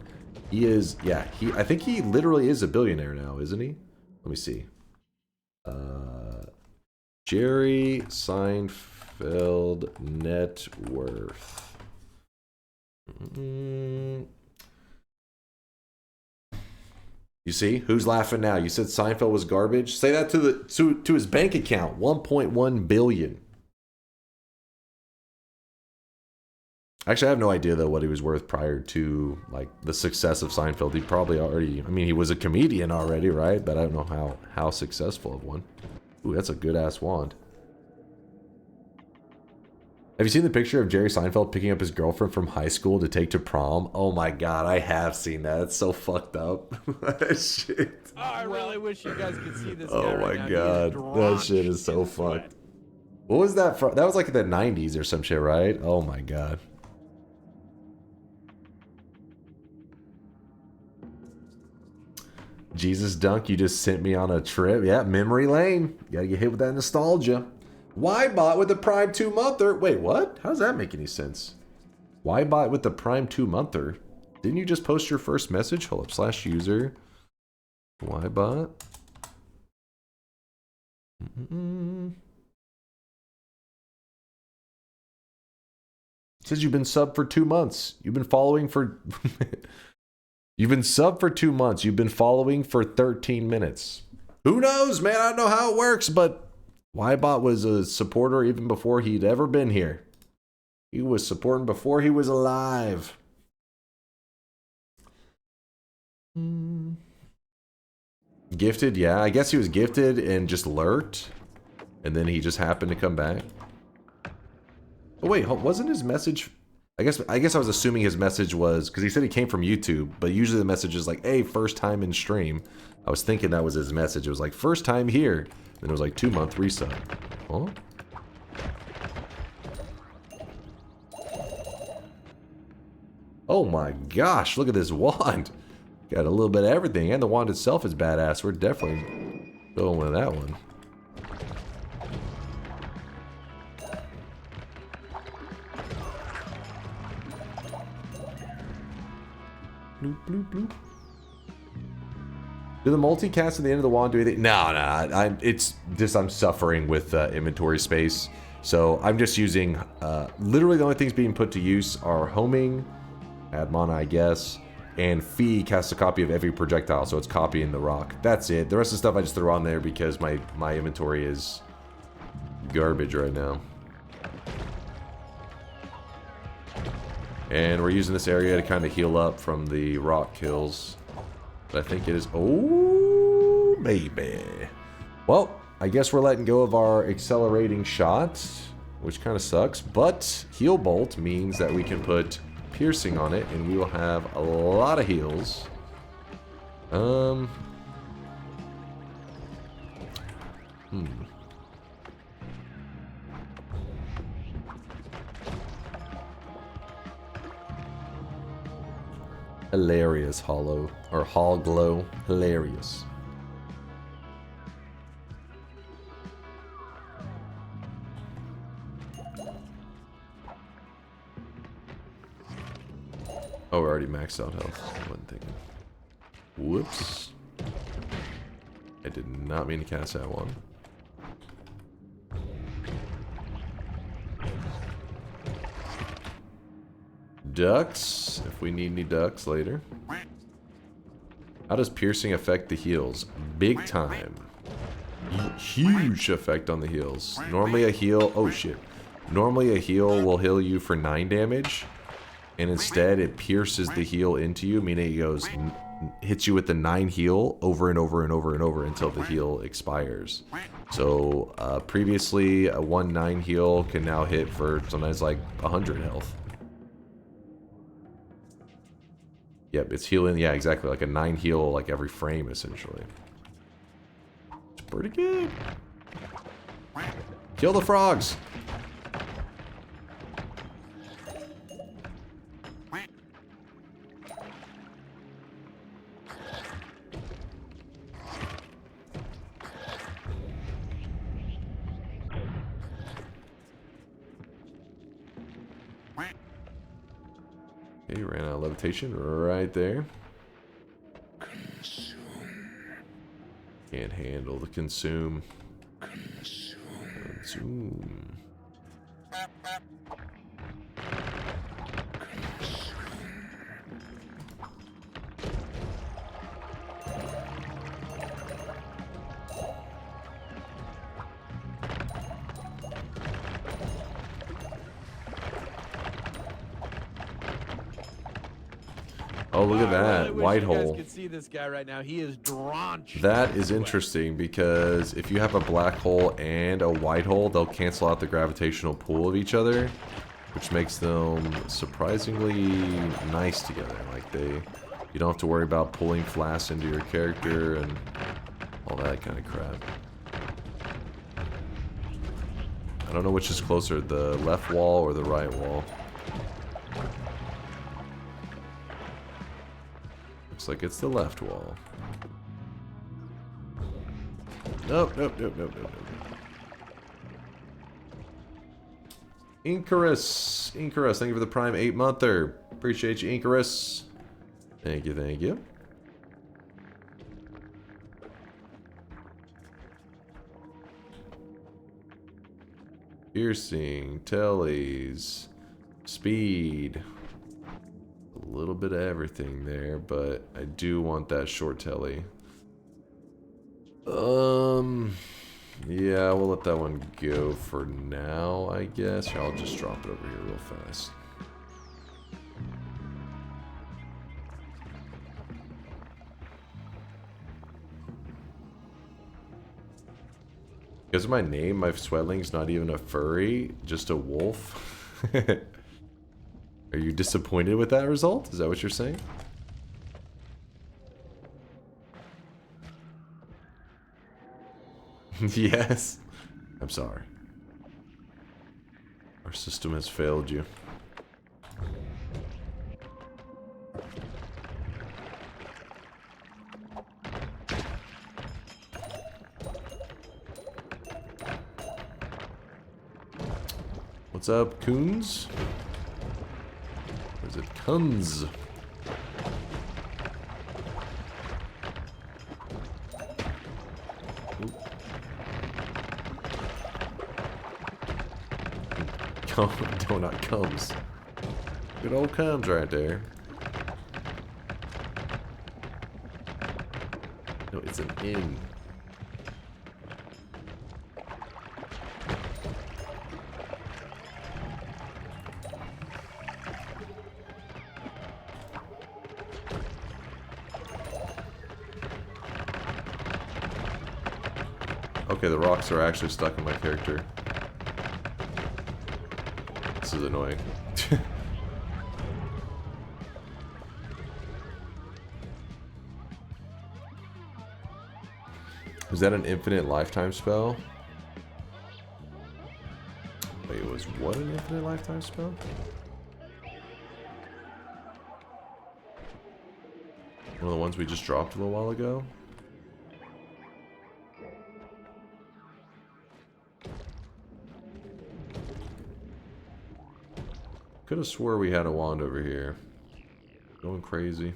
he is, yeah, I think he literally is a billionaire now, isn't he? Let me see. Jerry Seinfeld net worth. You see? Who's laughing now? You said Seinfeld was garbage? Say that to his bank account. 1.1 billion. Actually, I have no idea though what he was worth prior to like the success of Seinfeld. He probably already, I mean, he was a comedian already, right? But I don't know how successful of one. Ooh, that's a good ass wand. Have you seen the picture of Jerry Seinfeld picking up his girlfriend from high school to take to prom? Oh my god, I have seen that. It's so fucked up. Shit. Oh, I really wish you guys could see this guy Oh right my now. god, that shit is so fucked. What was that from? That was like the 90s or some shit, right? Oh my god. Jesus Dunk, you just sent me on a trip. Yeah, memory lane. You gotta get hit with that nostalgia. Why bot with the Prime 2-monther? Wait, what? How does that make any sense? Why bot with the Prime 2-monther? Didn't you just post your first message? Hold up, /user. Why bot? It says you've been sub for 2 months. You've been following for... You've been sub for 2 months. You've been following for 13 minutes. Who knows, man? I don't know how it works, but... Ybot was a supporter even before he'd ever been here. He was supporting before he was alive. Gifted, yeah. I guess he was gifted and just lurked. And then he just happened to come back. Oh wait, wasn't his message... I guess I was assuming his message was... Because he said he came from YouTube. But usually the message is like, hey, first time in stream. I was thinking that was his message. It was like, first time here. Then it was like 2-month resub. Huh? Oh my gosh, look at this wand. Got a little bit of everything. And the wand itself is badass. We're definitely going with that one. Bloop, bloop, bloop. Do the multicast at the end of the wand do anything? No. It's just I'm suffering with inventory space. So I'm just using, literally the only things being put to use are homing, add mana I guess, and Fee casts a copy of every projectile, so it's copying the rock. That's it. The rest of the stuff I just throw on there because my inventory is garbage right now. And we're using this area to kind of heal up from the rock kills. But I think it is... Oh, baby. Well, I guess we're letting go of our accelerating shot, which kind of sucks. But Heal Bolt means that we can put piercing on it, and we will have a lot of heals. Hilarious, Hollow. Or Hall Glow. Hilarious. Oh, we're already maxed out health. I wasn't thinking. Whoops. I did not mean to cast that one. Ducks, if we need any ducks later. How does piercing affect the heals? Big time. Huge effect on the heals. Normally a heal... Oh shit. Normally a heal will heal you for 9 damage. And instead it pierces the heal into you, meaning it goes... hits you with the 9 heal over and over and over and over until the heal expires. So previously a 1/9 heal can now hit for sometimes like 100 health. Yep, it's healing, yeah, exactly, like a 9 heal like every frame, essentially. It's pretty good. Kill the frogs! Okay, ran out of levitation right there. Consume. Can't handle the consume. Consume. Oh, look at I that. really wish White you guys hole. could see this guy right now. He is drenched. That is in sweat. interesting because if you have a black hole and a white hole, they'll cancel out the gravitational pull of each other, which makes them surprisingly nice together. Like you don't have to worry about pulling flasks into your character and all that kind of crap. I don't know which is closer, the left wall or the right wall. Looks like it's the left wall. Nope, nope, nope, nope, nope, nope. Incarus, thank you for the Prime 8-monther. Appreciate you, Incarus. Thank you, thank you. Piercing, tellies, speed. A little bit of everything there, but I do want that short telly. Yeah, we'll let that one go for now, I guess. I'll just drop it over here real fast. Because of my name, my sweatling's not even a furry, just a wolf. Are you disappointed with that result? Is that what you're saying? Yes. I'm sorry. Our system has failed you. What's up, Coons? Or is it Kunz? Donut comes. Good old comes right there. No, it's an inn. Okay, the rocks are actually stuck in my character. This is annoying. Is that an infinite lifetime spell? Wait, was what an infinite lifetime spell? One of the ones we just dropped a little while ago? Could have swore we had a wand over here. Going crazy.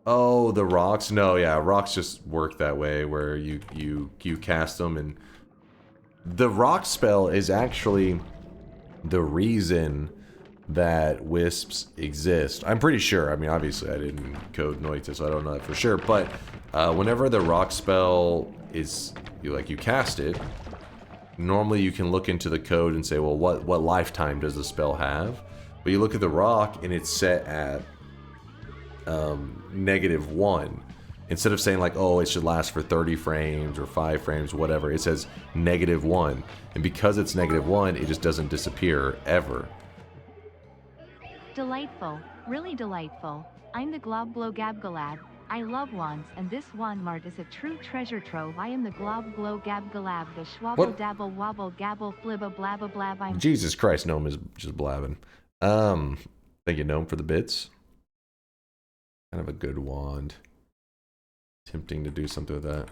Oh, the rocks? No, yeah, rocks just work that way, where you cast them, and the rock spell is actually the reason that wisps exist. I'm pretty sure. I mean, obviously, I didn't code Noita, so I don't know that for sure. But whenever the rock spell is you cast it. Normally you can look into the code and say, well, what lifetime does the spell have? But you look at the rock and it's set at -1. Instead of saying like, oh, it should last for 30 frames or 5 frames, whatever, it says -1. And because it's -1, it just doesn't disappear ever. Delightful, really delightful. I'm the Globglow Gabgalab. I love wands, and this wand mart is a true treasure trove. I am the Globglow Gabgalab, the schwabble dabble wobble gabble flibba blabba blab. I'm Jesus Christ, Gnome is just blabbing. Thank you, Gnome, for the bits. Kind of a good wand. Tempting to do something with that.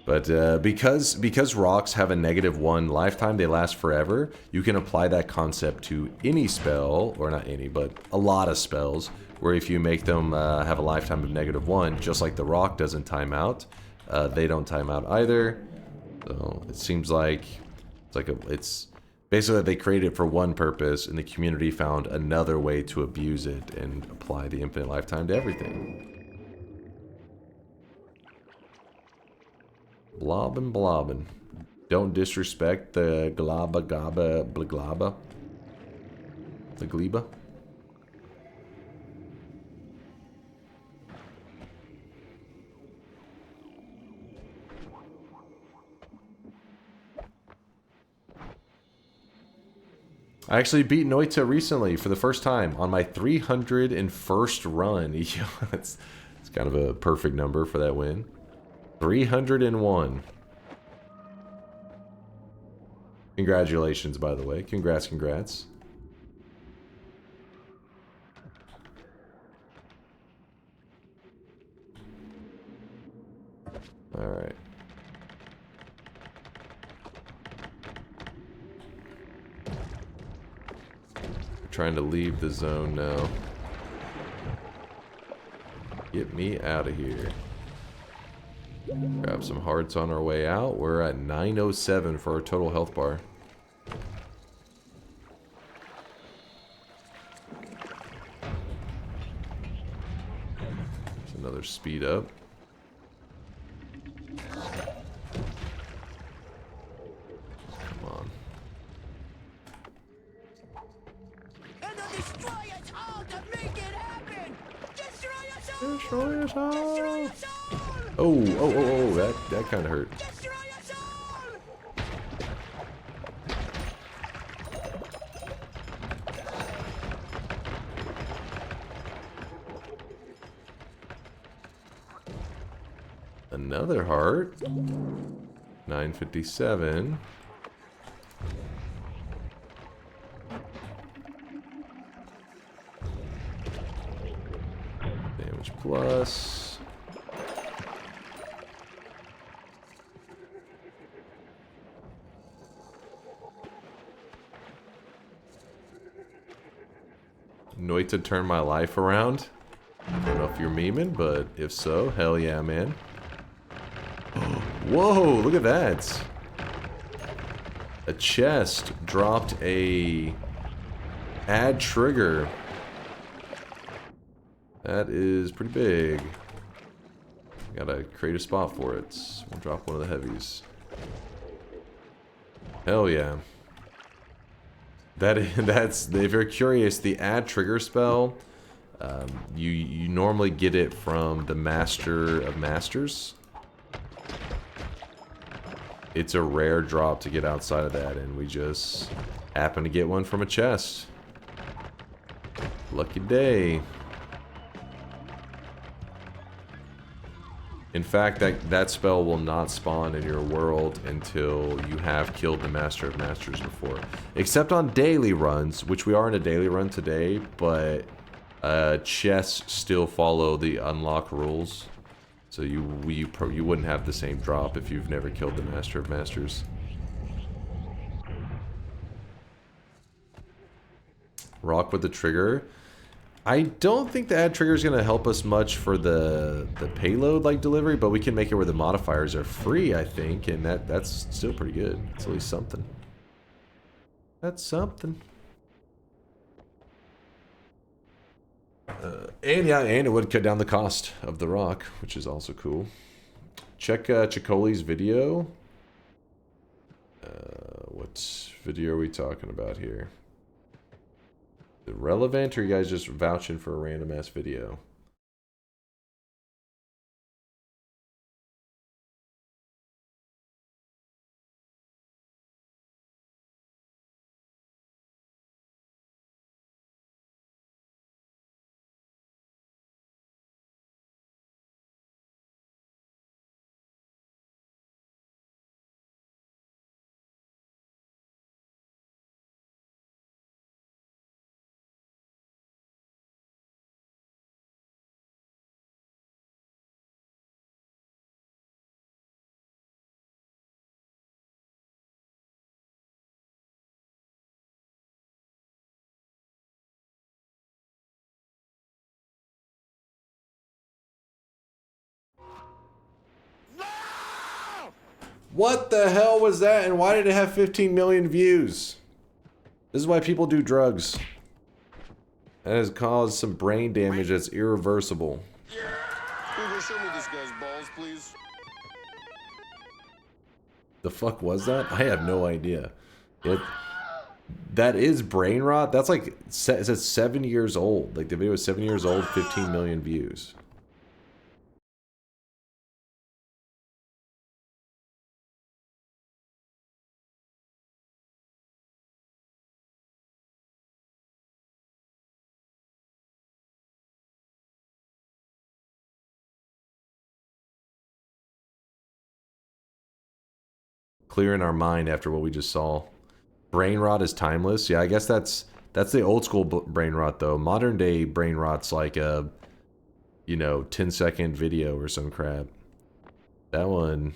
But because rocks have a -1 lifetime, they last forever, you can apply that concept to any spell, or not any, but a lot of spells, where if you make them have a lifetime of -1, just like the rock doesn't time out, they don't time out either. So it seems like it's basically they created it for one purpose, and the community found another way to abuse it and apply the infinite lifetime to everything. Blobbin' blobbin'. Don't disrespect the glaba gaba blaglaba. The gleba. I actually beat Noita recently for the first time on my 301st run. It's kind of a perfect number for that win. 301. Congratulations, by the way. Congrats, congrats. Alright. Trying to leave the zone now. Get me out of here. Grab some hearts on our way out. We're at 907 for our total health bar. There's another speed up. Come on. And they'll destroy us all to make it happen! Destroy us all! Destroy us all! Destroy us all! Oh, that kind of hurt. Destroy us all! Another heart. 957. Damage plus. Noita turned my life around. I don't know if you're memeing, but if so, hell yeah, man. Whoa, look at that. A chest dropped a add trigger. That is pretty big. Gotta create a spot for it. We'll drop one of the heavies. Hell yeah. That's if you're curious, the add trigger spell, you normally get it from the Master of Masters. It's a rare drop to get outside of that, and we just happen to get one from a chest. Lucky day. In fact, that spell will not spawn in your world until you have killed the Master of Masters before. Except on daily runs, which we are in a daily run today, but chests still follow the unlock rules. So you wouldn't have the same drop if you've never killed the Master of Masters. Rock with the trigger. I don't think the add trigger is going to help us much for the payload like delivery, but we can make it where the modifiers are free, I think, and that's still pretty good. It's at least something. That's something. And yeah, and it would cut down the cost of the rock, which is also cool. Check Chicoli's video. What video are we talking about here? Is it relevant, or are you guys just vouching for a random ass video? What the hell was that, and why did it have 15 million views? This is why people do drugs. That has caused some brain damage that's irreversible. Google, show me this guy's balls, please. The fuck was that? I have no idea. That is brain rot. That's like, it says 7 years old. Like the video is 7 years old, 15 million views. clear in our mind after what we just saw. Brain rot is timeless. Yeah, I guess that's the old school brain rot though. Modern day brain rot's like a, you know, 10-second video or some crap. That one,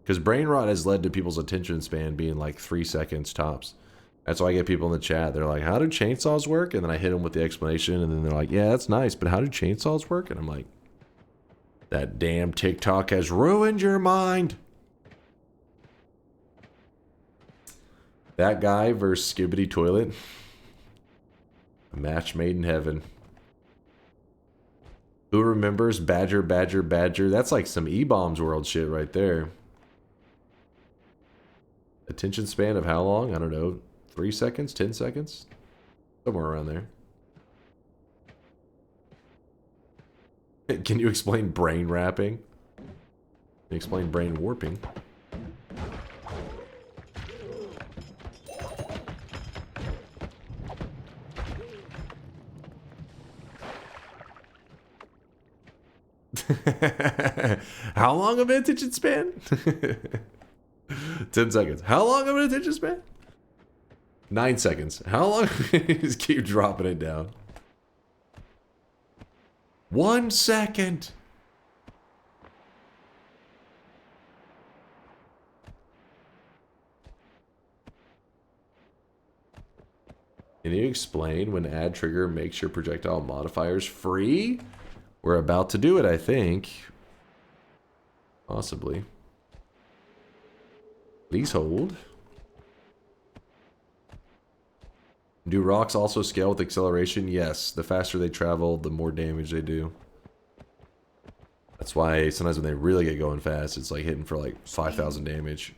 because brain rot has led to people's attention span being like 3 seconds tops. That's why I get people in the chat. They're like, "How do chainsaws work?" And then I hit them with the explanation, and then they're like, "Yeah, that's nice, but how do chainsaws work?" And I'm like, "That damn TikTok has ruined your mind." That guy versus Skibbity Toilet. A match made in heaven. Who remembers Badger, Badger, Badger? That's like some E-Bombs World shit right there. Attention span of how long? I don't know. 3 seconds? 10 seconds? Somewhere around there. Can you explain brain wrapping? Can you explain brain warping? How long of an attention span? 10 seconds. How long of an attention span? 9 seconds. How long? Just keep dropping it down. 1 second. Can you explain when add trigger makes your projectile modifiers free? We're about to do it, I think. Possibly. Please hold. Do rocks also scale with acceleration? Yes. The faster they travel, the more damage they do. That's why sometimes when they really get going fast, it's like hitting for like 5,000 damage.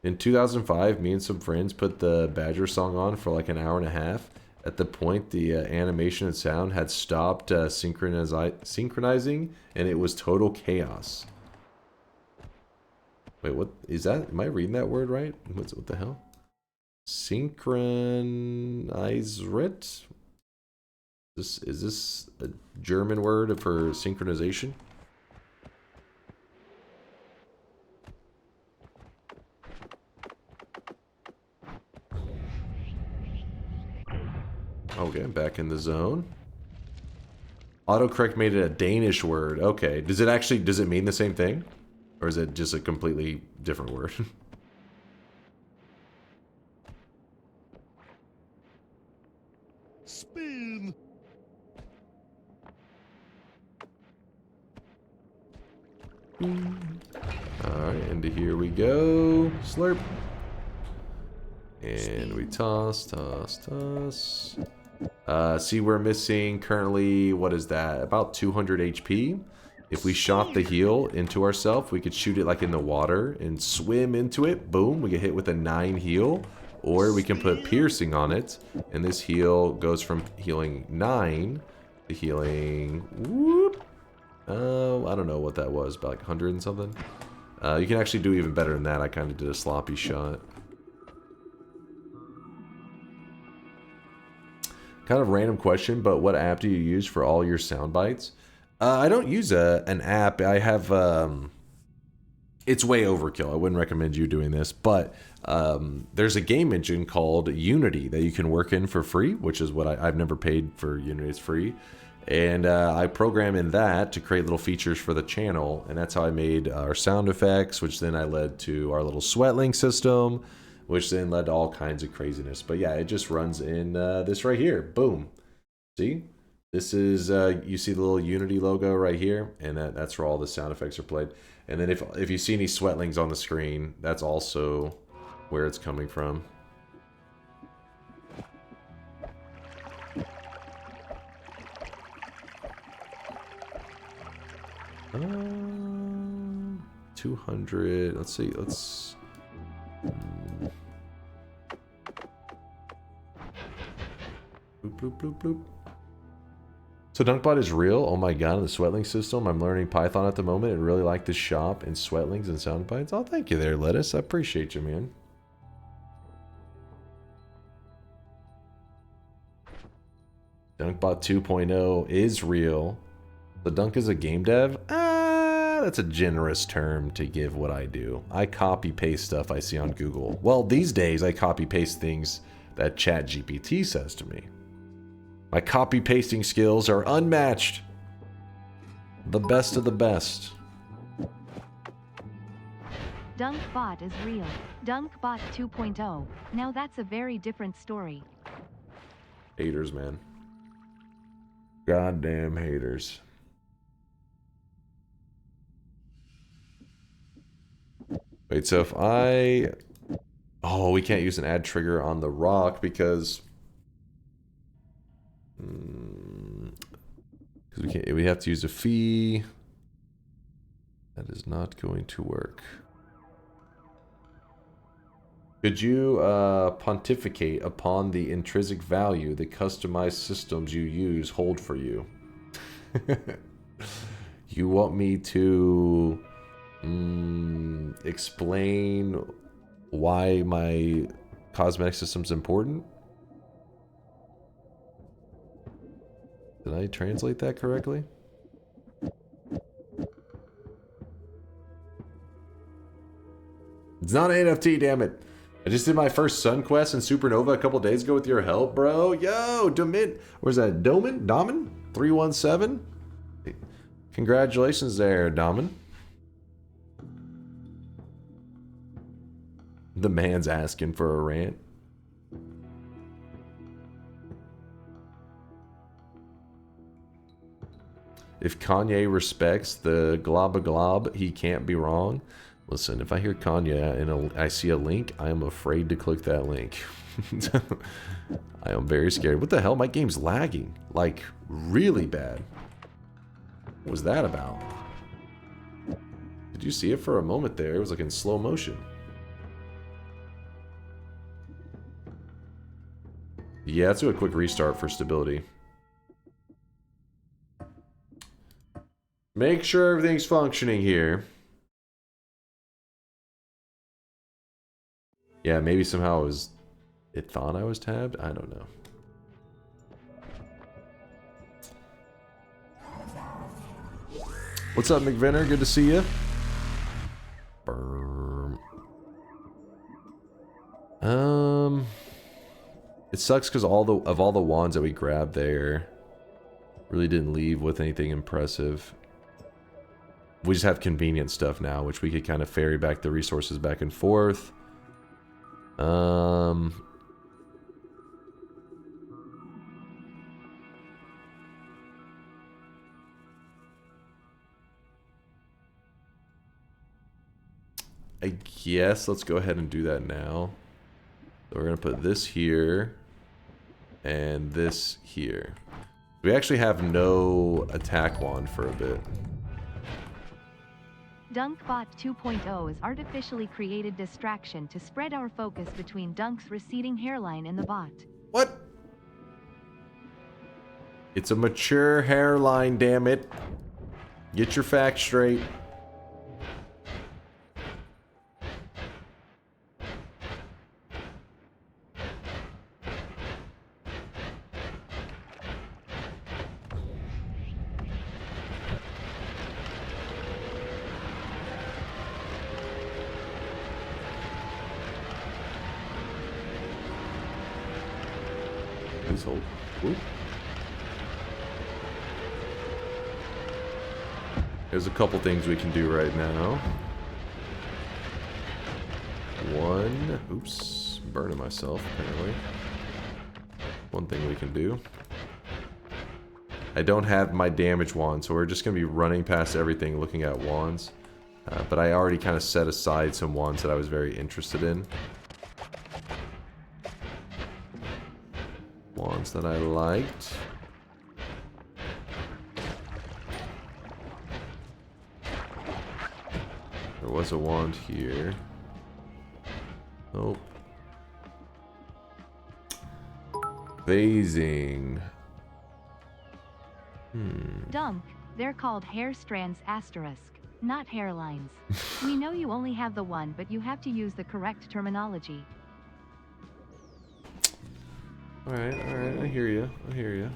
In 2005, me and some friends put the Badger song on for like an hour and a half. At the point, the animation and sound had stopped synchronizing, and it was total chaos. Wait, what is that? Am I reading that word right? What the hell? Synchronizrit? Is this a German word for synchronization? Okay, back in the zone. Autocorrect made it a Danish word. Okay, does it mean the same thing? Or is it just a completely different word? Spin. Alright, into here we go. Slurp. And we toss, toss, toss. See, we're missing currently, what is that? About 200 HP. If we shot the heal into ourselves, we could shoot it like in the water and swim into it. Boom, we get hit with a 9 heal. Or we can put piercing on it. And this heal goes from healing 9 to healing... Whoop. I don't know what that was, about like 100 and something. You can actually do even better than that. I kind of did a sloppy shot. Kind of random question, but what app do you use for all your sound bites? I don't use an app. I have... it's way overkill. I wouldn't recommend you doing this, but there's a game engine called Unity that you can work in for free, which is what I've never paid for Unity. It's free. And I program in that to create little features for the channel, and that's how I made our sound effects, which then I led to our little Sweatling system, which then led to all kinds of craziness. But yeah, it just runs in this right here. Boom. See? This is, you see the little Unity logo right here, and that's where all the sound effects are played. And then if you see any Sweatlings on the screen, that's also where it's coming from. 200. Let's see. Let's. Bloop, bloop, bloop, bloop. So DunkBot is real. Oh my god, in the Sweatling system. I'm learning Python at the moment and really like this shop and Sweatlings and sound bites. Oh, thank you there, Lettuce. I appreciate you, man. DunkBot 2.0 is real. The Dunk is a game dev? That's a generous term to give what I do. I copy paste stuff I see on Google. Well, these days I copy paste things that ChatGPT says to me. My copy pasting skills are unmatched. The best of the best. DunkBot is real. DunkBot 2.0. Now that's a very different story. Haters, man. Goddamn haters. Wait, so if I... Oh, we can't use an add trigger on the rock because... Because we have to use a fee. That is not going to work. Could you pontificate upon the intrinsic value the customized systems you use hold for you? You want me to explain why my cosmetic system's important? Did I translate that correctly? It's not an NFT, damn it. I just did my first Sun Quest and Supernova a couple days ago with your help, bro. Yo, where's that? Domin? 317? Congratulations there, Domin. The man's asking for a rant. If Kanye respects the glob glob, he can't be wrong. Listen, if I hear Kanye and I see a link, I am afraid to click that link. I am very scared. What the hell? My game's lagging. Like, really bad. What was that about? Did you see it for a moment there? It was like in slow motion. Yeah, let's do a quick restart for stability. Make sure everything's functioning here. Yeah, maybe somehow it thought I was tabbed? I don't know. What's up, McVinner? Good to see you. It sucks because all the wands that we grabbed there really didn't leave with anything impressive. We just have convenient stuff now, which we could kind of ferry back the resources back and forth. I guess let's go ahead and do that now. So we're gonna put this here and this here. We actually have no attack wand for a bit. DunkBot 2.0's artificially created distraction to spread our focus between Dunk's receding hairline and the bot. What? It's a mature hairline, damn it. Get your facts straight. Ooh. There's a couple things we can do right now. One, oops, burning myself apparently. One thing we can do. I don't have my damage wand, so we're just gonna be running past everything looking at wands. But I already kind of set aside some wands that I was very interested in. Wands that I liked. There was a wand here. Nope. Phasing. Dunk, they're called hair strands asterisk, not hairlines. We know you only have the one, but you have to use the correct terminology. Alright, I hear you. I hear you.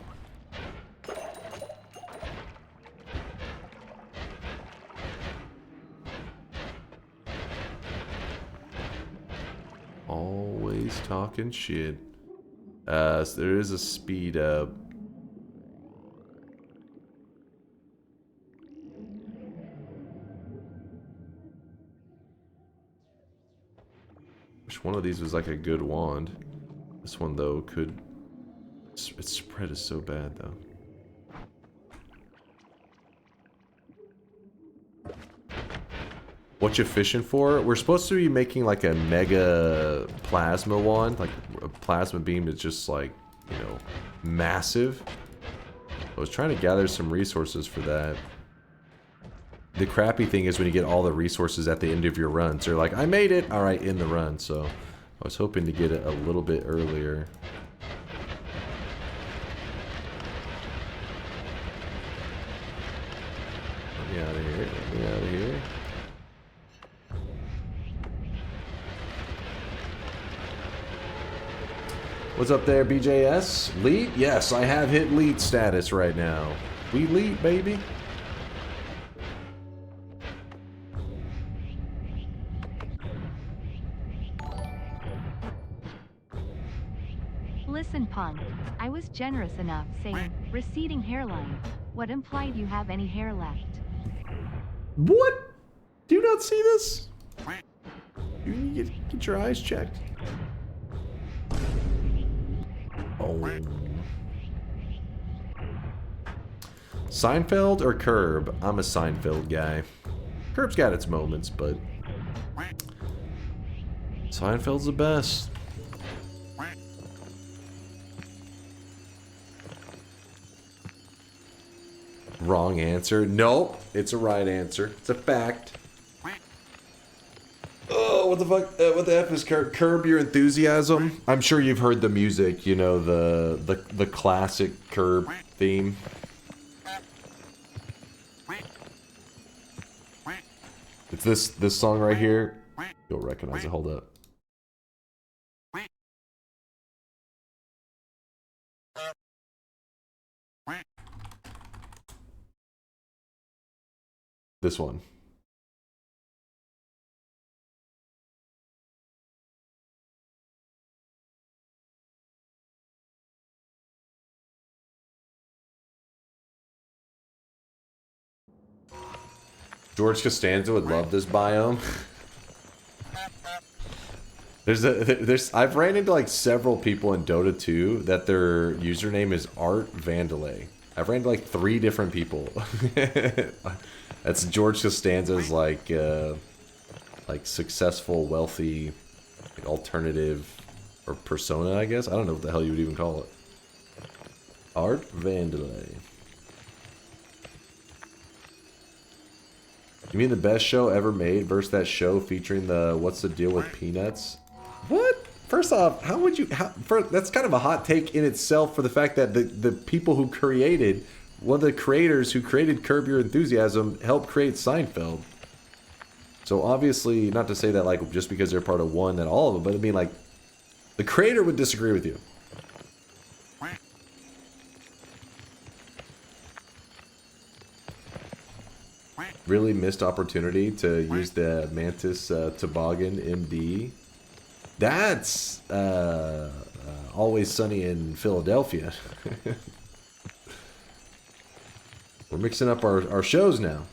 Always talking shit. So there is a speed up. Wish one of these was like a good wand. This one though could. Its spread is so bad though. What you fishing for? We're supposed to be making like a mega plasma wand, like a plasma beam that's just like, you know, massive. I was trying to gather some resources for that. The crappy thing is when you get all the resources at the end of your run. So you're like, I made it! Alright, in the run. So I was hoping to get it a little bit earlier. Let me out of here. Let me out of here. What's up there, BJS? Leet? Yes, I have hit Leet status right now. We Leet, baby. Listen, punk. I was generous enough saying, receding hairline. What implied you have any hair left? What? Do you not see this? You need to get your eyes checked. Oh. Seinfeld or Curb? I'm a Seinfeld guy. Curb's got its moments, but Seinfeld's the best. Wrong answer. Nope. It's a right answer. It's a fact. Oh, what the fuck? What the F is Curb Your Enthusiasm? I'm sure you've heard the music, you know, the classic Curb theme. It's this song right here. You'll recognize it. Hold up. This one. George Costanza would love this biome. I've ran into like several people in Dota 2 that their username is Art Vandalay. I've ran into like 3 different people. That's George Costanza's like successful, wealthy, like alternative or persona, I guess. I don't know what the hell you would even call it. Art Vandalay. You mean the best show ever made versus that show featuring the What's the Deal with Peanuts? What? First off, how would you... that's kind of a hot take in itself for the fact that the people who created... One of the creators who created Curb Your Enthusiasm helped create Seinfeld. So obviously, not to say that like just because they're part of one that all of them, but I mean like... The creator would disagree with you. Really missed opportunity to use the Mantis Toboggan MD. That's Always Sunny in Philadelphia. We're mixing up our shows now.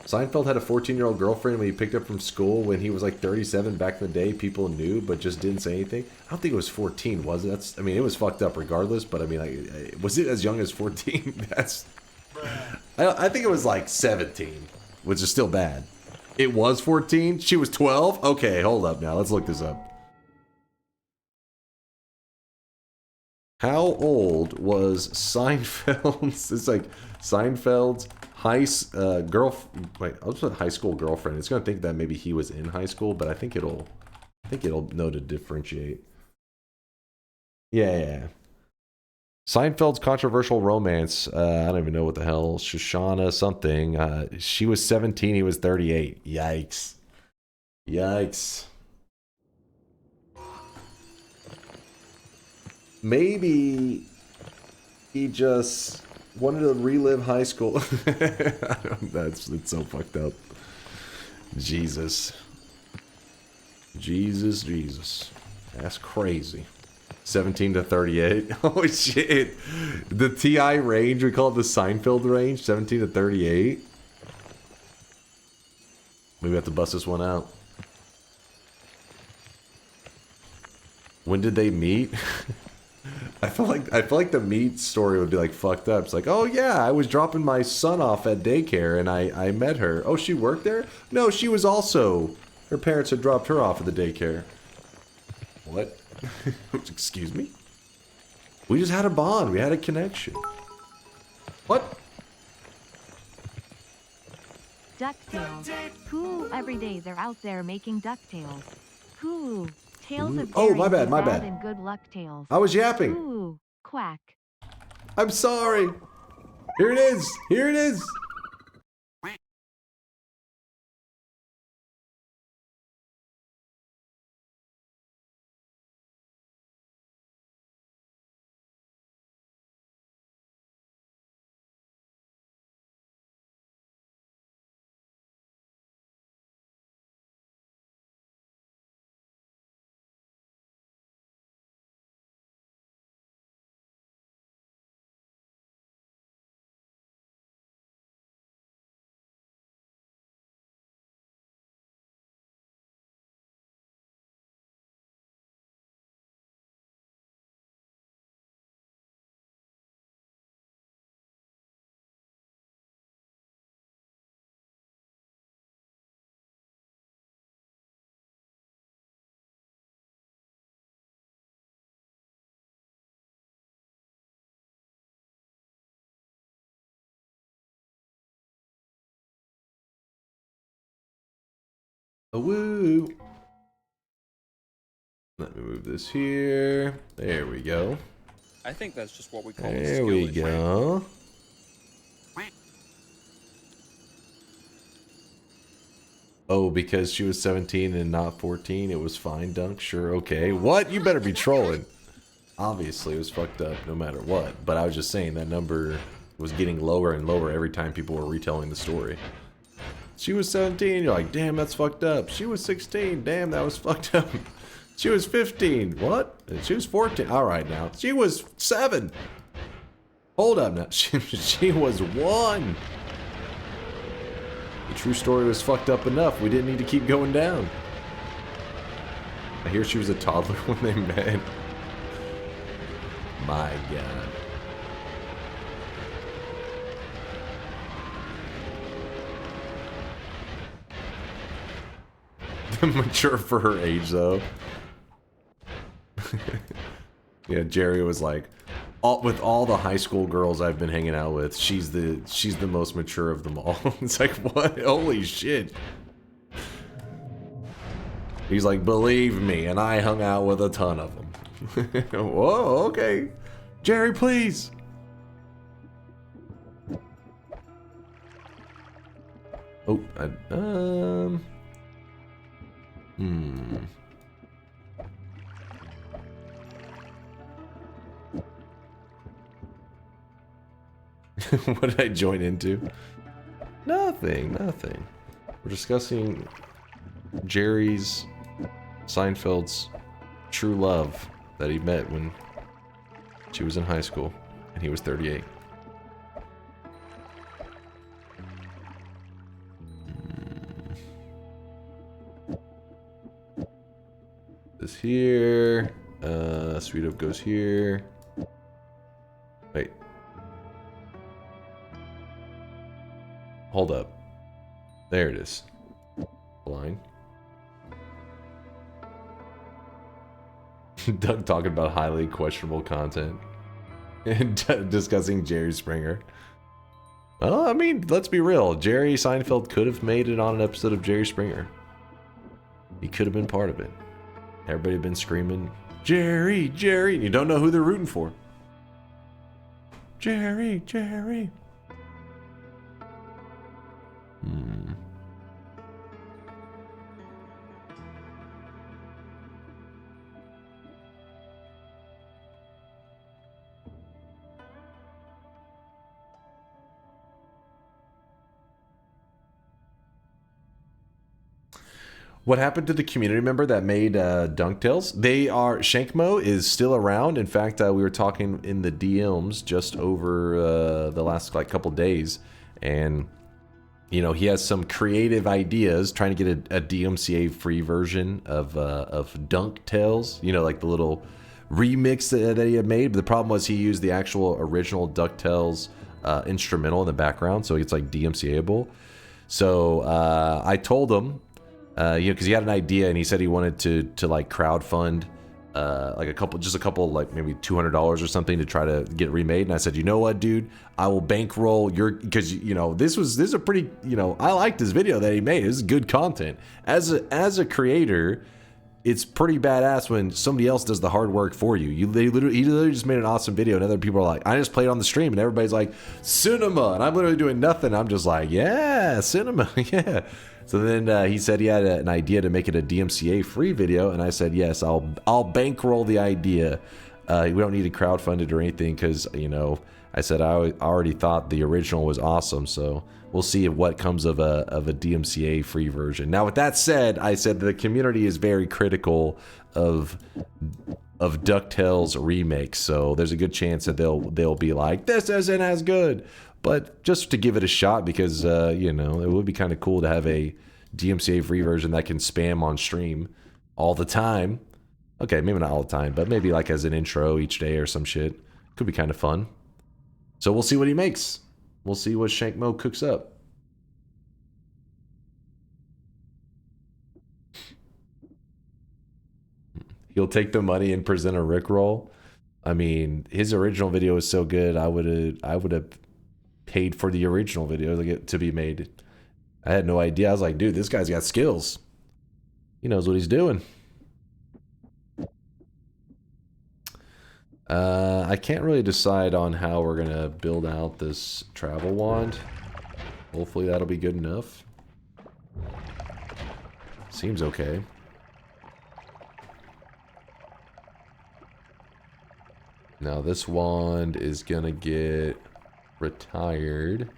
Seinfeld had a 14-year-old girlfriend when he picked up from school when he was like 37 back in the day. People knew, but just didn't say anything. I don't think it was 14, was it? I mean, it was fucked up regardless, but I mean, like, was it as young as 14? I think it was like 17, which is still bad. It was 14? She was 12? Okay, hold up now. Let's look this up. How old was Seinfeld's? It's like Seinfeld's high school girlfriend. It's gonna think that maybe he was in high school, but I think it'll know to differentiate. Yeah. Seinfeld's controversial romance. I don't even know what the hell. Shoshana something. She was 17. He was 38. Yikes. Yikes. Maybe he just wanted to relive high school. It's so fucked up. Jesus. Jesus, Jesus. That's crazy. 17 to 38. Oh, shit. The TI range, we call it the Seinfeld range. 17 to 38. Maybe we have to bust this one out. When did they meet? I feel like the meet story would be like fucked up. It's like, oh yeah, I was dropping my son off at daycare and I met her. Oh, she worked there? No, she was also. Her parents had dropped her off at the daycare. What? Excuse me? We just had a bond. We had a connection. What? DuckTales. Cool. Every day they're out there making DuckTales. Cool. Tales of Oh, my daring, bad, my bad bad. and good luck tales. I was yapping. Ooh, quack. I'm sorry. Here it is. Here it is. A woo. Let me move this here. There we go. I think that's just what we call There we go. Oh, because she was 17 and not 14, it was fine, Dunk? Sure, okay. What? You better be trolling. Obviously, it was fucked up no matter what. But I was just saying that number was getting lower and lower every time people were retelling the story. She was 17, you're like, damn, that's fucked up. She was 16, damn, that was fucked up. She was 15, what? She was 14, alright now. She was 7. Hold up now, she was 1. The true story was fucked up enough, we didn't need to keep going down. I hear she was a toddler when they met. My god. Mature for her age, though. Yeah, Jerry was like, with all the high school girls I've been hanging out with, she's the most mature of them all. It's like, what? Holy shit. He's like, believe me, and I hung out with a ton of them. Whoa, okay. Jerry, please. Oh, What did I join into? Nothing, nothing. We're discussing Jerry's Seinfeld's true love that he met when she was in high school and he was 38. This here. Sweet Up goes here. Wait. Hold up. There it is. Line. Doug talking about highly questionable content. And discussing Jerry Springer. Well, I mean, let's be real. Jerry Seinfeld could have made it on an episode of Jerry Springer. He could have been part of it. Everybody had been screaming, Jerry, Jerry. You don't know who they're rooting for. Jerry, Jerry. What happened to the community member that made DunkTales? Shankmo is still around. In fact, we were talking in the DMs just over the last couple days, and you know, he has some creative ideas trying to get a DMCA free version of DunkTales. You know, like the little remix that he had made. But the problem was he used the actual original DuckTales instrumental in the background, so it's like DMCA-able. So I told him. You know, because he had an idea and he said he wanted to like crowdfund like a couple like maybe $200 or something to try to get it remade. And I said, you know what, dude, I will bankroll your, because you know this is a pretty, you know, I liked this video that he made. It was good content. As a creator, it's pretty badass when somebody else does the hard work for you. He literally just made an awesome video, and other people are like, I just played on the stream, and everybody's like, cinema, and I'm literally doing nothing. I'm just like, yeah, cinema, yeah. So then he said he had an idea to make it a DMCA free video, and I said, yes, I'll bankroll the idea. We don't need to crowdfund it or anything, because, you know, I said I already thought the original was awesome, so we'll see what comes of a DMCA free version. Now, with that said, I said the community is very critical of DuckTales remakes, so there's a good chance that they'll be like, this isn't as good. But just to give it a shot, because you know, it would be kind of cool to have a DMCA free version that can spam on stream all the time. Okay, maybe not all the time, but maybe like as an intro each day or some shit. Could be kind of fun. So we'll see what he makes. We'll see what Shankmo cooks up. He'll take the money and present a Rickroll. I mean, his original video was so good. I would have paid for the original video to be made. I had no idea. I was like, dude, this guy's got skills. He knows what he's doing. I can't really decide on how we're gonna build out this travel wand. Hopefully that'll be good enough. Seems okay. Now this wand is gonna get retired,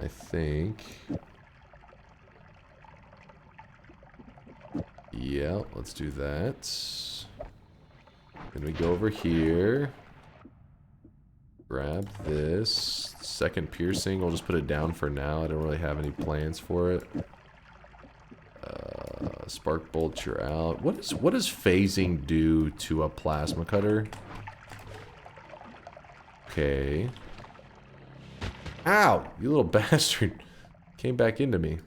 I think. Yeah, let's do that. Then we go over here, grab this second piercing. We'll just put it down for now. I don't really have any plans for it. Spark bolt, you're out. What does phasing do to a plasma cutter? Okay. Ow! You little bastard. Came back into me.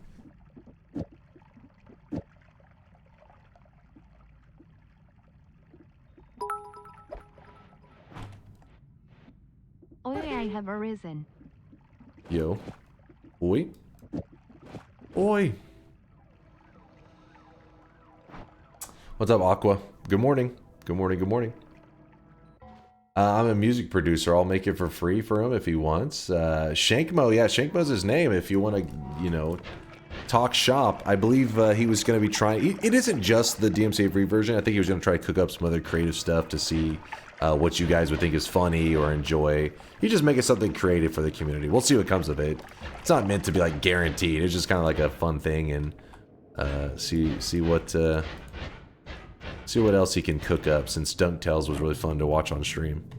Oi, I have arisen. Yo. Oi. Oi. What's up, Aqua? Good morning. Good morning, good morning. I'm a music producer. I'll make it for free for him if he wants. Shankmo, yeah, Shankmo's his name. If you want to, you know, talk shop. I believe he was going to be trying. It isn't just the DMCA free version. I think he was going to try to cook up some other creative stuff to see what you guys would think is funny or enjoy. He's just making something creative for the community. We'll see what comes of it. It's not meant to be like guaranteed. It's just kind of like a fun thing, and see what else he can cook up, since DunkTales was really fun to watch on stream.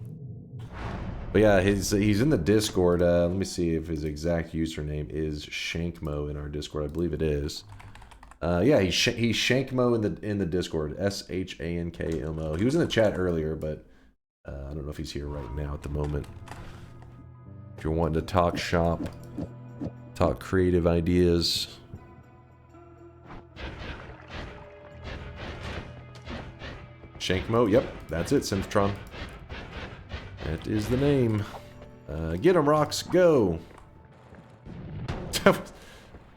But yeah, he's in the Discord. Let me see if his exact username is Shankmo in our Discord. I believe it is. Yeah, he's Shankmo in the Discord. SHANKMO. He was in the chat earlier, but I don't know if he's here right now at the moment. If you're wanting to talk shop, talk creative ideas. Shankmo, yep, that's it, Syntron. That is the name. Get him, Rocks, go!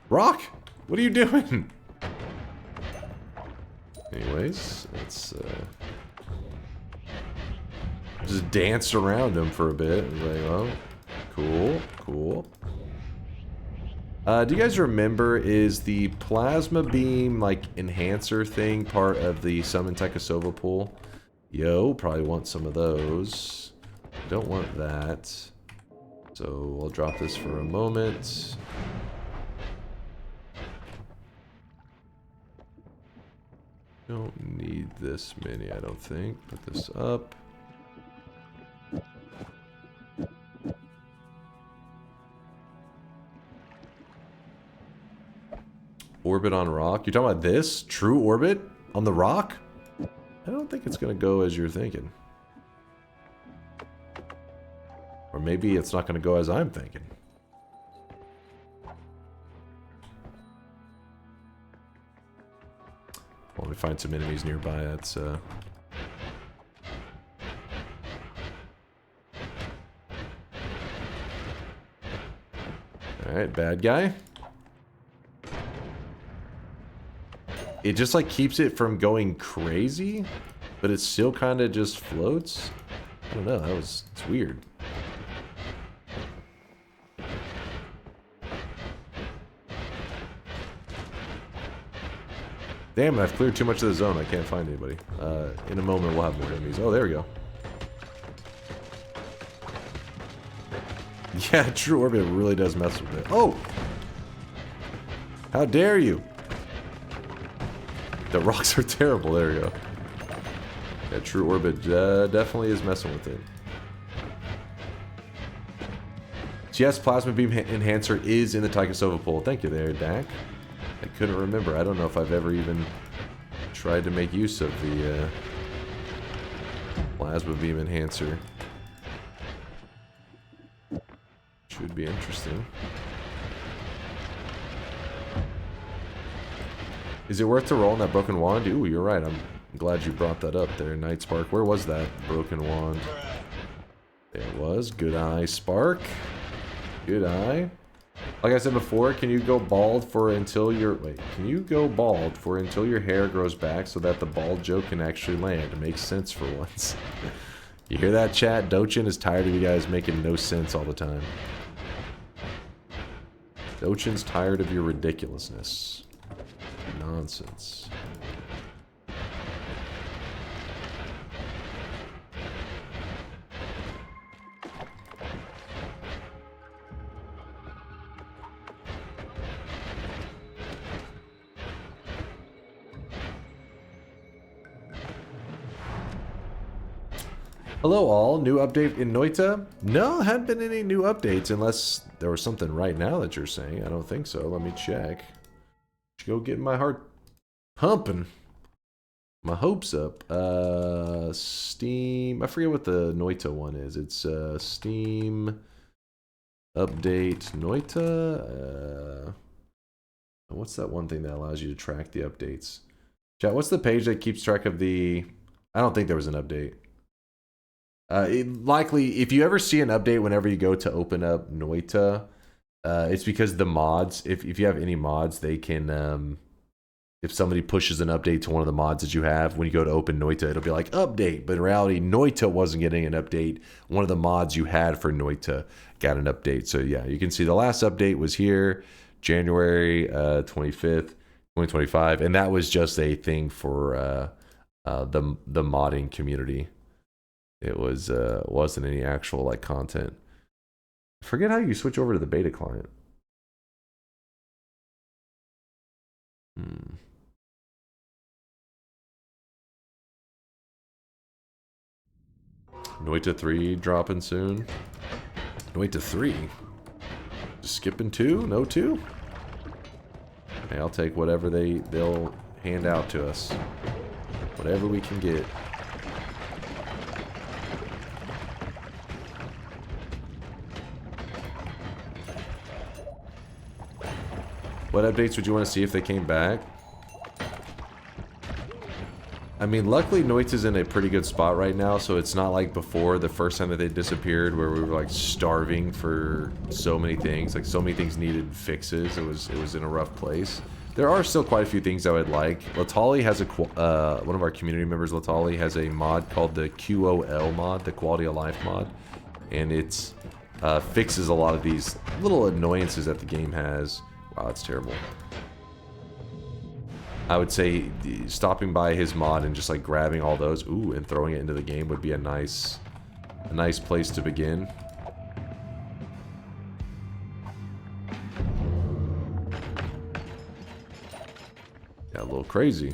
Rock, what are you doing? Anyways, let's just dance around him for a bit. Like, oh, cool, cool. Do you guys remember, is the plasma beam like enhancer thing part of the summon Tekasova pool? Yo, probably want some of those. Don't want that. So I'll drop this for a moment. Don't need this many, I don't think. Put this up. Orbit on rock. You're talking about this? True orbit? On the rock? I don't think it's going to go as you're thinking. Or maybe it's not going to go as I'm thinking. Well, let me find some enemies nearby. That's, Alright, bad guy. It just, like, keeps it from going crazy, but it still kind of just floats. I don't know, it's weird. Damn it, I've cleared too much of the zone. I can't find anybody. In a moment, we'll have more enemies. Oh, there we go. Yeah, True Orbit really does mess with it. Oh! How dare you! The rocks are terrible. There we go. Yeah, True Orbit definitely is messing with it. Yes, Plasma Beam Enhancer is in the Taikasova pool. Thank you there, Dak. I couldn't remember. I don't know if I've ever even tried to make use of the Plasma Beam Enhancer. Should be interesting. Is it worth to roll on that Broken Wand? Ooh, you're right. I'm glad you brought that up there, Night Spark. Where was that Broken Wand? There it was. Good eye, Spark. Good eye. Like I said before, can you go bald for until your... Wait, can you go bald for until your hair grows back so that the bald joke can actually land? It makes sense for once. You hear that, chat? Dochin is tired of you guys making no sense all the time. Dochin's tired of your ridiculousness. Nonsense. Hello all, new update in Noita? No, hadn't been any new updates unless there was something right now that you're saying. I don't think so. Let me check. Go get my heart pumping. My hopes up. Steam. I forget what the Noita one is. It's Steam update Noita. What's that one thing that allows you to track the updates? Chat, what's the page that keeps track of the... I don't think there was an update. Likely, if you ever see an update whenever you go to open up Noita, it's because the mods, if you have any mods, they can, if somebody pushes an update to one of the mods that you have, when you go to open Noita, it'll be like, update. But in reality, Noita wasn't getting an update. One of the mods you had for Noita got an update. So yeah, you can see the last update was here, January 25th, 2025. And that was just a thing for the modding community. It was wasn't any actual like content. Forget how you switch over to the beta client. Noita 3 dropping soon. Noita 3? Just skipping 2? No 2? Hey, I'll take whatever they'll hand out to us. Whatever we can get. What updates would you want to see if they came back? I mean, luckily Noita's in a pretty good spot right now, so it's not like before, the first time that they disappeared, where we were like starving for so many things. Like so many things needed fixes. It was in a rough place. There are still quite a few things I would like. Latali has a one of our community members, Latali, has a mod called the QOL mod, the Quality of Life mod, and it fixes a lot of these little annoyances that the game has. Wow, that's terrible. I would say stopping by his mod and just like grabbing all those, ooh, and throwing it into the game would be a nice place to begin. Yeah, a little crazy.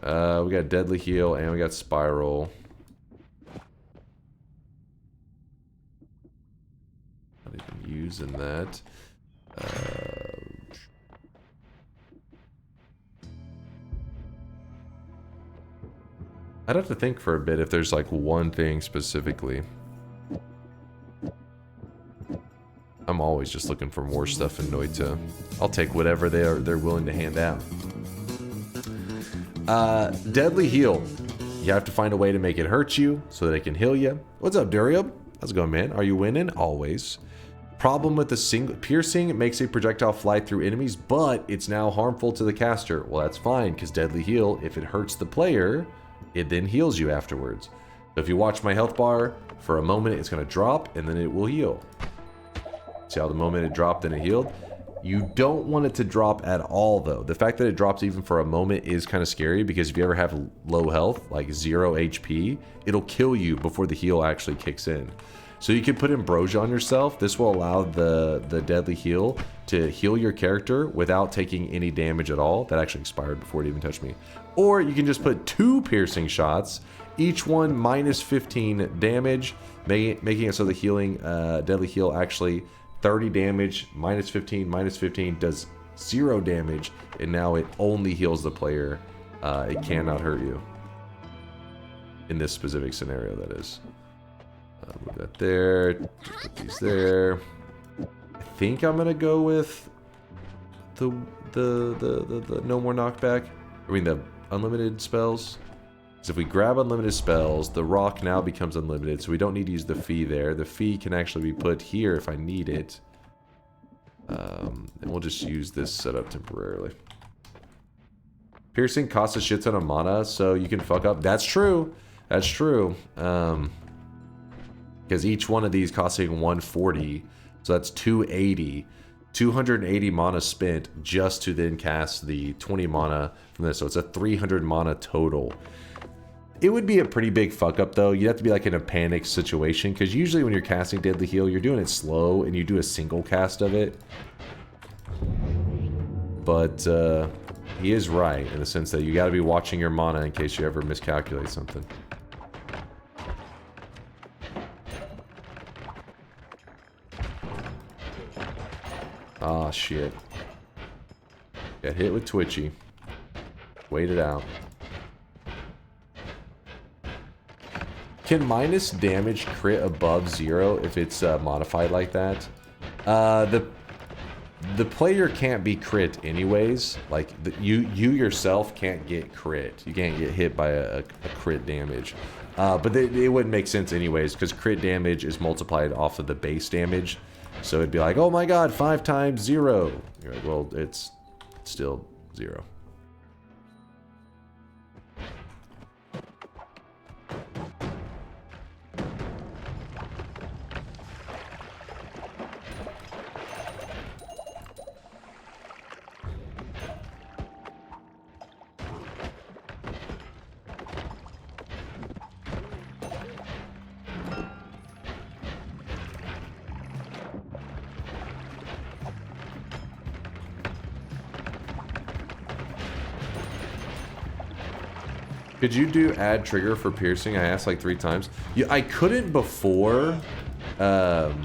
We got Deadly Heal and we got Spiral. Not even using that. I'd have to think for a bit if there's like one thing specifically. I'm always just looking for more stuff in Noita. I'll take whatever they're willing to hand out. Deadly Heal. You have to find a way to make it hurt you so that it can heal you. What's up, Duriub? How's it going, man? Are you winning? Always. Problem with the single piercing, it makes a projectile fly through enemies, but it's now harmful to the caster. Well, that's fine, because Deadly Heal, if it hurts the player, it then heals you afterwards. So if you watch my health bar, for a moment it's going to drop, and then it will heal. See how the moment it dropped and it healed? You don't want it to drop at all, though. The fact that it drops even for a moment is kind of scary, because if you ever have low health, like 0 HP, it'll kill you before the heal actually kicks in. So you can put Ambrosia on yourself. This will allow the Deadly Heal to heal your character without taking any damage at all. That actually expired before it even touched me. Or you can just put 2 piercing shots, each one minus 15 damage, making it so the healing Deadly Heal actually 30 damage, minus 15 does 0 damage, and now it only heals the player. It cannot hurt you. In this specific scenario, that is. Move that there, put these there. I think I'm gonna go with the no more knockback. I mean the unlimited spells. Because if we grab unlimited spells, the rock now becomes unlimited, so we don't need to use the fee there. The fee can actually be put here if I need it. And we'll just use this setup temporarily. Piercing costs a shit ton of mana, so you can fuck up. That's true. That's true. Because each one of these costing 140, so that's 280. 280 mana spent just to then cast the 20 mana from this, so it's a 300 mana total. It would be a pretty big fuck up, though. You'd have to be like in a panic situation, because usually when you're casting Deadly Heal, you're doing it slow, and you do a single cast of it. But he is right, in the sense that you gotta be watching your mana in case you ever miscalculate something. Ah, shit. Got hit with Twitchy. Wait it out. Can minus damage crit above 0 if it's modified like that? The player can't be crit anyways. Like, you yourself can't get crit. You can't get hit by a crit damage. But it wouldn't make sense anyways, because crit damage is multiplied off of the base damage. So it'd be like, oh my god, 5 times 0. You're like, well, it's still 0. Could you do add trigger for piercing? I asked like 3 times. Yeah, I couldn't before. Oh,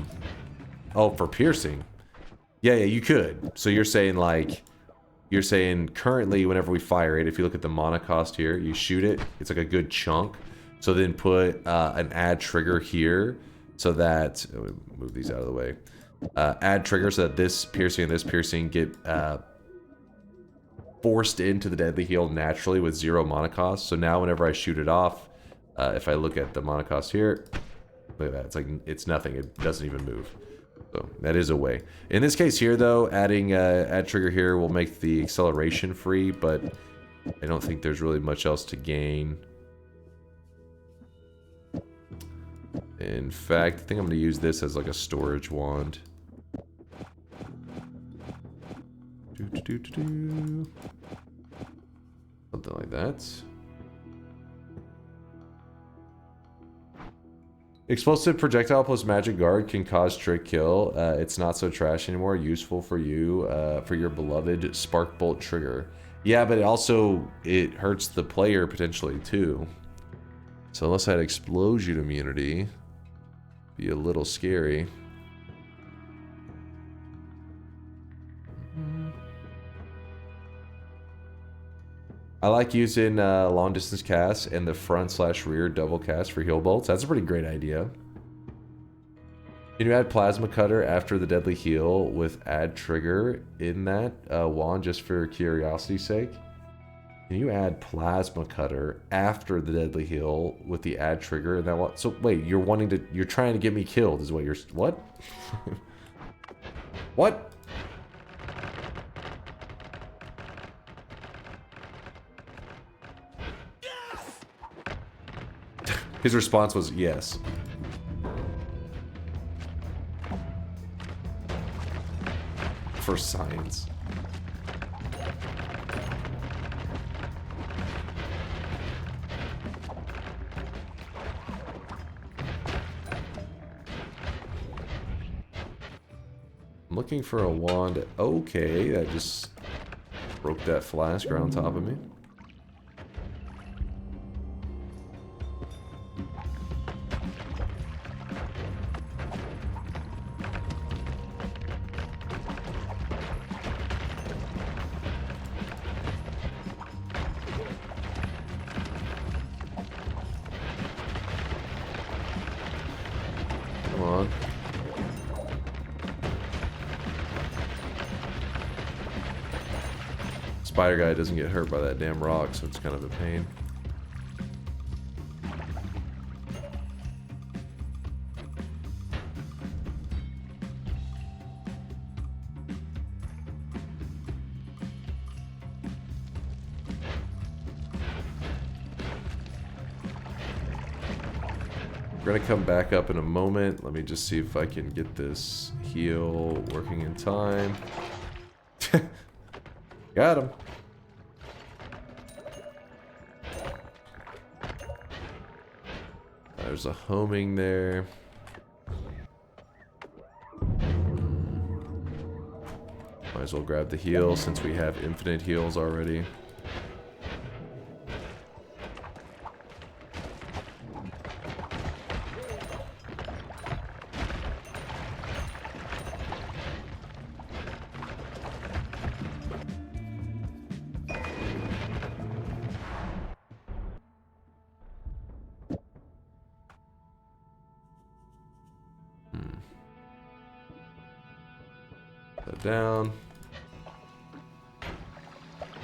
for piercing. Yeah, you could. So you're saying like, you're saying currently whenever we fire it, if you look at the mana cost here, you shoot it, it's like a good chunk. So then put an add trigger here so that, move these out of the way. Add trigger so that this piercing and this piercing get forced into the Deadly Heal naturally with 0 mana cost. So now whenever I shoot it off, if I look at the mana cost here, look at that. It's like, it's nothing. It doesn't even move. So that is a way. In this case here, though, adding add trigger here will make the acceleration free, but I don't think there's really much else to gain. In fact, I think I'm going to use this as like a storage wand. Something like that. Explosive projectile plus magic guard can cause trick kill. It's not so trash anymore. Useful for you, for your beloved spark bolt trigger. Yeah, but it hurts the player potentially too. So unless I had explosion immunity, be a little scary. I like using long distance cast and the front/rear double cast for heal bolts. That's a pretty great idea. Can you add plasma cutter after the deadly heal with add trigger in that wand just for curiosity's sake? Can you add plasma cutter after the deadly heal with the add trigger in that one? So wait, you're trying to get me killed is what you're, what? What? His response was yes. For science. I'm looking for a wand. Okay, that just broke that flask on top of me. Come on. Spider guy doesn't get hurt by that damn rock, so it's kind of a pain. We're gonna come back up in a moment. Let me just see if I can get this heal working in time. Got him. There's a homing there. Might as well grab the heal since we have infinite heals already. Down.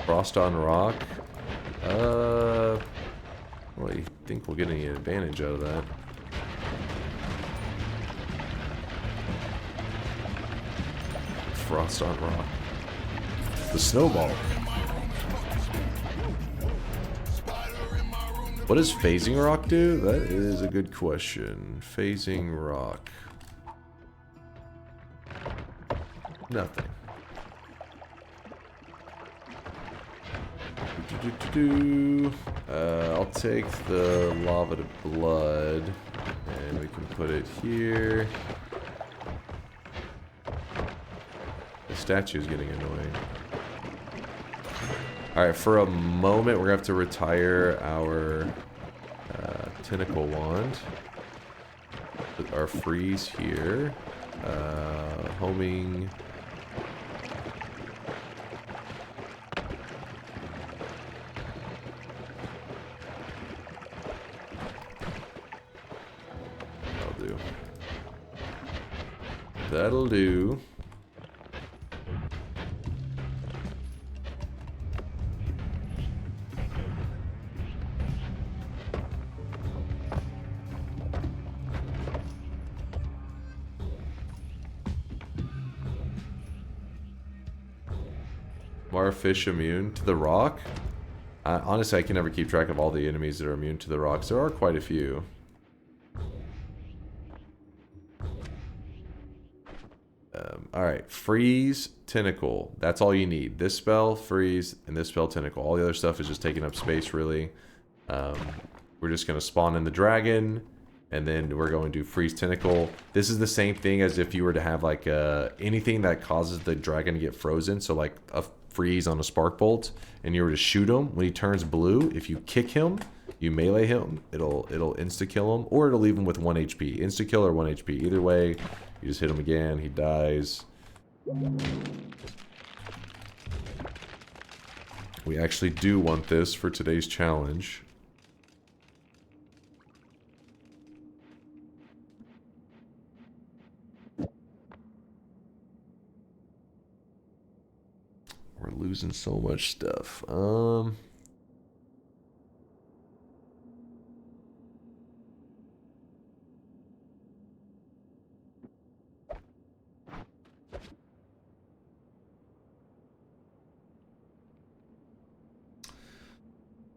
Frost on rock. Well, you think we'll get any advantage out of that? Frost on rock. The snowball. What does phasing rock do? That is a good question. Phasing rock. Nothing. I'll take the lava to blood, and we can put it here. The statue is getting annoying. Alright, for a moment, we're going to have to retire our tentacle wand. Put our freeze here. Homing. That'll do. Are fish immune to the rock? Honestly, I can never keep track of all the enemies that are immune to the rocks. There are quite a few. Alright, freeze, tentacle. That's all you need. This spell, freeze, and this spell, tentacle. All the other stuff is just taking up space, really. We're just going to spawn in the dragon, And then we're going to freeze tentacle. This is the same thing as if you were to have like anything that causes the dragon to get frozen. So like a freeze on a spark bolt, and you were to shoot him when he turns blue. If you kick him, you melee him. It'll insta kill him, or it'll leave him with 1 HP. Insta kill or 1 HP. Either way, you just hit him again. He dies. We actually do want this for today's challenge. We're losing so much stuff.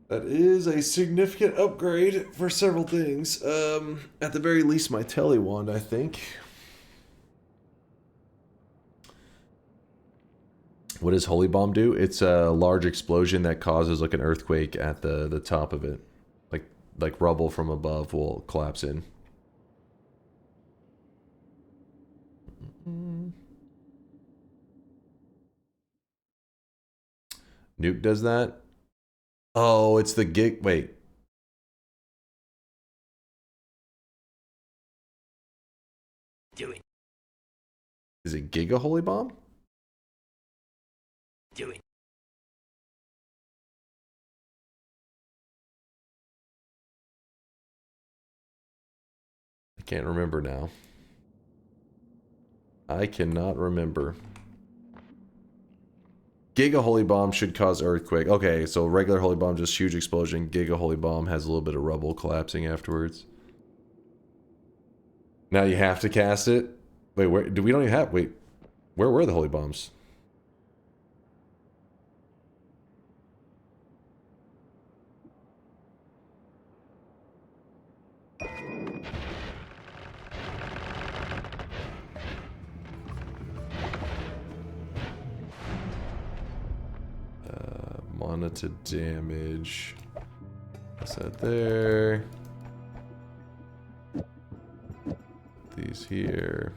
That is a significant upgrade for several things. At the very least, my tele wand, I think. What does Holy Bomb do? It's a large explosion that causes like an earthquake at the top of it. Like rubble from above will collapse in. Nuke does that? Oh, it's the gig. Wait. Do it. Is it Giga Holy Bomb? Do it. I can't remember now. I cannot remember. Giga Holy Bomb should cause earthquake. Okay, so regular Holy Bomb, just huge explosion. Giga Holy Bomb has a little bit of rubble collapsing afterwards. Now you have to cast it. Wait, where do we don't even have? Wait, where were the Holy Bombs? Mana to damage. What's that there? These here.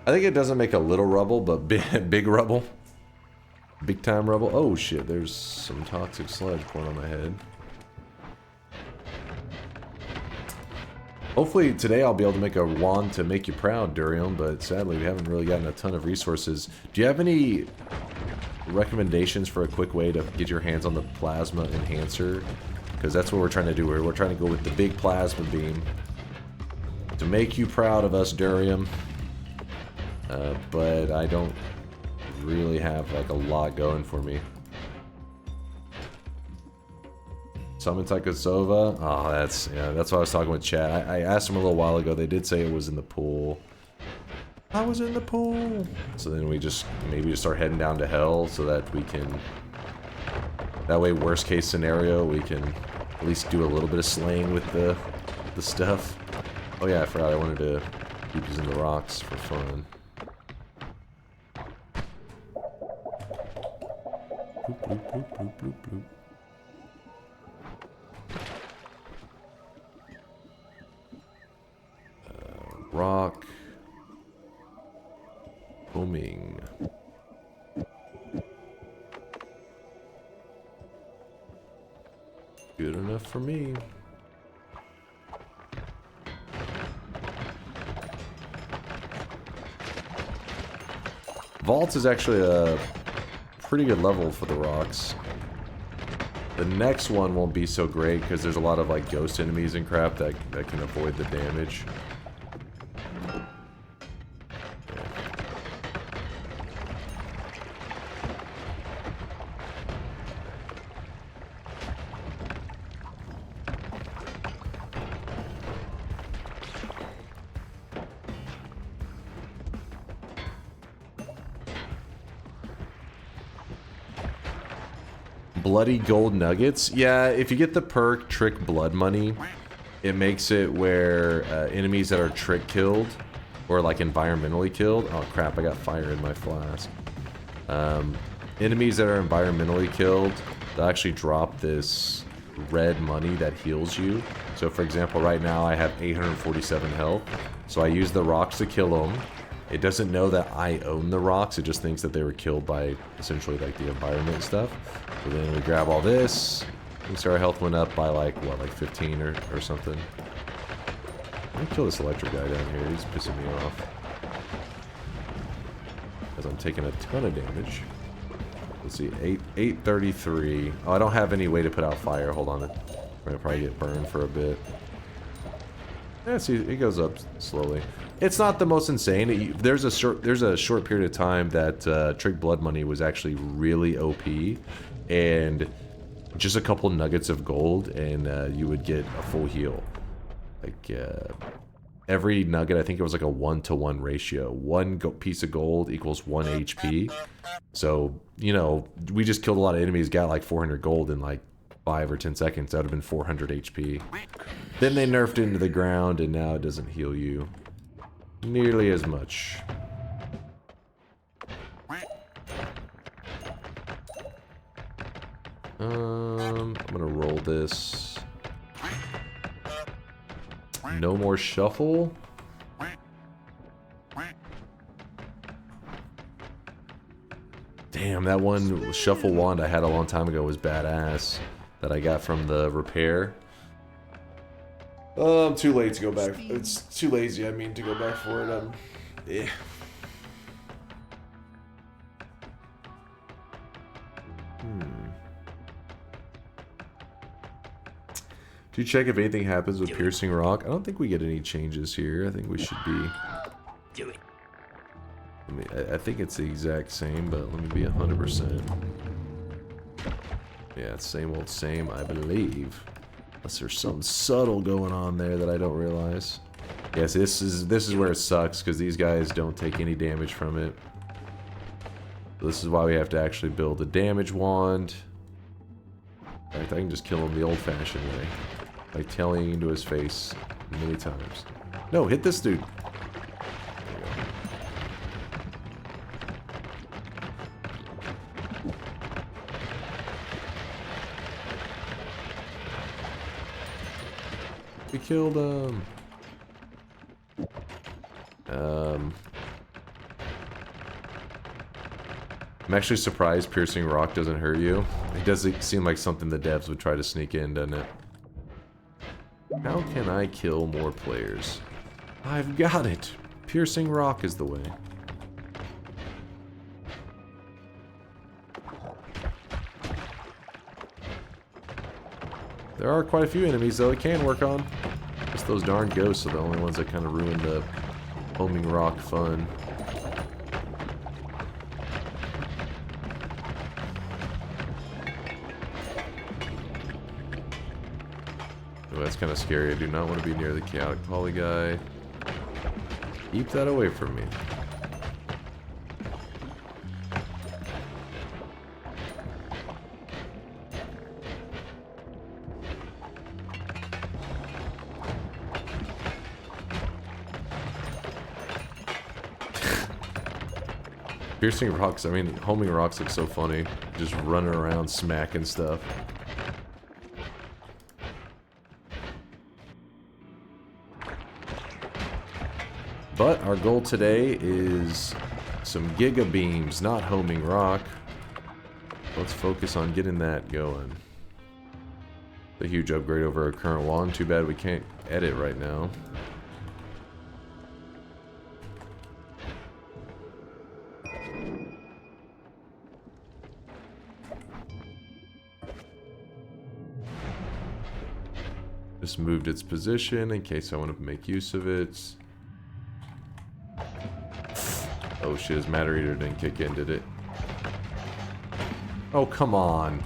I think it doesn't make a little rubble, but big rubble. Big time rubble. Oh shit, there's some toxic sludge pouring on my head. Hopefully today I'll be able to make a wand to make you proud, Durium, but sadly we haven't really gotten a ton of resources. Do you have any recommendations for a quick way to get your hands on the plasma enhancer? Because that's what we're trying to do. We're trying to go with the big plasma beam to make you proud of us, Durium. But I don't really have like a lot going for me. Summon Taikosova? Oh, that's what I was talking with chat. I asked them a little while ago. They did say it was in the pool. I was in the pool. So then we just maybe start heading down to hell so that we can. That way, worst case scenario, we can at least do a little bit of slaying with the stuff. Oh yeah, I forgot I wanted to keep using the rocks for fun. Bloop, bloop, bloop, bloop, bloop, bloop. Rock. Booming. Good enough for me. Vaults is actually a pretty good level for the rocks. The next one won't be so great because there's a lot of like ghost enemies and crap that can avoid the damage. Bloody gold nuggets? Yeah, if you get the perk Trick Blood Money, it makes it where enemies that are trick killed or like environmentally killed. Oh crap, I got fire in my flask. enemies that are environmentally killed, they'll actually drop this red money that heals you. So for example, right now I have 847 health. So I use the rocks to kill them. It doesn't know that I own the rocks. It just thinks that they were killed by essentially like the environment stuff. So then we grab all this. And so our health went up by like, what, like 15 or something. I'm gonna kill this electric guy down here. He's pissing me off. Because I'm taking a ton of damage. Let's see, 833. Oh, I don't have any way to put out fire. Hold on. I'm gonna probably get burned for a bit. Yeah, see, it goes up slowly. It's not the most insane. There's a short period of time that Trick Blood Money was actually really OP, and just a couple nuggets of gold, and you would get a full heal. Like every nugget, I think it was like a 1-to-1 ratio. One piece of gold equals 1 HP. So you know, we just killed a lot of enemies, got like 400 gold in like 5 or 10 seconds. That would have been 400 HP. Then they nerfed it into the ground, and now it doesn't heal you nearly as much. I'm gonna roll this. No more shuffle. Damn, that one shuffle wand I had a long time ago was badass. That I got from the repair. I'm too late to go back. It's too lazy, I mean, to go back for it. Do you check if anything happens with Piercing Rock? I don't think we get any changes here. I think we should be... Do it. I think it's the exact same, but let me be 100%. Yeah, it's same old same, I believe. Unless there's something subtle going on there that I don't realize. Yes, this is where it sucks, because these guys don't take any damage from it. This is why we have to actually build a damage wand. In fact, I can just kill him the old-fashioned way. By telling into his face many times. No, hit this dude. We killed him. I'm actually surprised Piercing Rock doesn't hurt you. It does seem like something the devs would try to sneak in, doesn't it? How can I kill more players? I've got it. Piercing Rock is the way. There are quite a few enemies, though, it can work on. Just those darn ghosts are the only ones that kind of ruin the homing rock fun. Oh, that's kind of scary. I do not want to be near the chaotic poly guy. Keep that away from me. Piercing rocks, I mean, homing rocks look so funny. Just running around smacking stuff. But our goal today is some Giga beams, not homing rock. Let's focus on getting that going. A huge upgrade over our current wand. Too bad we can't edit right now. Just moved its position in case I want to make use of it. Oh shit, his matter eater didn't kick in, did it? Oh, come on.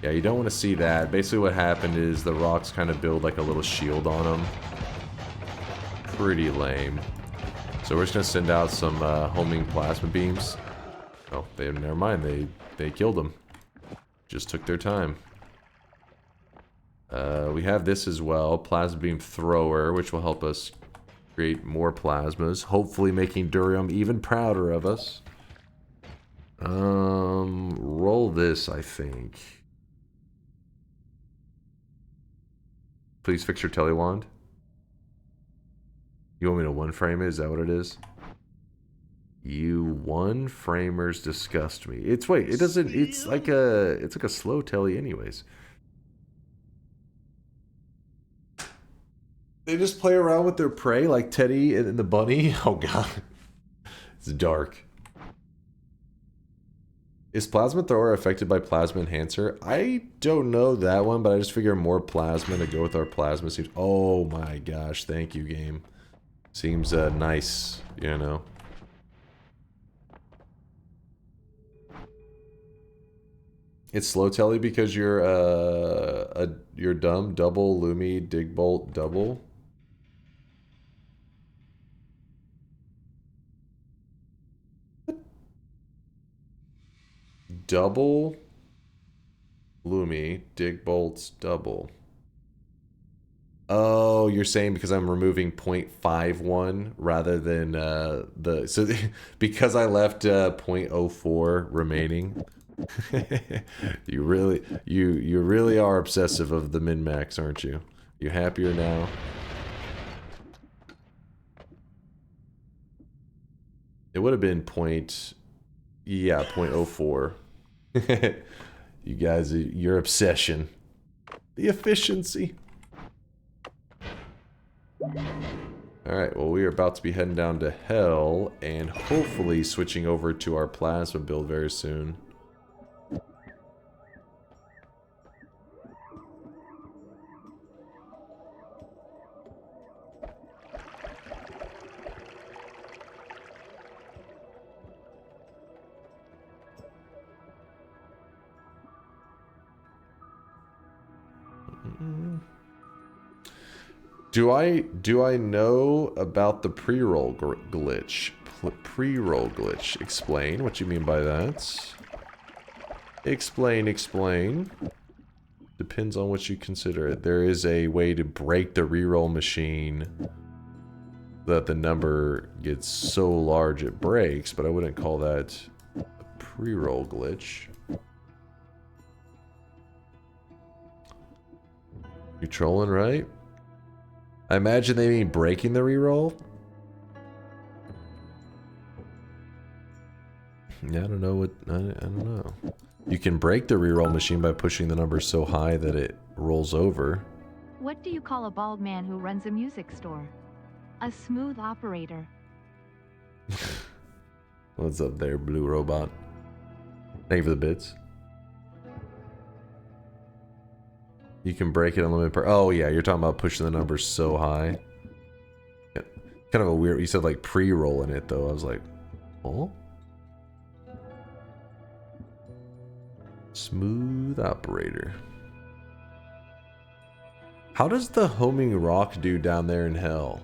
Yeah, you don't want to see that. Basically what happened is the rocks kind of build like a little shield on them. Pretty lame. So we're just going to send out some homing plasma beams. Oh, never mind. They killed them. Just took their time. We have this as well, Plasma Beam Thrower, which will help us create more plasmas, hopefully making Durium even prouder of us. Roll this, I think. Please fix your telewand. You want me to one frame it? Is that what it is? You one framers disgust me. It's wait, it doesn't. It's like a slow telly, anyways. They just play around with their prey like Teddy and the bunny. Oh god, it's dark. Is Plasma Thrower affected by Plasma Enhancer? I don't know that one, but I just figure more plasma to go with our plasma seems. Oh my gosh, thank you, game. Seems nice, you know. It's slow telly because you're dumb. Double Lumi dig bolt double. Double Lumi dig bolts double. Oh, you're saying because I'm removing 0.51 rather than because I left 0.04 remaining. you really are obsessive of the min-max, aren't you? You happier now? It would have been 0.04. You guys, your obsession. The efficiency. Alright, well we are about to be heading down to hell and hopefully switching over to our plasma build very soon. Do I know about the pre-roll glitch? Pre-roll glitch. Explain what you mean by that. Explain. Depends on what you consider it. There is a way to break the reroll machine that the number gets so large it breaks, but I wouldn't call that a pre-roll glitch. You're trolling, right? I imagine they mean breaking the reroll. Yeah, I don't know what I don't know. You can break the reroll machine by pushing the number so high that it rolls over. What do you call a bald man who runs a music store? A smooth operator. What's up there, blue robot? Thank you for the bits. You can break it unlimited per. Oh yeah, you're talking about pushing the numbers so high. Yeah. Kind of a weird. You said like pre-rolling it though. I was like, oh. Smooth operator. How does the homing rock do down there in hell?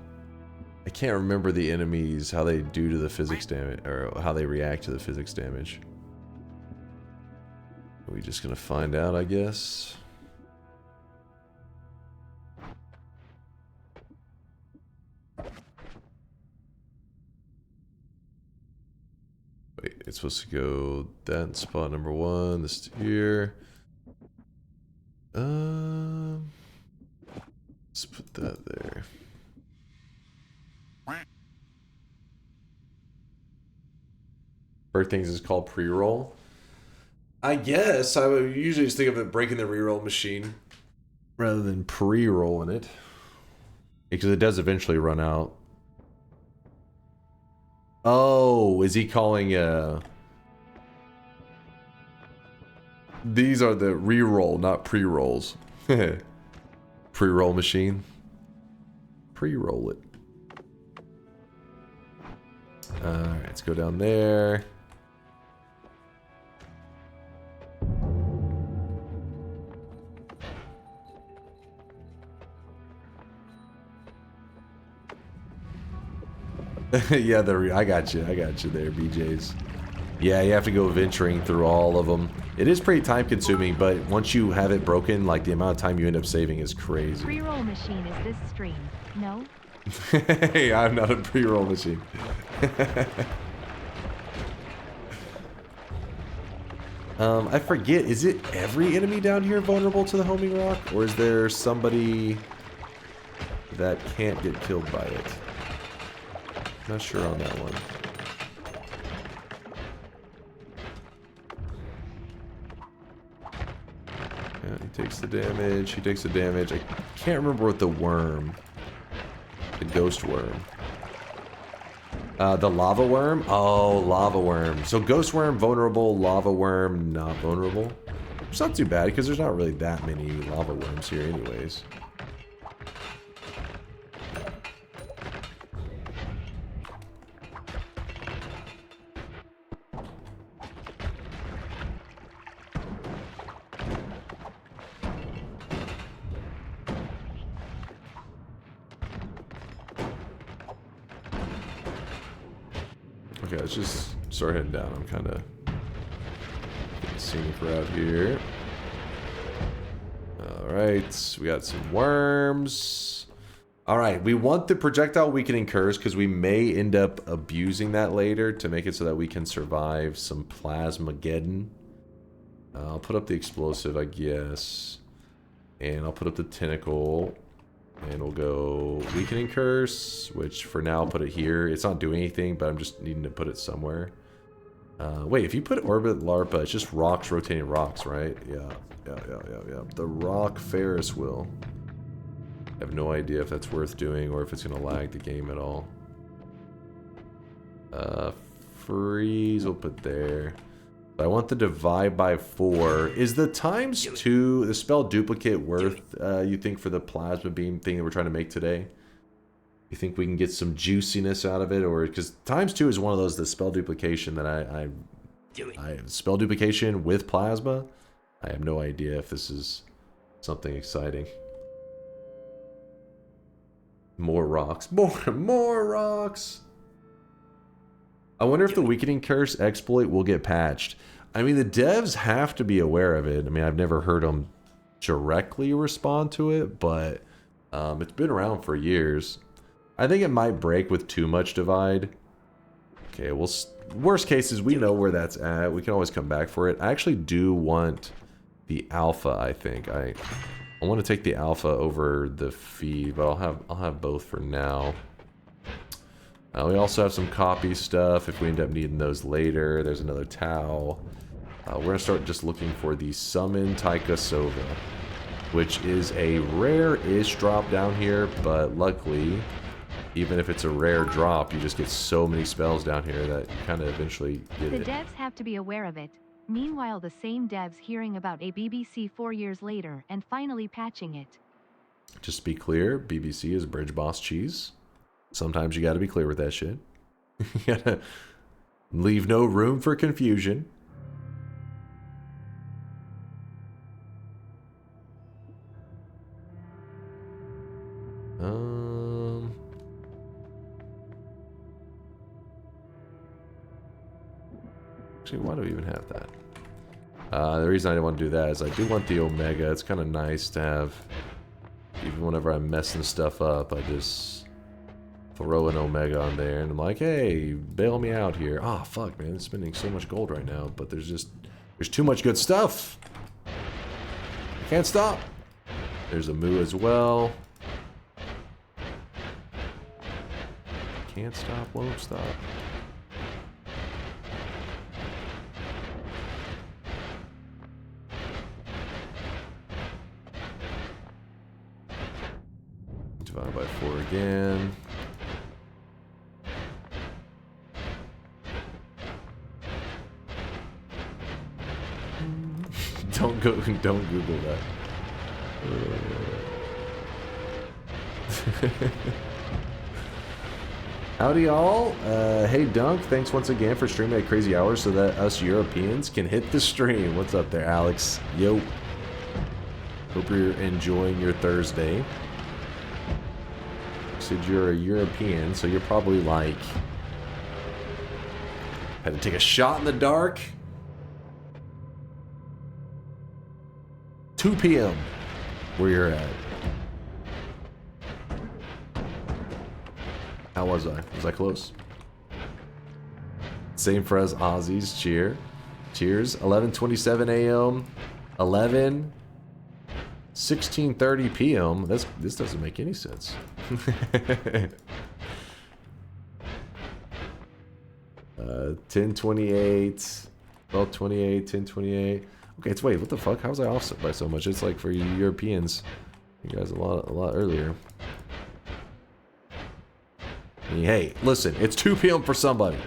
I can't remember the enemies, how they do to the physics damage, or how they react to the physics damage. Are we just gonna find out, I guess? Wait, it's supposed to go that spot number 1, this here. Let's put that there. Bird things is called pre-roll. I guess I would usually just think of it breaking the reroll machine rather than pre-rolling it, because it does eventually run out. Oh, is he calling these are the reroll, not pre-rolls. Pre-roll machine. Pre-roll it. Alright, let's go down there. Yeah, I got you there, BJs. Yeah, you have to go venturing through all of them. It is pretty time consuming, but once you have it broken, like the amount of time you end up saving is crazy. Pre-roll machine is this stream, no? Hey, I'm not a pre-roll machine. I forget, is it every enemy down here vulnerable to the homing rock? Or is there somebody that can't get killed by it? Not sure on that one. Yeah, he takes the damage, he takes the damage. I can't remember what the worm, the ghost worm. The lava worm? Oh, lava worm. So ghost worm vulnerable, lava worm not vulnerable. It's not too bad because there's not really that many lava worms here anyways. Okay, let's just start heading down. I'm kind of getting scenic route here. Alright, we got some worms. Alright, we want the projectile weakening curse because we may end up abusing that later to make it so that we can survive some Plasmageddon. I'll put up the explosive, I guess. And I'll put up the tentacle. And we'll go weakening curse, which for now I'll put it here. It's not doing anything, but I'm just needing to put it somewhere. Wait, if you put orbit larpa, it's just rocks rotating rocks, right? Yeah. The rock Ferris wheel. I have no idea if that's worth doing or if it's gonna lag the game at all. Freeze, we'll put there. I want the divide by 4. Is the ×2, the spell duplicate worth, you think, for the plasma beam thing that we're trying to make today? You think we can get some juiciness out of it? Or, because ×2 is one of those, the spell duplication that I have spell duplication with plasma. I have no idea if this is something exciting. More rocks. More rocks! I wonder if the weakening curse exploit will get patched. I mean, the devs have to be aware of it. I mean, I've never heard them directly respond to it, but it's been around for years. I think it might break with too much divide. Okay, well, worst case is we know where that's at. We can always come back for it. I actually do want the alpha, I think. I want to take the alpha over the feed, but I'll have both for now. We also have some copy stuff if we end up needing those later. There's another Tau. We're going to start just looking for the Summon Taika Sova, which is a rare-ish drop down here, but luckily, even if it's a rare drop, you just get so many spells down here that you kind of eventually get it. The devs have to be aware of it. Meanwhile, the same devs hearing about a BBC 4 years later and finally patching it. Just to be clear, BBC is Bridge Boss Cheese. Sometimes you gotta be clear with that shit. You gotta leave no room for confusion. Actually, why do we even have that? The reason I didn't want to do that is I do want the Omega. It's kind of nice to have, even whenever I'm messing stuff up, I just throw an Omega on there and I'm like, hey, bail me out here. Ah, fuck, man, I'm spending so much gold right now, but there's too much good stuff. I can't stop. There's a Moo as well. Can't stop, won't stop. Divide by 4 again. Don't Google that. Howdy y'all. Hey Dunk, thanks once again for streaming at crazy hours so that us Europeans can hit the stream. What's up there, Alex? Yo. Hope you're enjoying your Thursday. You said you're a European, so you're probably like, had to take a shot in the dark. 2 p.m. where you're at. How was I? Was I close? Same for us Aussies. Cheer. Cheers. 11:27 a.m. 16:30 p.m. This doesn't make any sense. 10:28, 12:28, 10:28. Okay, it's wait. What the fuck? How was I offset by so much? It's like for you Europeans, you guys a lot earlier. I mean, hey, listen. It's 2 p.m. for somebody.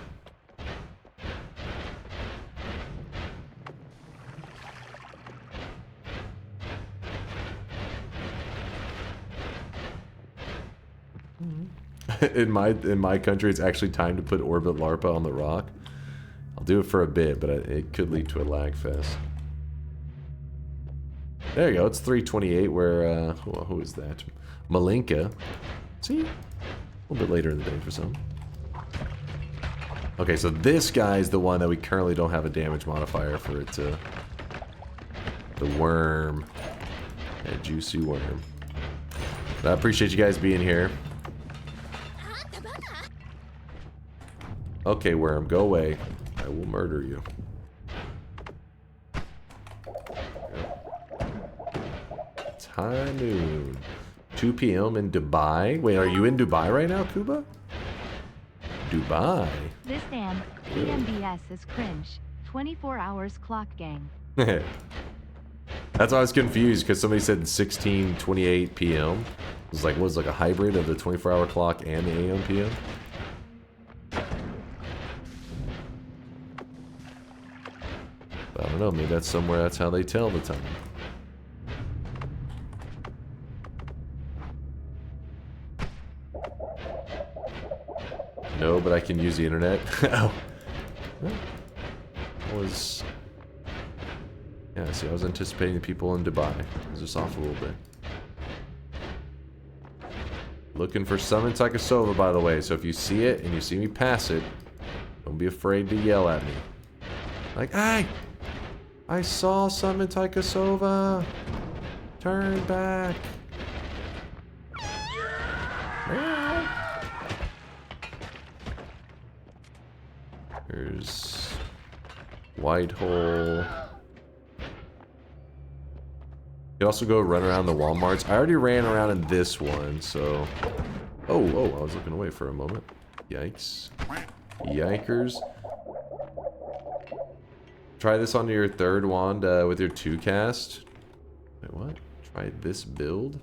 In my country, it's actually time to put Orbit LARPA on the rock. I'll do it for a bit, but it could lead to a lag fest. There you go. It's 3:28. Where who is that? Malinka. See, a little bit later in the day for some. Okay, so this guy is the one that we currently don't have a damage modifier for it to. The worm, a juicy worm. But I appreciate you guys being here. Okay, worm, go away. I will murder you. It's high noon. 2 p.m. in Dubai. Wait, are you in Dubai right now, Kuba? Dubai? This damn EMBS is cringe. 24 hours clock gang. That's why I was confused, because somebody said 16:28 p.m. It was like, what was like a hybrid of the 24-hour clock and the AM PM? I don't know, maybe that's somewhere that's how they tell the time. No, but I can use the internet. Oh. Yeah, see, I was anticipating the people in Dubai. I was just off a little bit. Looking for Summon Taikasova, by the way, so if you see it and you see me pass it, don't be afraid to yell at me. Like, hey! I saw Summon Taikasova! Turn back! There's Whitehole. You can also go run around the Walmarts. I already ran around in this one, so... Oh, I was looking away for a moment. Yikes. Yikers. Try this on your third wand with your 2 cast. Wait, what? Try this build?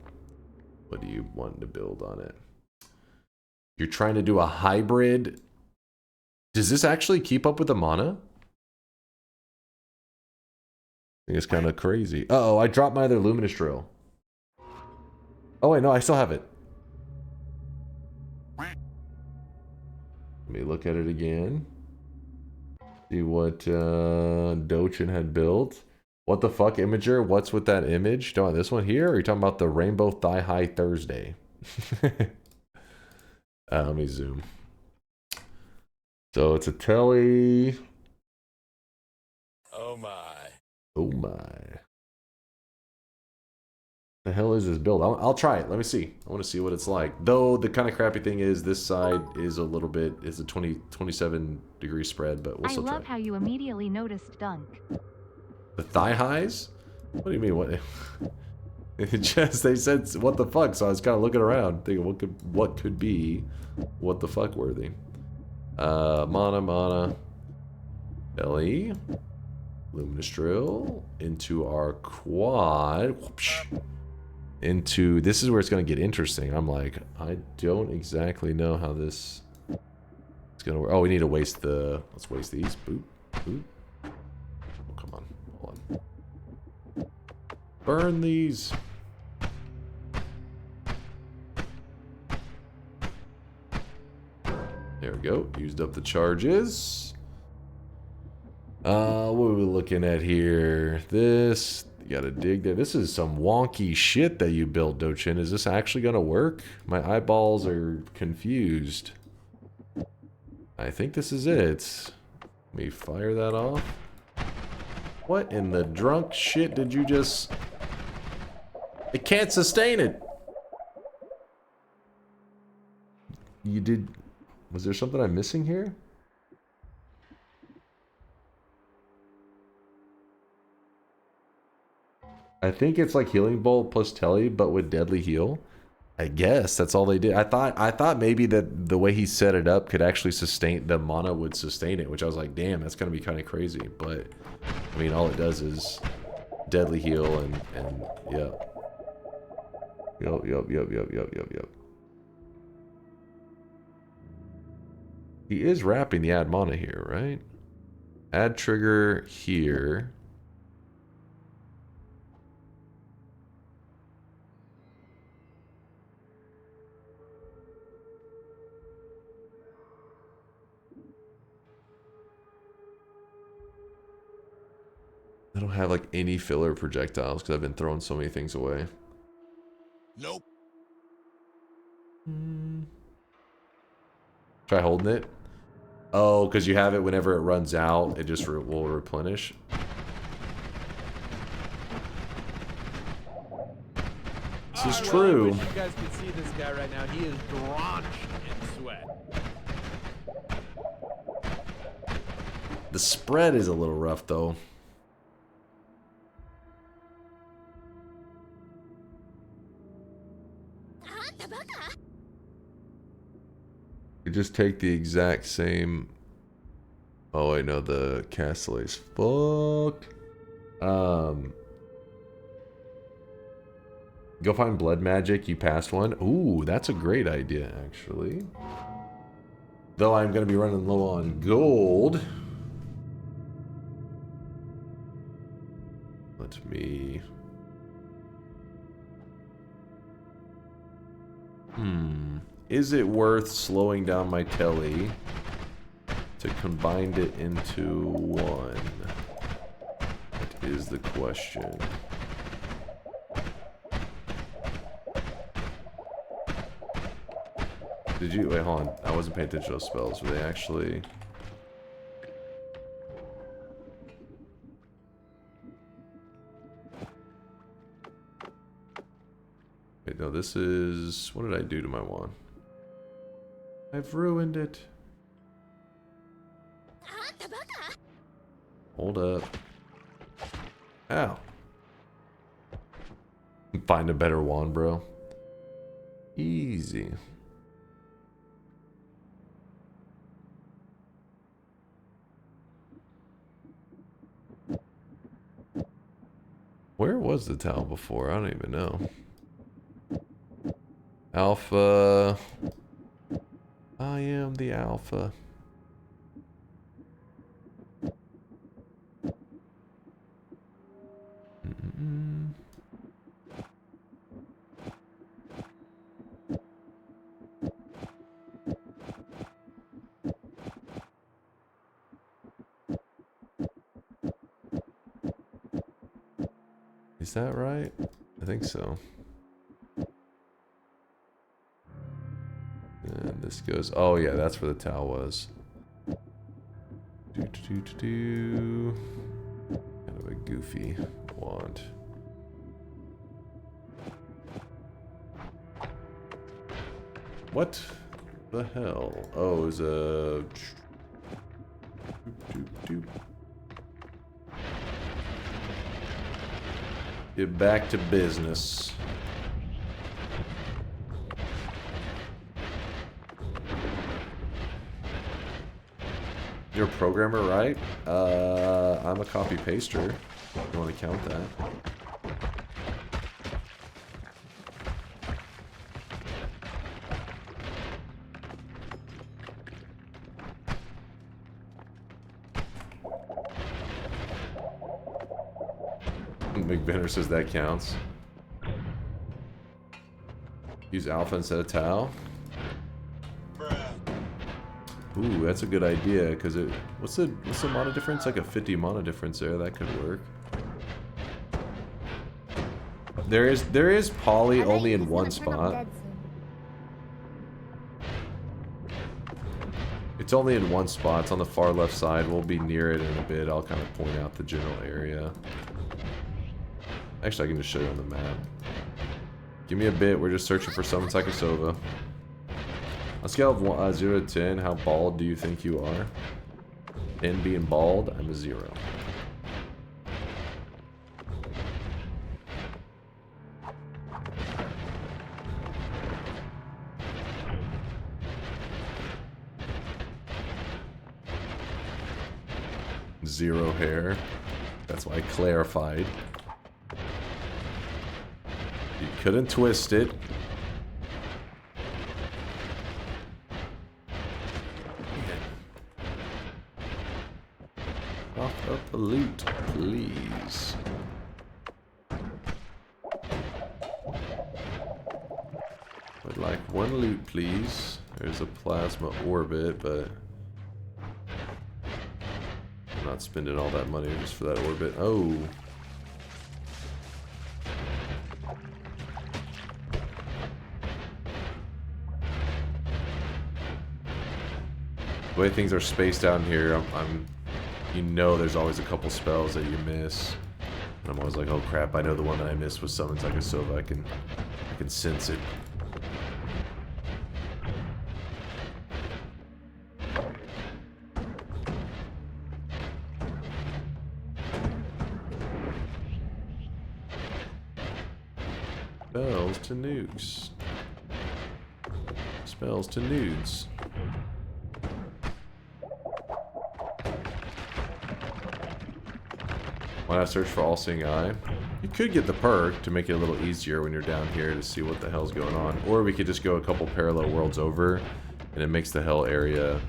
What do you want to build on it? You're trying to do a hybrid. Does this actually keep up with the mana? I think it's kind of crazy. Uh-oh, I dropped my other Luminous Drill. Oh wait, no, I still have it. Let me look at it again. See what Dochin had built. What the fuck, Imager? What's with that image? Don't this one here? Or are you talking about the Rainbow Thigh High Thursday? Let me zoom. So it's a telly. Oh my. Oh my. The hell is this build? I'll try it. Let me see. I want to see what it's like. Though the kind of crappy thing is this side is a little bit, is a 27 degree spread, but we'll still try. I love how you immediately noticed Dunk. The thigh highs? What do you mean? What? It just, they said what the fuck, so I was kind of looking around thinking what could be what the fuck worthy. Mana Ellie, Luminous Drill into our quad. Whoopsh. Into this is where it's gonna get interesting. I'm like, I don't exactly know how this is gonna work. Oh, we need to waste the. Let's waste these. Boop, boop. Oh, come on, hold on. Burn these. There we go. Used up the charges. What are we looking at here? This. You gotta dig that. This is some wonky shit that you built, Dochin. Is this actually gonna work? My eyeballs are confused. I think this is it. Let me fire that off. What in the drunk shit did you just... It can't sustain it. You did... Was there something I'm missing here? I think it's like Healing Bolt plus Telly, but with Deadly Heal. I guess that's all they did. I thought maybe that the way he set it up could actually sustain, the mana would sustain it, which I was like, damn, that's gonna be kind of crazy. But I mean, all it does is Deadly Heal and yeah. Yup. He is wrapping the add mana here, right? Add trigger here. I don't have like any filler projectiles because I've been throwing so many things away. Nope. Try holding it. Oh, because you have it whenever it runs out, it just will replenish. This is true. I wish you guys could see this guy right now. He is drenched in sweat. The spread is a little rough though. You just take the exact same. Oh, I know the Castle's fuck. Go find blood magic. You passed one. Ooh, that's a great idea, actually. Though I'm gonna be running low on gold. Let me. Is it worth slowing down my telly to combine it into one? That is the question. Did you wait? Hold on. I wasn't paying attention to those spells. Were they actually? Wait, no. This is. What did I do to my wand? I've ruined it. Hold up. Ow. Find a better wand, bro. Easy. Where was the towel before? I don't even know. Alpha. I am the alpha. Is that right? I think so. And this goes. Oh yeah, that's where the towel was. Kind of a goofy wand. What the hell? Oh, it was a. Get back to business. You're a programmer, right? I'm a copy paster. If you want to count that. McBenner says that counts. Use alpha instead of tau. Ooh, that's a good idea, because it what's the mana difference? Like a 50 mana difference there, that could work. There is poly only in one spot. It's only in one spot, it's on the far left side. We'll be near it in a bit. I'll kind of point out the general area. Actually, I can just show you on the map. Give me a bit, we're just searching for Summon Psychosova. On a scale of 0 to 10, how bald do you think you are? 10 being bald, I'm a 0. 0 hair. That's why I clarified. You couldn't twist it. Cough up the loot, please. Would like 1 loot, please. There's a plasma orbit, but I'm not spending all that money just for that orbit. Oh. The way things are spaced out in here, you know there's always a couple spells that you miss. And I'm always like, oh crap, I know the one that I missed was Summons Akasova. I can sense it. Spells to nukes. Spells to nudes. Why not search for All-Seeing Eye? You could get the perk to make it a little easier when you're down here to see what the hell's going on. Or we could just go a couple parallel worlds over, and it makes the hell area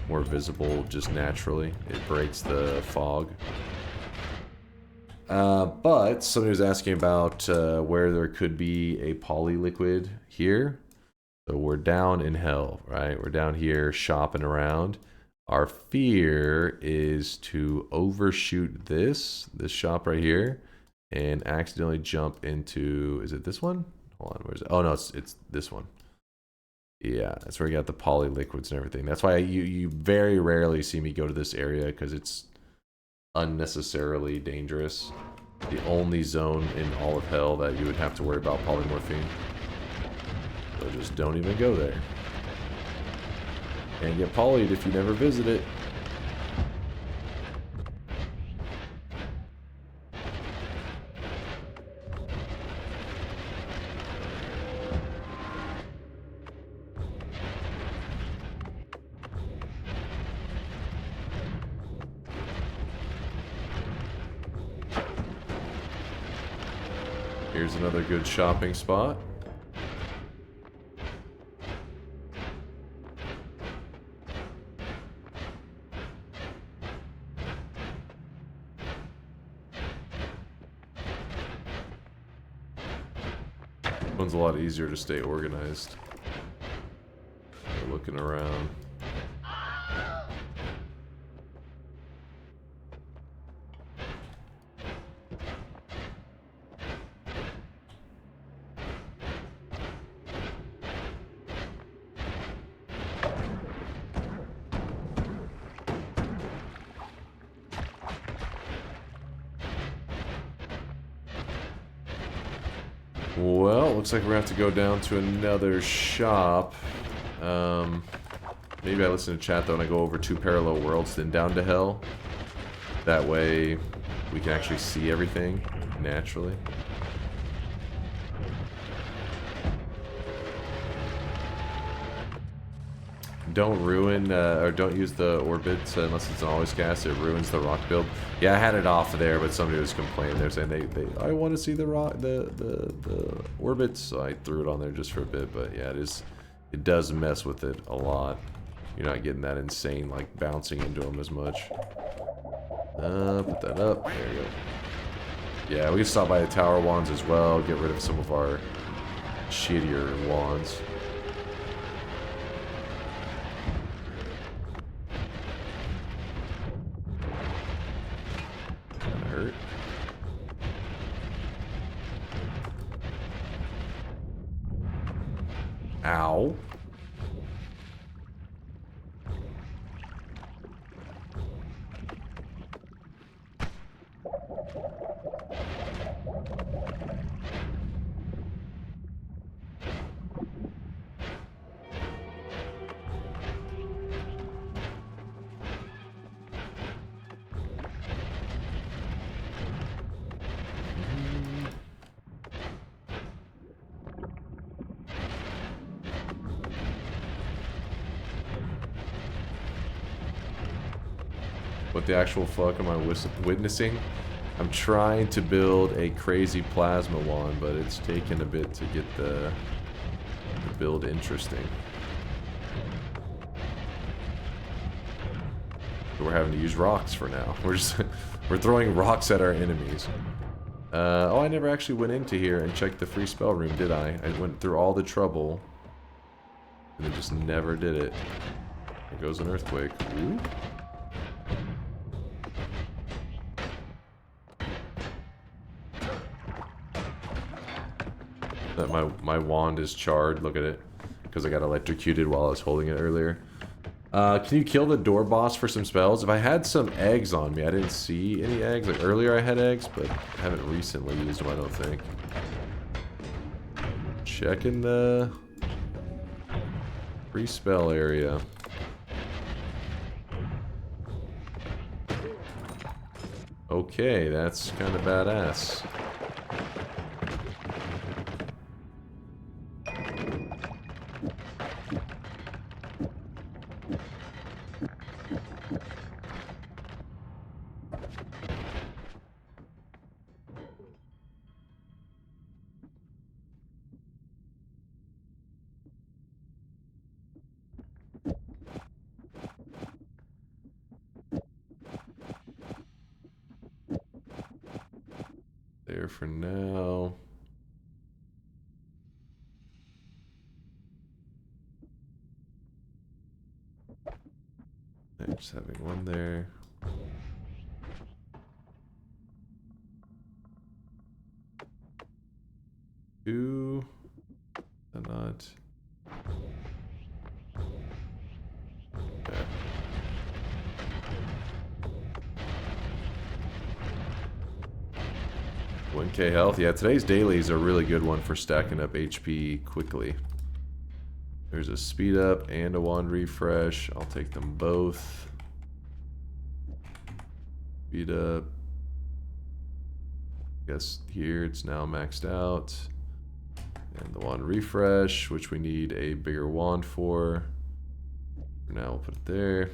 more visible just naturally. It breaks the fog. But somebody was asking about where there could be a poly liquid here. So we're down in hell, right? We're down here shopping around. Our fear is to overshoot this shop right here and accidentally jump into, is it this one? Hold on, where's it? Oh no, it's this one. Yeah, that's where you got the poly liquids and everything. That's why you very rarely see me go to this area, because it's unnecessarily dangerous. The only zone in all of hell that you would have to worry about polymorphine. So just don't even go there. And get polyed if you never visit it. Here's another good shopping spot. One's a lot easier to stay organized. We're looking around. Well, looks like we're gonna have to go down to another shop. Maybe I listen to chat though and I go over 2 parallel worlds, then down to hell. That way we can actually see everything naturally. Don't ruin, or don't use the orbits unless it's an always cast. It ruins the rock build. Yeah, I had it off there, but somebody was complaining. They're saying I want to see the rock, the orbits. So I threw it on there just for a bit. But yeah, it does mess with it a lot. You're not getting that insane like bouncing into them as much. Put that up. There you go. Yeah, we can stop by the tower wands as well. Get rid of some of our shittier wands. Hurt. Ow. What the actual fuck am I witnessing? I'm trying to build a crazy plasma wand, but it's taken a bit to get the build interesting. We're having to use rocks for now. We're throwing rocks at our enemies. Oh, I never actually went into here and checked the free spell room, did I? I went through all the trouble and then just never did it. There goes an earthquake. Ooh. That my wand is charred. Look at it, because I got electrocuted while I was holding it earlier. Can you kill the door boss for some spells? If I had some eggs on me, I didn't see any eggs. Like earlier I had eggs, but I haven't recently used them, I don't think. Checking the free spell area. Okay, that's kind of badass. There for now. I'm just having one there. Two. Not. Okay. 1k health. Yeah, today's dailies are a really good one for stacking up HP quickly. There's a speed up and a wand refresh. I'll take them both. Speed up. Guess here it's now maxed out. And the wand refresh, which we need a bigger wand for. For now, we'll put it there.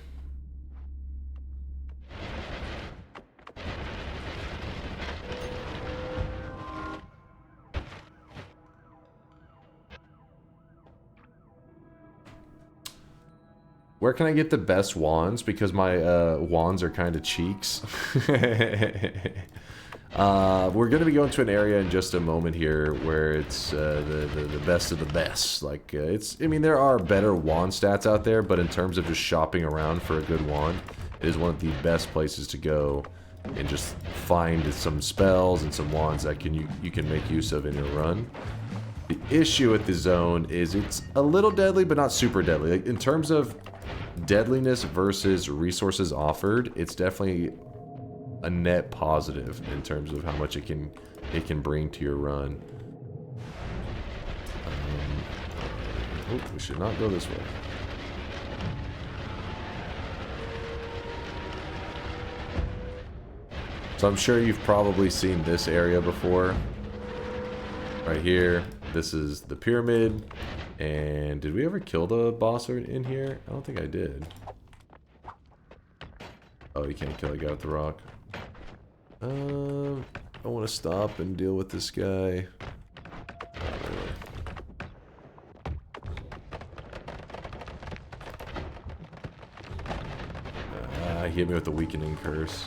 Where can I get the best wands? Because my wands are kind of cheeks. We're going to be going to an area in just a moment here where it's the best of the best. Like, I mean, there are better wand stats out there, but in terms of just shopping around for a good wand, it is one of the best places to go and just find some spells and some wands that you can make use of in your run. The issue with the zone is it's a little deadly, but not super deadly. Like, in terms of deadliness versus resources offered, it's definitely a net positive in terms of how much it can bring to your run. Oh, we should not go this way. So I'm sure you've probably seen this area before. Right here, this is the pyramid. And did we ever kill the boss in here? I don't think I did. Oh, you can't kill a guy with the rock. I want to stop and deal with this guy. Not really. He hit me with the weakening curse.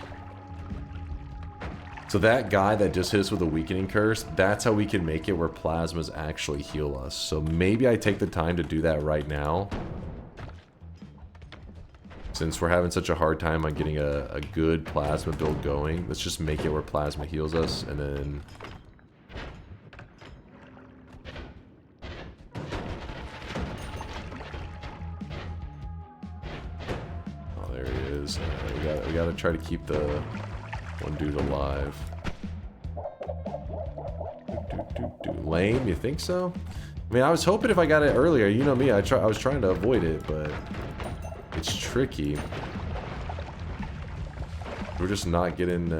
So that guy that just hit us with a weakening curse, that's how we can make it where plasmas actually heal us. So maybe I take the time to do that right now. Since we're having such a hard time on getting a good plasma build going, let's just make it where plasma heals us, and then... Oh, there he is. We gotta try to keep the one dude alive. Lame, you think so? I mean, I was hoping if I got it earlier, you know me, I was trying to avoid it, but it's tricky. We're just not getting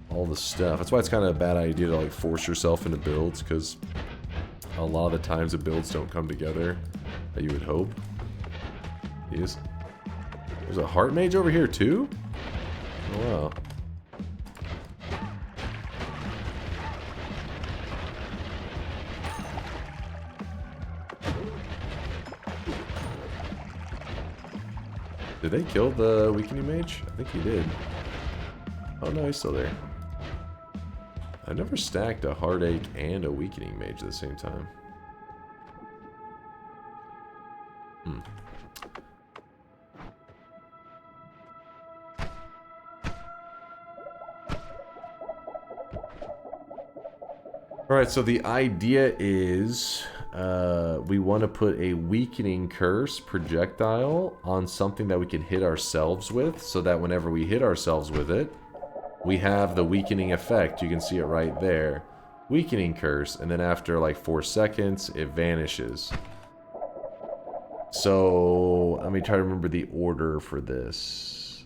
all the stuff. That's why it's kind of a bad idea to like force yourself into builds, because a lot of the times the builds don't come together that you would hope. Yes. There's a heart mage over here too? Oh wow. Did they kill the weakening mage? I think he did. Oh no, he's still there. I never stacked a heartache and a weakening mage at the same time. Alright, so the idea is we want to put a weakening curse projectile on something that we can hit ourselves with, so that whenever we hit ourselves with it, we have the weakening effect. You can see it right there. Weakening curse, and then after like 4 seconds, it vanishes. So, let me try to remember the order for this.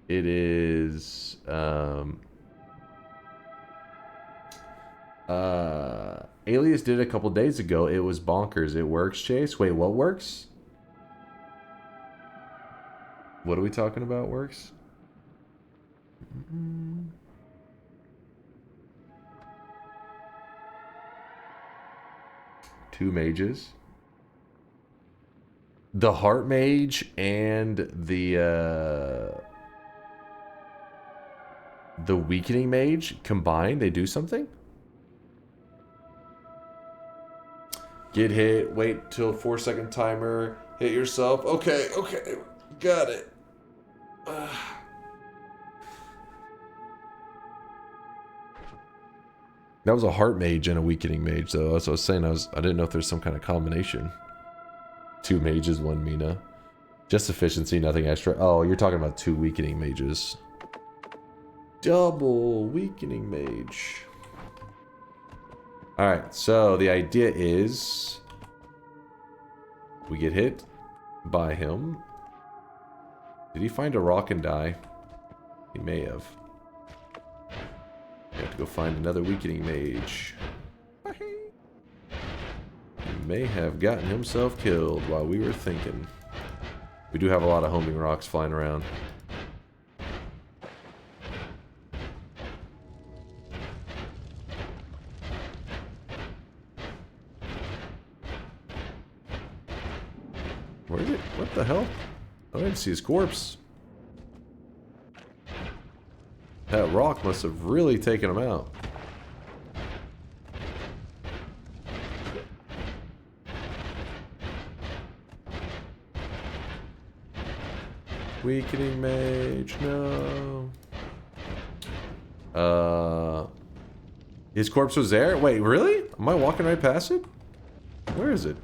It is... Alias did it a couple days ago. It was bonkers. It works, Chase? Wait, what works? What are we talking about works? Two mages. The heart mage and the weakening mage combined, they do something? Get hit, wait till 4-second timer, hit yourself. Okay, okay, got it. That was a heart mage and a weakening mage, though. That's what I was saying. I didn't know if there's some kind of combination. 2 mages, 1 Mina. Just efficiency, nothing extra. Oh, you're talking about 2 weakening mages. Double weakening mage. Alright, so the idea is we get hit by him. Did he find a rock and die? He may have. We have to go find another weakening mage. He may have gotten himself killed while we were thinking. We do have a lot of homing rocks flying around. Where is it? What the hell? I didn't see his corpse. That rock must have really taken him out. Weakening mage, no. His corpse was there? Wait, really? Am I walking right past it? Where is it?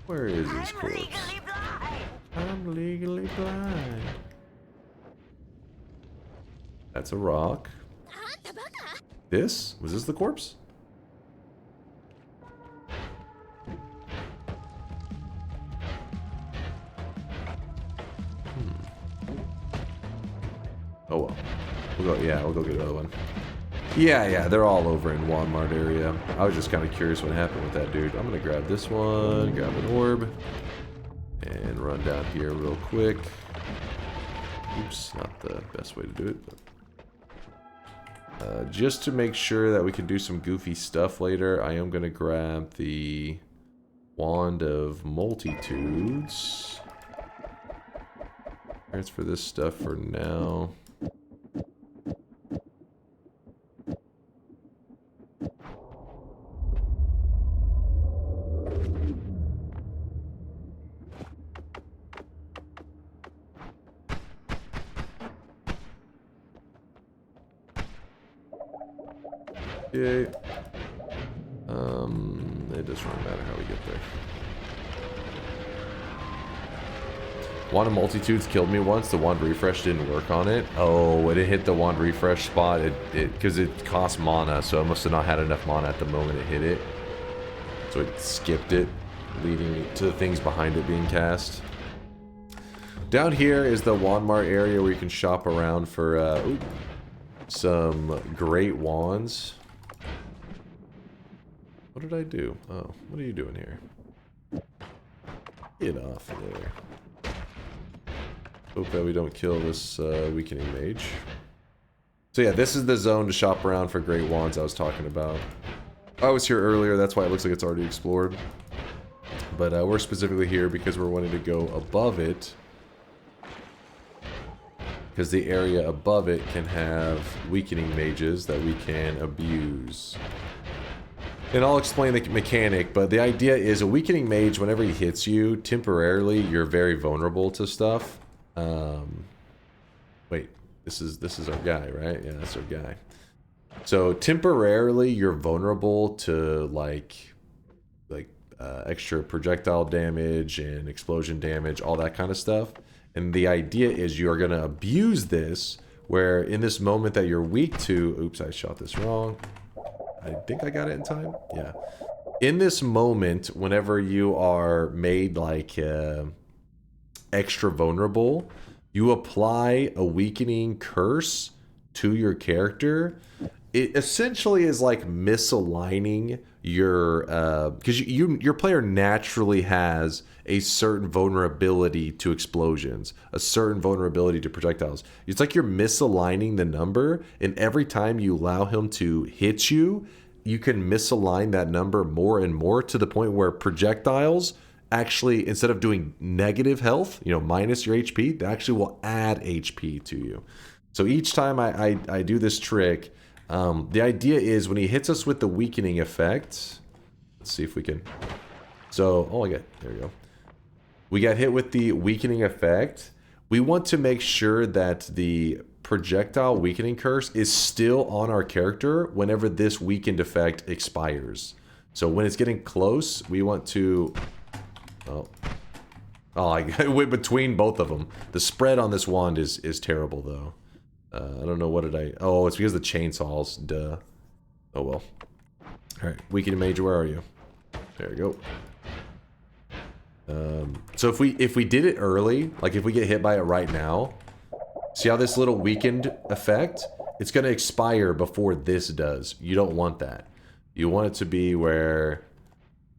Where is his corpse? I'm legally blind. That's a rock. This? Was this the corpse? Oh well. We'll go get another one. Yeah, they're all over in Walmart area. I was just kind of curious what happened with that dude. I'm gonna grab this one, grab an orb, and run down here real quick. Oops, not the best way to do it, but just to make sure that we can do some goofy stuff later, I am gonna grab the Wand of Multitudes. That's for this stuff for now. Okay. It doesn't really matter how we get there. Wand of Multitudes killed me once. The wand refresh didn't work on it. Oh, it hit the wand refresh spot. Because it cost mana, so it must have not had enough mana at the moment it hit it. So it skipped it, leading to the things behind it being cast. Down here is the Wandmart area where you can shop around for some great wands. What did I do? Oh, what are you doing here? Get off of there. Hope that we don't kill this weakening mage. So yeah, this is the zone to shop around for great wands I was talking about. I was here earlier, that's why it looks like it's already explored. But we're specifically here because we're wanting to go above it. Because the area above it can have weakening mages that we can abuse. And I'll explain the mechanic, but the idea is a weakening mage, whenever he hits you, temporarily, you're very vulnerable to stuff. Wait, this is our guy, right? Yeah, that's our guy. So temporarily, you're vulnerable to like extra projectile damage and explosion damage, all that kind of stuff. And the idea is you are going to abuse this, where in this moment that you're weak to... Oops, I shot this wrong. I think I got it in time. Yeah. In this moment, whenever you are made like extra vulnerable, you apply a weakening curse to your character. It essentially is like misaligning your... because your player naturally has a certain vulnerability to explosions, a certain vulnerability to projectiles. It's like you're misaligning the number, and every time you allow him to hit you, you can misalign that number more and more to the point where projectiles actually, instead of doing negative health, you know, minus your HP, they actually will add HP to you. So each time I do this trick, the idea is when he hits us with the weakening effect, let's see if we can... So, oh, there we go. We got hit with the weakening effect. We want to make sure that the projectile weakening curse is still on our character whenever this weakened effect expires. So when it's getting close, we want to... Oh, I went between both of them. The spread on this wand is terrible, though. I don't know, what did I... Oh, it's because of the chainsaws. Duh. Oh, well. Alright, weakening mage, where are you? There we go. So if we did it early, like if we get hit by it right now, see how this little weakened effect? It's going to expire before this does. You don't want that. You want it to be where...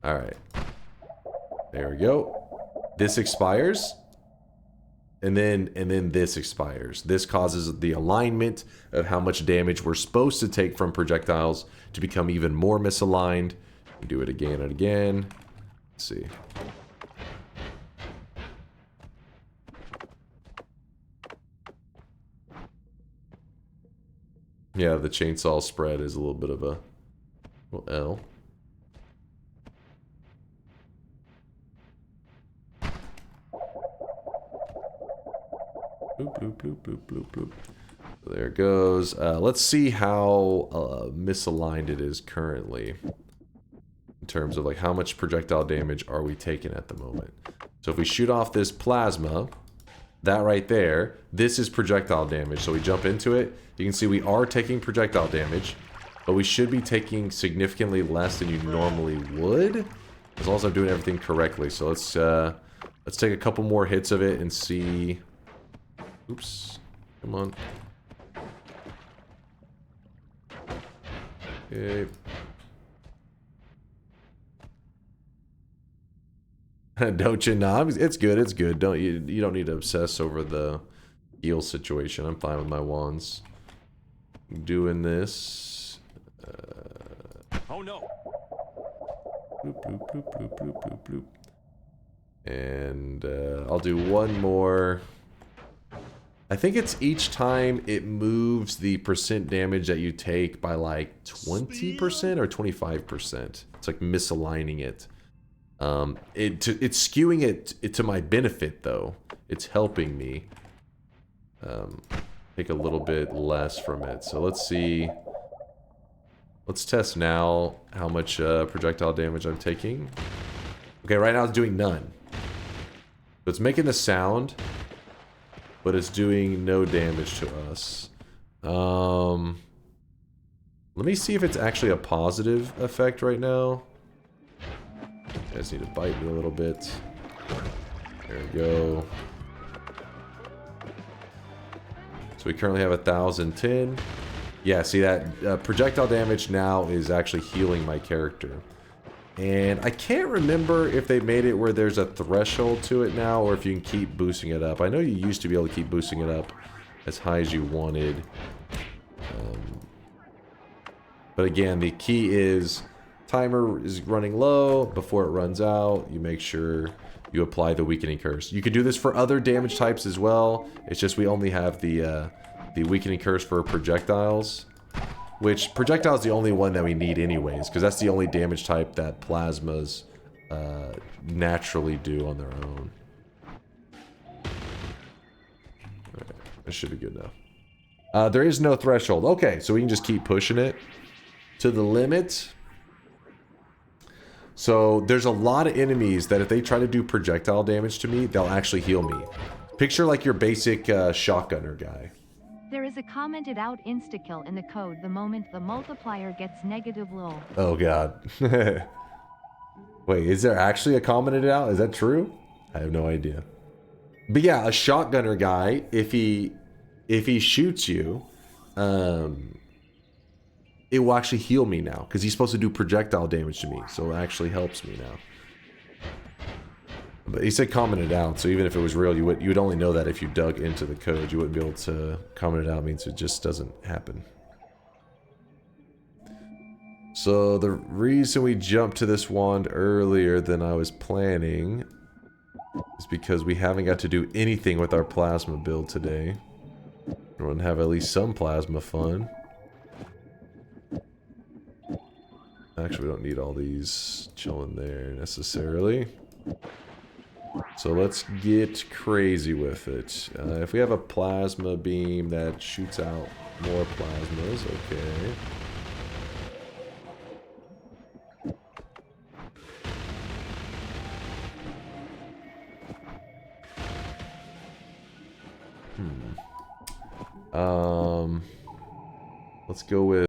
Alright. There we go. This expires. And then this expires. This causes the alignment of how much damage we're supposed to take from projectiles to become even more misaligned. Do it again and again. Let's see. Yeah, the chainsaw spread is a little bit of a L. Bloop, bloop, bloop, bloop, bloop, bloop. There it goes. Let's see how misaligned it is currently. In terms of like how much projectile damage are we taking at the moment. So if we shoot off this plasma, that right there, this is projectile damage. So we jump into it. You can see we are taking projectile damage, but we should be taking significantly less than you normally would, as long as I'm doing everything correctly. So let's take a couple more hits of it and see. Oops, come on. Okay. Don't you? Nah, it's good. It's good. You don't need to obsess over the heal situation. I'm fine with my wands. Doing this. Oh no! Bloop, bloop, bloop, bloop, bloop, bloop, bloop. And I'll do one more. I think it's each time it moves the percent damage that you take by like 20% or 25%. It's like misaligning it. It's skewing it to my benefit, though. It's helping me take a little bit less from it. So let's see. Let's test now how much projectile damage I'm taking. Okay, right now it's doing none. So it's making the sound, but it's doing no damage to us. Let me see if it's actually a positive effect right now. You guys need to bite me a little bit. There we go. So we currently have 1,010. Yeah, see that projectile damage now is actually healing my character. And I can't remember if they made it where there's a threshold to it now, or if you can keep boosting it up. I know you used to be able to keep boosting it up as high as you wanted. But again, the key is timer is running low. Before it runs out, you make sure you apply the weakening curse. You can do this for other damage types as well. It's just we only have the weakening curse for projectiles. Which, projectile is the only one that we need anyways, because that's the only damage type that plasmas naturally do on their own. Alright, that should be good now. There is no threshold. Okay, so we can just keep pushing it to the limit. So, there's a lot of enemies that if they try to do projectile damage to me, they'll actually heal me. Picture like your basic shotgunner guy. There is a commented out insta-kill in the code the moment the multiplier gets negative lol. Oh god. Wait, is there actually a commented out? Is that true? I have no idea. But yeah, a shotgunner guy, if he shoots you, it will actually heal me now. Because he's supposed to do projectile damage to me. So it actually helps me now. But he said commented out, so even if it was real, you would only know that if you dug into the code. You wouldn't be able to comment it out. It means it just doesn't happen. So the reason we jumped to this wand earlier than I was planning is because we haven't got to do anything with our plasma build today. We want to have at least some plasma fun. Actually, we don't need all these chilling there necessarily. So let's get crazy with it. If we have a plasma beam that shoots out more plasmas, okay. Let's go with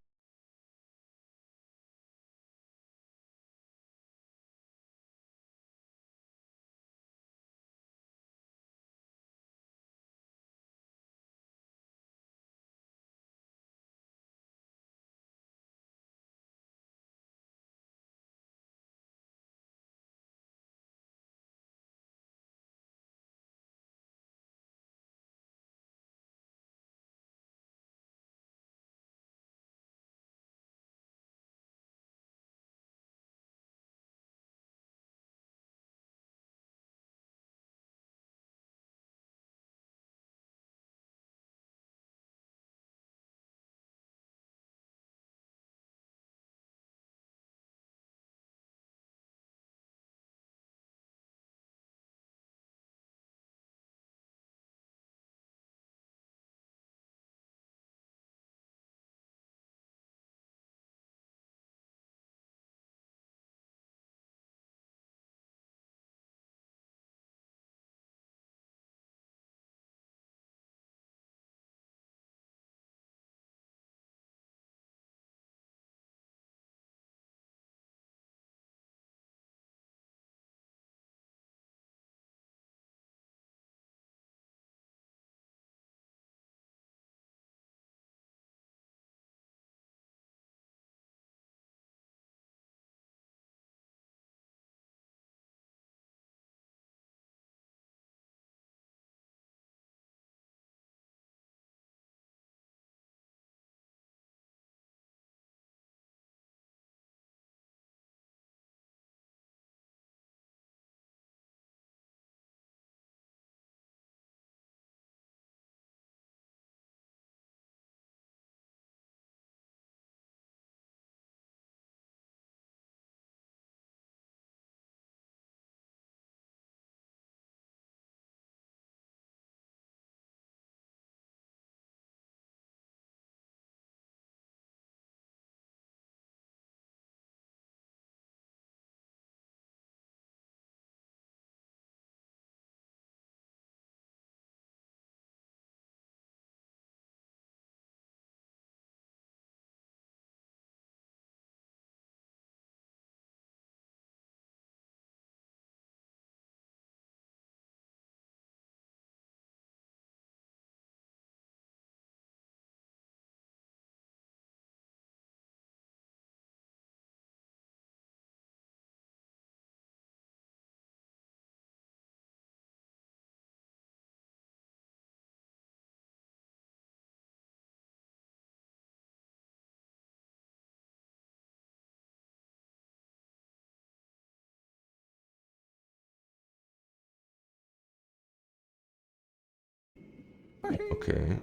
Okay.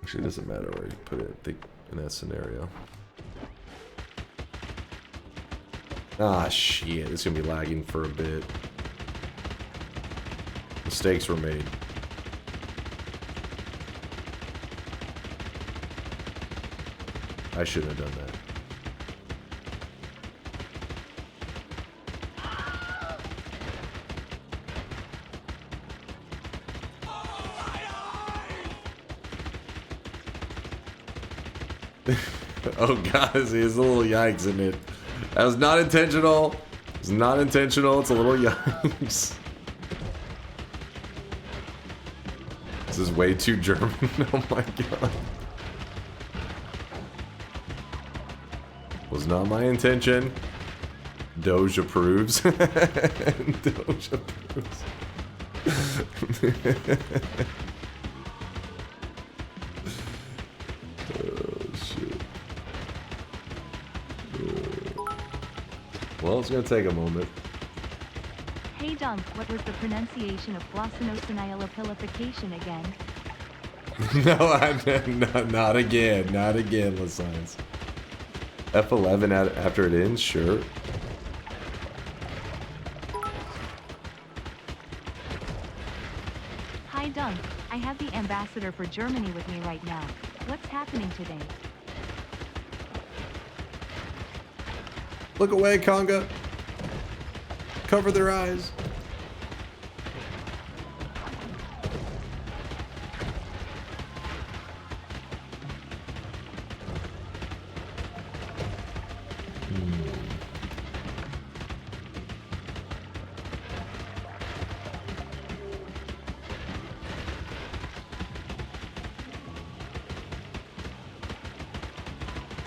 Actually, it doesn't matter where you put it, I think, in that scenario. Ah, shit. It's gonna be lagging for a bit. Mistakes were made. I shouldn't have done that. Oh god, there's a little yikes in it. That was not intentional. It's not intentional. It's a little yikes. This is way too German. Oh my god. Was not my intention. Doge approves. Doge approves. Well, it's gonna take a moment. Hey Dunk, what was the pronunciation of glossinosinylopilification again? No, not again. Not again, Lascience. F11 after it ends, sure. Hi Dunk, I have the ambassador for Germany with me right now. What's happening today? Look away, Conga. Cover their eyes.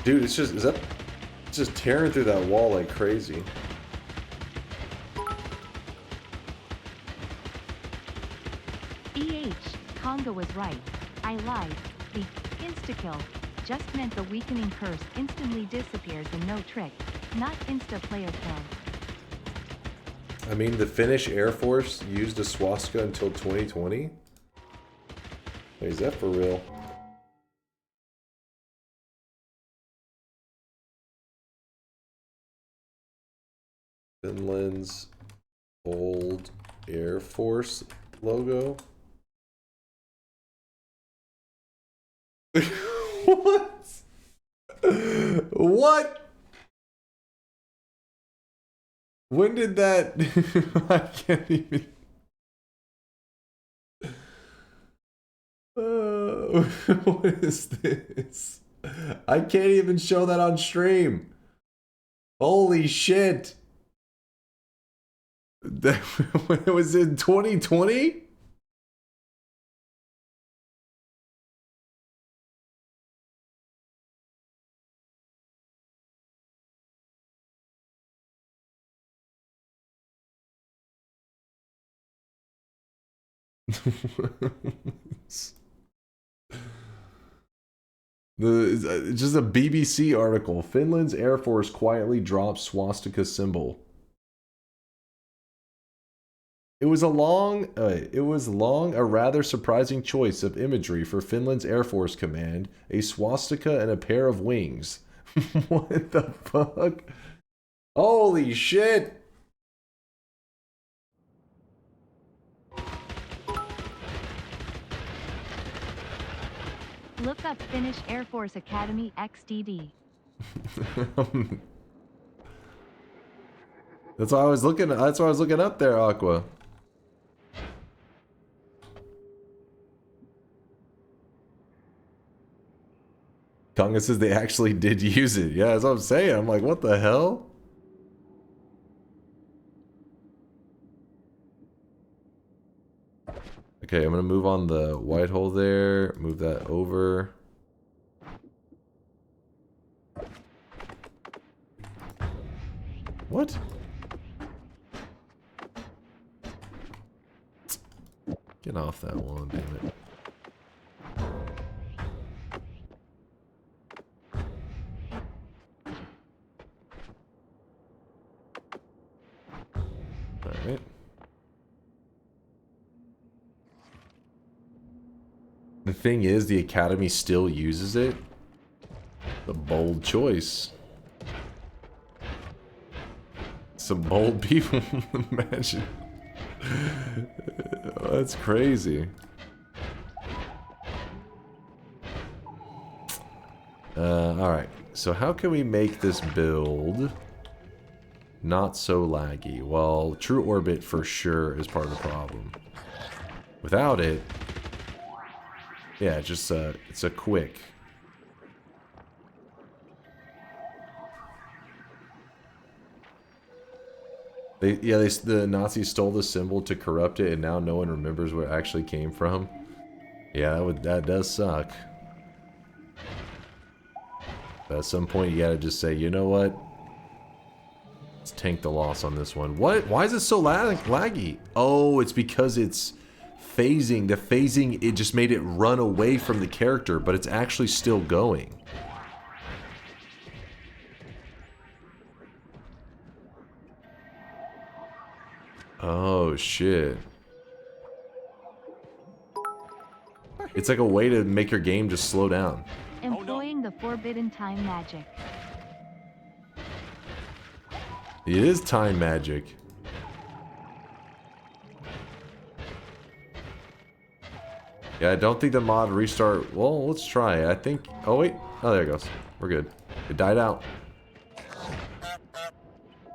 Dude, it's just, it's just tearing through that wall like crazy. Conga was right. I lied. The insta-kill just meant the weakening curse instantly disappears and no trick. Not insta-player kill. I mean, the Finnish Air Force used a swastika until 2020? Wait, is that for real? Finland's old Air Force logo? What? What? When did that? I can't even. What is this? I can't even show that on stream. Holy shit. That it was in 2020? Just a BBC article. Finland's Air Force quietly drops swastika symbol. It was long, a rather surprising choice of imagery for Finland's Air Force Command, a swastika and a pair of wings. What the fuck? Holy shit! Look up Finnish Air Force Academy XDD. That's why I was looking. That's why I was looking up there, Aqua. Conga says they actually did use it. Yeah, that's what I'm saying. I'm like, what the hell? Okay, I'm gonna move on the white hole there. Move that over. What? Get off that one, damn it. Alright. thing is, the Academy still uses it. The bold choice. Some bold people. Imagine. That's crazy. Alright. So how can we make this build not so laggy? Well, true orbit for sure is part of the problem. Without it, yeah, just it's a quick. The Nazis stole the symbol to corrupt it, and now no one remembers where it actually came from. Yeah, that does suck. But at some point, you gotta just say, you know what? Let's tank the loss on this one. What? Why is it so laggy? Oh, it's because it's phasing. The phasing, it just made it run away from the character, but it's actually still going. Oh, shit. It's like a way to make your game just slow down. Employing the forbidden time magic. It is time magic. Yeah, I don't think the mod restart... Well, let's try. I think... Oh, wait. Oh, there it goes. We're good. It died out.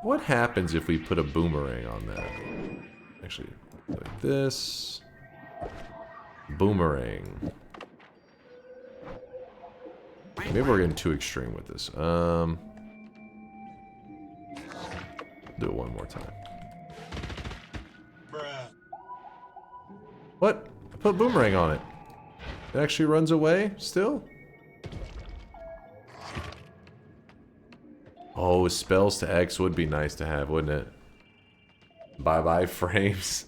What happens if we put a boomerang on that? Actually, like this. Boomerang. Maybe we're getting too extreme with this. Do it one more time. What? I put boomerang on it. It actually runs away still? Oh, spells to X would be nice to have, wouldn't it? Bye-bye frames.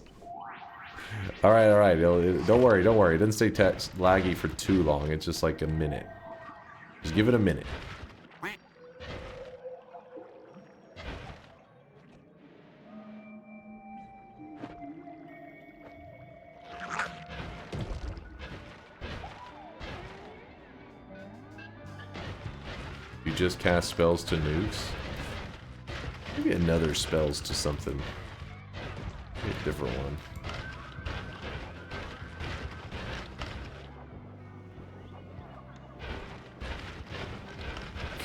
Alright, alright. Don't worry, don't worry. It doesn't stay laggy for too long. It's just like a minute. Just give it a minute. You just cast spells to nukes? Maybe another spells to something. Maybe a different one.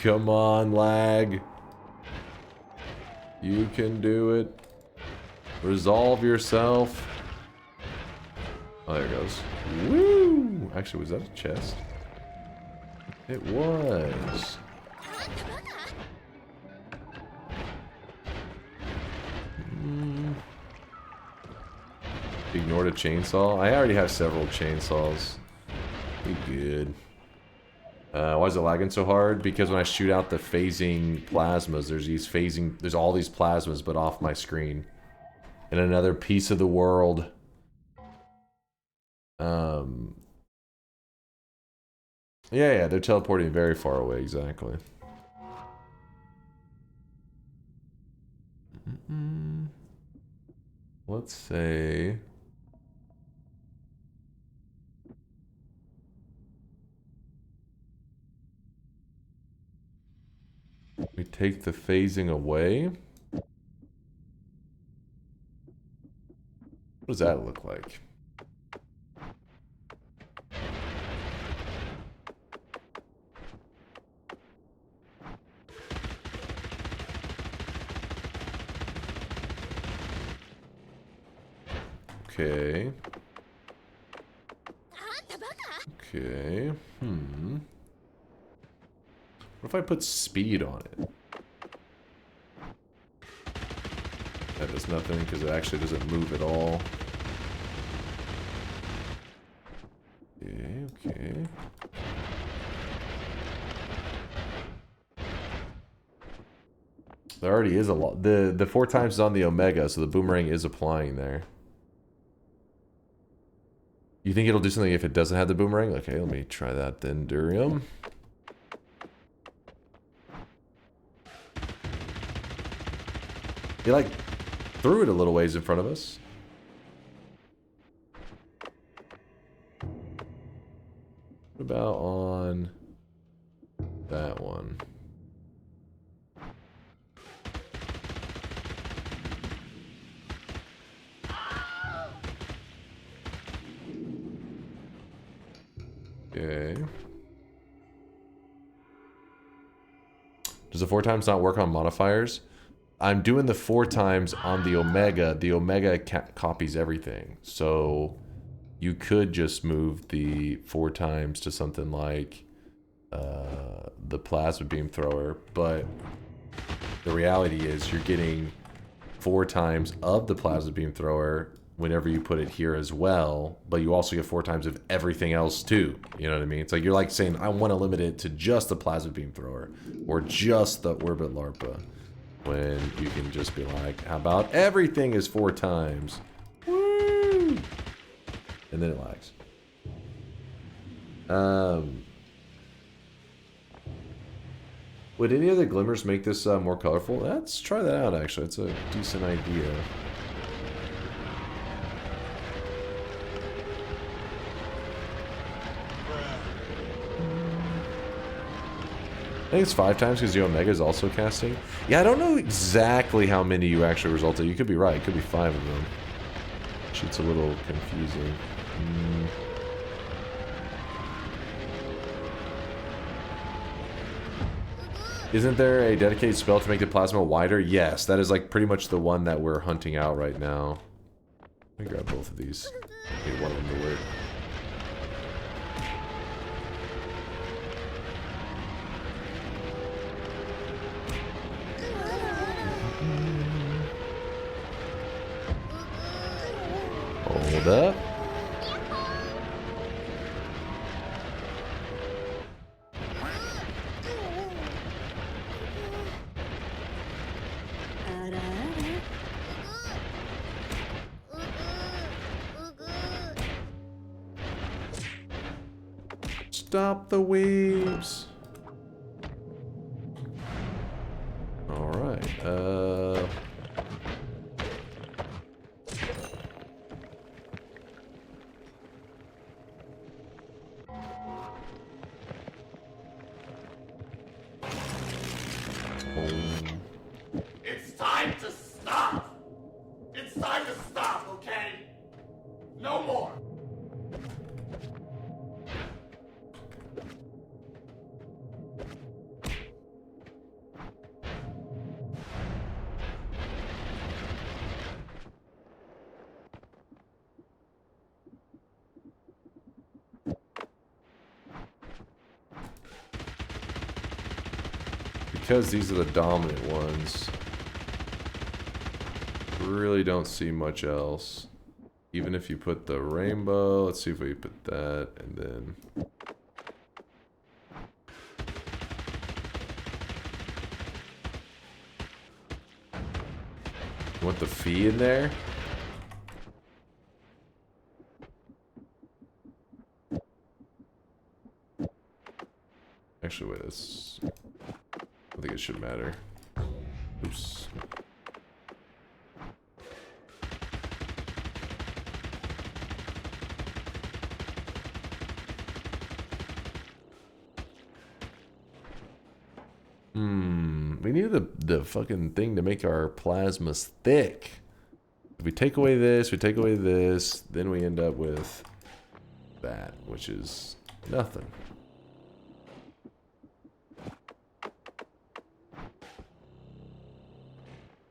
Come on, lag. You can do it. Resolve yourself. Oh, there it goes. Woo! Actually, was that a chest? It was. Ignored a chainsaw? I already have several chainsaws. Be good. Why is it lagging so hard? Because when I shoot out the phasing plasmas, there's all these plasmas, but off my screen. In another piece of the world. Yeah, they're teleporting very far away, exactly. Let's say... we take the phasing away. What does that look like? Okay. Okay. What if I put speed on it? That does nothing because it actually doesn't move at all. Okay, okay. There already is a lot. The 4 times is on the Omega, so the boomerang is applying there. You think it'll do something if it doesn't have the boomerang? Okay, let me try that then, Durium. He like threw it a little ways in front of us. about on that one? Okay. Does the 4 times not work on modifiers? I'm doing the 4 times on the Omega. The Omega copies everything. So you could just move the 4 times to something like the plasma beam thrower, but the reality is you're getting 4 times of the plasma beam thrower whenever you put it here as well, but you also get 4 times of everything else too. You know what I mean? It's like you're like saying, I want to limit it to just the plasma beam thrower or just the Orbit LARPA, when you can just be like, how about everything is 4 times? Woo! And then it lags. Would any of the glimmers make this more colorful? Let's try that out, actually. It's a decent idea. I think it's 5 times because the Omega is also casting. Yeah, I don't know exactly how many you actually result in. You could be right. It could be 5 of them. It's a little confusing. Isn't there a dedicated spell to make the plasma wider? Yes, that is like pretty much the one that we're hunting out right now. Let me grab both of these. Need one of them to work. Hold up. Stop the waves. All right. It's time to stop! It's time to stop, okay? No more! Because these are the dominant ones, really don't see much else. Even if you put the rainbow, let's see if we put that, and then... You want the fee in there? Actually, wait, that's... I think it should matter. Oops. We need the fucking thing to make our plasmas thick. If we take away this, then we end up with that, which is nothing.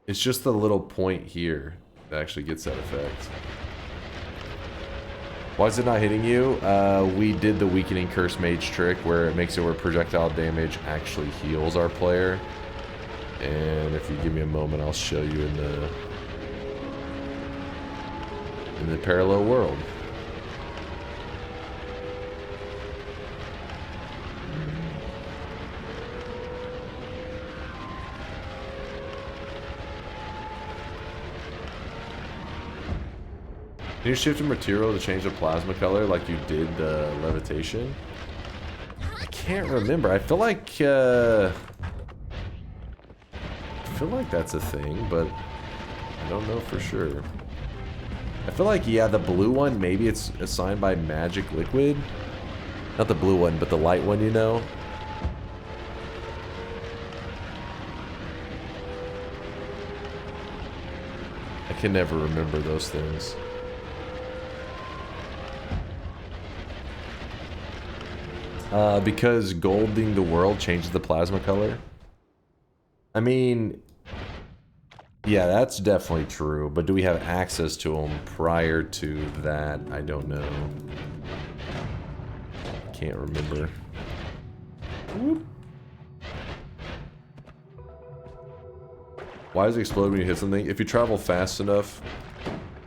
It's just the little point here that actually gets that effect. Why is it not hitting you? We did the weakening curse mage trick where it makes it where projectile damage actually heals our player. And if you give me a moment, I'll show you in the parallel world. Can you shift your material to change the plasma color like you did the levitation? I can't remember. I feel like that's a thing, but I don't know for sure. I feel like, yeah, the blue one, maybe it's assigned by magic liquid. Not the blue one, but the light one, you know? I can never remember those things. Because golding the world changes the plasma color. I mean, yeah, that's definitely true, but do we have access to them prior to that? I don't know. Can't remember. Whoop. Why does it explode when you hit something? If you travel fast enough,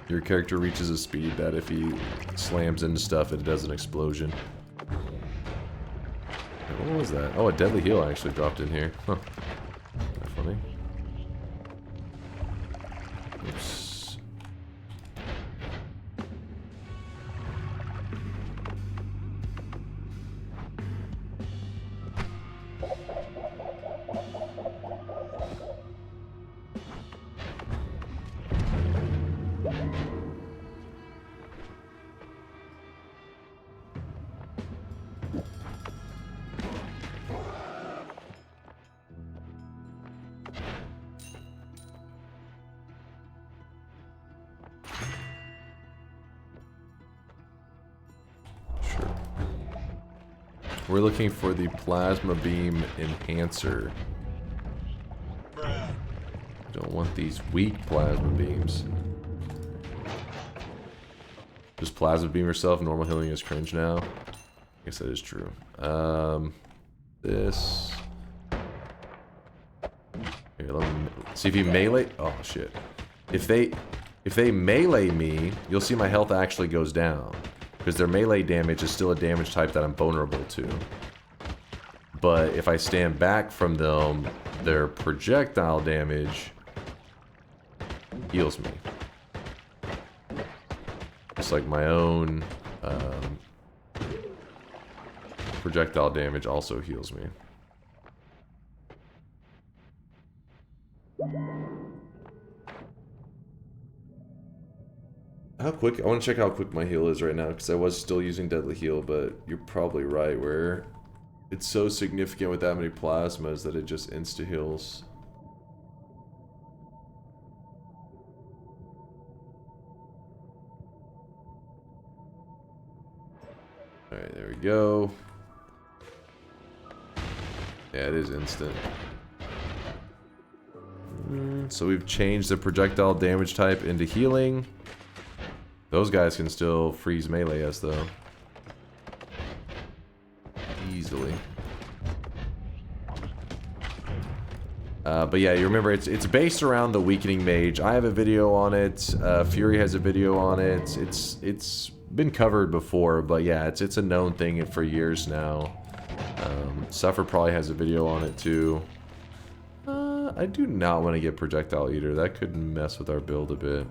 your character reaches a speed that if he slams into stuff, it does an explosion. What was that? Oh, a deadly heal actually dropped in here. Huh. That's funny. Oops. We're looking for the plasma beam enhancer. Don't want these weak plasma beams. Just plasma beam yourself. Normal healing is cringe now. I guess that is true. This. Here, let me see if you melee. Oh shit! If they melee me, you'll see my health actually goes down. Because their melee damage is still a damage type that I'm vulnerable to. But if I stand back from them, their projectile damage heals me. Just like my own projectile damage also heals me. How quick? I want to check how quick my heal is right now, because I was still using deadly heal, but you're probably right, where it's so significant with that many plasmas that it just insta-heals. Alright, there we go. Yeah, it is instant. So we've changed the projectile damage type into healing. Those guys can still freeze melee us though. Easily. But yeah, you remember it's based around the weakening mage. I have a video on it. Fury has a video on it. It's been covered before, but yeah, it's a known thing for years now. Suffer probably has a video on it too. I do not want to get projectile eater. That could mess with our build a bit.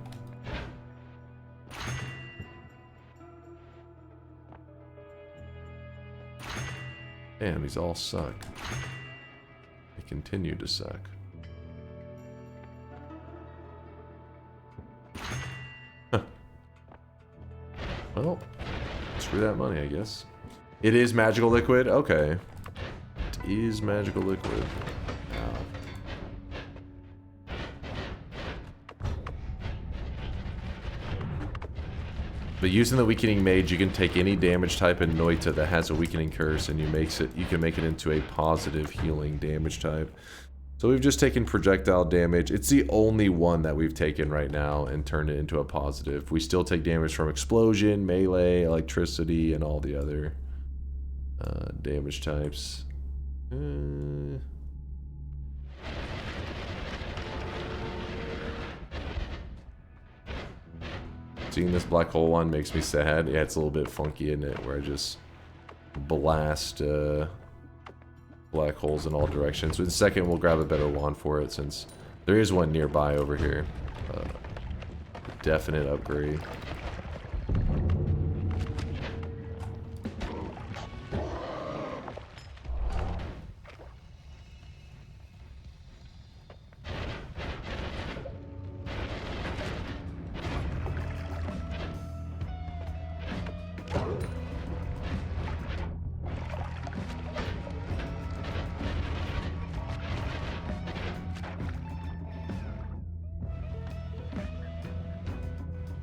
Damn, these all suck. They continue to suck. Huh. Well, screw that money, I guess. It is magical liquid? Okay. It is magical liquid. Wow. But using the weakening mage, you can take any damage type in Noita that has a weakening curse, and you can make it into a positive healing damage type. So we've just taken projectile damage. It's the only one that we've taken right now and turned it into a positive. We still take damage from explosion, melee, electricity, and all the other damage types. Seeing this black hole one makes me sad. Yeah, it's a little bit funky, isn't it? Where I just blast black holes in all directions. In a second, we'll grab a better wand for it, since there is one nearby over here. Definite upgrade.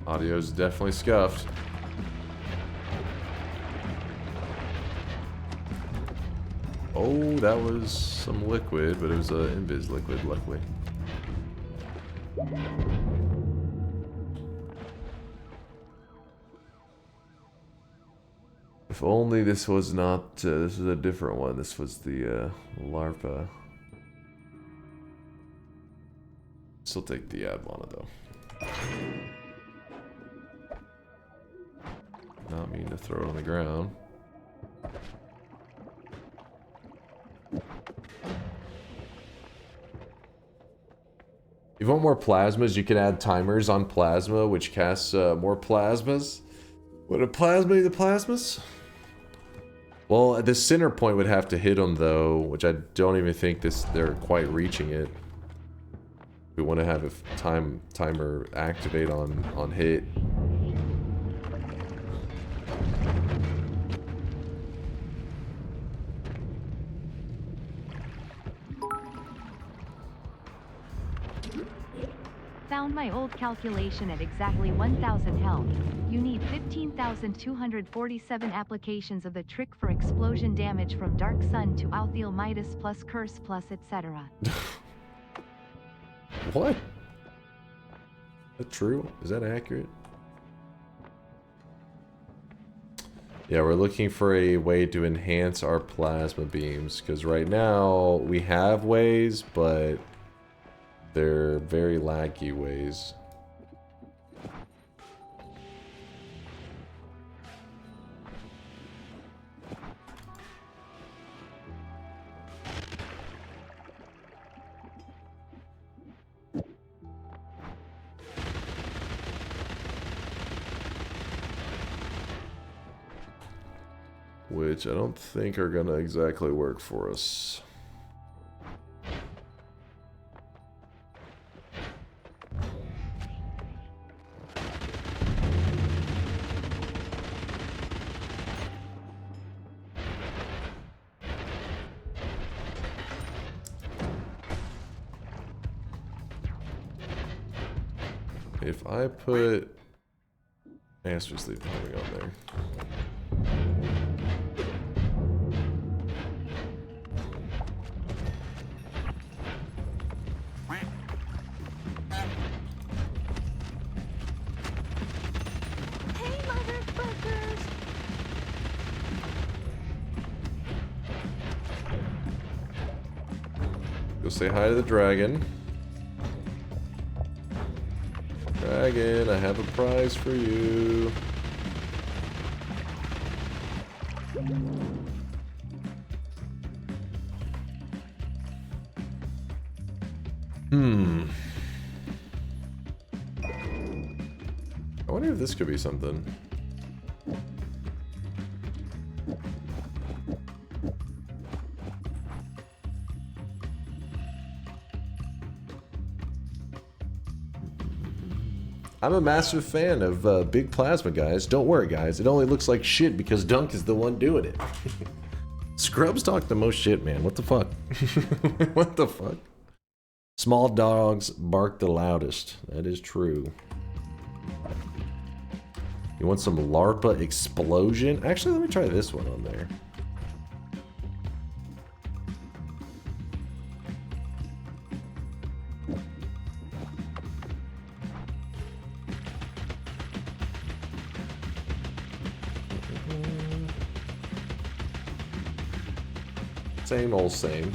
Audio's definitely scuffed. Oh, that was some liquid, but it was an invis liquid, luckily. If only this was not, this is a different one. This was the LARPA. Still take the Advana though. Not mean to throw it on the ground. If you want more plasmas, you can add timers on plasma, which casts more plasmas. Would a plasma be the plasmas? Well, the center point would have to hit them though, which I don't even think they're quite reaching it. We want to have a timer activate on hit. Found my old calculation at exactly 1000 health. You need 15,247 applications of the trick for explosion damage from Dark Sun to Outhiel Midas plus Curse plus etc. What? Is that true? Is that accurate? Yeah, we're looking for a way to enhance our plasma beams, because right now we have ways, but they're very laggy ways. Which I don't think are gonna exactly work for us. If I put... let's just leave something on there. Hey, motherfuckers! Go say hi to the dragon. Dragon, I have a prize for you. I wonder if this could be something. I'm a massive fan of big plasma, guys. Don't worry, guys. It only looks like shit because Dunk is the one doing it. Scrubs talk the most shit, man. What the fuck? What the fuck? Small dogs bark the loudest. That is true. You want some LARPA explosion? Actually, let me try this one on there. Same old same.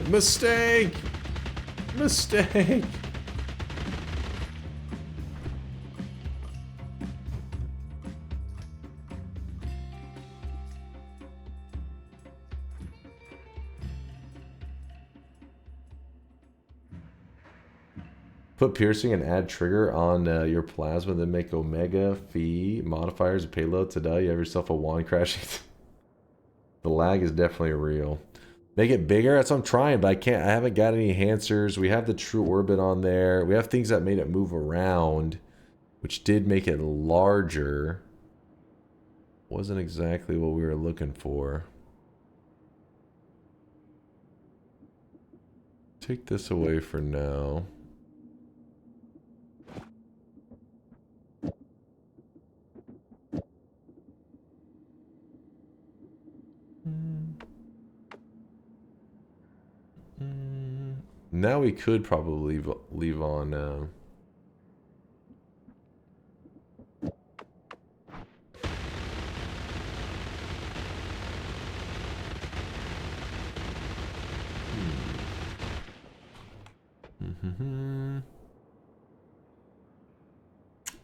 Mistake! Mistake! Put piercing and add trigger on your plasma, then make omega phi modifiers a payload. Today you have yourself a wand crashing. The lag is definitely real. Make it bigger? That's what I'm trying, but I can't. I haven't got any enhancers. We have the true orbit on there. We have things that made it move around, which did make it larger. Wasn't exactly what we were looking for. Take this away for now. now we could probably leave on...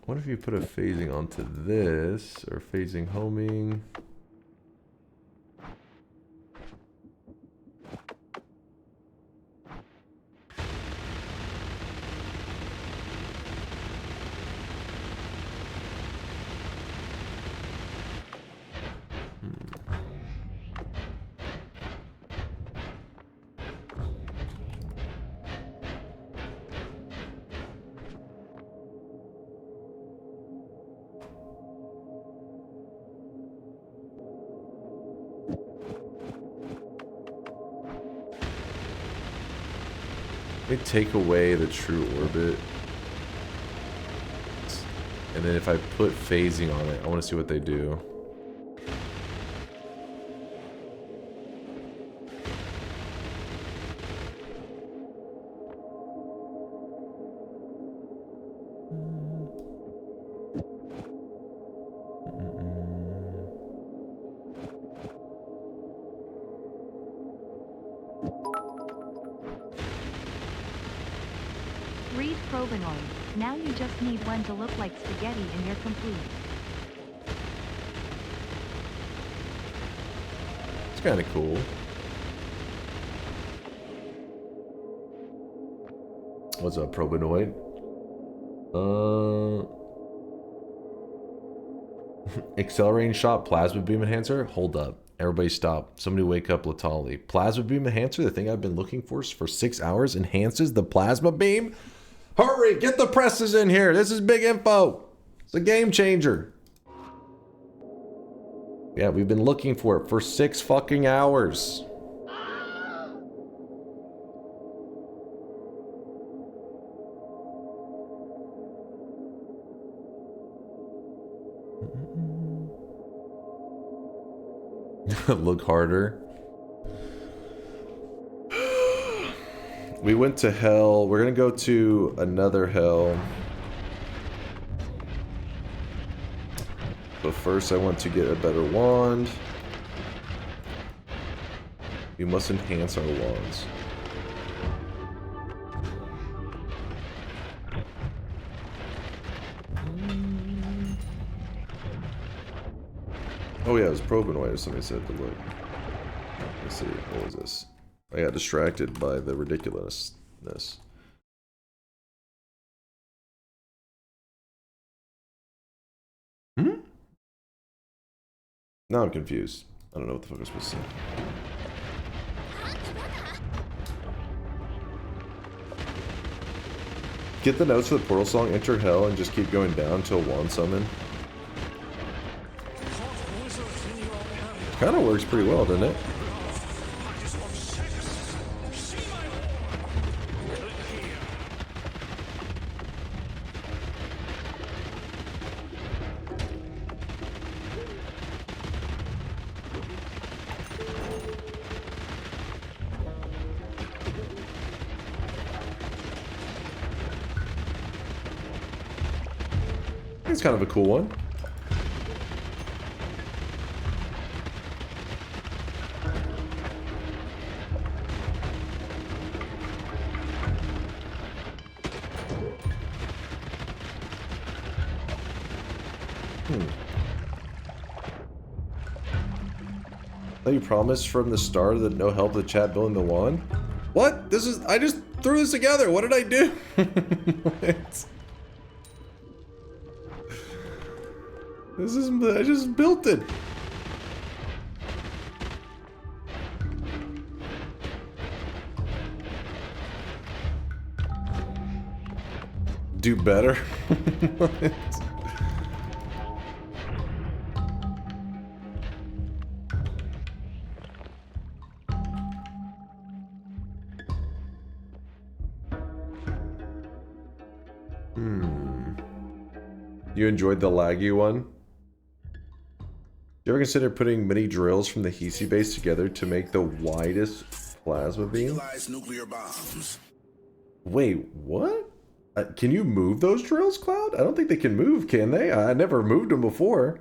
What if you put a phasing onto this, or phasing homing? They take away the true orbit. And then if I put phasing on it, I want to see what they do. Read Probanoid. Now you just need one to look like spaghetti and you're complete. It's kind of cool. What's up, Probanoid? Accelerating shot, plasma beam enhancer. Hold up. Everybody stop. Somebody wake up Latali. Plasma beam enhancer, the thing I've been looking for 6 hours, enhances the plasma beam? Hurry, get the presses in here. This is big info. It's a game changer. Yeah, we've been looking for it for 6 fucking hours. Look harder. We went to hell. We're gonna go to another hell. But first I want to get a better wand. We must enhance our wands. Oh yeah, it was Probanoid, somebody said to look. Let's see, what was this? I got distracted by the ridiculousness. Now I'm confused. I don't know what the fuck I'm supposed to say. Get the notes for the portal song, enter hell, and just keep going down until wand summon. Kind of works pretty well, doesn't it? It's kind of a cool one. You promised from the start that no help with chat building the wand? What? This is... I just threw this together. What did I do? What? This is... I just built it. Do better? What? You enjoyed the laggy one? You ever consider putting mini drills from the Hisi base together to make the widest plasma beam? Nuclear bombs. Wait, what? Can you move those drills, Cloud? I don't think they can move, can they? I never moved them before.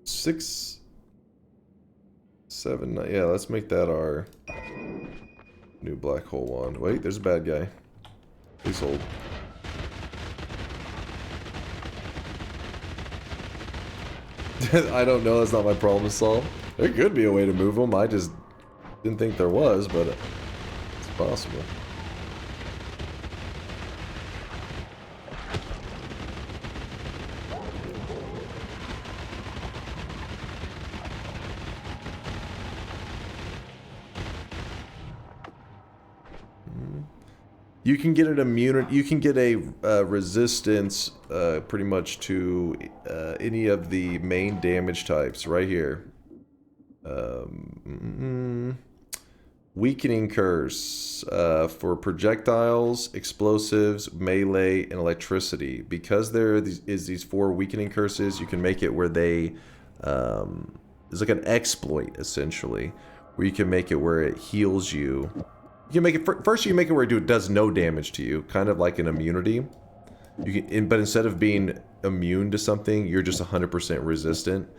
Six, seven, nine. Yeah, let's make that our new black hole wand. Wait, there's a bad guy. Please hold. I don't know, that's not my problem to solve. There could be a way to move them, I just didn't think there was, but it's possible. You can get an immunity. You can get a resistance, pretty much to any of the main damage types right here. Weakening curse for projectiles, explosives, melee, and electricity. Because there is these 4 weakening curses, you can make it where they it's like an exploit essentially, where you can make it where it heals you. You can make it first. You can make it where it does no damage to you, kind of like an immunity. You can, but instead of being immune to something, you're just 100% resistant.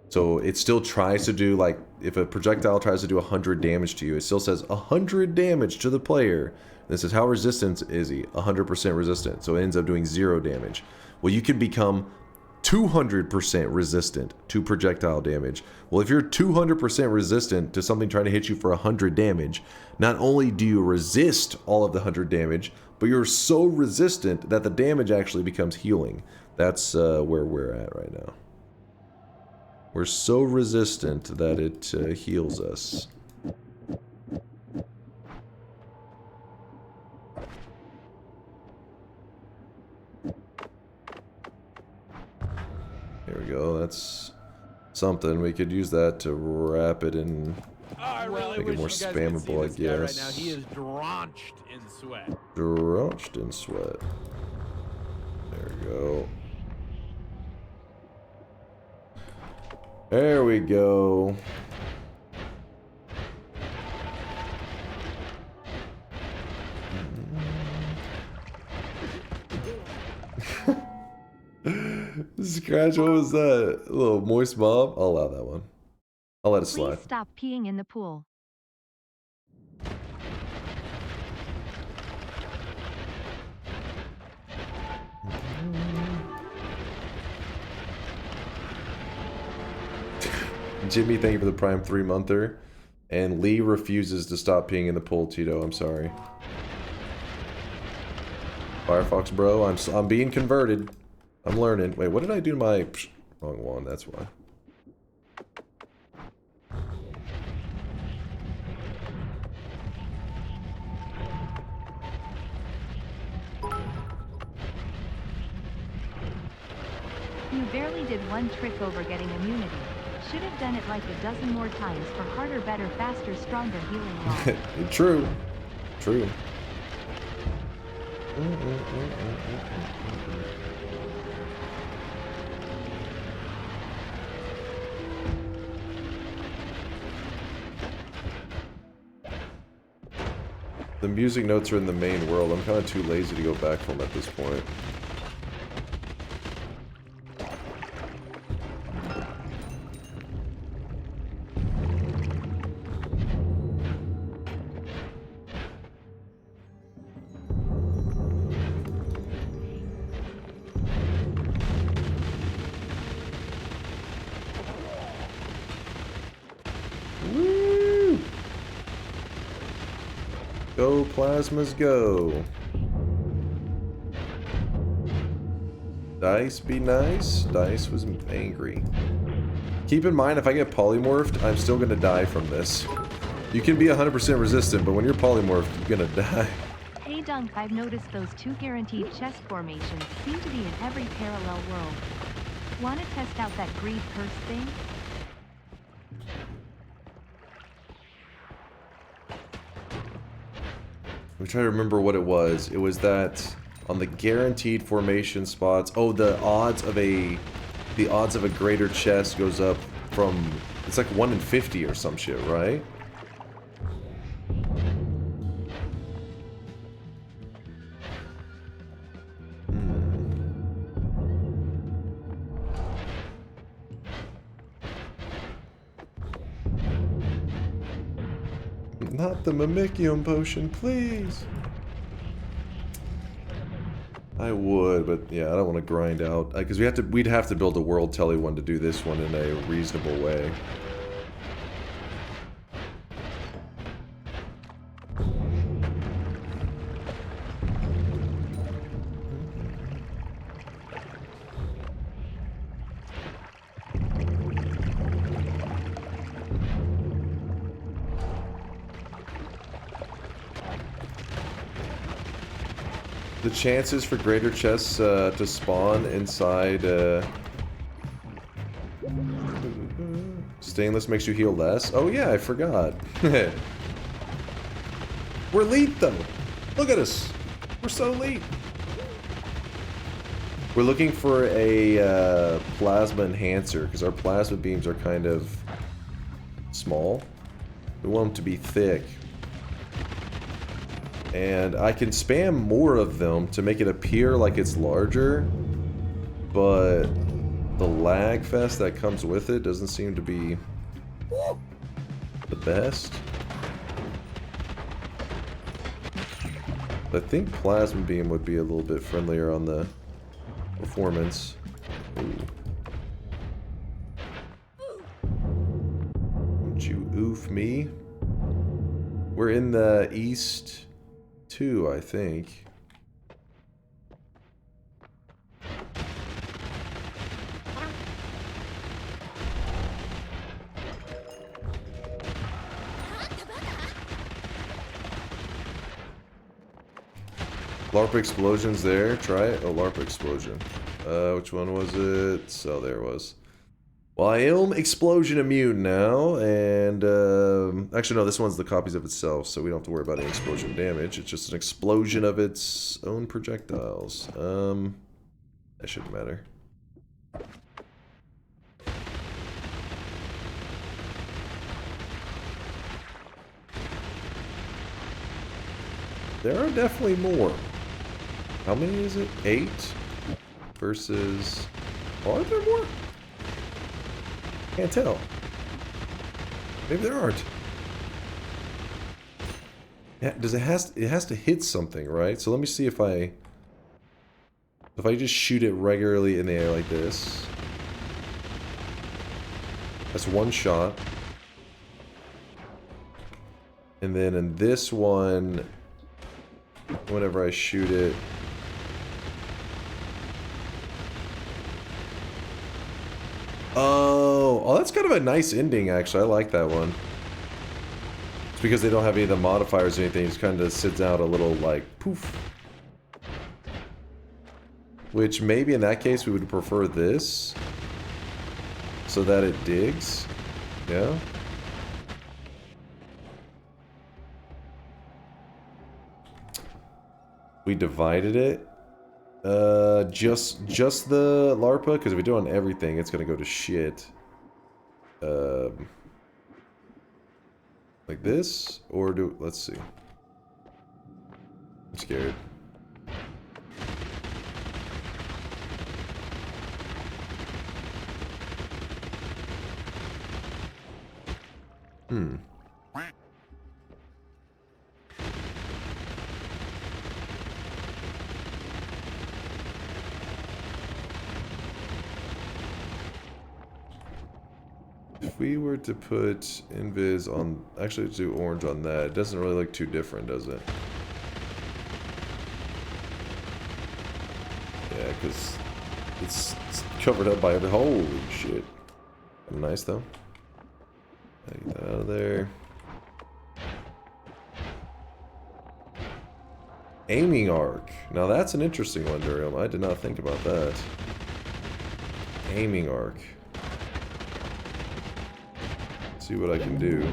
So it still tries to do, like, if a projectile tries to do 100 damage to you, it still says 100 damage to the player. And it says how resistant is he? 100% resistant. So it ends up doing 0 damage. Well, you can become 200% resistant to projectile damage. Well, if you're 200% resistant to something trying to hit you for 100 damage, not only do you resist all of the 100 damage, but you're so resistant that the damage actually becomes healing. That's where we're at right now. We're so resistant that it heals us. There we go, that's something. We could use that to wrap it in, make it more spammable, I guess. Right now. He is drenched in sweat. Drenched in sweat. There we go. There we go. Scratch, what was that? A little moist mob? I'll allow that one. I'll let it slide. Please stop peeing in the pool. Jimmy, thank you for the Prime 3-monther. And Lee refuses to stop peeing in the pool, Tito. I'm sorry. Firefox, bro. I'm being converted. I'm learning. Wait, what did I do to my... wrong one, that's why. You barely did one trick over getting immunity. Should have done it like a dozen more times for harder, better, faster, stronger healing wall. True. True. The music notes are in the main world. I'm kind of too lazy to go back from at this point. Go, plasmas, go. Dice be nice. Dice was angry. Keep in mind, if I get polymorphed, I'm still gonna die from this. You can be 100% resistant, but when you're polymorphed, you're gonna die. Hey Dunk, I've noticed those 2 guaranteed chest formations seem to be in every parallel world. Wanna test out that greed curse thing? I'm trying to remember what it was. It was that on the guaranteed formation spots. Oh, the odds of a greater chest goes up from... It's like 1 in 50 or some shit, right? Not the Mimicium potion, please! I would, but yeah, I don't want to grind out. Because we'd have to build a World Telly one to do this one in a reasonable way. The chances for greater chests to spawn inside stainless makes you heal less. Oh yeah, I forgot. We're elite though. Look at us. We're so elite. We're looking for a plasma enhancer because our plasma beams are kind of small. We want them to be thick. And I can spam more of them to make it appear like it's larger, but the lag fest that comes with it doesn't seem to be the best. I think Plasma Beam would be a little bit friendlier on the performance. Ooh. Don't you oof me? We're in the east 2, I think. LARP explosions there. Try it. Oh, LARP explosion. Which one was it? Oh, there it was. Well, I am explosion immune now, and actually no, this one's the copies of itself, so we don't have to worry about any explosion damage. It's just an explosion of its own projectiles. That shouldn't matter. There are definitely more. How many is it? 8 versus... Are there more? Can't tell. Maybe there aren't. Yeah, it has to hit something, right? So let me see if I just shoot it regularly in the air like this. That's one shot. And then in this one, whenever I shoot it, oh, that's kind of a nice ending, actually. I like that one. It's because they don't have any of the modifiers or anything. It just kind of sits out a little, like, poof. Which, maybe in that case, we would prefer this. So that it digs. Yeah. We divided it. Just the LARPA, because if we do it on everything, it's gonna go to shit. Like this, or let's see. I'm scared. If we were to put invis on, actually do orange on that, it doesn't really look too different, does it? Yeah, because it's covered up by every, holy shit. Nice though. Get that out of there. Aiming arc. Now that's an interesting one, Durium. I did not think about that. Aiming arc. See what I can do.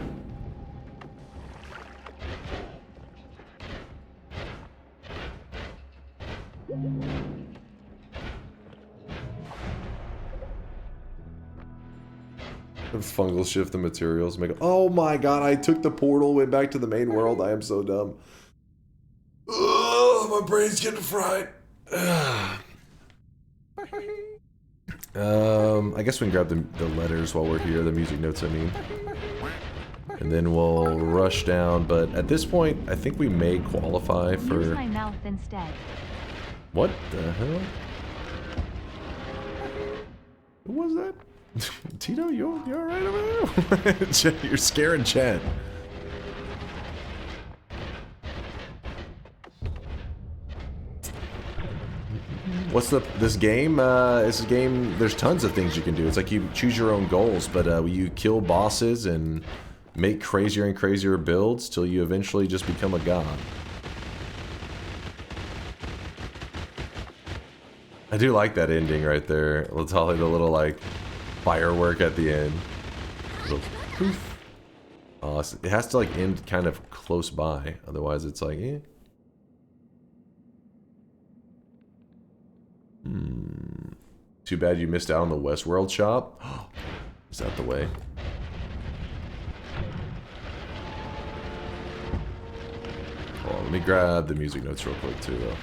Fungal shift the materials. Make. Oh my god! I took the portal way back to the main world. I am so dumb. Ugh, my brain's getting fried. I guess we can grab the letters while we're here. The music notes, I mean. And then we'll rush down. But at this point, I think we may qualify for. Use my mouth instead. What the hell? Who was that? Tito, you alright over there? You're scaring Chad. What's this game? This game, there's tons of things you can do. It's like you choose your own goals, but you kill bosses and make crazier and crazier builds till you eventually just become a god. I do like that ending right there. Latali, the little like firework at the end. Little poof. It has to like end kind of close by, otherwise it's like, eh. Too bad you missed out on the Westworld shop. Is that the way? Hold on, let me grab the music notes real quick too, though.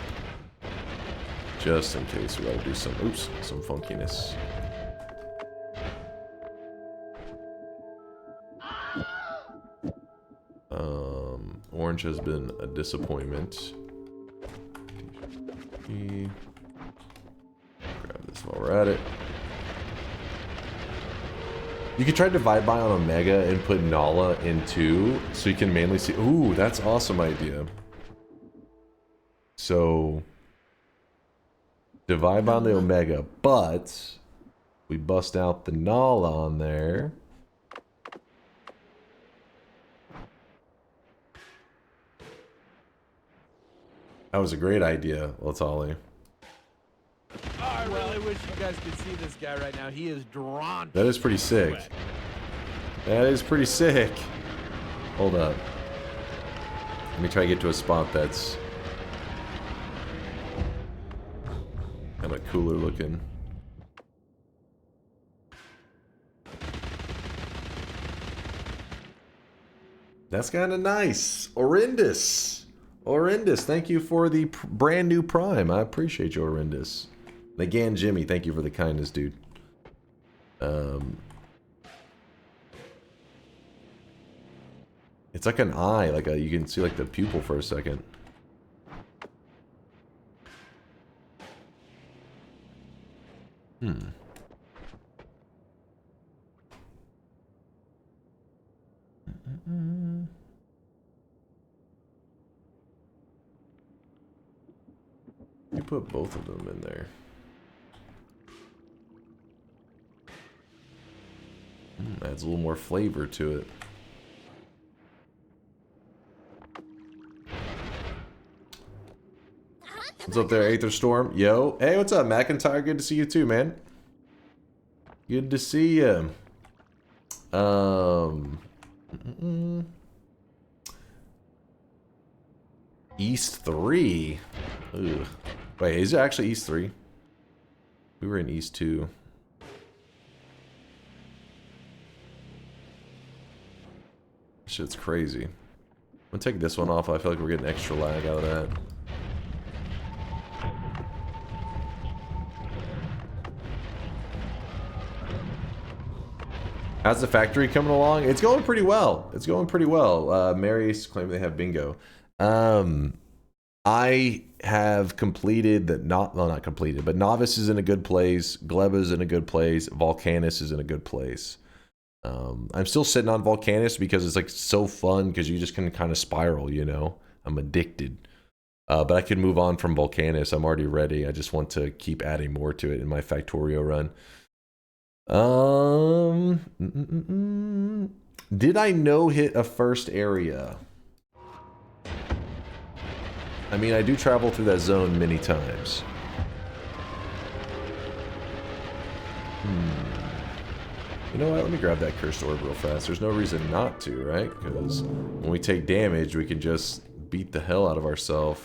Just in case we gotta do some, oops, some funkiness. Orange has been a disappointment. Grab this while we're at it. You could try Divide by on Omega and put Nala in 2, so you can mainly see. Ooh, that's an awesome idea. So Divide by on the Omega, but we bust out the Nala on there. That was a great idea, Latali. Oh, I really wish you guys could see this guy right now. He is drawn. That is pretty sick. That is pretty sick. Hold up. Let me try to get to a spot that's kind of cooler looking. That's kind of nice. Horrendous. Horrendous. Thank you for the brand new Prime. I appreciate you, Horrendous. And again, Jimmy, thank you for the kindness, dude. It's like an eye, like you can see like the pupil for a second. You put both of them in there. Adds a little more flavor to it. What's up there, Aether Storm? Yo. Hey, what's up, McIntyre? Good to see you too, man. Good to see you. East 3. Ugh. Wait, is it actually East 3? We were in East 2. Shit's crazy. I'm gonna take this one off. I feel like we're getting extra lag out of that. How's the factory coming along? It's going pretty well. It's going pretty well. Mary's claiming they have bingo. I have completed the not completed, but Novice is in a good place. Gleba is in a good place. Volcanus is in a good place. I'm still sitting on Volcanus because it's like so fun because you just can kind of spiral, you know. I'm addicted. But I can move on from Volcanus. I'm already ready. I just want to keep adding more to it in my Factorio run. Did I no-hit a first area? I mean, I do travel through that zone many times. You know what? Let me grab that cursed orb real fast. There's no reason not to, right? Because when we take damage, we can just beat the hell out of ourselves.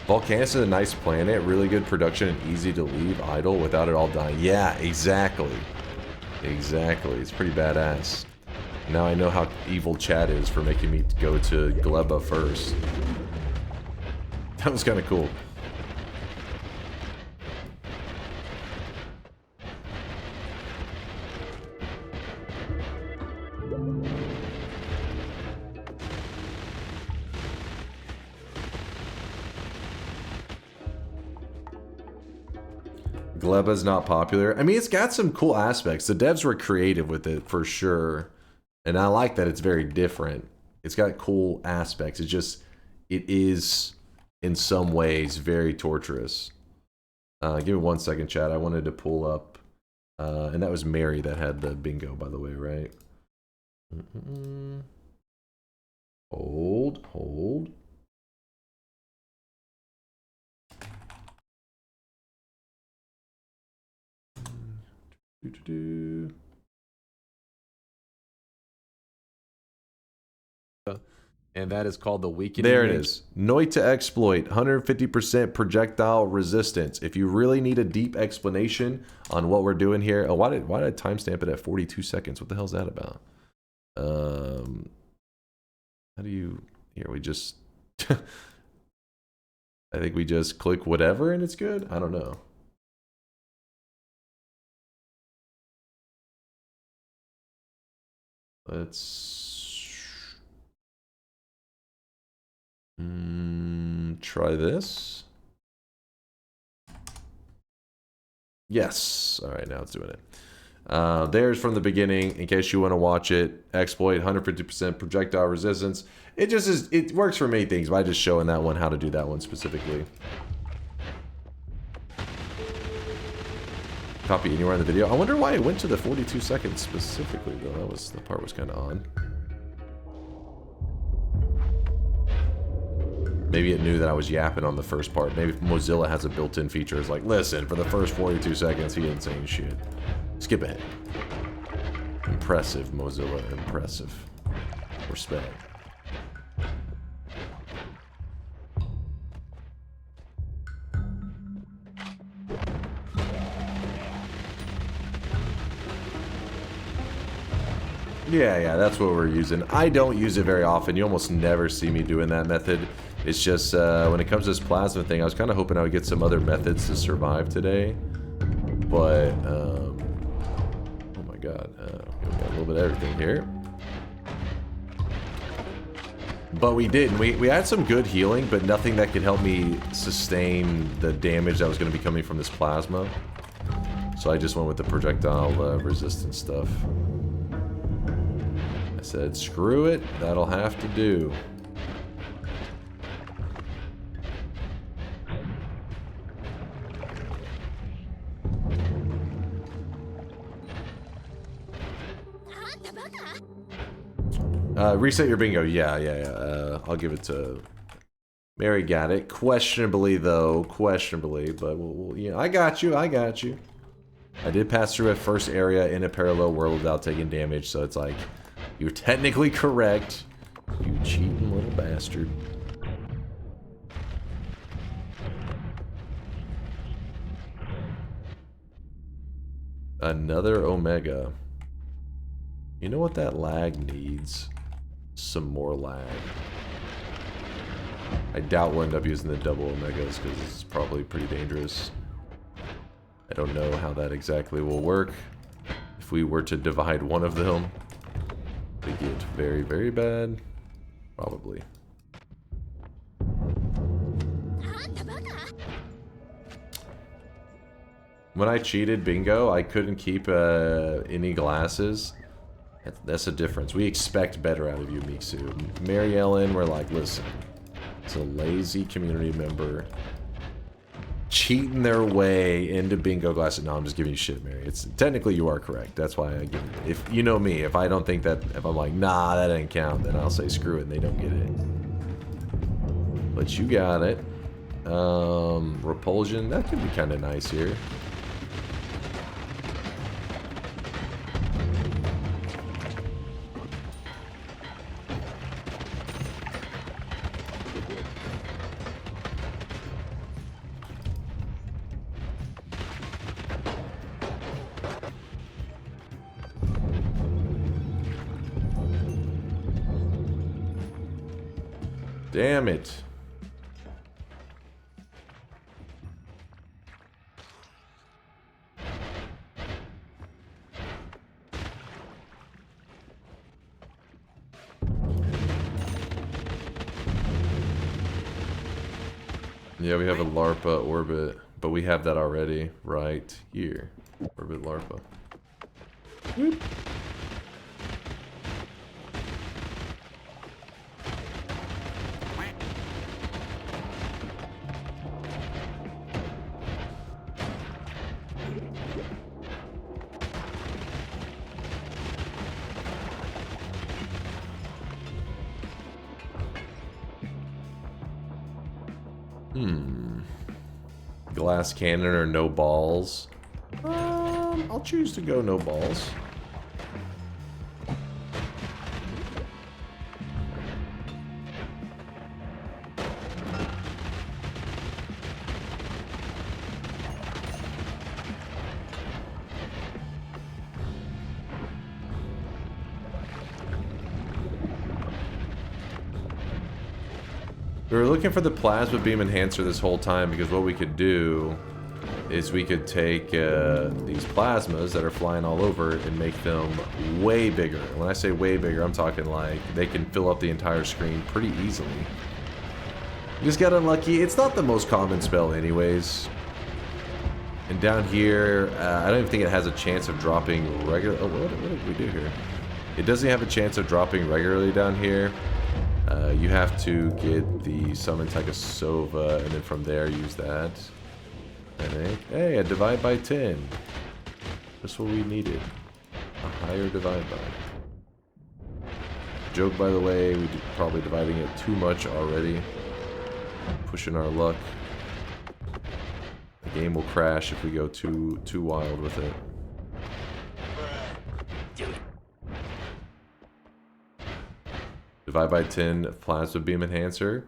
Volcanus is a nice planet, really good production and easy to leave idle without it all dying. Yeah, exactly. Exactly. It's pretty badass. Now I know how evil Chad is for making me go to Gleba first. That was kind of cool. Gleba's not popular. I mean, it's got some cool aspects. The devs were creative with it for sure. And I like that it's very different. It's got cool aspects. It's just, it is in some ways very torturous. Give me 1 second, chat. I wanted to pull up, and that was Mary that had the bingo, by the way, right? Hold. And that is called the weakening. There it is. Noita exploit, 150% projectile resistance. If you really need a deep explanation on what we're doing here, oh, why did I timestamp it at 42 seconds? What the hell is that about? How do you? Here we just. I think we just click whatever and it's good. I don't know. Let's try this. Yes. All right, now it's doing it. There's from the beginning, in case you want to watch it. Exploit, 150% projectile resistance. It just is, it works for many things, but I'm just showing that one how to do that one specifically. Copy anywhere in the video. I wonder why it went to the 42 seconds specifically, though. That was, the part was kind of odd. Maybe it knew that I was yapping on the first part. Maybe Mozilla has a built-in feature. It's like, listen, for the first 42 seconds, he ain't saying shit. Skip ahead. Impressive, Mozilla. Impressive. Respect. Yeah, that's what we're using. I don't use it very often. You almost never see me doing that method. It's just, when it comes to this plasma thing, I was kind of hoping I would get some other methods to survive today. But, oh my god. We got a little bit of everything here. But we did. We had some good healing, but nothing that could help me sustain the damage that was going to be coming from this plasma. So I just went with the projectile resistance stuff. I said, screw it, that'll have to do. Reset your bingo. Yeah. I'll give it to Mary. Got it. Questionably, though. Questionably, but we'll I got you. I did pass through a first area in a parallel world without taking damage, so it's like, you're technically correct. You cheating little bastard. Another Omega. You know what that lag needs? Some more lag. I doubt we'll end up using the double Omegas because this is probably pretty dangerous. I don't know how that exactly will work. If we were to divide one of them, they get very, very bad. Probably. When I cheated bingo, I couldn't keep any glasses. That's a difference. We expect better out of you, Miksu. Mary Ellen, we're like, listen, it's a lazy community member cheating their way into bingo glasses. No, I'm just giving you shit, Mary. It's technically you are correct. That's why I give it. If you know me, if I don't think that, if I'm like, nah, that didn't count, then I'll say screw it and they don't get it. But you got it. Repulsion, that could be kind of nice here. Damn it. Yeah, we have a LARPA orbit, but we have that already right here. Orbit LARPA. Whoop. Glass cannon or no balls? I'll choose to go no balls. We were looking for the plasma beam enhancer this whole time because what we could do is we could take these plasmas that are flying all over and make them way bigger. And when I say way bigger, I'm talking like they can fill up the entire screen pretty easily. Just got unlucky. It's not the most common spell anyways. And down here, I don't even think it has a chance of dropping regular. Oh, what did we do here? It doesn't have a chance of dropping regularly down here. You have to get the Summon Sova, and then from there use that. And hey, a divide by 10. That's what we needed. A higher divide by. Joke, by the way, we're probably dividing it too much already. Pushing our luck. The game will crash if we go too wild with it. Divide by 10 plasma beam enhancer.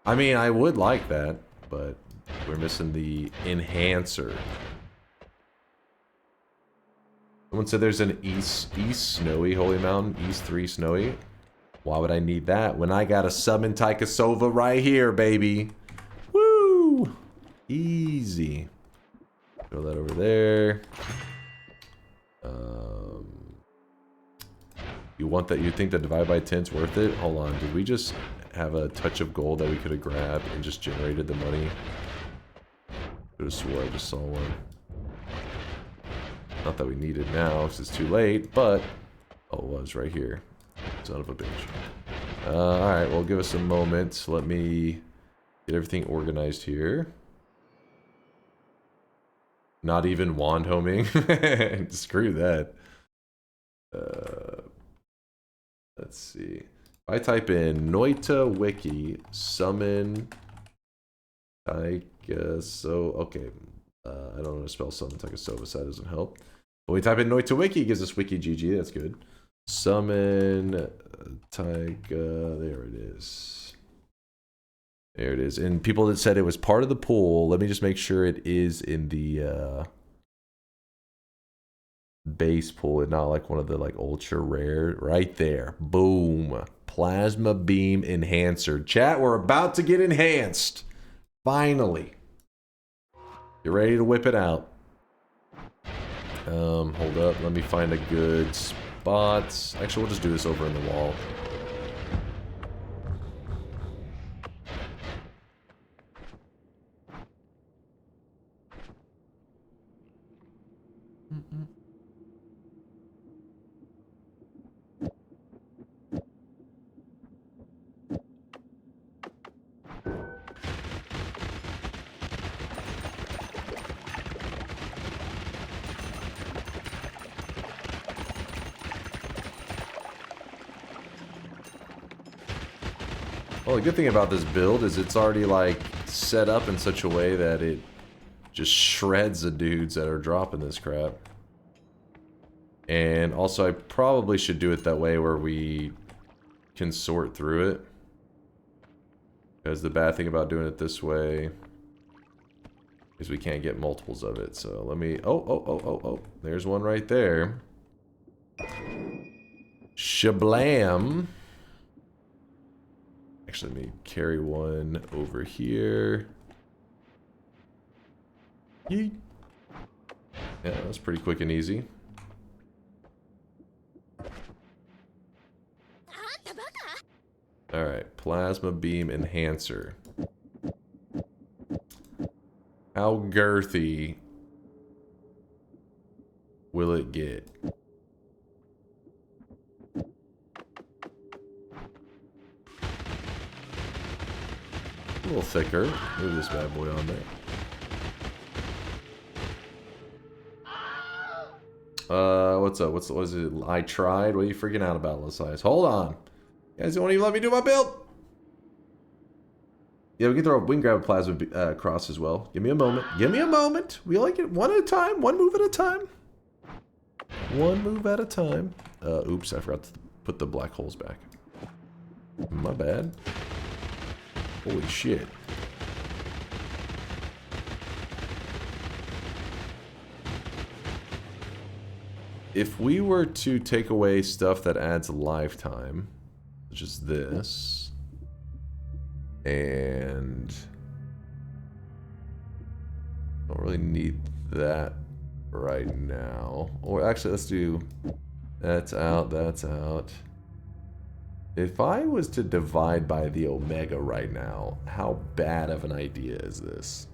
I mean, I would like that, but we're missing the enhancer. Someone said there's an East Snowy Holy Mountain, East 3 Snowy. Why would I need that when I got a Summon Sova right here, baby? Woo! Easy. Throw that over there. You want that? You think that divide by 10's worth it? Hold on. Did we just have a touch of gold that we could have grabbed and just generated the money? Could have swore I just saw one. Not that we need it now, because it's too late, but... Oh, it was right here. Son of a bitch. Alright, well, give us a moment. Let me get everything organized here. Not even wand homing. Screw that. Let's see. If I type in Noita wiki summon okay. I don't know how to spell summon Sova, so that doesn't help. But we type in Noita wiki, it gives us wiki GG. That's good. Summon Tyga. There it is. There it is. And people that said it was part of the pool. Let me just make sure it is in the base pool and not like one of the like ultra rare. Right there. Boom. Plasma beam enhancer. Chat, we're about to get enhanced. Finally. You're ready to whip it out. Hold up. Let me find a good spot. Actually, we'll just do this over in the wall. Well, the good thing about this build is it's already like set up in such a way that it just shreds the dudes that are dropping this crap. And also I probably should do it that way where we can sort through it. Because the bad thing about doing it this way is we can't get multiples of it. So let me, oh, there's one right there. Shablam. Actually, let me carry one over here. Yeet. Yeah, that was pretty quick and easy. Alright, plasma beam enhancer. How girthy will it get? A little thicker. Move this bad boy on there. What's up? What is it? I tried? What are you freaking out about, Lasias? Hold on. You guys don't even let me do my build. Yeah, we can grab a plasma cross as well. Give me a moment. Give me a moment. We only get one at a time. One move at a time. One move at a time. Oops, I forgot to put the black holes back. My bad. Holy shit. If we were to take away stuff that adds lifetime, such as this, and don't really need that right now. Or actually, let's do that's out, that's out. If I was to divide by the omega right now, how bad of an idea is this?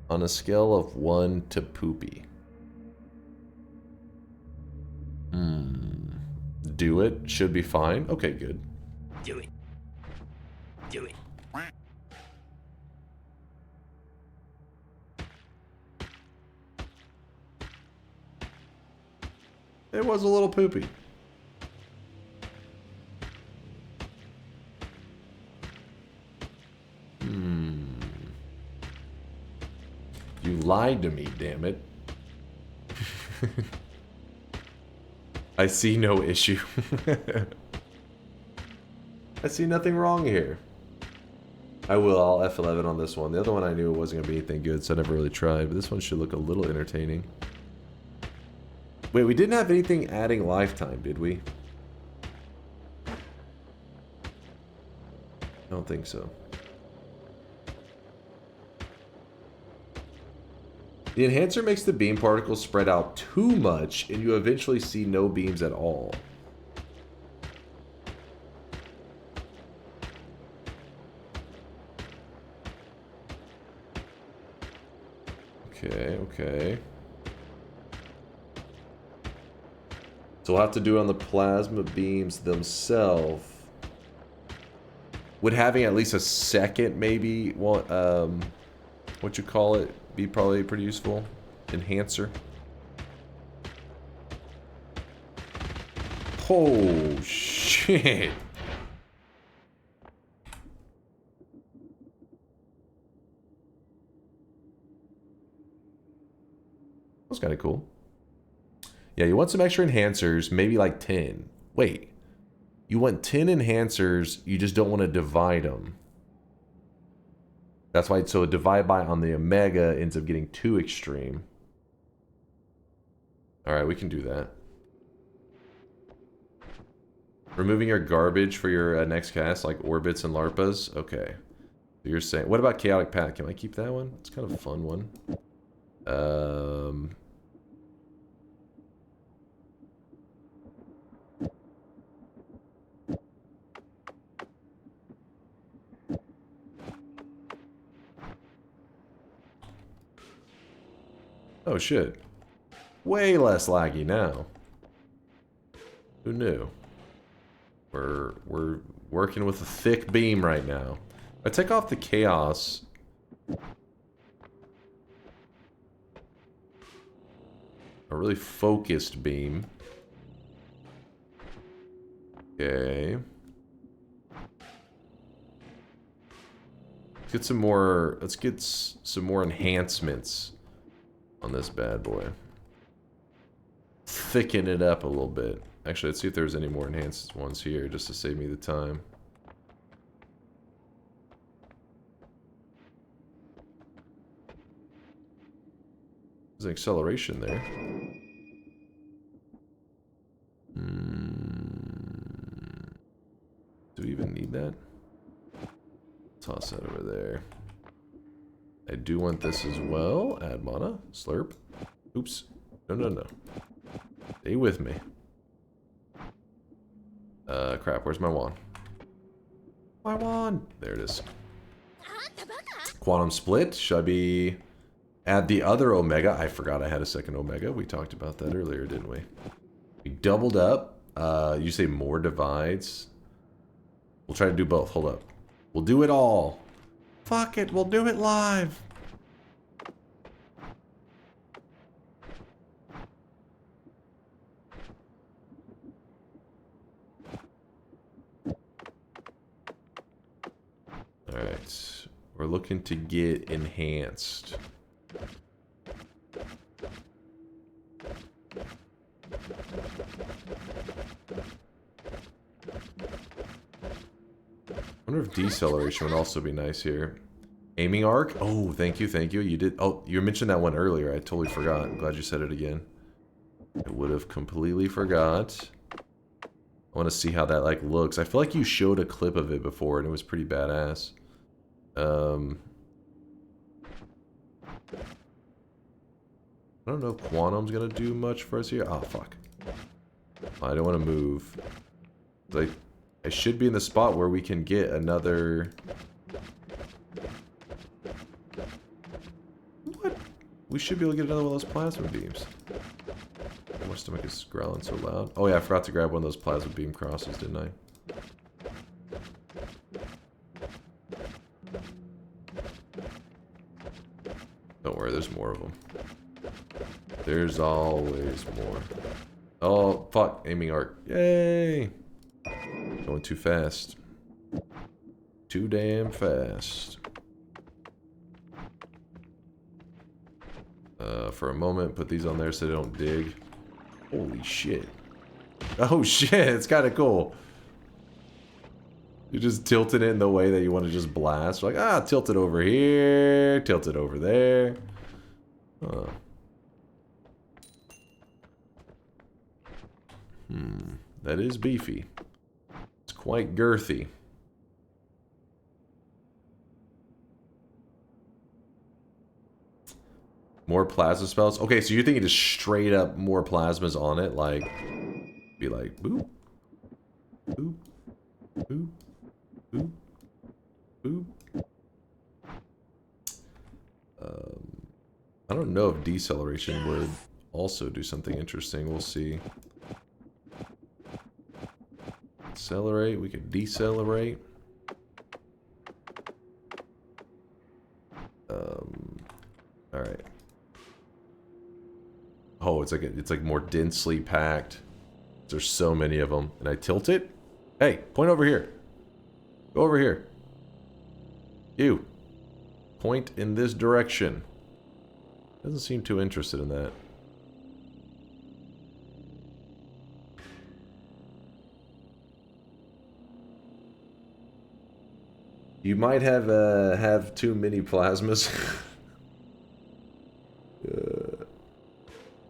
On a scale of 1 to poopy. Do it. Should be fine. Okay, good. Do it. Do it. It was a little poopy. You lied to me, damn it. I see no issue. I see nothing wrong here. I'll F11 on this one. The other one I knew it wasn't going to be anything good, so I never really tried. But this one should look a little entertaining. Wait, we didn't have anything adding lifetime, did we? I don't think so. The enhancer makes the beam particles spread out too much, and you eventually see no beams at all. Okay, okay. So we'll have to do it on the plasma beams themselves. Would having at least a second, maybe, what you call it, be probably pretty useful. Enhancer. Oh, shit. That's kind of cool. Yeah, you want some extra enhancers, maybe like 10. Wait. You want 10 enhancers, you just don't want to divide them. That's why, so a divide by on the omega ends up getting too extreme. Alright, we can do that. Removing your garbage for your next cast, like orbits and larpas? Okay. So you're saying, what about chaotic path? Can I keep that one? It's kind of a fun one. Oh shit. Way less laggy now. Who knew? We're working with a thick beam right now. If I take off the chaos. A really focused beam. Okay. Let's get some more enhancements on this bad boy. Thicken it up a little bit. Actually, let's see if there's any more enhanced ones here, just to save me the time. There's an acceleration there. Do we even need that? toss that over there. I do want this as well. Add mana. Slurp. Oops. No, no, no. Stay with me. Crap. Where's my wand? My wand. There it is. Quantum split. Should I be... Add the other Omega. I forgot I had a second Omega. We talked about that earlier, didn't we? We doubled up. You say more divides. We'll try to do both. Hold up. We'll do it all. Fuck it. We'll do it live. Alright. We're looking to get enhanced. I wonder if deceleration would also be nice here. Aiming arc? Oh, thank you, thank you. You did. Oh, you mentioned that one earlier. I totally forgot. I'm glad you said it again. I would have completely forgot. I want to see how that like looks. I feel like you showed a clip of it before and it was pretty badass. I don't know if Quantum's gonna do much for us here. Oh, fuck. I don't want to move. Like, I should be in the spot where we can get another... What? We should be able to get another one of those plasma beams. My stomach is growling so loud. Oh yeah, I forgot to grab one of those plasma beam crosses, didn't I? Don't worry, there's more of them. There's always more. Oh, fuck. Aiming arc. Yay! Going too fast. Too damn fast. For a moment, put these on there so they don't dig. Holy shit. Oh shit, it's kind of cool. You just tilted it in the way that you want to just blast. Like, ah, tilt it over here, tilt it over there. Huh. That is beefy. It's quite girthy. More plasma spells? Okay, so you're thinking just straight up more plasmas on it, like... Be like, boop. Boop. Boop. Boop. Boop. I don't know if deceleration would also do something interesting. We'll see. Accelerate. We can decelerate. Alright. Oh, it's like more densely packed. There's so many of them. And I tilt it? Hey, point over here. Go over here. You. Point in this direction. Doesn't seem too interested in that. You might have too many plasmas.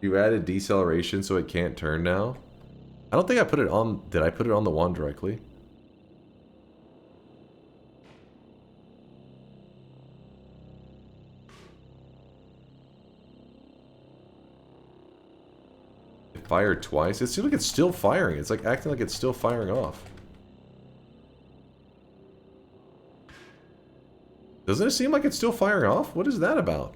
You added deceleration so it can't turn now. I don't think I put it on. Did I put it on the wand directly? It fired twice. It seems like it's still firing. It's like acting like it's still firing off. Doesn't it seem like it's still firing off? What is that about?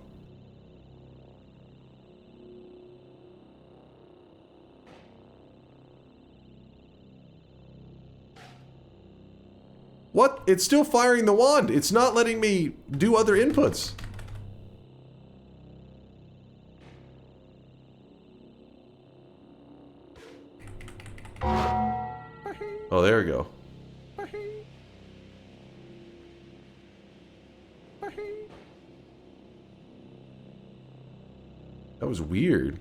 What? It's still firing the wand. It's not letting me do other inputs. Oh, there we go. That was weird.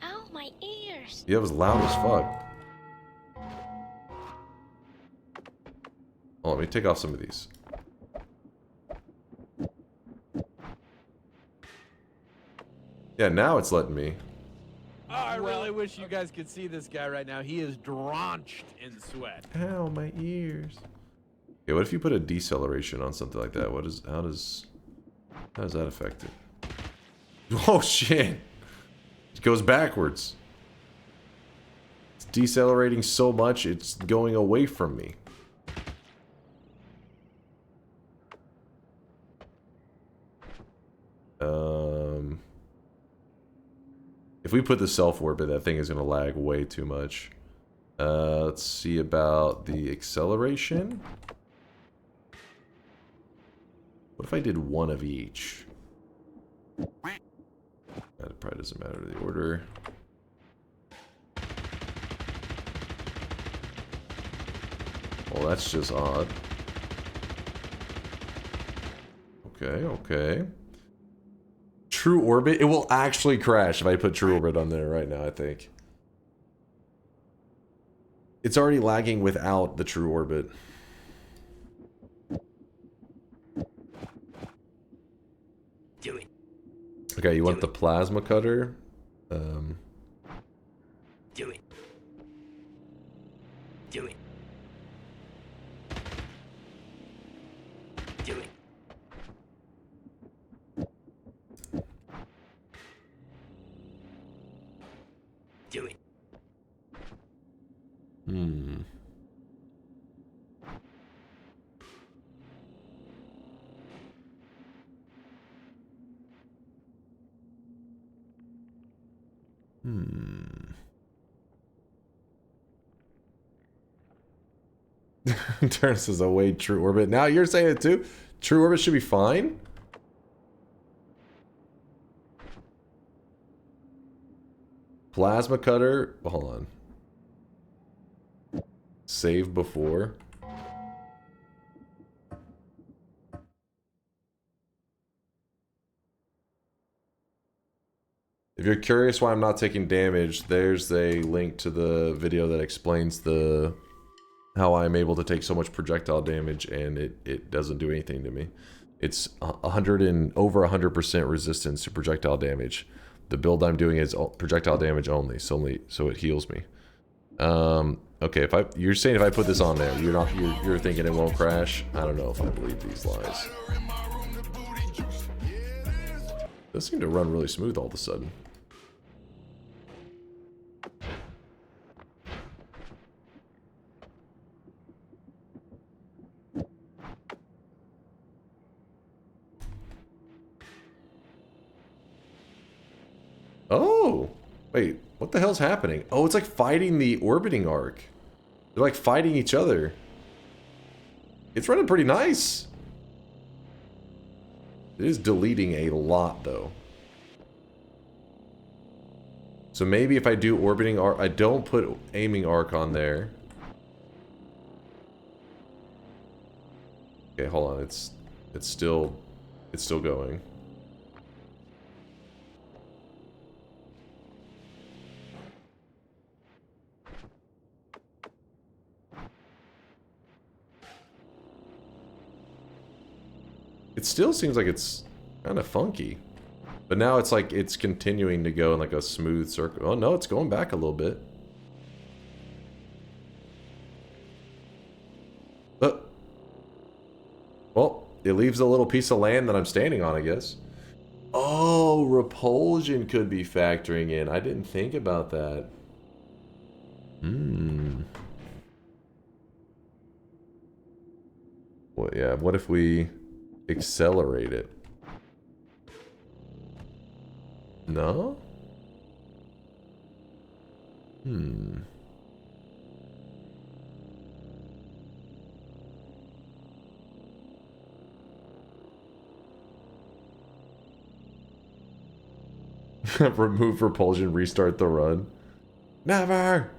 Ow, my ears. Yeah, it was loud as fuck. Oh, let me take off some of these. Yeah, now it's letting me. Oh, I really wish you guys could see this guy right now. He is drenched in sweat. Ow, my ears. Okay, what if you put a deceleration on something like that? How does that affect it? Oh shit! It goes backwards. It's decelerating so much, it's going away from me. If we put the self-orbit, that thing is going to lag way too much. Let's see about the acceleration. What if I did one of each? That probably doesn't matter to the order. Well, that's just odd. Okay, okay. True orbit? It will actually crash if I put true orbit on there right now, I think. It's already lagging without the true orbit. Do it. Okay, you want the plasma cutter? Do it. Do it. Do it. Do it. Hmm. Turns as away true orbit. Now you're saying it too? True orbit should be fine? Plasma cutter. Well, hold on. Save before. If you're curious why I'm not taking damage, there's a link to the video that explains how I'm able to take so much projectile damage and it doesn't do anything to me. It's over 100% resistance to projectile damage. The build I'm doing is projectile damage only, so it heals me. Okay, you're saying if I put this on there, you're thinking it won't crash? I don't know if I believe these lies. It does seem to run really smooth all of a sudden. Oh! Wait, what the hell's happening? Oh, it's like fighting the orbiting arc. They're like fighting each other. It's running pretty nice. It is deleting a lot, though. So maybe if I do orbiting arc, I don't put aiming arc on there. Okay, hold on. It's still going. It still seems like it's kind of funky. But now it's like it's continuing to go in like a smooth circle. Oh no, it's going back a little bit. Well, it leaves a little piece of land that I'm standing on, I guess. Oh, repulsion could be factoring in. I didn't think about that. Well, yeah, what if we accelerate it? No? Remove repulsion, restart the run. Never!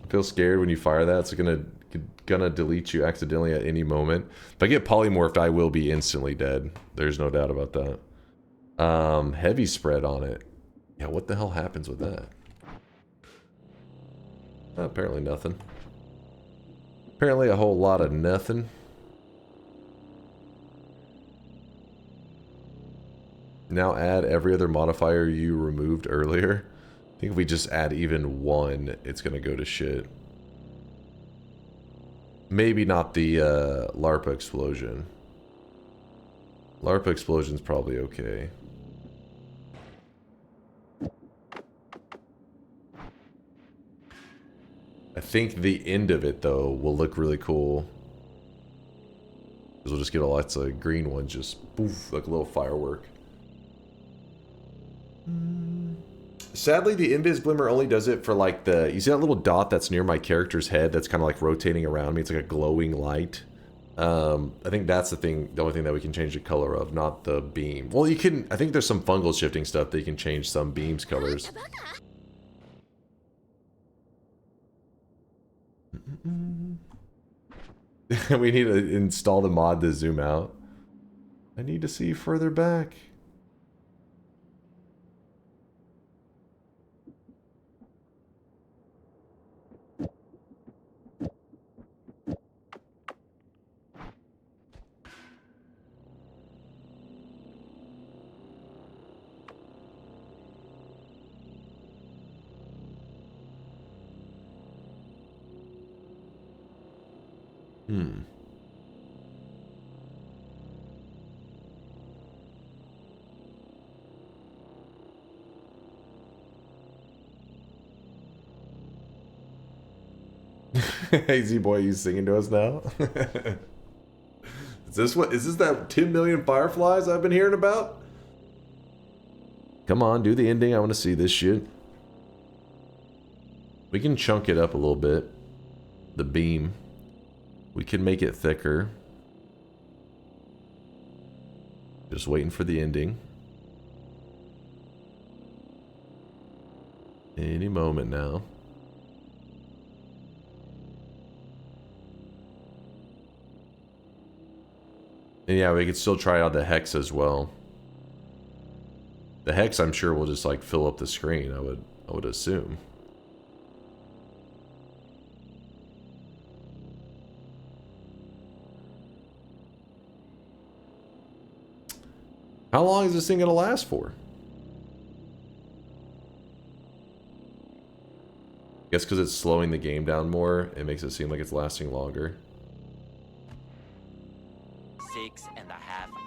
I feel scared when you fire that. It's gonna delete you accidentally at any moment. If I get polymorphed, I will be instantly dead. There's no doubt about that. Heavy spread on it. Yeah, what the hell happens with that? Apparently nothing. Apparently a whole lot of nothing. Now add every other modifier you removed earlier. I think if we just add even one, it's gonna go to shit. Maybe not the LARP explosion. LARP explosion's probably okay. I think the end of it, though, will look really cool. Because we'll just get lots of green ones, just poof, like a little firework. Sadly, the Invis Glimmer only does it for like the... You see that little dot that's near my character's head that's kind of like rotating around me? It's like a glowing light. I think that's the only thing that we can change the color of, not the beam. Well, you can... I think there's some fungal shifting stuff that you can change some beams' colors. We need to install the mod to zoom out. I need to see further back. Hey Z-Boy, you singing to us now? Is this that 10 million fireflies I've been hearing about? Come on, do the ending. I want to see this shit. We can chunk it up a little bit. The beam. We can make it thicker. Just waiting for the ending. Any moment now. And yeah, we could still try out the hex as well. The hex, I'm sure, will just like fill up the screen. I would assume. How long is this thing gonna last for? I guess because it's slowing the game down more, it makes it seem like it's lasting longer. 6.5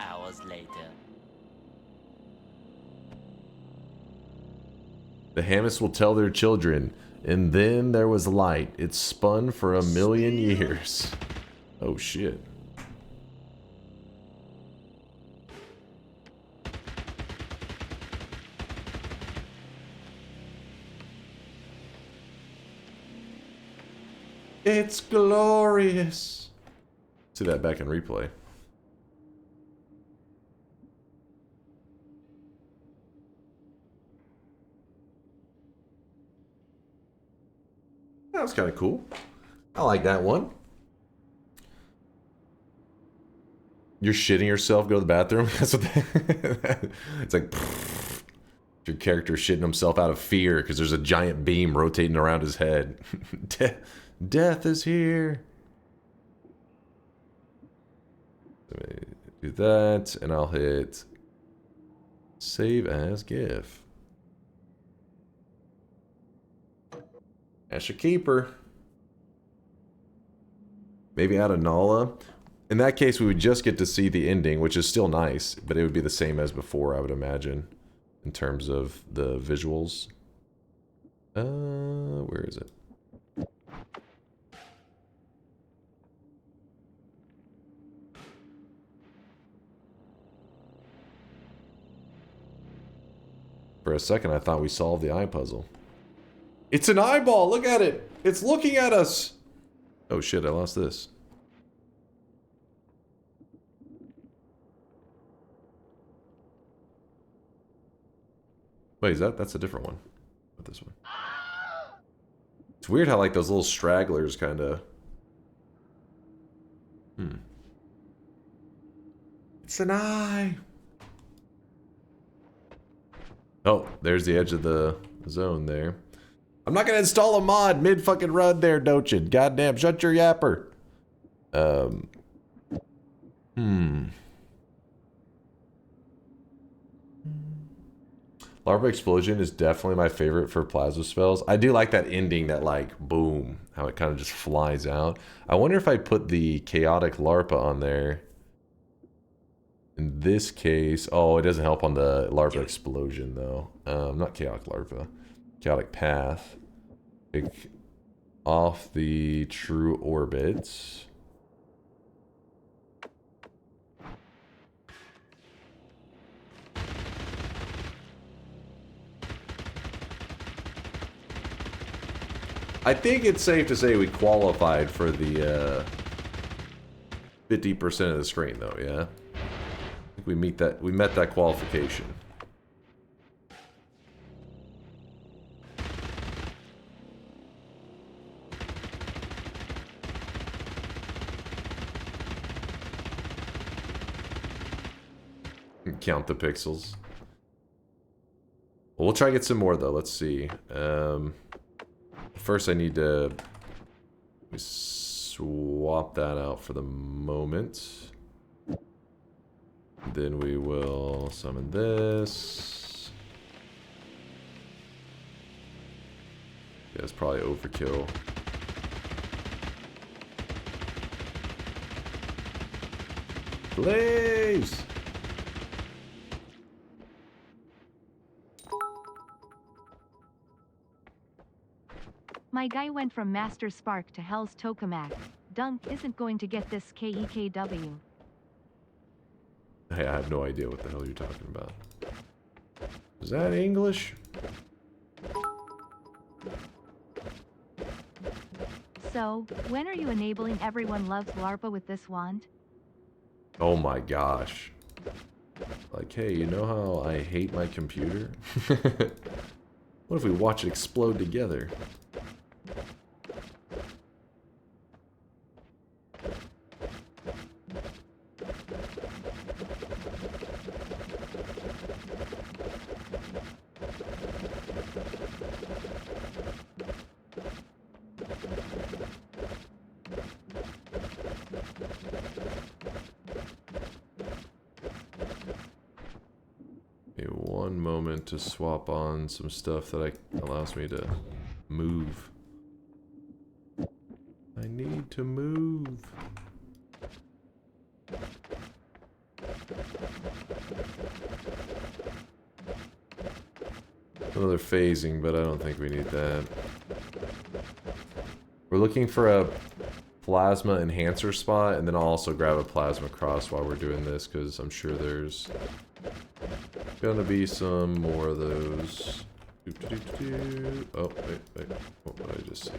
hours later. The Hammis will tell their children, and then there was light. It spun for 1,000,000 years. Oh shit. It's glorious. See that back in replay. That was kind of cool. I like that one. You're shitting yourself, go to the bathroom? That's what it's like. Your character shitting himself out of fear because there's a giant beam rotating around his head. Death is here. Let me do that, and I'll hit save as GIF. Asher Keeper. Maybe add a Nala. In that case, we would just get to see the ending, which is still nice, but it would be the same as before, I would imagine, in terms of the visuals. Where is it? For a second, I thought we solved the eye puzzle. It's an eyeball! Look at it! It's looking at us! Oh shit, I lost this. Wait, is that's a different one. Not this one. It's weird how like those little stragglers kinda... It's an eye! Oh, there's the edge of the zone there. I'm not gonna install a mod mid-fucking run there, don't you? Goddamn, shut your yapper. Larva Explosion is definitely my favorite for plasma spells. I do like that ending, that like, boom, how it kind of just flies out. I wonder if I put the Chaotic Larpa on there. In this case, oh, it doesn't help on the Larva Explosion though. Not Chaotic Larva, Chaotic Path. Pick off the True Orbits. I think it's safe to say we qualified for the 50% of the screen though, yeah? I think we met that qualification. Count the pixels. Well, we'll try to get some more though. Let's see. First, I need to swap that out for the moment. Then we will summon this. Yeah, it's probably overkill. Blaze! My guy went from Master Spark to Hell's Tokamak. Dunk isn't going to get this KEKW. Hey, I have no idea what the hell you're talking about. Is that English? So, when are you enabling Everyone Loves Larpa with this wand? Oh my gosh. Like, hey, you know how I hate my computer? What if we watch it explode together? One moment to swap on some stuff that allows me to move. I need to move. Another phasing, but I don't think we need that. We're looking for a plasma enhancer spot, and then I'll also grab a plasma cross while we're doing this, because I'm sure there's gonna be some more of those. Oh, wait. What did I just see?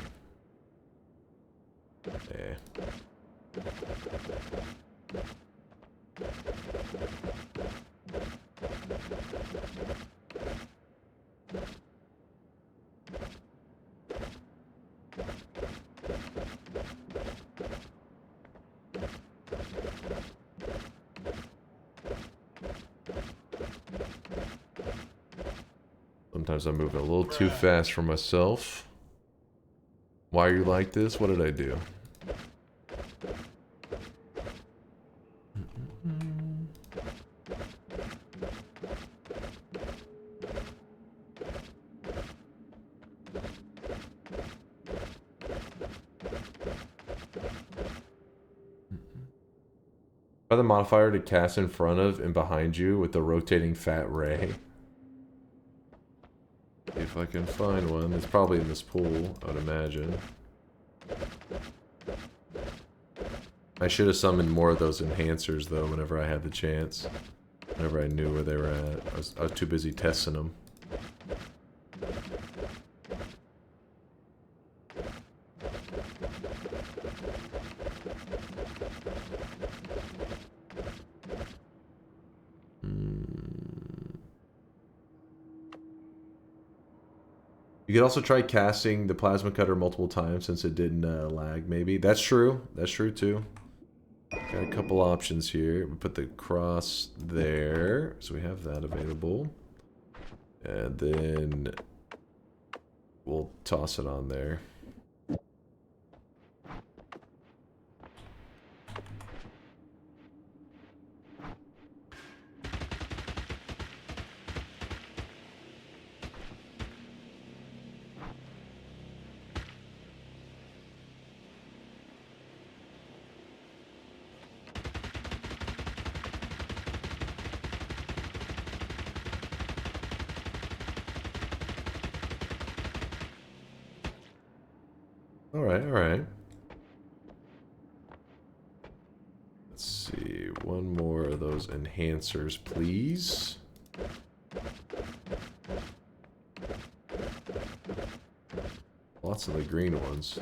Sometimes I'm moving a little too fast for myself. Why are you like this? What did I do? Try the modifier to cast in front of and behind you with the rotating fat ray. If I can find one. It's probably in this pool, I would imagine. I should have summoned more of those enhancers though whenever I had the chance. Whenever I knew where they were at. I was too busy testing them. You could also try casting the plasma cutter multiple times since it didn't lag, maybe. That's true. That's true too. Got a couple options here. We put the cross there, so we have that available. And then we'll toss it on there. Alright, alright. Let's see. One more of those enhancers, please. Lots of the green ones.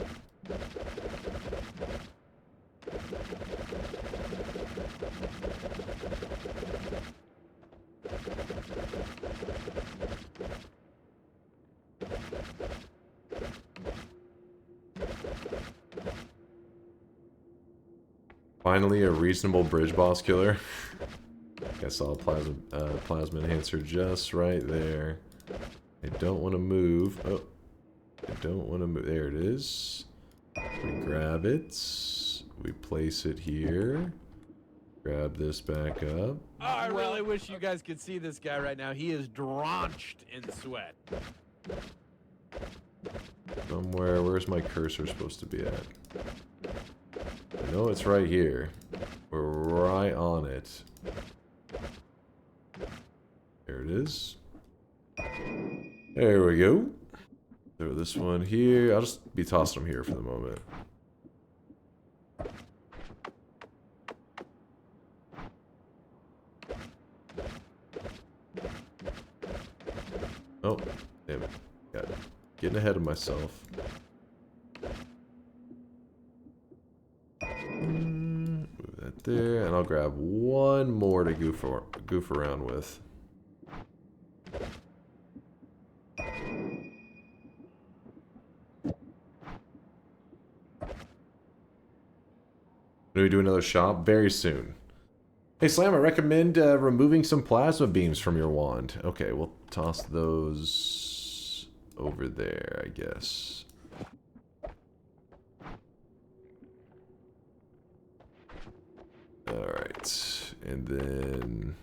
Finally, a reasonable bridge boss killer. I saw a plasma enhancer just right there. I don't want to move. Oh, I don't want to move. There it is. We grab it. We place it here. Grab this back up. Oh, I really wish you guys could see this guy right now. He is drenched in sweat. Somewhere, where's my cursor supposed to be at? I know it's right here. We're right on it. There it is. There we go. Throw this one here. I'll just be tossing them here for the moment. Oh, damn it. Got it. Getting ahead of myself. Move that there, and I'll grab one more to goof around with. Do we do another shop? Very soon. Hey Slam, I recommend removing some plasma beams from your wand. Okay, we'll toss those over there, I guess. Alright, and then...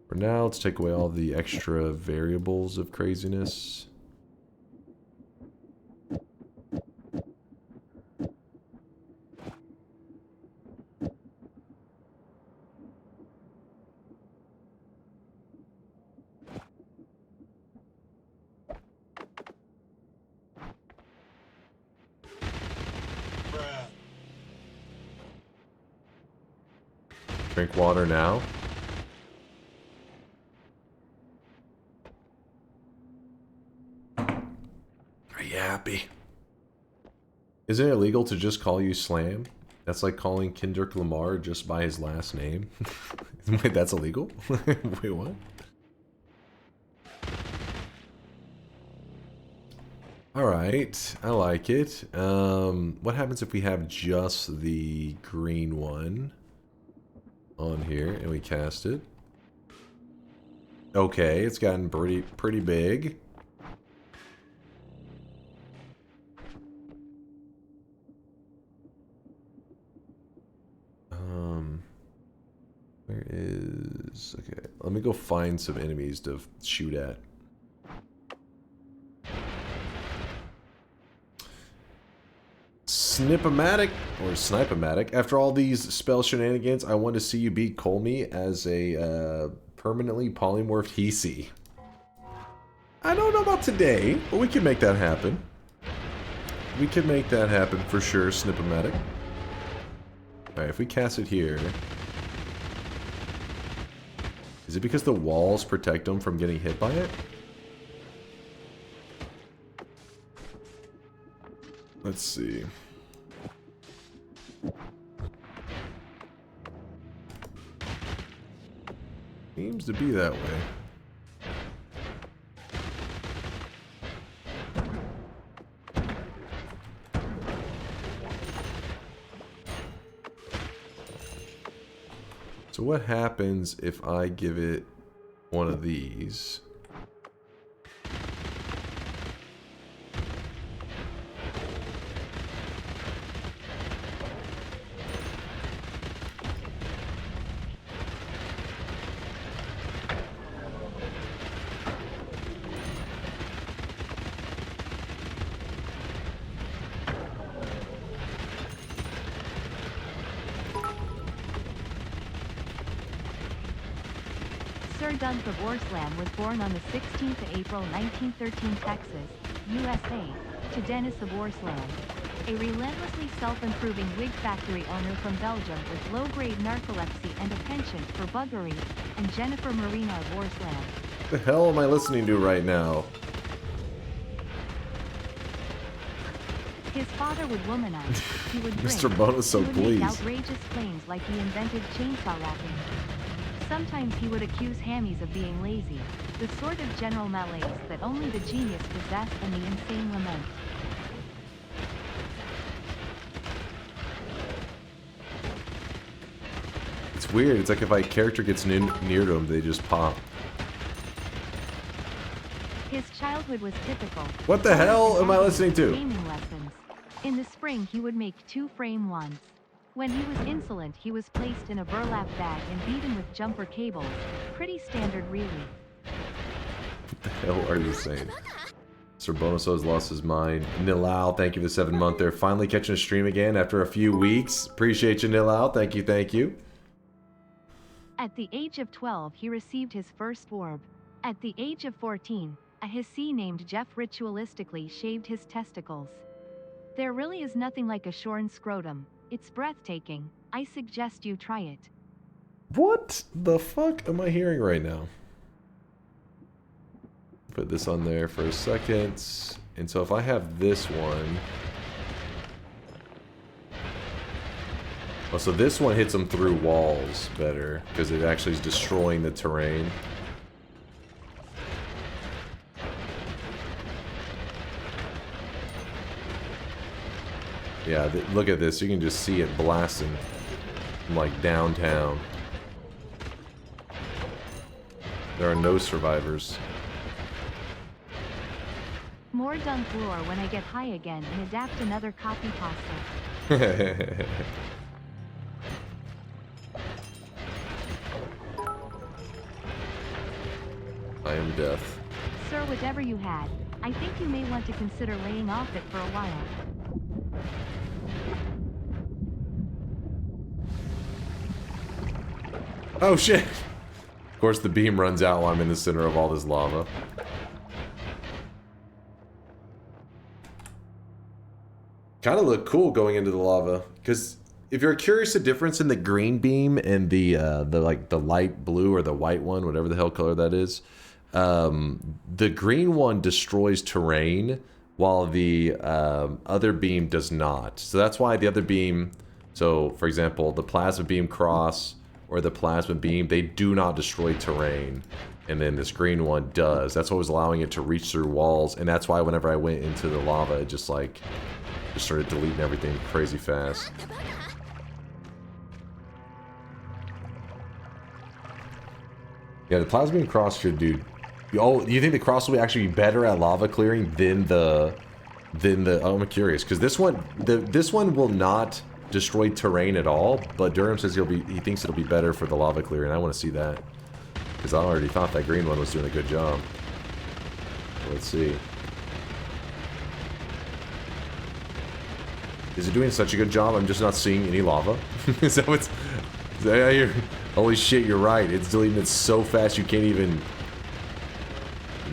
for now, let's take away all the extra variables of craziness. Drink water now. Are you happy? Isn't it illegal to just call you Slam? That's like calling Kendrick Lamar just by his last name. Wait, that's illegal? Wait, what? Alright, I like it. What happens if we have just the green one on here and we cast it? Okay, it's gotten pretty big. Where is... okay, let me go find some enemies to shoot at. Snipomatic, or Snipomatic, after all these spell shenanigans, I want to see you beat Colmy as a permanently polymorphed Hisi. I don't know about today, but we can make that happen. We can make that happen for sure, Snipomatic. Alright, if we cast it here... is it because the walls protect them from getting hit by it? Let's see. Seems to be that way. So what happens if I give it one of these? DunkOrSlam was born on the 16th of April 1913, Texas, USA, to DunkOrSlam, a relentlessly self-improving wig factory owner from Belgium with low-grade narcolepsy and a penchant for buggery, and Jennifer Marina of Orslam. What the hell am I listening to right now? His father would womanize, he would drink, Mr. Bonus, so he would please. make outrageous claims like he invented chainsaw wrapping. Sometimes he would accuse hammies of being lazy, the sort of general malaise that only the genius possess and the insane lament. It's weird. It's like if a character gets near to him, they just pop. His childhood was typical. What the hell am I listening to? Gaming lessons. In the spring, he would make 2 frame wands. When he was insolent, he was placed in a burlap bag and beaten with jumper cables. Pretty standard, really. What the hell are you saying? Sir Bonoso has lost his mind. Nilal, thank you for the 7 month there. Finally catching a stream again after a few weeks. Appreciate you, Nilal. Thank you, thank you. At the age of 12, he received his first orb. At the age of 14, a Hissi named Jeff ritualistically shaved his testicles. There really is nothing like a shorn scrotum. It's breathtaking. I suggest you try it. What the fuck am I hearing right now? Put this on there for a second. And so if I have this one... Oh, so this one hits them through walls better, because it actually is destroying the terrain. Yeah, look at this. You can just see it blasting from, like, downtown. There are no survivors. More dunk lore when I get high again and adapt another copy pasta. I am death. Sir, whatever you had, I think you may want to consider laying off it for a while. Oh shit! Of course the beam runs out while I'm in the center of all this lava. Kind of look cool going into the lava, because if you're curious the difference in the green beam and the light blue or the white one, whatever the hell color that is, the green one destroys terrain while the other beam does not. So that's why the other beam, so for example, the plasma beam cross or the plasma beam, they do not destroy terrain. And then this green one does. That's what was allowing it to reach through walls. And that's why whenever I went into the lava, it just like, just started deleting everything crazy fast. Yeah, the plasma beam cross should do... Oh, do you think the cross will actually be better at lava clearing than the... Oh, I'm curious, because this one will not destroy terrain at all, but Durham says he thinks it'll be better for the lava clearing. I want to see that, because I already thought that green one was doing a good job. Let's see. Is it doing such a good job? I'm just not seeing any lava. Is that what's... Holy shit, you're right. It's deleting it so fast you can't even...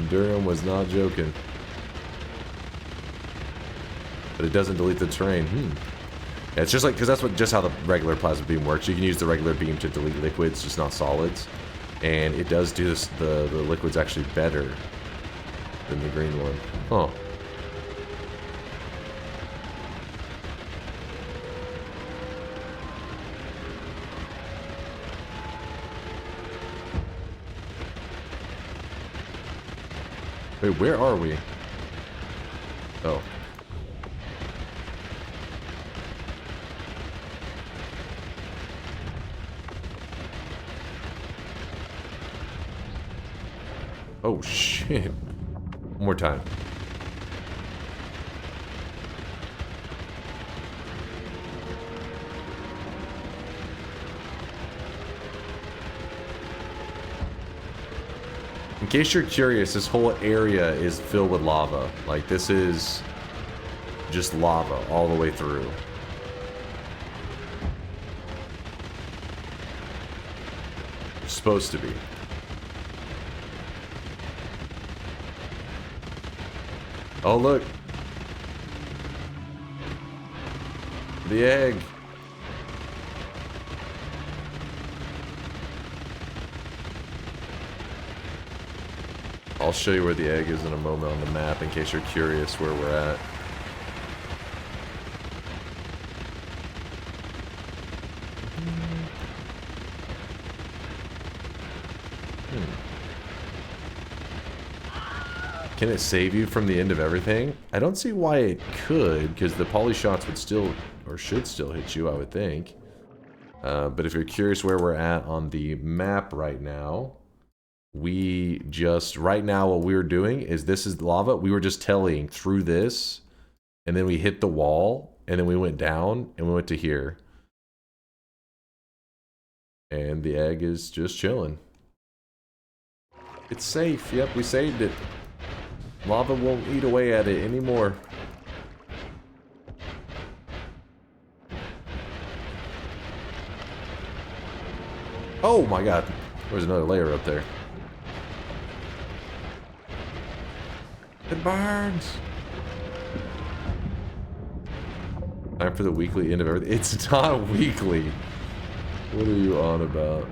Durham was not joking. But it doesn't delete the terrain. Yeah, it's just like, because that's just how the regular plasma beam works. You can use the regular beam to delete liquids, just not solids. And it does do this, the liquids actually better than the green one. Huh. Wait, where are we? Oh. Oh shit. One more time. In case you're curious, this whole area is filled with lava. Like, this is just lava all the way through. It's supposed to be. Oh, look. The egg. I'll show you where the egg is in a moment on the map in case you're curious where we're at. Can it save you from the end of everything? I don't see why it could, because the poly shots would still, or should still hit you, I would think. But if you're curious where we're at on the map right now, right now what we were doing is, this is lava, we were just tellying through this, and then we hit the wall, and then we went down, and we went to here. And the egg is just chilling. It's safe, yep, we saved it. Lava won't eat away at it anymore. Oh my god, there's another layer up there. It burns. Time for the weekly end of everything. It's not weekly. What are you on about?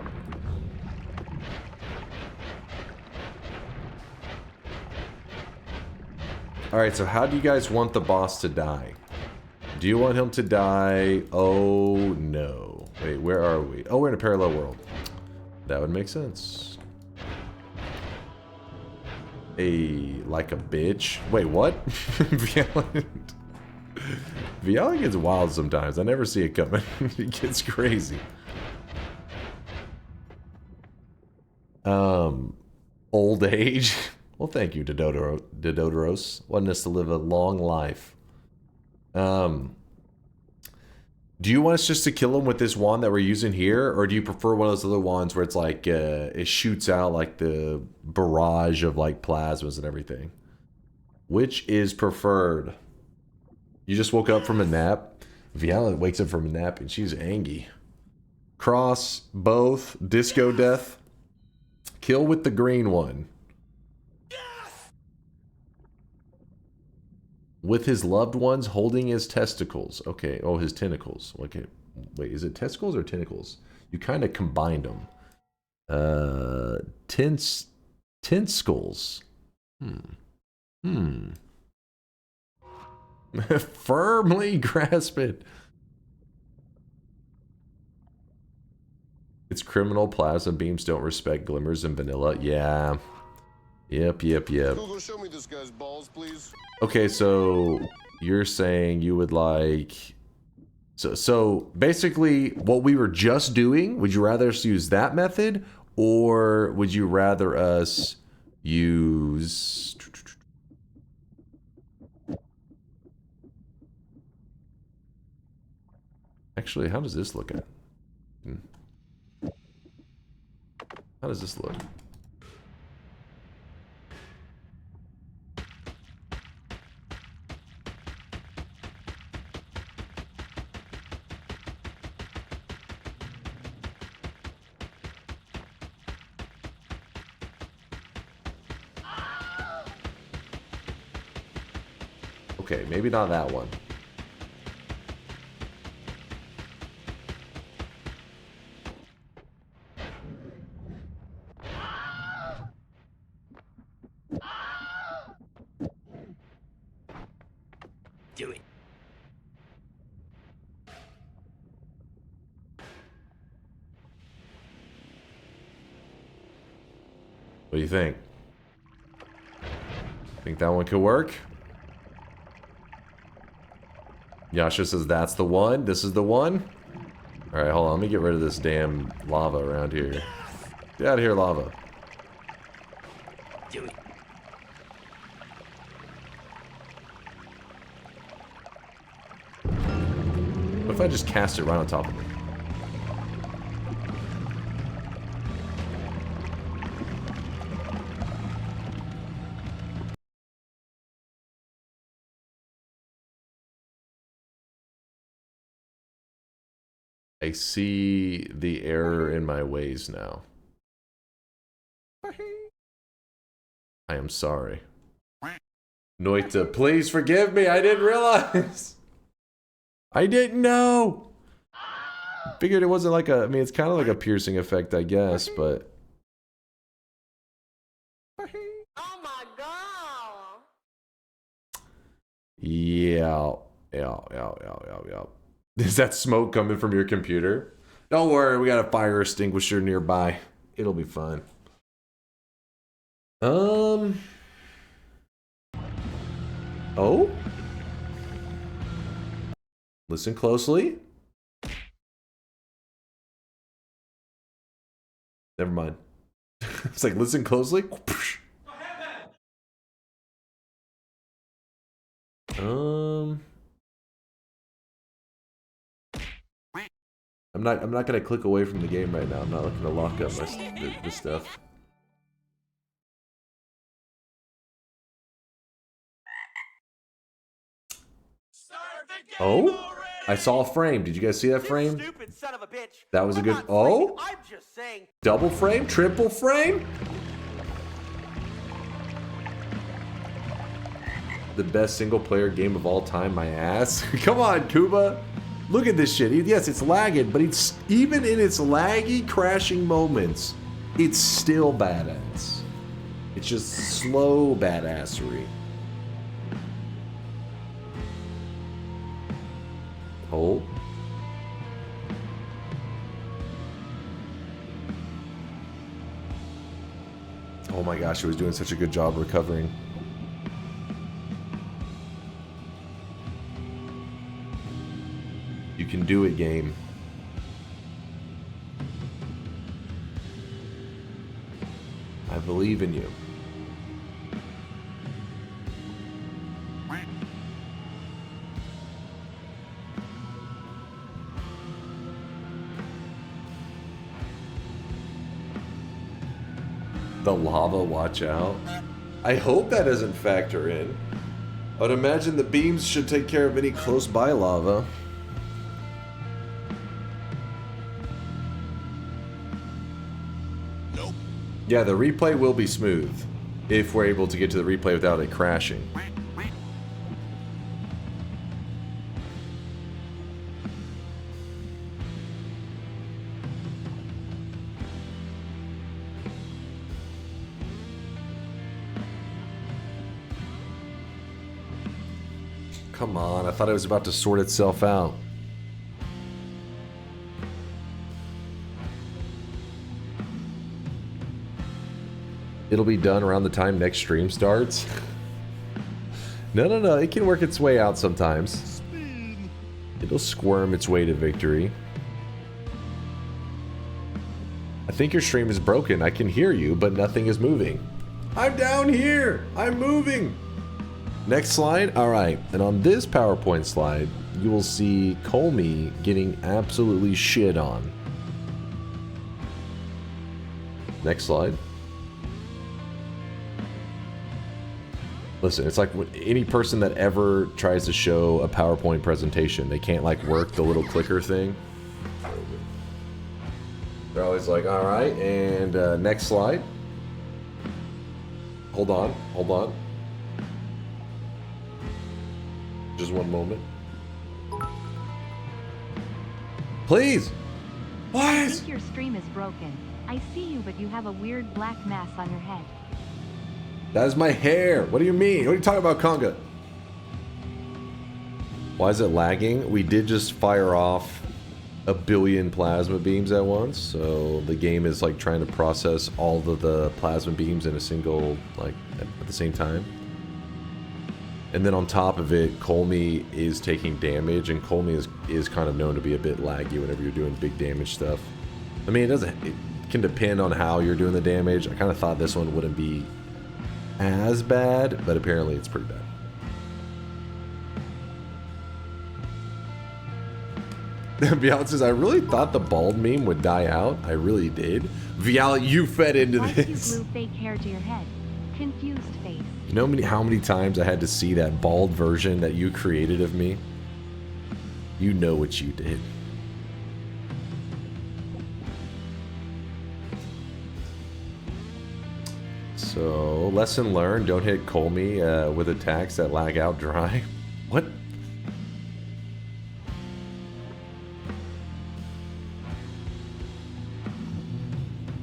Alright, so how do you guys want the boss to die? Do you want him to die? Oh no. Wait, where are we? Oh, we're in a parallel world. That would make sense. Like a bitch? Wait, what? Viala gets wild sometimes. I never see it coming. It gets crazy. Old age? Well, thank you, Dodoros. Wanting us to live a long life. Do you want us just to kill him with this wand that we're using here? Or do you prefer one of those other wands where it's like, it shoots out like the barrage of like plasmas and everything? Which is preferred? You just woke up from a nap? Viala wakes up from a nap and she's angry. Cross, both, disco death. Kill with the green one. With his loved ones holding his testicles. Okay. Oh, his tentacles. Okay. Wait, is it testicles or tentacles? You kind of combined them. Tenskulls. Firmly grasp it. It's criminal. Plasma beams don't respect glimmers in vanilla. Yeah. Yep. Google, show me this guy's balls, please. Okay, so you're saying you would like... So basically, what we were just doing, would you rather us use that method? Or would you rather us use... Actually, how does this look at? How does this look? Okay, maybe not that one. Do it. What do you think? Think that one could work? Yasha says that's the one. This is the one. Alright, hold on. Let me get rid of this damn lava around here. Get out of here, lava. Do it. What if I just cast it right on top of it? I see the error in my ways now. I am sorry. Noita, please forgive me. I didn't realize. I didn't know. Figured it wasn't like a, I mean, it's kind of like a piercing effect, I guess, but. Oh my god! Yeah. Is that smoke coming from your computer? Don't worry, we got a fire extinguisher nearby. It'll be fine. Oh? Listen closely. Never mind. It's like, listen closely. I'm not gonna click away from the game right now. I'm not looking to lock up this stuff. Oh? I saw a frame. Did you guys see that frame? Stupid son of a bitch. That was a good. I'm Oh? just saying. Double frame? Triple frame? The best single player game of all time, my ass. Come on, Kuba. Look at this shit. Yes, it's lagging, but it's even in its laggy, crashing moments, it's still badass. It's just slow badassery. Hold. Oh my gosh, he was doing such a good job recovering. You can do it, game. I believe in you. The lava, watch out. I hope that doesn't factor in. I would imagine the beams should take care of any close by lava. Nope. Yeah, the replay will be smooth if we're able to get to the replay without it crashing. Come on, I thought it was about to sort itself out. It'll be done around the time next stream starts. No, it can work its way out sometimes. It'll squirm its way to victory. I think your stream is broken. I can hear you, but nothing is moving. I'm down here! I'm moving! Next slide. Alright, and on this PowerPoint slide, you will see Colmy getting absolutely shit on. Next slide. Listen, it's like any person that ever tries to show a PowerPoint presentation, they can't like work the little clicker thing. They're always like, alright, and next slide. Hold on. Just one moment. Please! What? I think your stream is broken. I see you, but you have a weird black mass on your head. That is my hair. What do you mean? What are you talking about, Conga? Why is it lagging? We did just fire off a billion plasma beams at once, so the game is like trying to process all of the plasma beams in a single, like, at the same time. And then on top of it, Colmy is taking damage, and Colmy is kind of known to be a bit laggy whenever you're doing big damage stuff. I mean, it can depend on how you're doing the damage. I kind of thought this one wouldn't be as bad, but apparently it's pretty bad. Vial says, I really thought the bald meme would die out. I really did. Vial, you fed into this. You glue fake hair to your head. Confused face. You know how many times I had to see that bald version that you created of me? You know what you did. So, lesson learned, don't hit Colmy with attacks that lag out dry. What?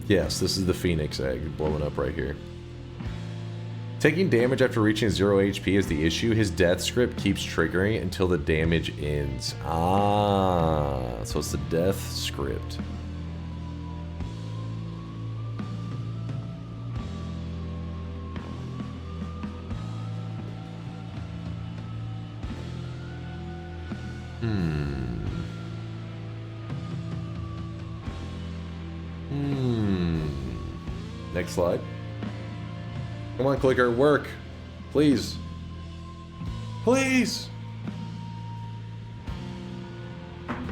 Yes, this is the Phoenix egg blowing up right here. Taking damage after reaching 0 HP is the issue. His death script keeps triggering until the damage ends. Ah, so it's the death script. Next slide. Come on, clicker, work. Please. Please! I'm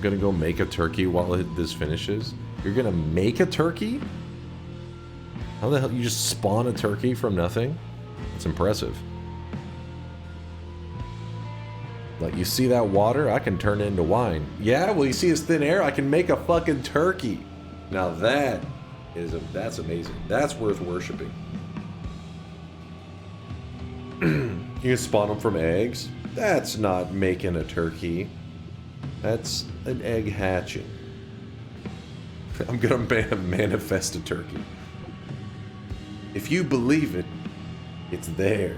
gonna go make a turkey while this finishes. You're gonna make a turkey? How the hell, you just spawn a turkey from nothing? That's impressive. Like, you see that water? I can turn it into wine. Yeah, well, you see his thin air? I can make a fucking turkey. Now that is that's amazing. That's worth worshiping. You can spawn them from eggs? That's not making a turkey. That's an egg hatching. I'm gonna manifest a turkey. If you believe it, it's there.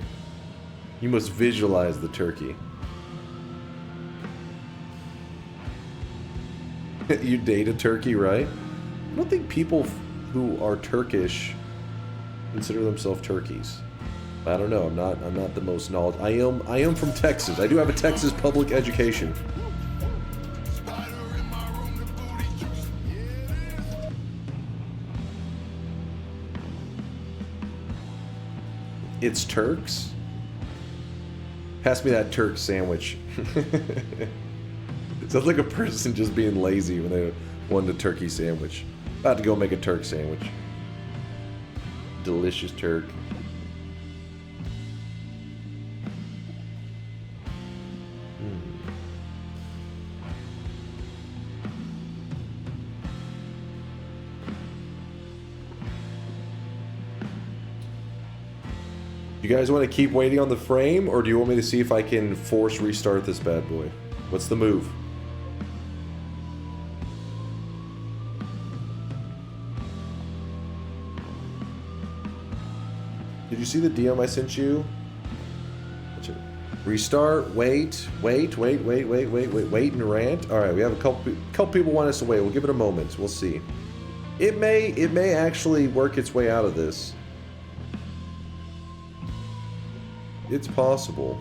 You must visualize the turkey. You date a turkey, right? I don't think people who are Turkish consider themselves turkeys. I don't know. I'm not the most knowledgeable. I am from Texas. I do have a Texas public education. It's Turks. Pass me that Turk sandwich. It sounds like a person just being lazy when they wanted a turkey sandwich. About to go make a Turk sandwich. Delicious Turk. You guys want to keep waiting on the frame, or do you want me to see if I can force restart this bad boy? What's the move? Did you see the DM I sent you? Restart, wait, and rant. Alright, we have a couple people want us to wait. We'll give it a moment. We'll see. It may actually work its way out of this. It's possible.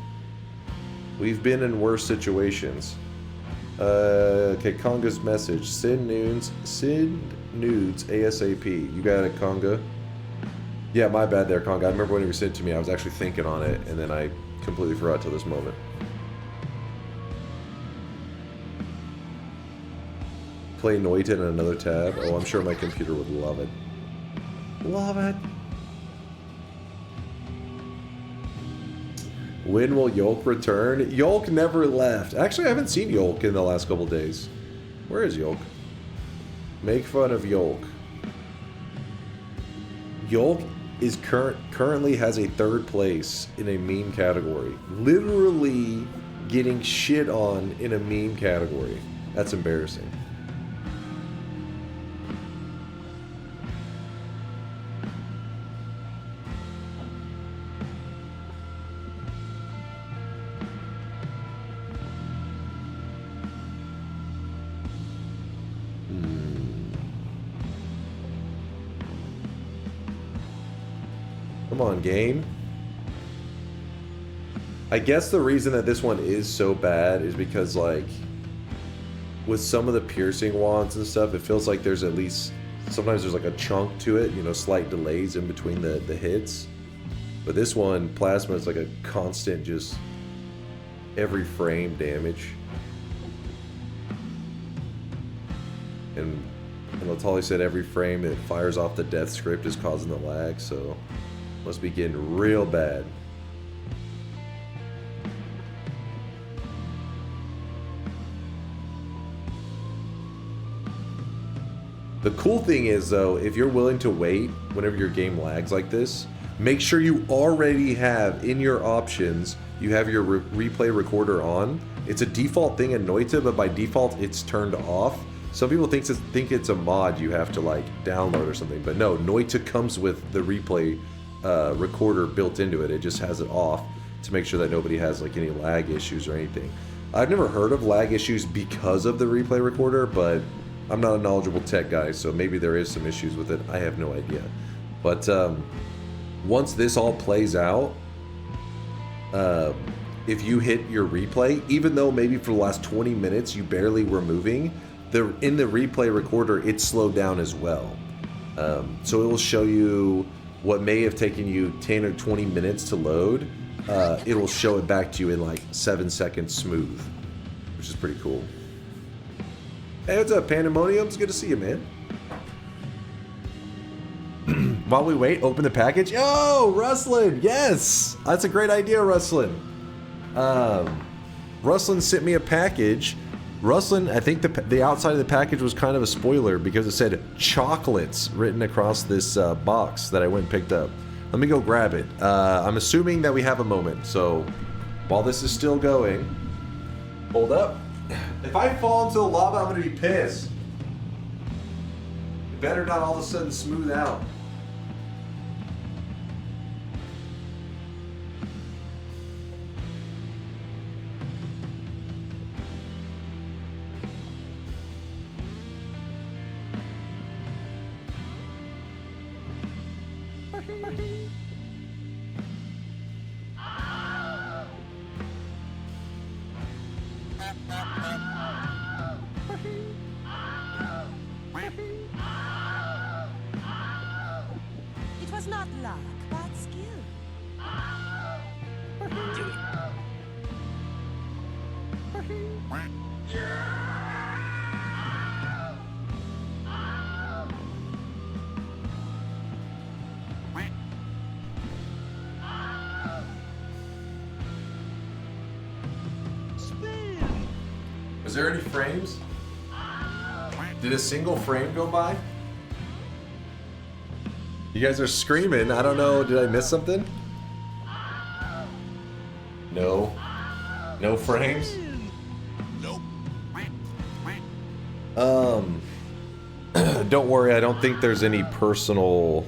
We've been in worse situations. Okay, Conga's message. Send nudes ASAP. You got it, Conga? Yeah, my bad there, Conga. I remember when you sent it to me, I was actually thinking on it, and then I completely forgot till this moment. Play Noita in another tab. Oh, I'm sure my computer would love it. Love it. When will Yolk return? Yolk never left. Actually, I haven't seen Yolk in the last couple days. Where is Yolk? Make fun of Yolk. Yolk is currently has a 3rd place in a meme category. Literally getting shit on in a meme category. That's embarrassing. Come on, game. I guess the reason that this one is so bad is because, like, with some of the piercing wands and stuff, it feels like there's at least, sometimes there's like a chunk to it, you know, slight delays in between the hits. But this one, Plasma, is like a constant, just every frame damage. And Latali said every frame it fires off the death script is causing the lag, so must be getting real bad. The cool thing is, though, if you're willing to wait whenever your game lags like this, make sure you already have in your options, you have your replay recorder on. It's a default thing in Noita, but by default it's turned off. Some people think it's a mod you have to like download or something, but no, Noita comes with the replay recorder built into it. It just has it off to make sure that nobody has like any lag issues or anything. I've never heard of lag issues because of the replay recorder, but I'm not a knowledgeable tech guy, so maybe there is some issues with it. I have no idea. But once this all plays out, if you hit your replay, even though maybe for the last 20 minutes you barely were moving, in the replay recorder it's slowed down as well. So it will show you what may have taken you 10 or 20 minutes to load. It will show it back to you in like 7 seconds smooth, which is pretty cool. Hey, what's up, Pandemonium? It's good to see you, man. While we wait, open the package. Oh, Rustlin! Yes! That's a great idea, Rustlin. Rustlin sent me a package. Rustlin, I think the outside of the package was kind of a spoiler because it said chocolates written across this box that I went and picked up. Let me go grab it. I'm assuming that we have a moment, so while this is still going, hold up. If I fall into the lava, I'm gonna be pissed. It better not all of a sudden smooth out. It was not luck, but skill. Do it. Is there any frames? Did a single frame go by? You guys are screaming. I don't know. Did I miss something? No. No frames? Nope. Don't worry. I don't think there's any personal...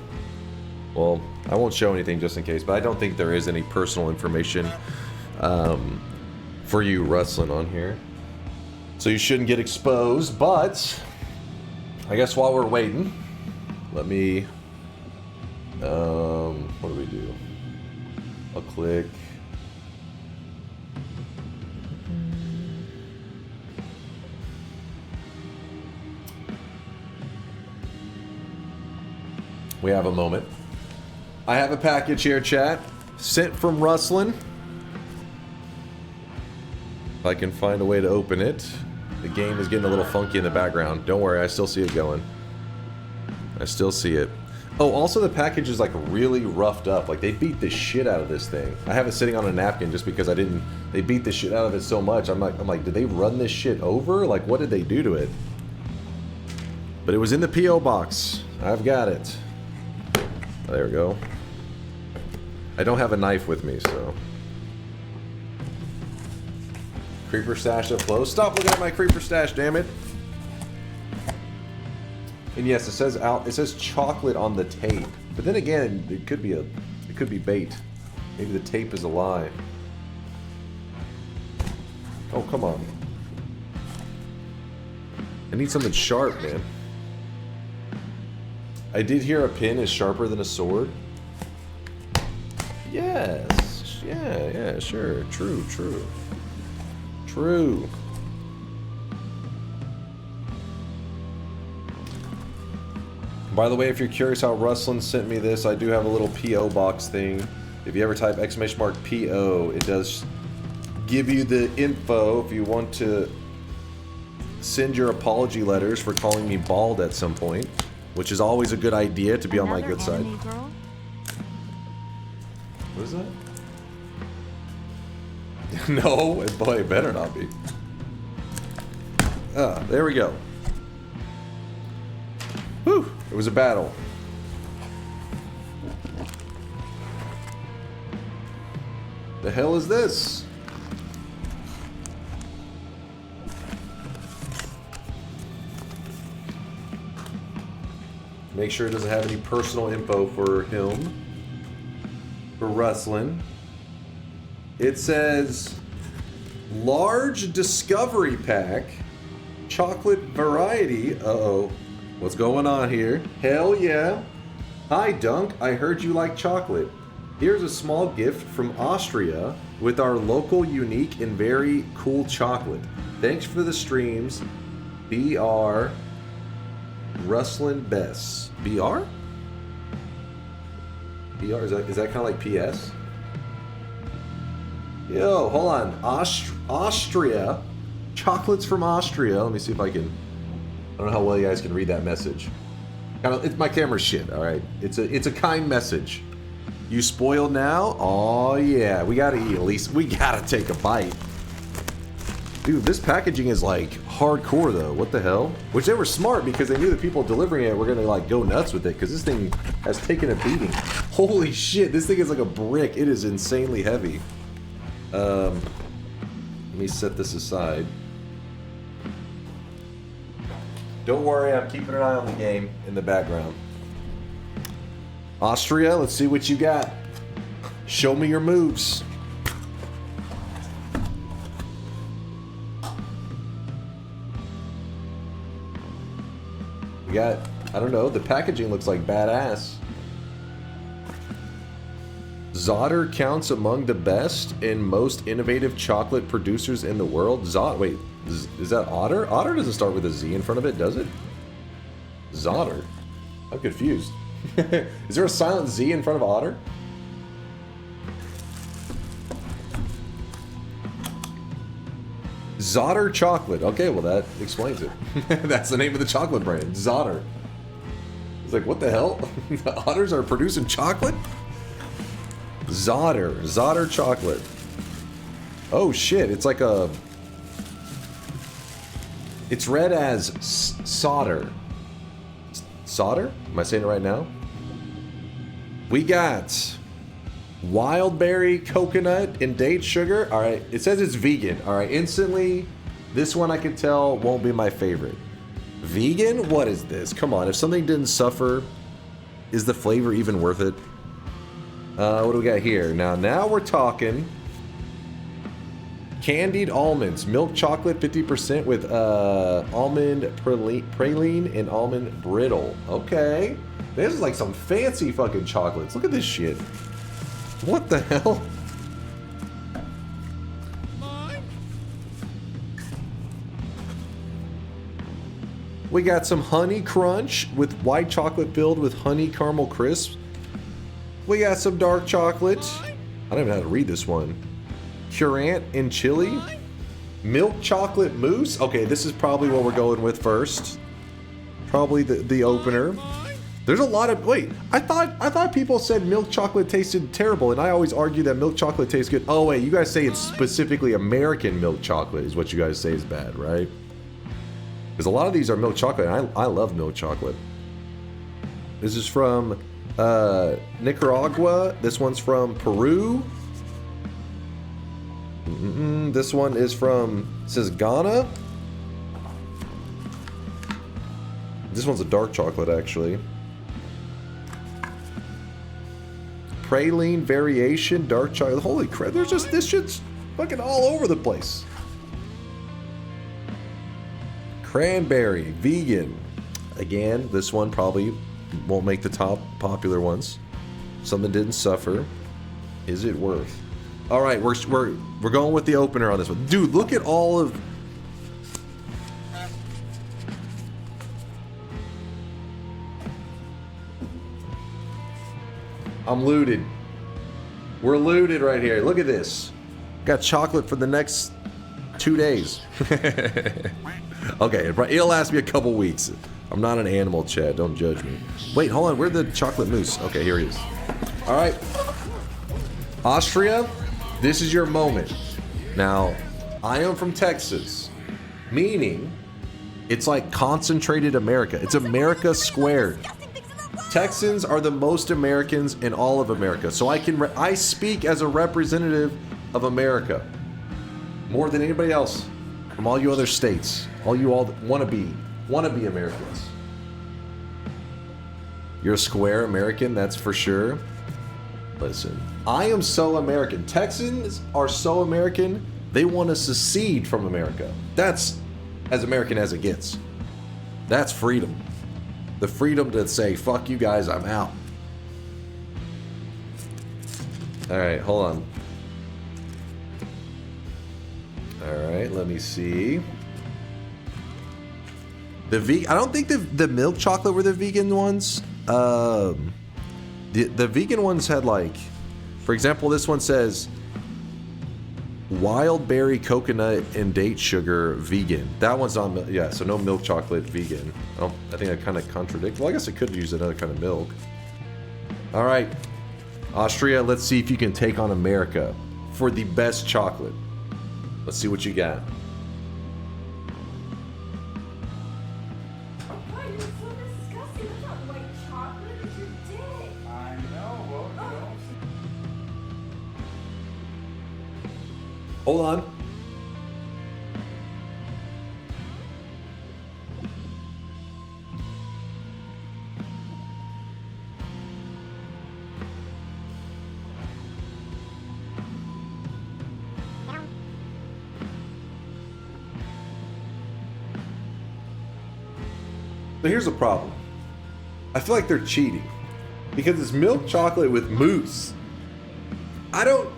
Well, I won't show anything just in case, but I don't think there is any personal information for you rustling on here. So you shouldn't get exposed, but I guess while we're waiting, let me, what do we do? I'll click. We have a moment. I have a package here, chat, sent from Rustlin. If I can find a way to open it. The game is getting a little funky in the background. Don't worry, I still see it going. I still see it. Oh, also the package is like really roughed up. Like they beat the shit out of this thing. I have it sitting on a napkin just because I didn't. They beat the shit out of it so much. I'm like, did they run this shit over? Like, what did they do to it? But it was in the PO box. I've got it. There we go. I don't have a knife with me, so. Creeper stash up close. Stop looking at my creeper stash, damn it. And yes, it says chocolate on the tape. But then again, it could be bait. Maybe the tape is a lie. Oh, come on. I need something sharp, man. I did hear a pin is sharper than a sword. Yes. Yeah, sure. True. By the way, if you're curious how Rustlin sent me this, I do have a little PO box thing. If you ever type !PO, it does give you the info if you want to send your apology letters for calling me bald at some point, which is always a good idea to be on my good side. What is that? No, boy, it better not be. Ah, there we go. Whew, it was a battle. The hell is this? Make sure it doesn't have any personal info for him. For wrestling. It says large discovery pack, chocolate variety. Uh-oh. What's going on here? Hell yeah. Hi Dunk, I heard you like chocolate. Here's a small gift from Austria with our local, unique, and very cool chocolate. Thanks for the streams. BR Wrestling Best. BR? BR, is that kind of like PS? Yo, hold on. Austria. Chocolates from Austria. Let me see if I can... I don't know how well you guys can read that message. It's my camera's shit, alright? It's a kind message. You spoiled now? Oh yeah, we gotta eat at least. We gotta take a bite. Dude, this packaging is like hardcore though. What the hell? Which they were smart because they knew the people delivering it were gonna like go nuts with it because this thing has taken a beating. Holy shit, this thing is like a brick. It is insanely heavy. Let me set this aside. Don't worry, I'm keeping an eye on the game in the background. Austria, let's see what you got. Show me your moves. We got, I don't know, the packaging looks like badass. Zotter counts among the best and most innovative chocolate producers in the world. Wait, is that Otter? Otter doesn't start with a Z in front of it, does it? Zotter? I'm confused. Is there a silent Z in front of Otter? Zotter chocolate. Okay, well that explains it. That's the name of the chocolate brand. Zotter. It's like, what the hell? The Otters are producing chocolate? Zotter. Zotter chocolate. Oh shit, it's like a... It's read as solder. Solder? Am I saying it right now? We got wild berry, coconut, and date sugar. All right, it says it's vegan. All right, instantly, this one I can tell won't be my favorite. Vegan? What is this? Come on, if something didn't suffer, is the flavor even worth it? What do we got here? Now we're talking. Candied almonds, milk chocolate 50% with almond praline and almond brittle. Okay. This is like some fancy fucking chocolates. Look at this shit. What the hell? We got some honey crunch with white chocolate filled with honey caramel crisps. We got some dark chocolate. I don't even know how to read this one. Currant and chili. Milk chocolate mousse. Okay, this is probably what we're going with first. Probably the opener. There's a lot of... Wait, I thought people said milk chocolate tasted terrible, and I always argue that milk chocolate tastes good. Oh wait, you guys say it's specifically American milk chocolate is what you guys say is bad, right? Because a lot of these are milk chocolate, and I love milk chocolate. This is from Nicaragua. This one's from Peru. This one is from, it says Ghana. This one's a dark chocolate, actually. Praline variation, dark chocolate. Holy crap, there's just, this shit's fucking all over the place. Cranberry, vegan. Again, this one probably won't make the top popular ones. Something didn't suffer. Is it worth? All right, we're going with the opener on this one. Dude, look at all of... I'm looted. We're looted right here. Look at this. Got chocolate for the next 2 days. Okay, it'll last me a couple weeks. I'm not an animal, Chad. Don't judge me. Wait, hold on. Where's the chocolate mousse? Okay, here he is. All right. Austria, this is your moment. Now, I am from Texas, meaning it's like concentrated America. It's America squared. Texans are the most Americans in all of America. So I speak as a representative of America more than anybody else from all you other states. All you all wanna be Americans. You're a square American, that's for sure. Listen, I am so American. Texans are so American, they want to secede from America. That's as American as it gets. That's freedom. The freedom to say, fuck you guys, I'm out. Alright, hold on. Alright, let me see. I don't think the milk chocolate were the vegan ones. The vegan ones had like, for example, this one says wild berry coconut and date sugar vegan. That one's on, yeah, so no milk chocolate vegan. I think I kind of contradict. Well, I guess I could use another kind of milk. All right, Austria, let's see if you can take on America for the best chocolate. Let's see what you got. Hold on. So here's the problem. I feel like they're cheating because it's milk chocolate with mousse.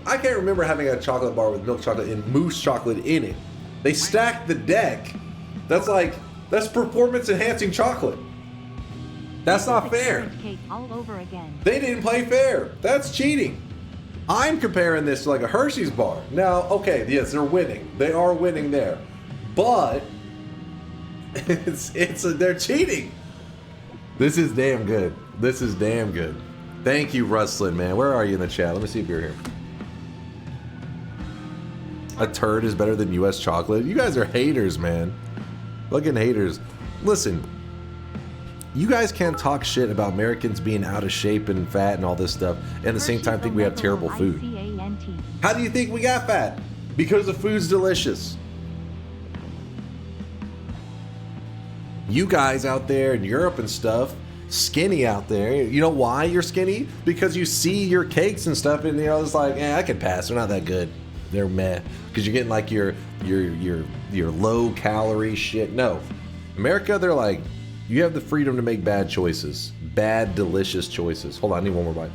I can't remember having a chocolate bar with milk chocolate and mousse chocolate in it. They stacked the deck. That's performance enhancing chocolate. That's not fair. Cake all over again. They didn't play fair. That's cheating. I'm comparing this to like a Hershey's bar. Now, okay, yes, they're winning. They are winning there. But they're cheating. This is damn good. This is damn good. Thank you, Rustlin, man. Where are you in the chat? Let me see if you're here. A turd is better than U.S. chocolate. You guys are haters, man. Fucking haters. Listen, you guys can't talk shit about Americans being out of shape and fat and all this stuff, and at the same time think we have terrible food. How do you think we got fat? Because the food's delicious. You guys out there in Europe and stuff, skinny out there. You know why you're skinny? Because you see your cakes and stuff, and it's like, I can pass. They're not that good. They're meh. Because you're getting like your low calorie shit. No, America, they're like, you have the freedom to make bad choices, bad delicious choices. Hold on, I need one more bite.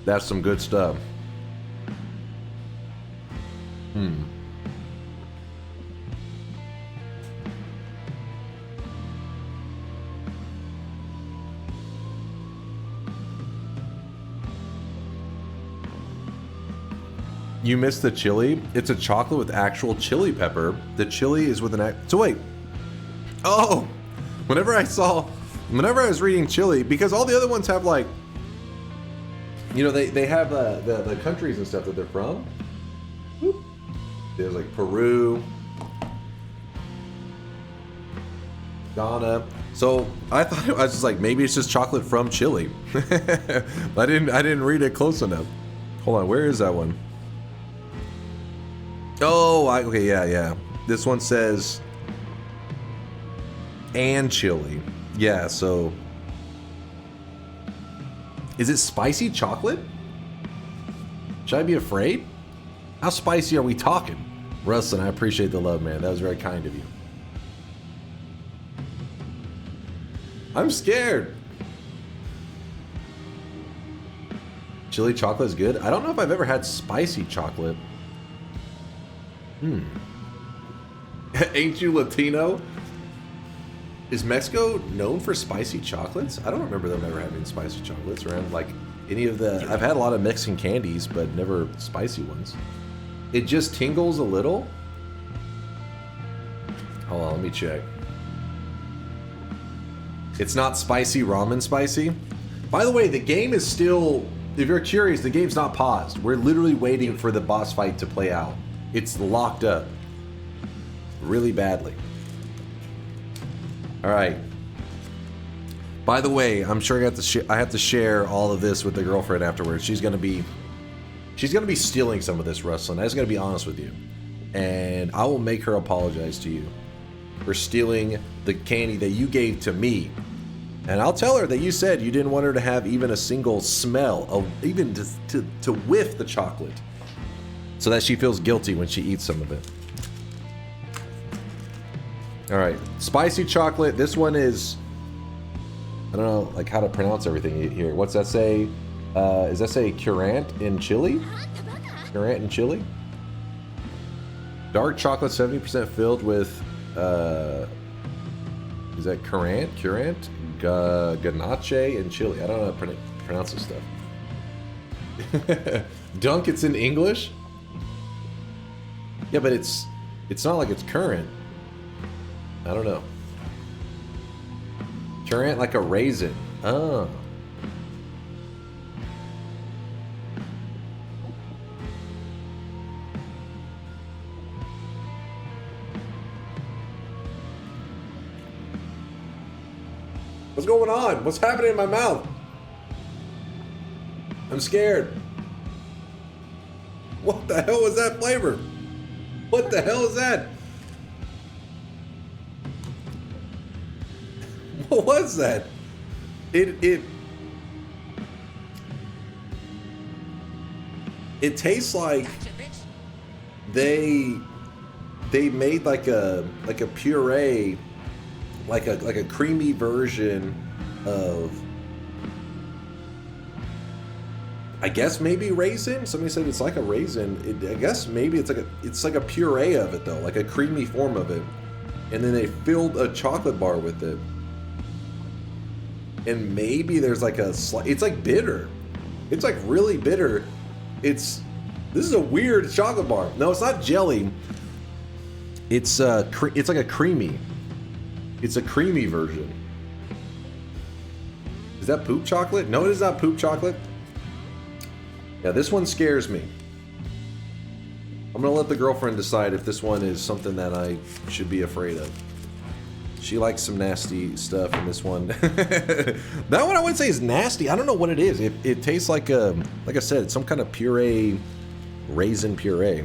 That's some good stuff. You missed the chili. It's a chocolate with actual chili pepper. The chili is with an so wait. Oh, whenever I was reading chili, because all the other ones have like, you know, they have the countries and stuff that they're from. There's like Peru, Ghana. So I thought I was just like, maybe it's just chocolate from Chile. I didn't read it close enough. Hold on, where is that one? Oh, okay, yeah. This one says and chili. Yeah, so is it spicy chocolate? Should I be afraid? How spicy are we talking? Rustin, I appreciate the love, man. That was very kind of you. I'm scared. Chili chocolate is good. I don't know if I've ever had spicy chocolate. Ain't you Latino? Is Mexico known for spicy chocolates? I don't remember them ever having spicy chocolates around like any of the... I've had a lot of Mexican candies, but never spicy ones. It just tingles a little. Hold on, let me check. It's not spicy ramen spicy. By the way, the game is still... If you're curious, the game's not paused. We're literally waiting for the boss fight to play out. It's locked up. Really badly. Alright. By the way, I'm sure I have to share all of this with the girlfriend afterwards. She's gonna be stealing some of this, Rustlin. I just gotta be honest with you. And I will make her apologize to you. for stealing the candy that you gave to me. And I'll tell her that you said you didn't want her to have even a single smell of, even to whiff the chocolate, so that she feels guilty when she eats some of it. All right, spicy chocolate. This one is, I don't know like how to pronounce everything here. What's that say? Does that say currant in chili? Currant in chili? Dark chocolate, 70% filled with, is that currant? Ganache and chili. I don't know how to pronounce this stuff. Dunk, it's in English? Yeah, but it's not like it's currant. I don't know. Currant like a raisin. Oh. What's going on? What's happening in my mouth? I'm scared. What the hell was that flavor? What the hell is that? What was that? It tastes like they made like a puree, like a creamy version of, I guess maybe raisin. Somebody said it's like a raisin. I guess maybe it's like a puree of it though, like a creamy form of it, and then they filled a chocolate bar with it. And maybe there's like it's like bitter. It's like really bitter. This is a weird chocolate bar. No, it's not jelly. It's like a creamy. It's a creamy version. Is that poop chocolate? No, it is not poop chocolate. Yeah, this one scares me. I'm gonna let the girlfriend decide if this one is something that I should be afraid of. She likes some nasty stuff in this one. That one I wouldn't say is nasty. I don't know what it is. It tastes like I said, it's some kind of puree, raisin puree.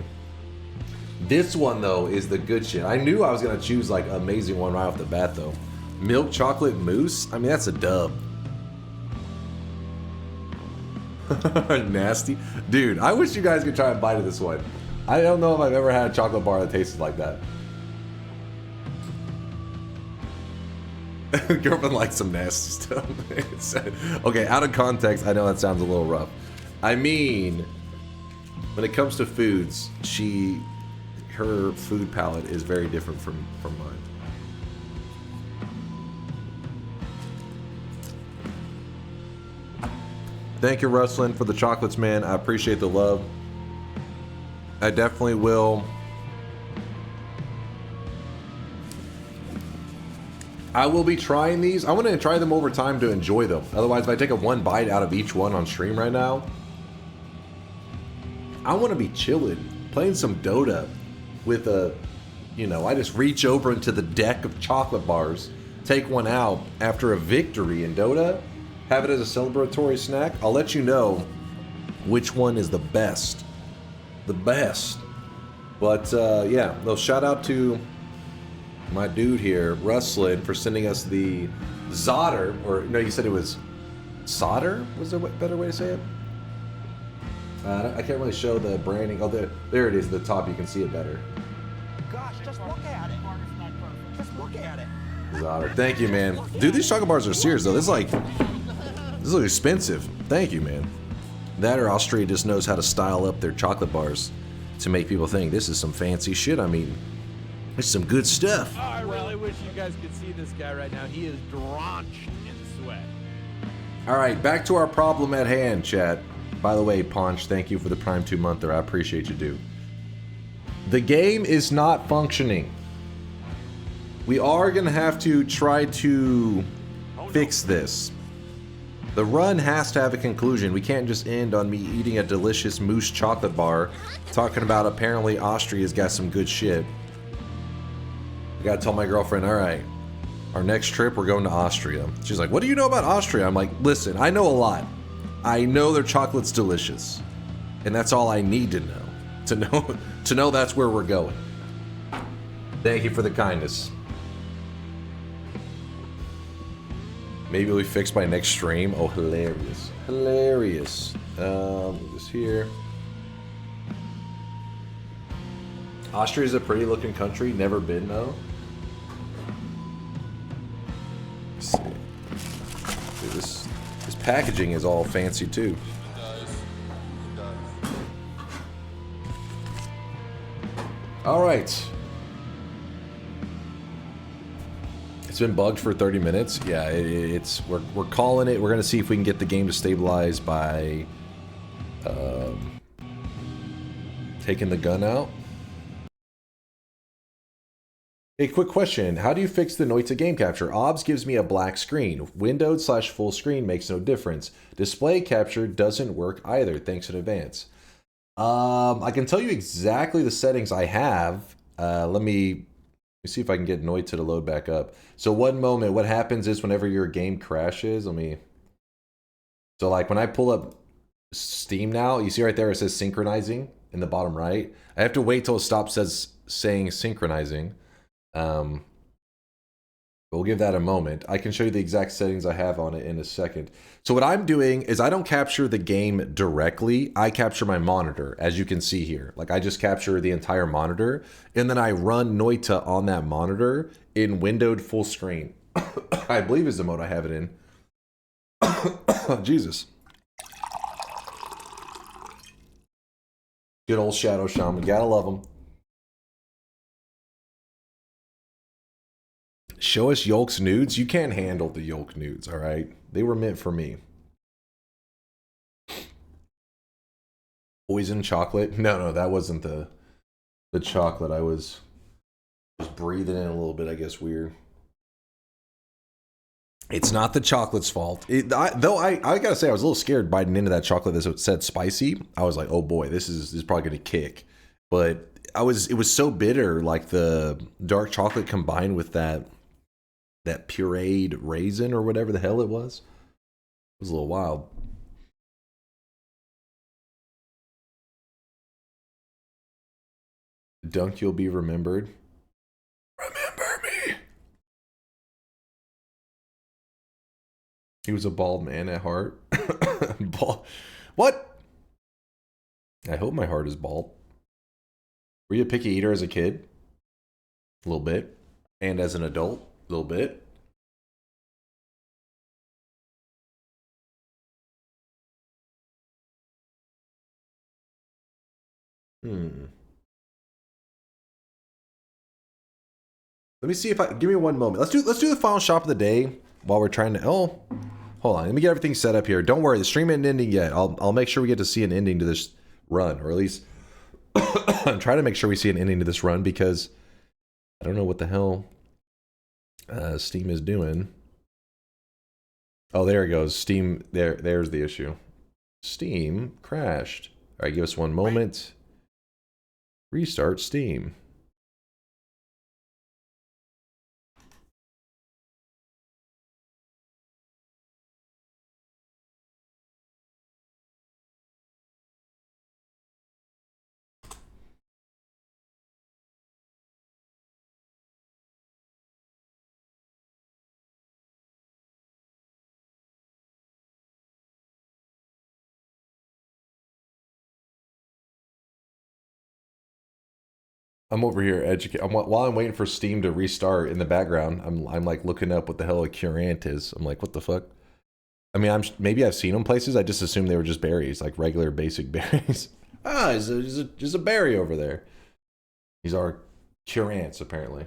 This one though is the good shit. I knew I was gonna choose like amazing one right off the bat though. Milk chocolate mousse. I mean that's a dub. Nasty, dude. I wish you guys could try and bite of this one. I don't know if I've ever had a chocolate bar that tasted like that. Girlfriend likes some nasty stuff. Okay, out of context, I know that sounds a little rough. I mean, when it comes to foods, her food palette is very different from mine. Thank you, Rustlin, for the chocolates, man. I appreciate the love. I definitely will. I will be trying these. I want to try them over time to enjoy them. Otherwise, if I take one bite out of each one on stream right now, I want to be chilling, playing some Dota with a, I just reach over into the deck of chocolate bars, take one out after a victory in Dota, have it as a celebratory snack. I'll let you know which one is the best. The best. But yeah, no, shout out to my dude here, Rustlin, for sending us the Zodder, or no, you said it was solder? Was there a better way to say it? I can't really show the branding. Oh, there it is. At the top, you can see it better. Gosh, just look at it. Just look at it. Zodder. Thank you, man. Dude, these chocolate bars are serious, though. This is expensive. Thank you, man. That or Austria just knows how to style up their chocolate bars to make people think this is some fancy shit. I mean, it's some good stuff. Oh, I really wish you guys could see this guy right now. He is drenched in sweat. All right, back to our problem at hand, chat. By the way, Paunch, thank you for the Prime 2 monther. I appreciate you, dude. The game is not functioning. We are going to have to try to fix this. The run has to have a conclusion. We can't just end on me eating a delicious mousse chocolate bar, talking about apparently Austria's got some good shit. I gotta tell my girlfriend, all right, our next trip, we're going to Austria. She's like, what do you know about Austria? I'm like, listen, I know a lot. I know their chocolate's delicious. And that's all I need to know. To know that's where we're going. Thank you for the kindness. Maybe it'll be fixed by next stream. Oh, hilarious. Hilarious. This here. Austria is a pretty looking country. Never been, though. Let's see. Dude, this packaging is all fancy, too. All right. It's been bugged for 30 minutes. Yeah, we're calling it. We're gonna see if we can get the game to stabilize by taking the gun out. Hey, quick question. How do you fix the Noita game capture? OBS gives me a black screen. Windowed / full screen makes no difference. Display capture doesn't work either. Thanks in advance. I can tell you exactly the settings I have. Let me see if I can get Noita to load back up. So one moment, what happens is whenever your game crashes, so like when I pull up Steam now, you see right there it says synchronizing in the bottom right. I have to wait till it stops saying synchronizing. We'll give that a moment. I can show you the exact settings I have on it in a second. So what I'm doing is I don't capture the game directly. I capture my monitor, as you can see here. Like I just capture the entire monitor, and then I run Noita on that monitor in windowed full screen. I believe is the mode I have it in. Jesus. Good old Shadow Shaman. Gotta love him. Show us Yolk's nudes? You can't handle the Yolk nudes, all right? They were meant for me. Poison chocolate? No, that wasn't the chocolate. I was just breathing in a little bit, I guess, weird. It's not the chocolate's fault. I gotta say, I was a little scared biting into that chocolate that said spicy. I was like, oh boy, this is probably gonna kick. But it was so bitter, like the dark chocolate combined with that pureed raisin or whatever the hell it was. It was a little wild. Dunk, you'll be remembered. Remember me. He was a bald man at heart. Bald. What? I hope my heart is bald. Were you a picky eater as a kid? A little bit. And as an adult? A little bit. Let me see if give me one moment. Let's do the final shop of the day while we're trying to. Oh, hold on. Let me get everything set up here. Don't worry, the stream isn't ending yet. I'll make sure we get to see an ending to this run, or at least try to make sure we see an ending to this run, because I don't know what the hell Steam is doing. Oh, there it goes. Steam. There's the issue. Steam crashed. All right, give us one moment. Restart Steam. I'm over here while I'm waiting for Steam to restart in the background. I'm like looking up what the hell a currant is. I'm like, what the fuck? I mean, maybe I've seen them places. I just assumed they were just berries, like regular basic berries. There's a berry over there. These are currants, apparently.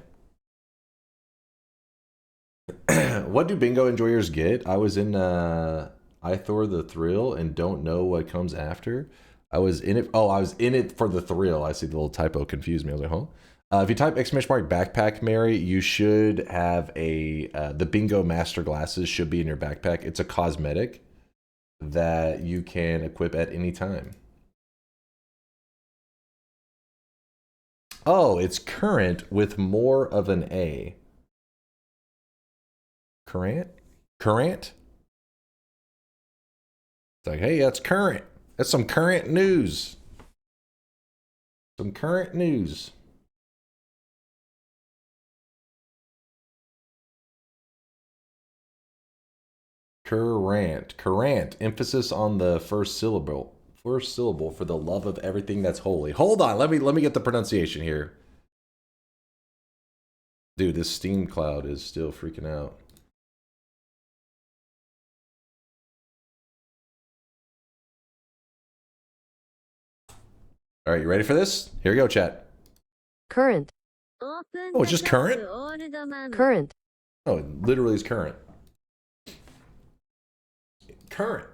What do bingo enjoyers get? I was in Ithor the Thrill and don't know what comes after. I was in it. Oh, I was in it for the thrill. I see the little typo confused me. I was like, huh? If you type ! Backpack Mary, you should have the bingo master glasses should be in your backpack. It's a cosmetic that you can equip at any time. Oh, it's current with more of an A. Current? It's like, hey, that's current. That's some current news. Some current news. Current. Emphasis on the first syllable. First syllable for the love of everything that's holy. Hold on, let me get the pronunciation here. Dude, this Steam cloud is still freaking out. All right, you ready for this? Here we go, chat. Current. Oh, it's just current? Current. Oh, it literally is current. Current.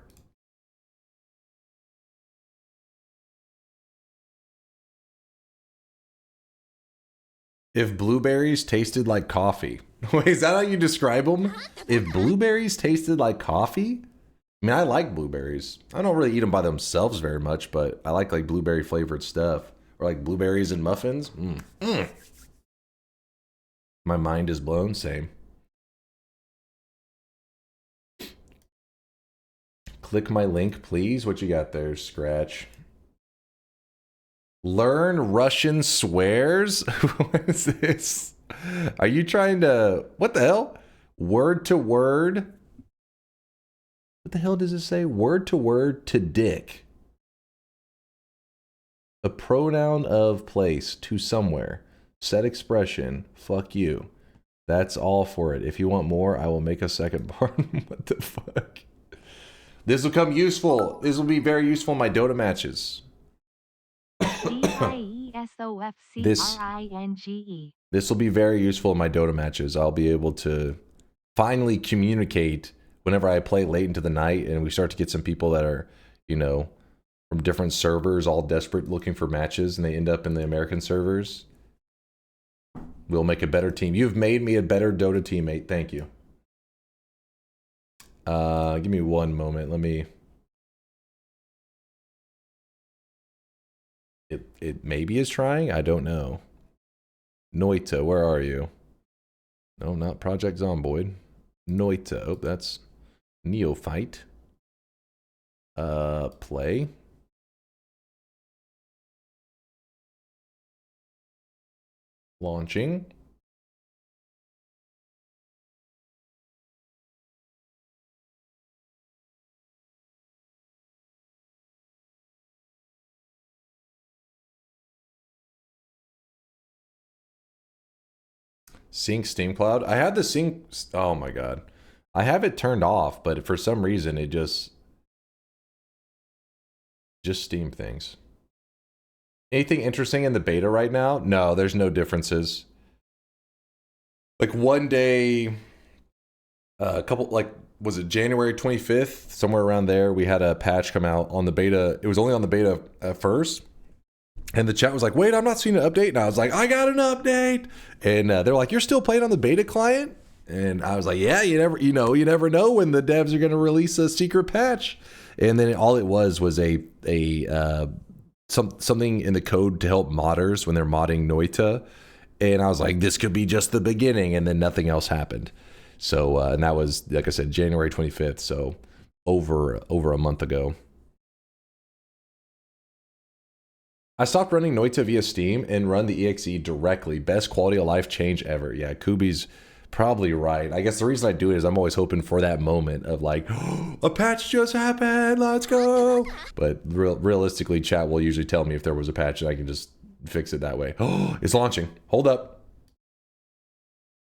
If blueberries tasted like coffee. Wait, is that how you describe them? If blueberries tasted like coffee? I mean, I like blueberries. I don't really eat them by themselves very much, but I like blueberry flavored stuff. Or like blueberries and muffins. My mind is blown, same. Click my link, please. What you got there, Scratch? Learn Russian swears? What is this? Are you trying to... What the hell? Word to word? What the hell does it say? Word to word to dick. A pronoun of place to somewhere. Set expression. Fuck you. That's all for it. If you want more, I will make a second part. What the fuck? This will come useful. This will be very useful in my Dota matches. DIESOFCRINGE. This will be very useful in my Dota matches. I'll be able to finally communicate whenever I play late into the night and we start to get some people that are, you know, from different servers, all desperate looking for matches, and they end up in the American servers. We'll make a better team. You've made me a better Dota teammate. Thank you. Give me one moment. Let me... It maybe is trying. I don't know. Noita, where are you? No, not Project Zomboid. Noita. Oh, that's Neophyte. Play. Launching. Sync Steam Cloud. I had the sync. Oh my god. I have it turned off, but for some reason it just Steam things. Anything interesting in the beta right now? No, there's no differences. Like one day, a couple, like, was it January 25th? Somewhere around there, we had a patch come out on the beta. It was only on the beta at first. And the chat was like, wait, I'm not seeing an update. And I was like, I got an update. And they're like, you're still playing on the beta client? And I was like, yeah, you never know when the devs are going to release a secret patch. And then all it was something in the code to help modders when they're modding Noita. And I was like, this could be just the beginning. And then nothing else happened. So, and that was, like I said, January 25th. So over a month ago. I stopped running Noita via Steam and run the EXE directly. Best quality of life change ever. Yeah, Kubi's probably right. I guess the reason I do it is I'm always hoping for that moment of like, oh, a patch just happened, let's go. But realistically, chat will usually tell me if there was a patch and I can just fix it that way. Oh, it's launching. Hold up.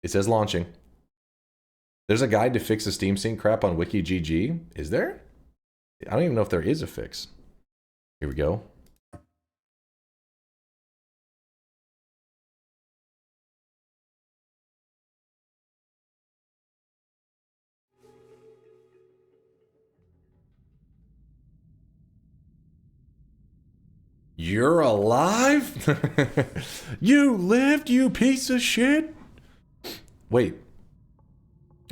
It says launching. There's a guide to fix the Steam Sync crap on WikiGG. Is there? I don't even know if there is a fix. Here we go. You're alive? You lived, you piece of shit? Wait.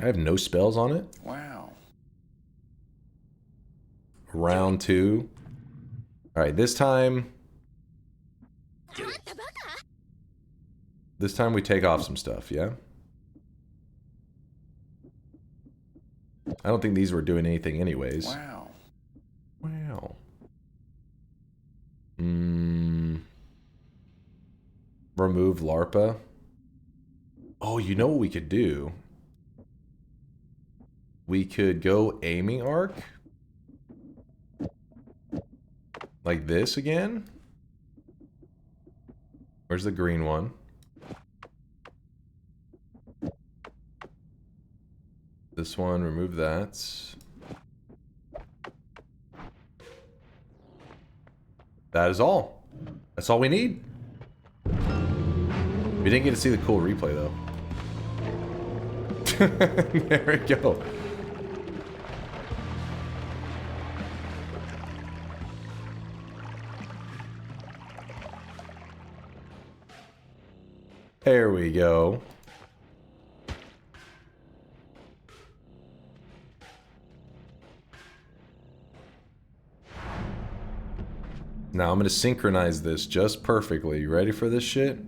I have no spells on it? Wow. Round 2. Alright, this time... This time we take off some stuff, yeah? I don't think these were doing anything anyways. Wow. Wow. Remove LARPA. Oh, you know what we could do? we could go aiming arc. Like this again. Where's the green one? This one, remove that. That is all. That's all we need. We didn't get to see the cool replay though. There we go. There we go. Now I'm going to synchronize this just perfectly. You ready for this shit?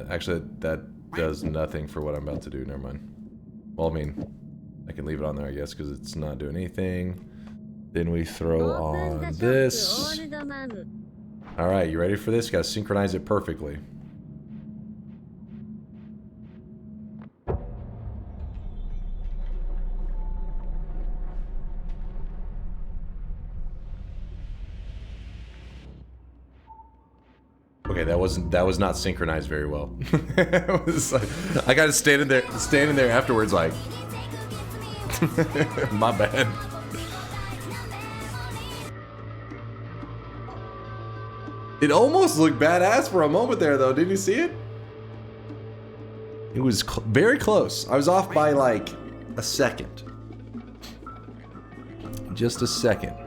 Actually, that does nothing for what I'm about to do. Never mind. Well, I mean, I can leave it on there, I guess, because it's not doing anything. Then we throw on this. Alright, you ready for this? Gotta synchronize it perfectly. Okay, that was not synchronized very well. It was like, I got standing there afterwards like my bad. It almost looked badass for a moment there though, didn't you see it? It was very close. I was off by like a second. Just a second.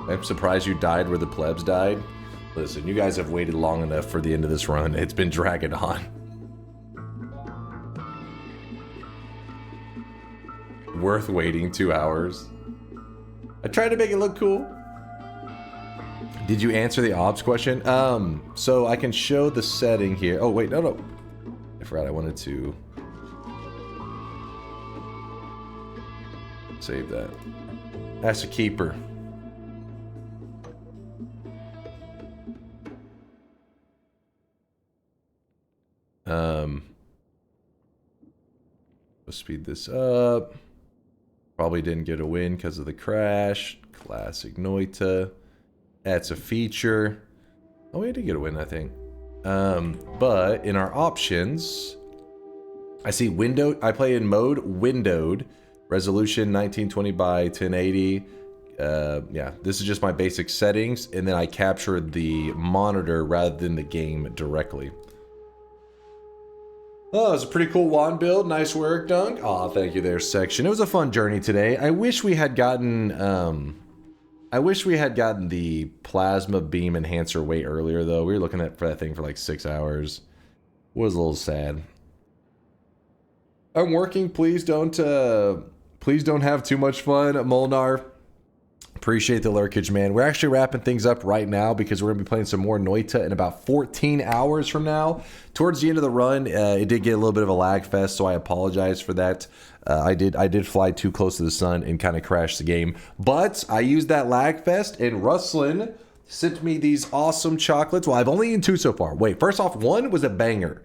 I'm surprised you died where the plebs died. Listen, you guys have waited long enough for the end of this run. It's been dragging on. Worth waiting 2 hours. I tried to make it look cool. Did you answer the obs question? So I can show the setting here. Oh, wait, no. I forgot I wanted to save that. That's a keeper. Let's speed this up. Probably didn't get a win because of the crash. Classic Noita. That's a feature. Oh, we did get a win, I think. But in our options, I see windowed. I play in mode windowed. Resolution 1920 by 1080. Yeah, this is just my basic settings. And then I captured the monitor rather than the game directly. Oh, it was a pretty cool wand build. Nice work, Dunk. Aw, thank you there, Section. It was a fun journey today. I wish we had gotten, the plasma beam enhancer way earlier, though. We were looking for that thing for like 6 hours. Was a little sad. I'm working. Please don't have too much fun, Molnar. Appreciate the lurkage, man. We're actually wrapping things up right now because we're going to be playing some more Noita in about 14 hours from now. Towards the end of the run, it did get a little bit of a lag fest, so I apologize for that. I did fly too close to the sun and kind of crash the game. But I used that lag fest, and Rustlin sent me these awesome chocolates. Well, I've only eaten 2 so far. Wait, first off, one was a banger.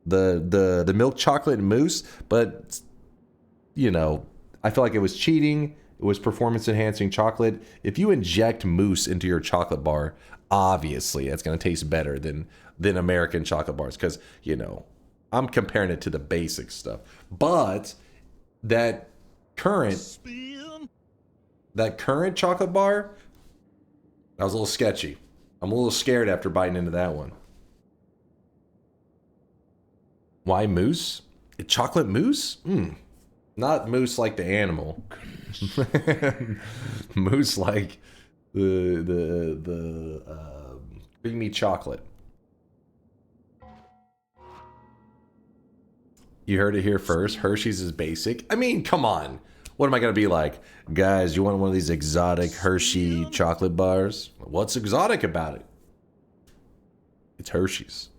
The milk chocolate mousse, but, you know, I feel like it was cheating. It was performance-enhancing chocolate. If you inject mousse into your chocolate bar, obviously it's going to taste better than American chocolate bars because, you know, I'm comparing it to the basic stuff. But that current chocolate bar, that was a little sketchy. I'm a little scared after biting into that one. Why mousse? Chocolate mousse? Not mousse like the animal. Mousse like the creamy chocolate. You heard it here first. Hershey's is basic. I mean, come on. What am I going to be like? Guys, you want one of these exotic Hershey chocolate bars? What's exotic about it? It's Hershey's.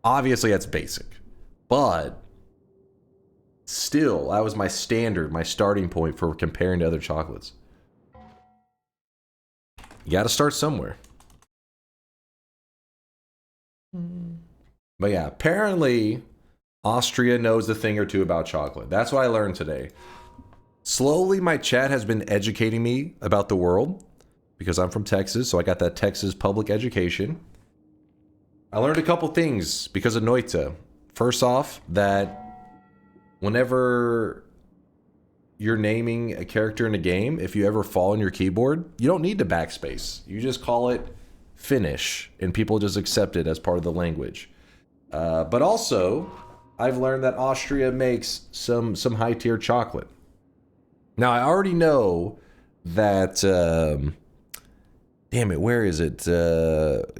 Obviously, that's basic. But Still, that was my standard, my starting point for comparing to other chocolates. You got to start somewhere. But yeah, apparently Austria knows a thing or two about chocolate. That's what I learned today. Slowly, my chat has been educating me about the world because I'm from Texas, so I got that Texas public education. I learned a couple things because of Noita. First off, that whenever you're naming a character in a game, if you ever fall on your keyboard, you don't need to backspace. You just call it finish, and people just accept it as part of the language. But also, I've learned that Austria makes some high-tier chocolate. Now, I already know that... damn it, where is it?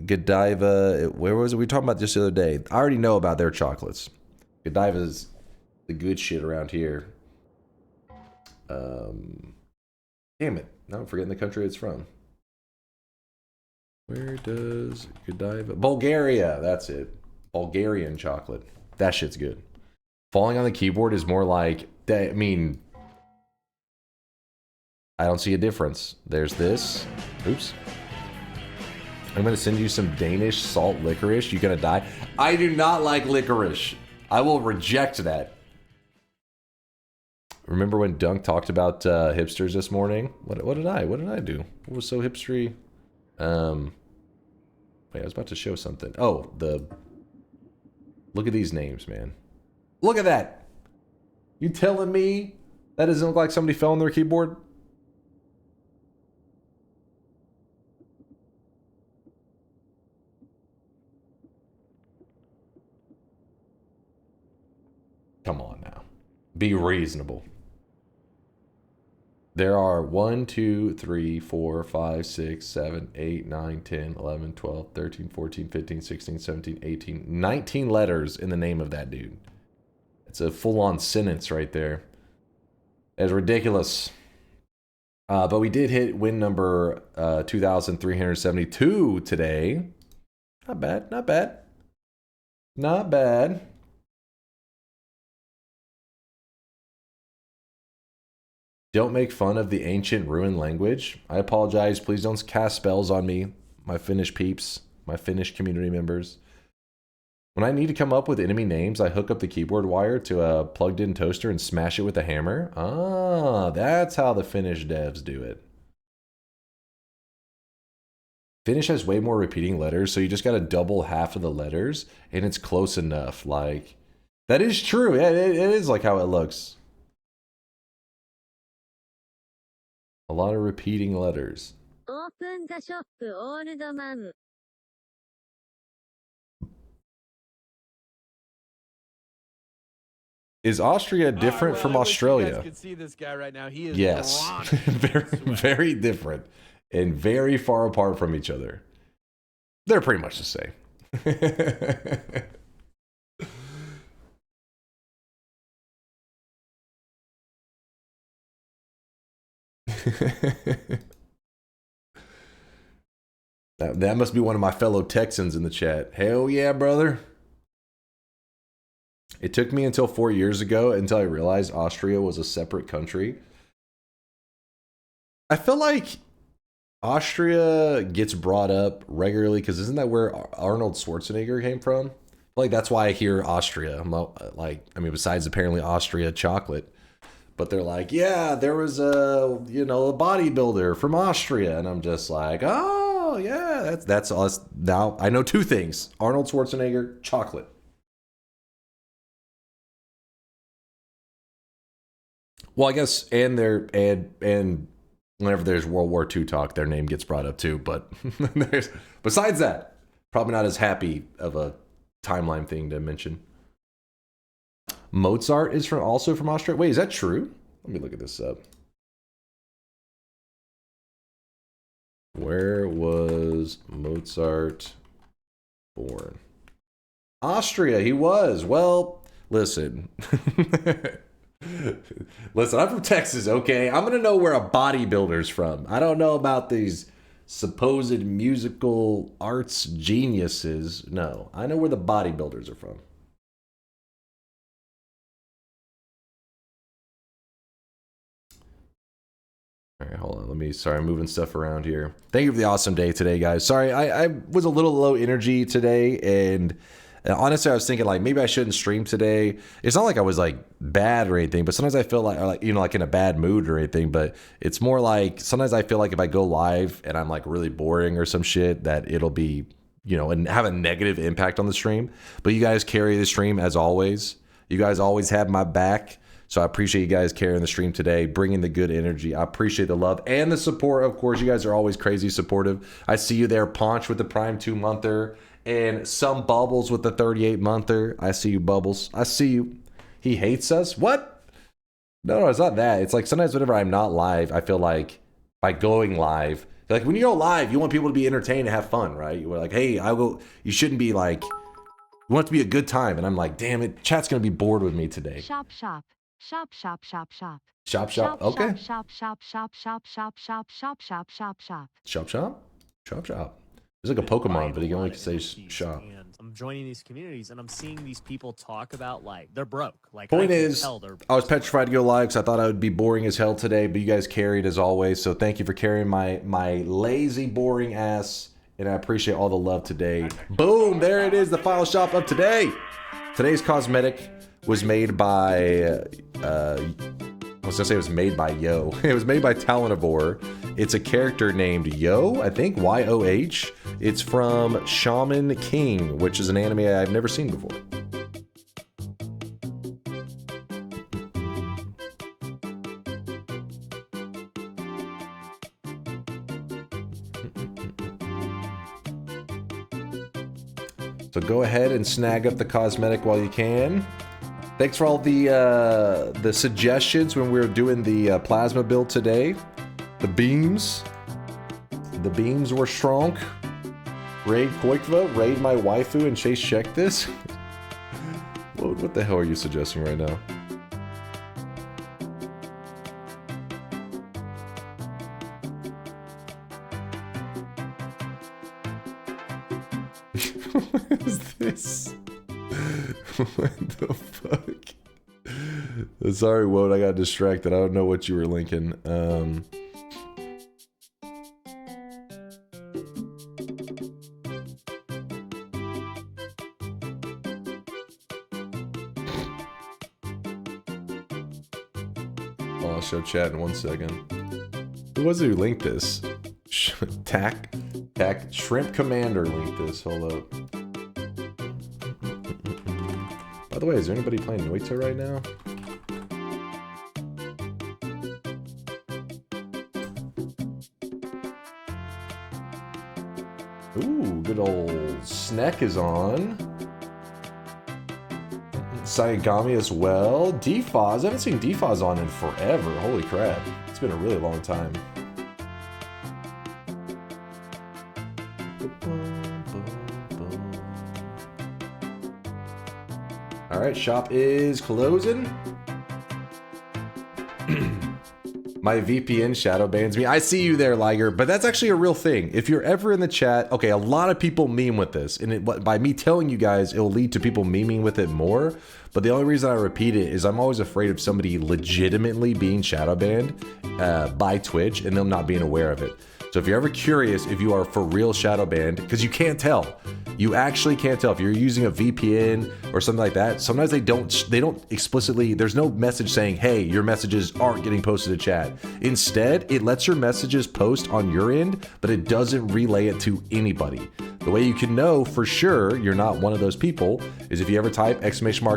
Godiva, where was it? We were talking about this the other day. I already know about their chocolates. Godiva's the good shit around here. Damn it. Now I'm forgetting the country it's from. Where does Godiva... Bulgaria, that's it. Bulgarian chocolate. That shit's good. Falling on the keyboard is more like... I mean... I don't see a difference. There's this. Oops. I'm going to send you some Danish salt licorice. You gonna die? I do not like licorice. I will reject that. Remember when Dunk talked about hipsters this morning? What did I do? What was so hipstery? Wait, I was about to show something. Oh, look at these names, man. Look at that. You telling me that doesn't look like somebody fell on their keyboard? Come on now. Be reasonable. There are 1, 2, 3, 4, 5, 6, 7, 8, 9, 10, 11, 12, 13, 14, 15, 16, 17, 18, 19 letters in the name of that dude. It's a full-on sentence right there. It's ridiculous. But we did hit win number 2,372 today. Not bad, not bad. Not bad. Don't make fun of the ancient ruined language. I apologize. Please don't cast spells on me, my Finnish peeps, my Finnish community members. When I need to come up with enemy names, I hook up the keyboard wire to a plugged-in toaster and smash it with a hammer. Ah, that's how the Finnish devs do it. Finnish has way more repeating letters, so you just got to double half of the letters, and it's close enough. Like, that is true. Yeah, it is like how it looks. A lot of repeating letters. Open the shop, old man. Is Austria different from Australia? You guys can see this guy right now. He is yes, very different and very far apart from each other. They're pretty much the same. That must be one of my fellow Texans in the chat. Hell yeah, brother. It took me until 4 years ago until I realized Austria was a separate country. I feel like Austria gets brought up regularly because isn't that where Arnold Schwarzenegger came from? Like that's why I hear Austria. I'm like, I mean, besides apparently Austria chocolate. But they're like, yeah, there was a bodybuilder from Austria. And I'm just like, oh, yeah, that's us. Now I know two things. Arnold Schwarzenegger, chocolate. Well, I guess, and whenever there's World War II talk, their name gets brought up too. But besides that, probably not as happy of a timeline thing to mention. Mozart is also from Austria. Wait, is that true? Let me look at this up. Where was Mozart born? Austria, he was. Well, listen. Listen, I'm from Texas, okay? I'm going to know where a bodybuilder's from. I don't know about these supposed musical arts geniuses. No, I know where the bodybuilders are from. me. Sorry, I'm moving stuff around here. Thank you for the awesome day today, guys. Sorry, I was a little low energy today, and honestly, I was thinking like maybe I shouldn't stream today. It's not like I was like bad or anything, but sometimes I feel like you know, like in a bad mood or anything. But it's more like sometimes I feel like if I go live and I'm like really boring or some shit, that it'll be, you know, and have a negative impact on the stream. But you guys carry the stream as always. You guys always have my back. So I appreciate you guys carrying the stream today, bringing the good energy. I appreciate the love and the support. Of course, you guys are always crazy supportive. I see you there, Paunch with the Prime 2-monther, and some Bubbles with the 38-monther. I see you, Bubbles. I see you. He hates us? What? No, it's not that. It's like sometimes whenever I'm not live, I feel like by going live, like when you go live, you want people to be entertained and have fun, right? You're like, hey, you shouldn't be like, you want it to be a good time. And I'm like, damn it, chat's going to be bored with me today. Shop, shop. Shop, shop, shop, shop. Shop, shop. Okay. Shop, shop, shop, shop, shop, shop, shop, shop, shop, shop. Shop, shop. Shop, shop. There's like a Pokemon, but you can only say shop. And I'm joining these communities, and I'm seeing these people talk about like they're broke. Like point is, I was petrified to go live because I thought I would be boring as hell today, but you guys carried as always. So thank you for carrying my lazy, boring ass, and I appreciate all the love today. Boom! There it is, the final shop of today. Today's cosmetic was made by, I was gonna say it was made by Yo. It was made by Talonivore. It's a character named Yo, I think, Y-O-H. It's from Shaman King, which is an anime I've never seen before. So go ahead and snag up the cosmetic while you can. Thanks for all the suggestions when we were doing the plasma build today. The beams were strong. Raid Koikva, raid my waifu, and Chase check this. What the hell are you suggesting right now? What is this? What the fuck? Sorry, Woad, I got distracted. I don't know what you were linking. I'll show chat in 1 second. Who was it who linked this? Tack Shrimp Commander linked this. Hold up. By the way, is there anybody playing Noita right now? Ooh, good old Sneck is on. Saigami as well. Defaz. I haven't seen Defaz on in forever. Holy crap. It's been a really long time. Alright, shop is closing. My VPN shadow bans me. I see you there, Liger, but that's actually a real thing. If you're ever in the chat, okay, a lot of people meme with this, and by me telling you guys, it'll lead to people memeing with it more. But the only reason I repeat it is I'm always afraid of somebody legitimately being shadow banned by Twitch and them not being aware of it. So if you're ever curious if you are for real shadow banned, because you can't tell. You actually can't tell if you're using a VPN or something like that. Sometimes they don't explicitly, there's no message saying, hey, your messages aren't getting posted to chat. Instead, it lets your messages post on your end, but it doesn't relay it to anybody. The way you can know for sure you're not one of those people is if you ever type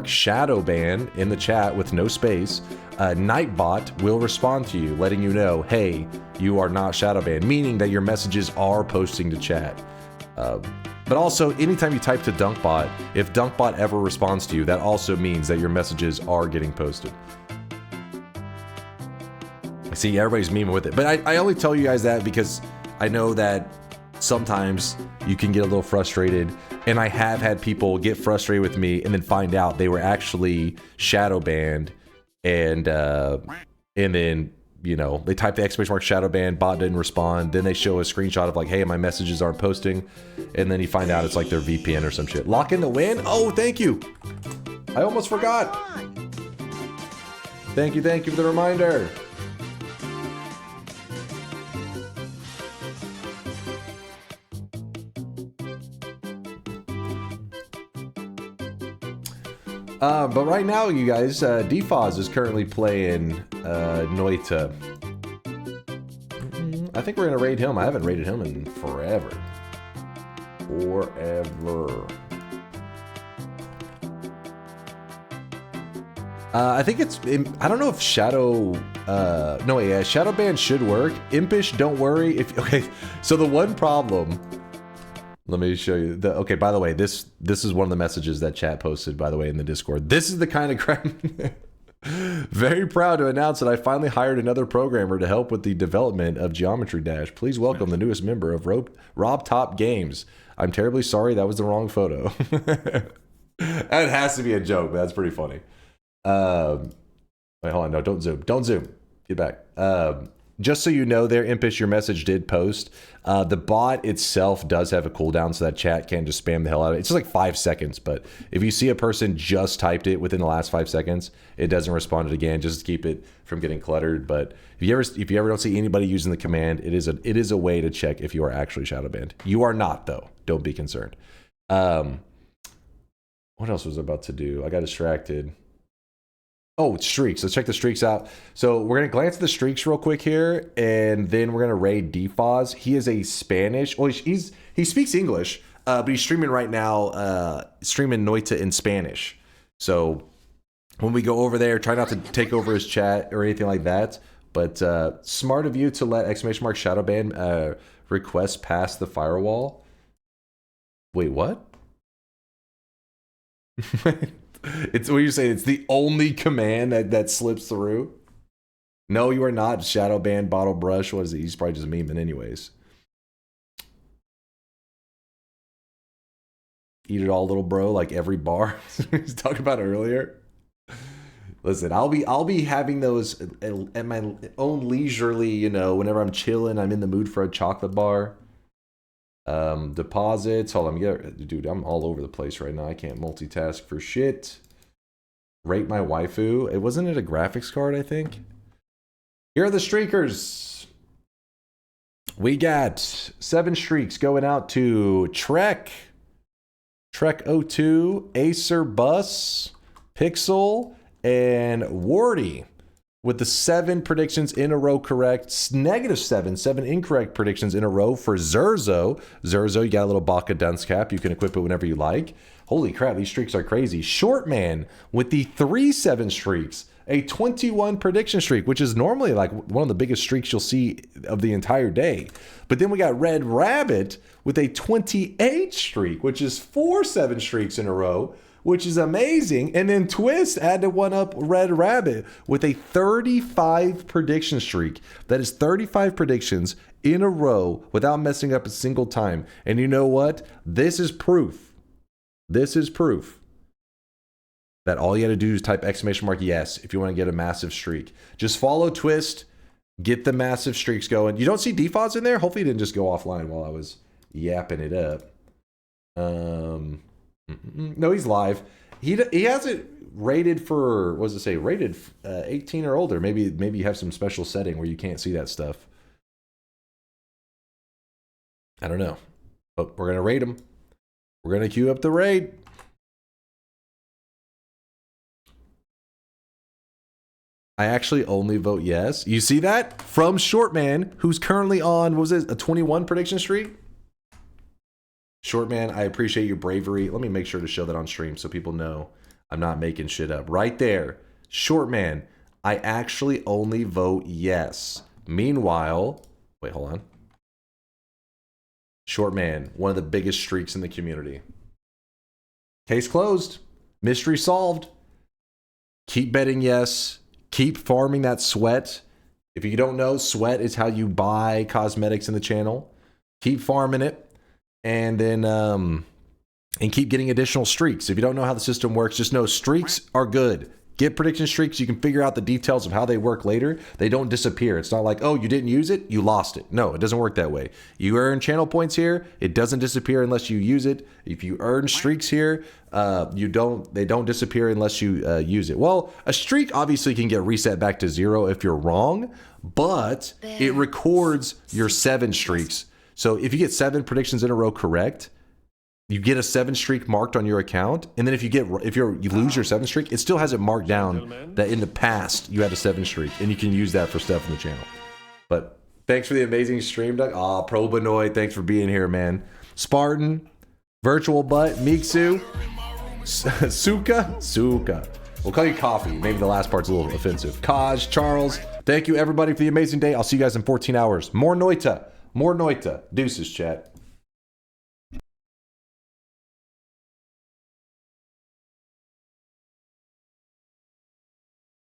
!shadow ban in the chat with no space, Nightbot will respond to you letting you know, hey, you are not shadow banned, meaning that your messages are posting to chat. But also, anytime you type to DunkBot, if DunkBot ever responds to you, that also means that your messages are getting posted. I see everybody's memeing with it, but I only tell you guys that because I know that sometimes you can get a little frustrated, and I have had people get frustrated with me and then find out they were actually shadow banned, and then, you know, they type the !shadow ban, bot didn't respond, then they show a screenshot of like, hey, my messages aren't posting, and then you find out it's like their VPN or some shit. Lock in the win? Oh, thank you. I almost forgot. Thank you for the reminder. But right now, you guys, DFoz is currently playing Noita. I think we're gonna raid him. I haven't raided him in forever. I think it's, I don't know if Shadow, no, yeah, Shadow Ban should work. Impish, don't worry. Okay, so the one problem, let me show you. Okay, by the way, this is one of the messages that chat posted, by the way, in the Discord. This is the kind of crap. Very proud to announce that I finally hired another programmer to help with the development of Geometry Dash. Please welcome the newest member of Rob Top Games. I'm terribly sorry, that was the wrong photo. That has to be a joke, but that's pretty funny. Wait, hold on, no, don't zoom. Get back. Just so you know there, Impish, your message did post. The bot itself does have a cooldown, so that chat can't just spam the hell out of it. It's just like 5 seconds, but if you see a person just typed it within the last 5 seconds, it doesn't respond it again, just to keep it from getting cluttered. But if you ever don't see anybody using the command, it is a way to check if you are actually shadow banned. You are not, though. Don't be concerned. What else was I about to do? I got distracted. Oh, streaks. Let's check the streaks out. So we're going to glance at the streaks real quick here, and then we're going to raid DFoz. He is a Spanish. Well, he speaks English, but he's streaming right now, streaming Noita in Spanish. So when we go over there, try not to take over his chat or anything like that. But smart of you to let > shadow ban request pass the firewall. Wait, what? It's what you're saying. It's the only command that slips through. No, you are not. Shadow ban, bottle brush. What is it? He's probably just memeing anyways. Eat it all, little bro. Like every bar we was talking about earlier. Listen, I'll be having those at my own leisurely. You know, whenever I'm chilling, I'm in the mood for a chocolate bar. Deposits. Hold on, dude, I'm all over the place right now. I can't multitask for shit. Rate my waifu. It wasn't it a graphics card, I think. Here are the streakers. We got 7 streaks going out to Trek 02, Acer Bus, Pixel, and Wardy. With the 7 predictions in a row correct, -7 incorrect predictions in a row for Zurzo. Zurzo, you got a little Baka dunce cap. You can equip it whenever you like. Holy crap, these streaks are crazy. Shortman with the 3-7 streaks, a 21 prediction streak, which is normally like one of the biggest streaks you'll see of the entire day. But then we got Red Rabbit with a 28 streak, which is 4-7 streaks in a row, which is amazing. And then Twist had to one-up Red Rabbit with a 35 prediction streak. That is 35 predictions in a row without messing up a single time. And you know what? This is proof. This is proof that all you got to do is type ! Yes if you want to get a massive streak. Just follow Twist, get the massive streaks going. You don't see DFoz in there? Hopefully he didn't just go offline while I was yapping it up. No, he's live. He has it rated for, what does it say? Rated 18 or older. Maybe you have some special setting where you can't see that stuff. I don't know. But we're going to raid him. We're going to queue up the raid. I actually only vote yes. You see that? From Shortman, who's currently on, what was it, a 21 prediction streak? Shortman, I appreciate your bravery. Let me make sure to show that on stream so people know I'm not making shit up. Right there. Shortman, I actually only vote yes. Meanwhile, wait, hold on. Shortman, one of the biggest streaks in the community. Case closed. Mystery solved. Keep betting yes. Keep farming that sweat. If you don't know, sweat is how you buy cosmetics in the channel. Keep farming it. And then, and keep getting additional streaks. If you don't know how the system works, just know streaks are good. Get prediction streaks. You can figure out the details of how they work later. They don't disappear. It's not like, oh, you didn't use it, you lost it. No, it doesn't work that way. You earn channel points here. It doesn't disappear unless you use it. If you earn streaks here, they don't disappear unless you use it. Well, a streak obviously can get reset back to 0 if you're wrong, but it records your 7 streaks. So if you get 7 predictions in a row correct, you get a 7 streak marked on your account, and then if you lose your 7 streak, it still has it marked down that in the past you had a 7 streak, and you can use that for stuff in the channel. But thanks for the amazing stream, Doug. Aw, Probanoid, thanks for being here, man. Spartan, Virtual Butt, Miksu, Suka. We'll call you Coffee. Maybe the last part's a little offensive. Kaj, Charles, thank you everybody for the amazing day. I'll see you guys in 14 hours. More Noita. Deuces, chat.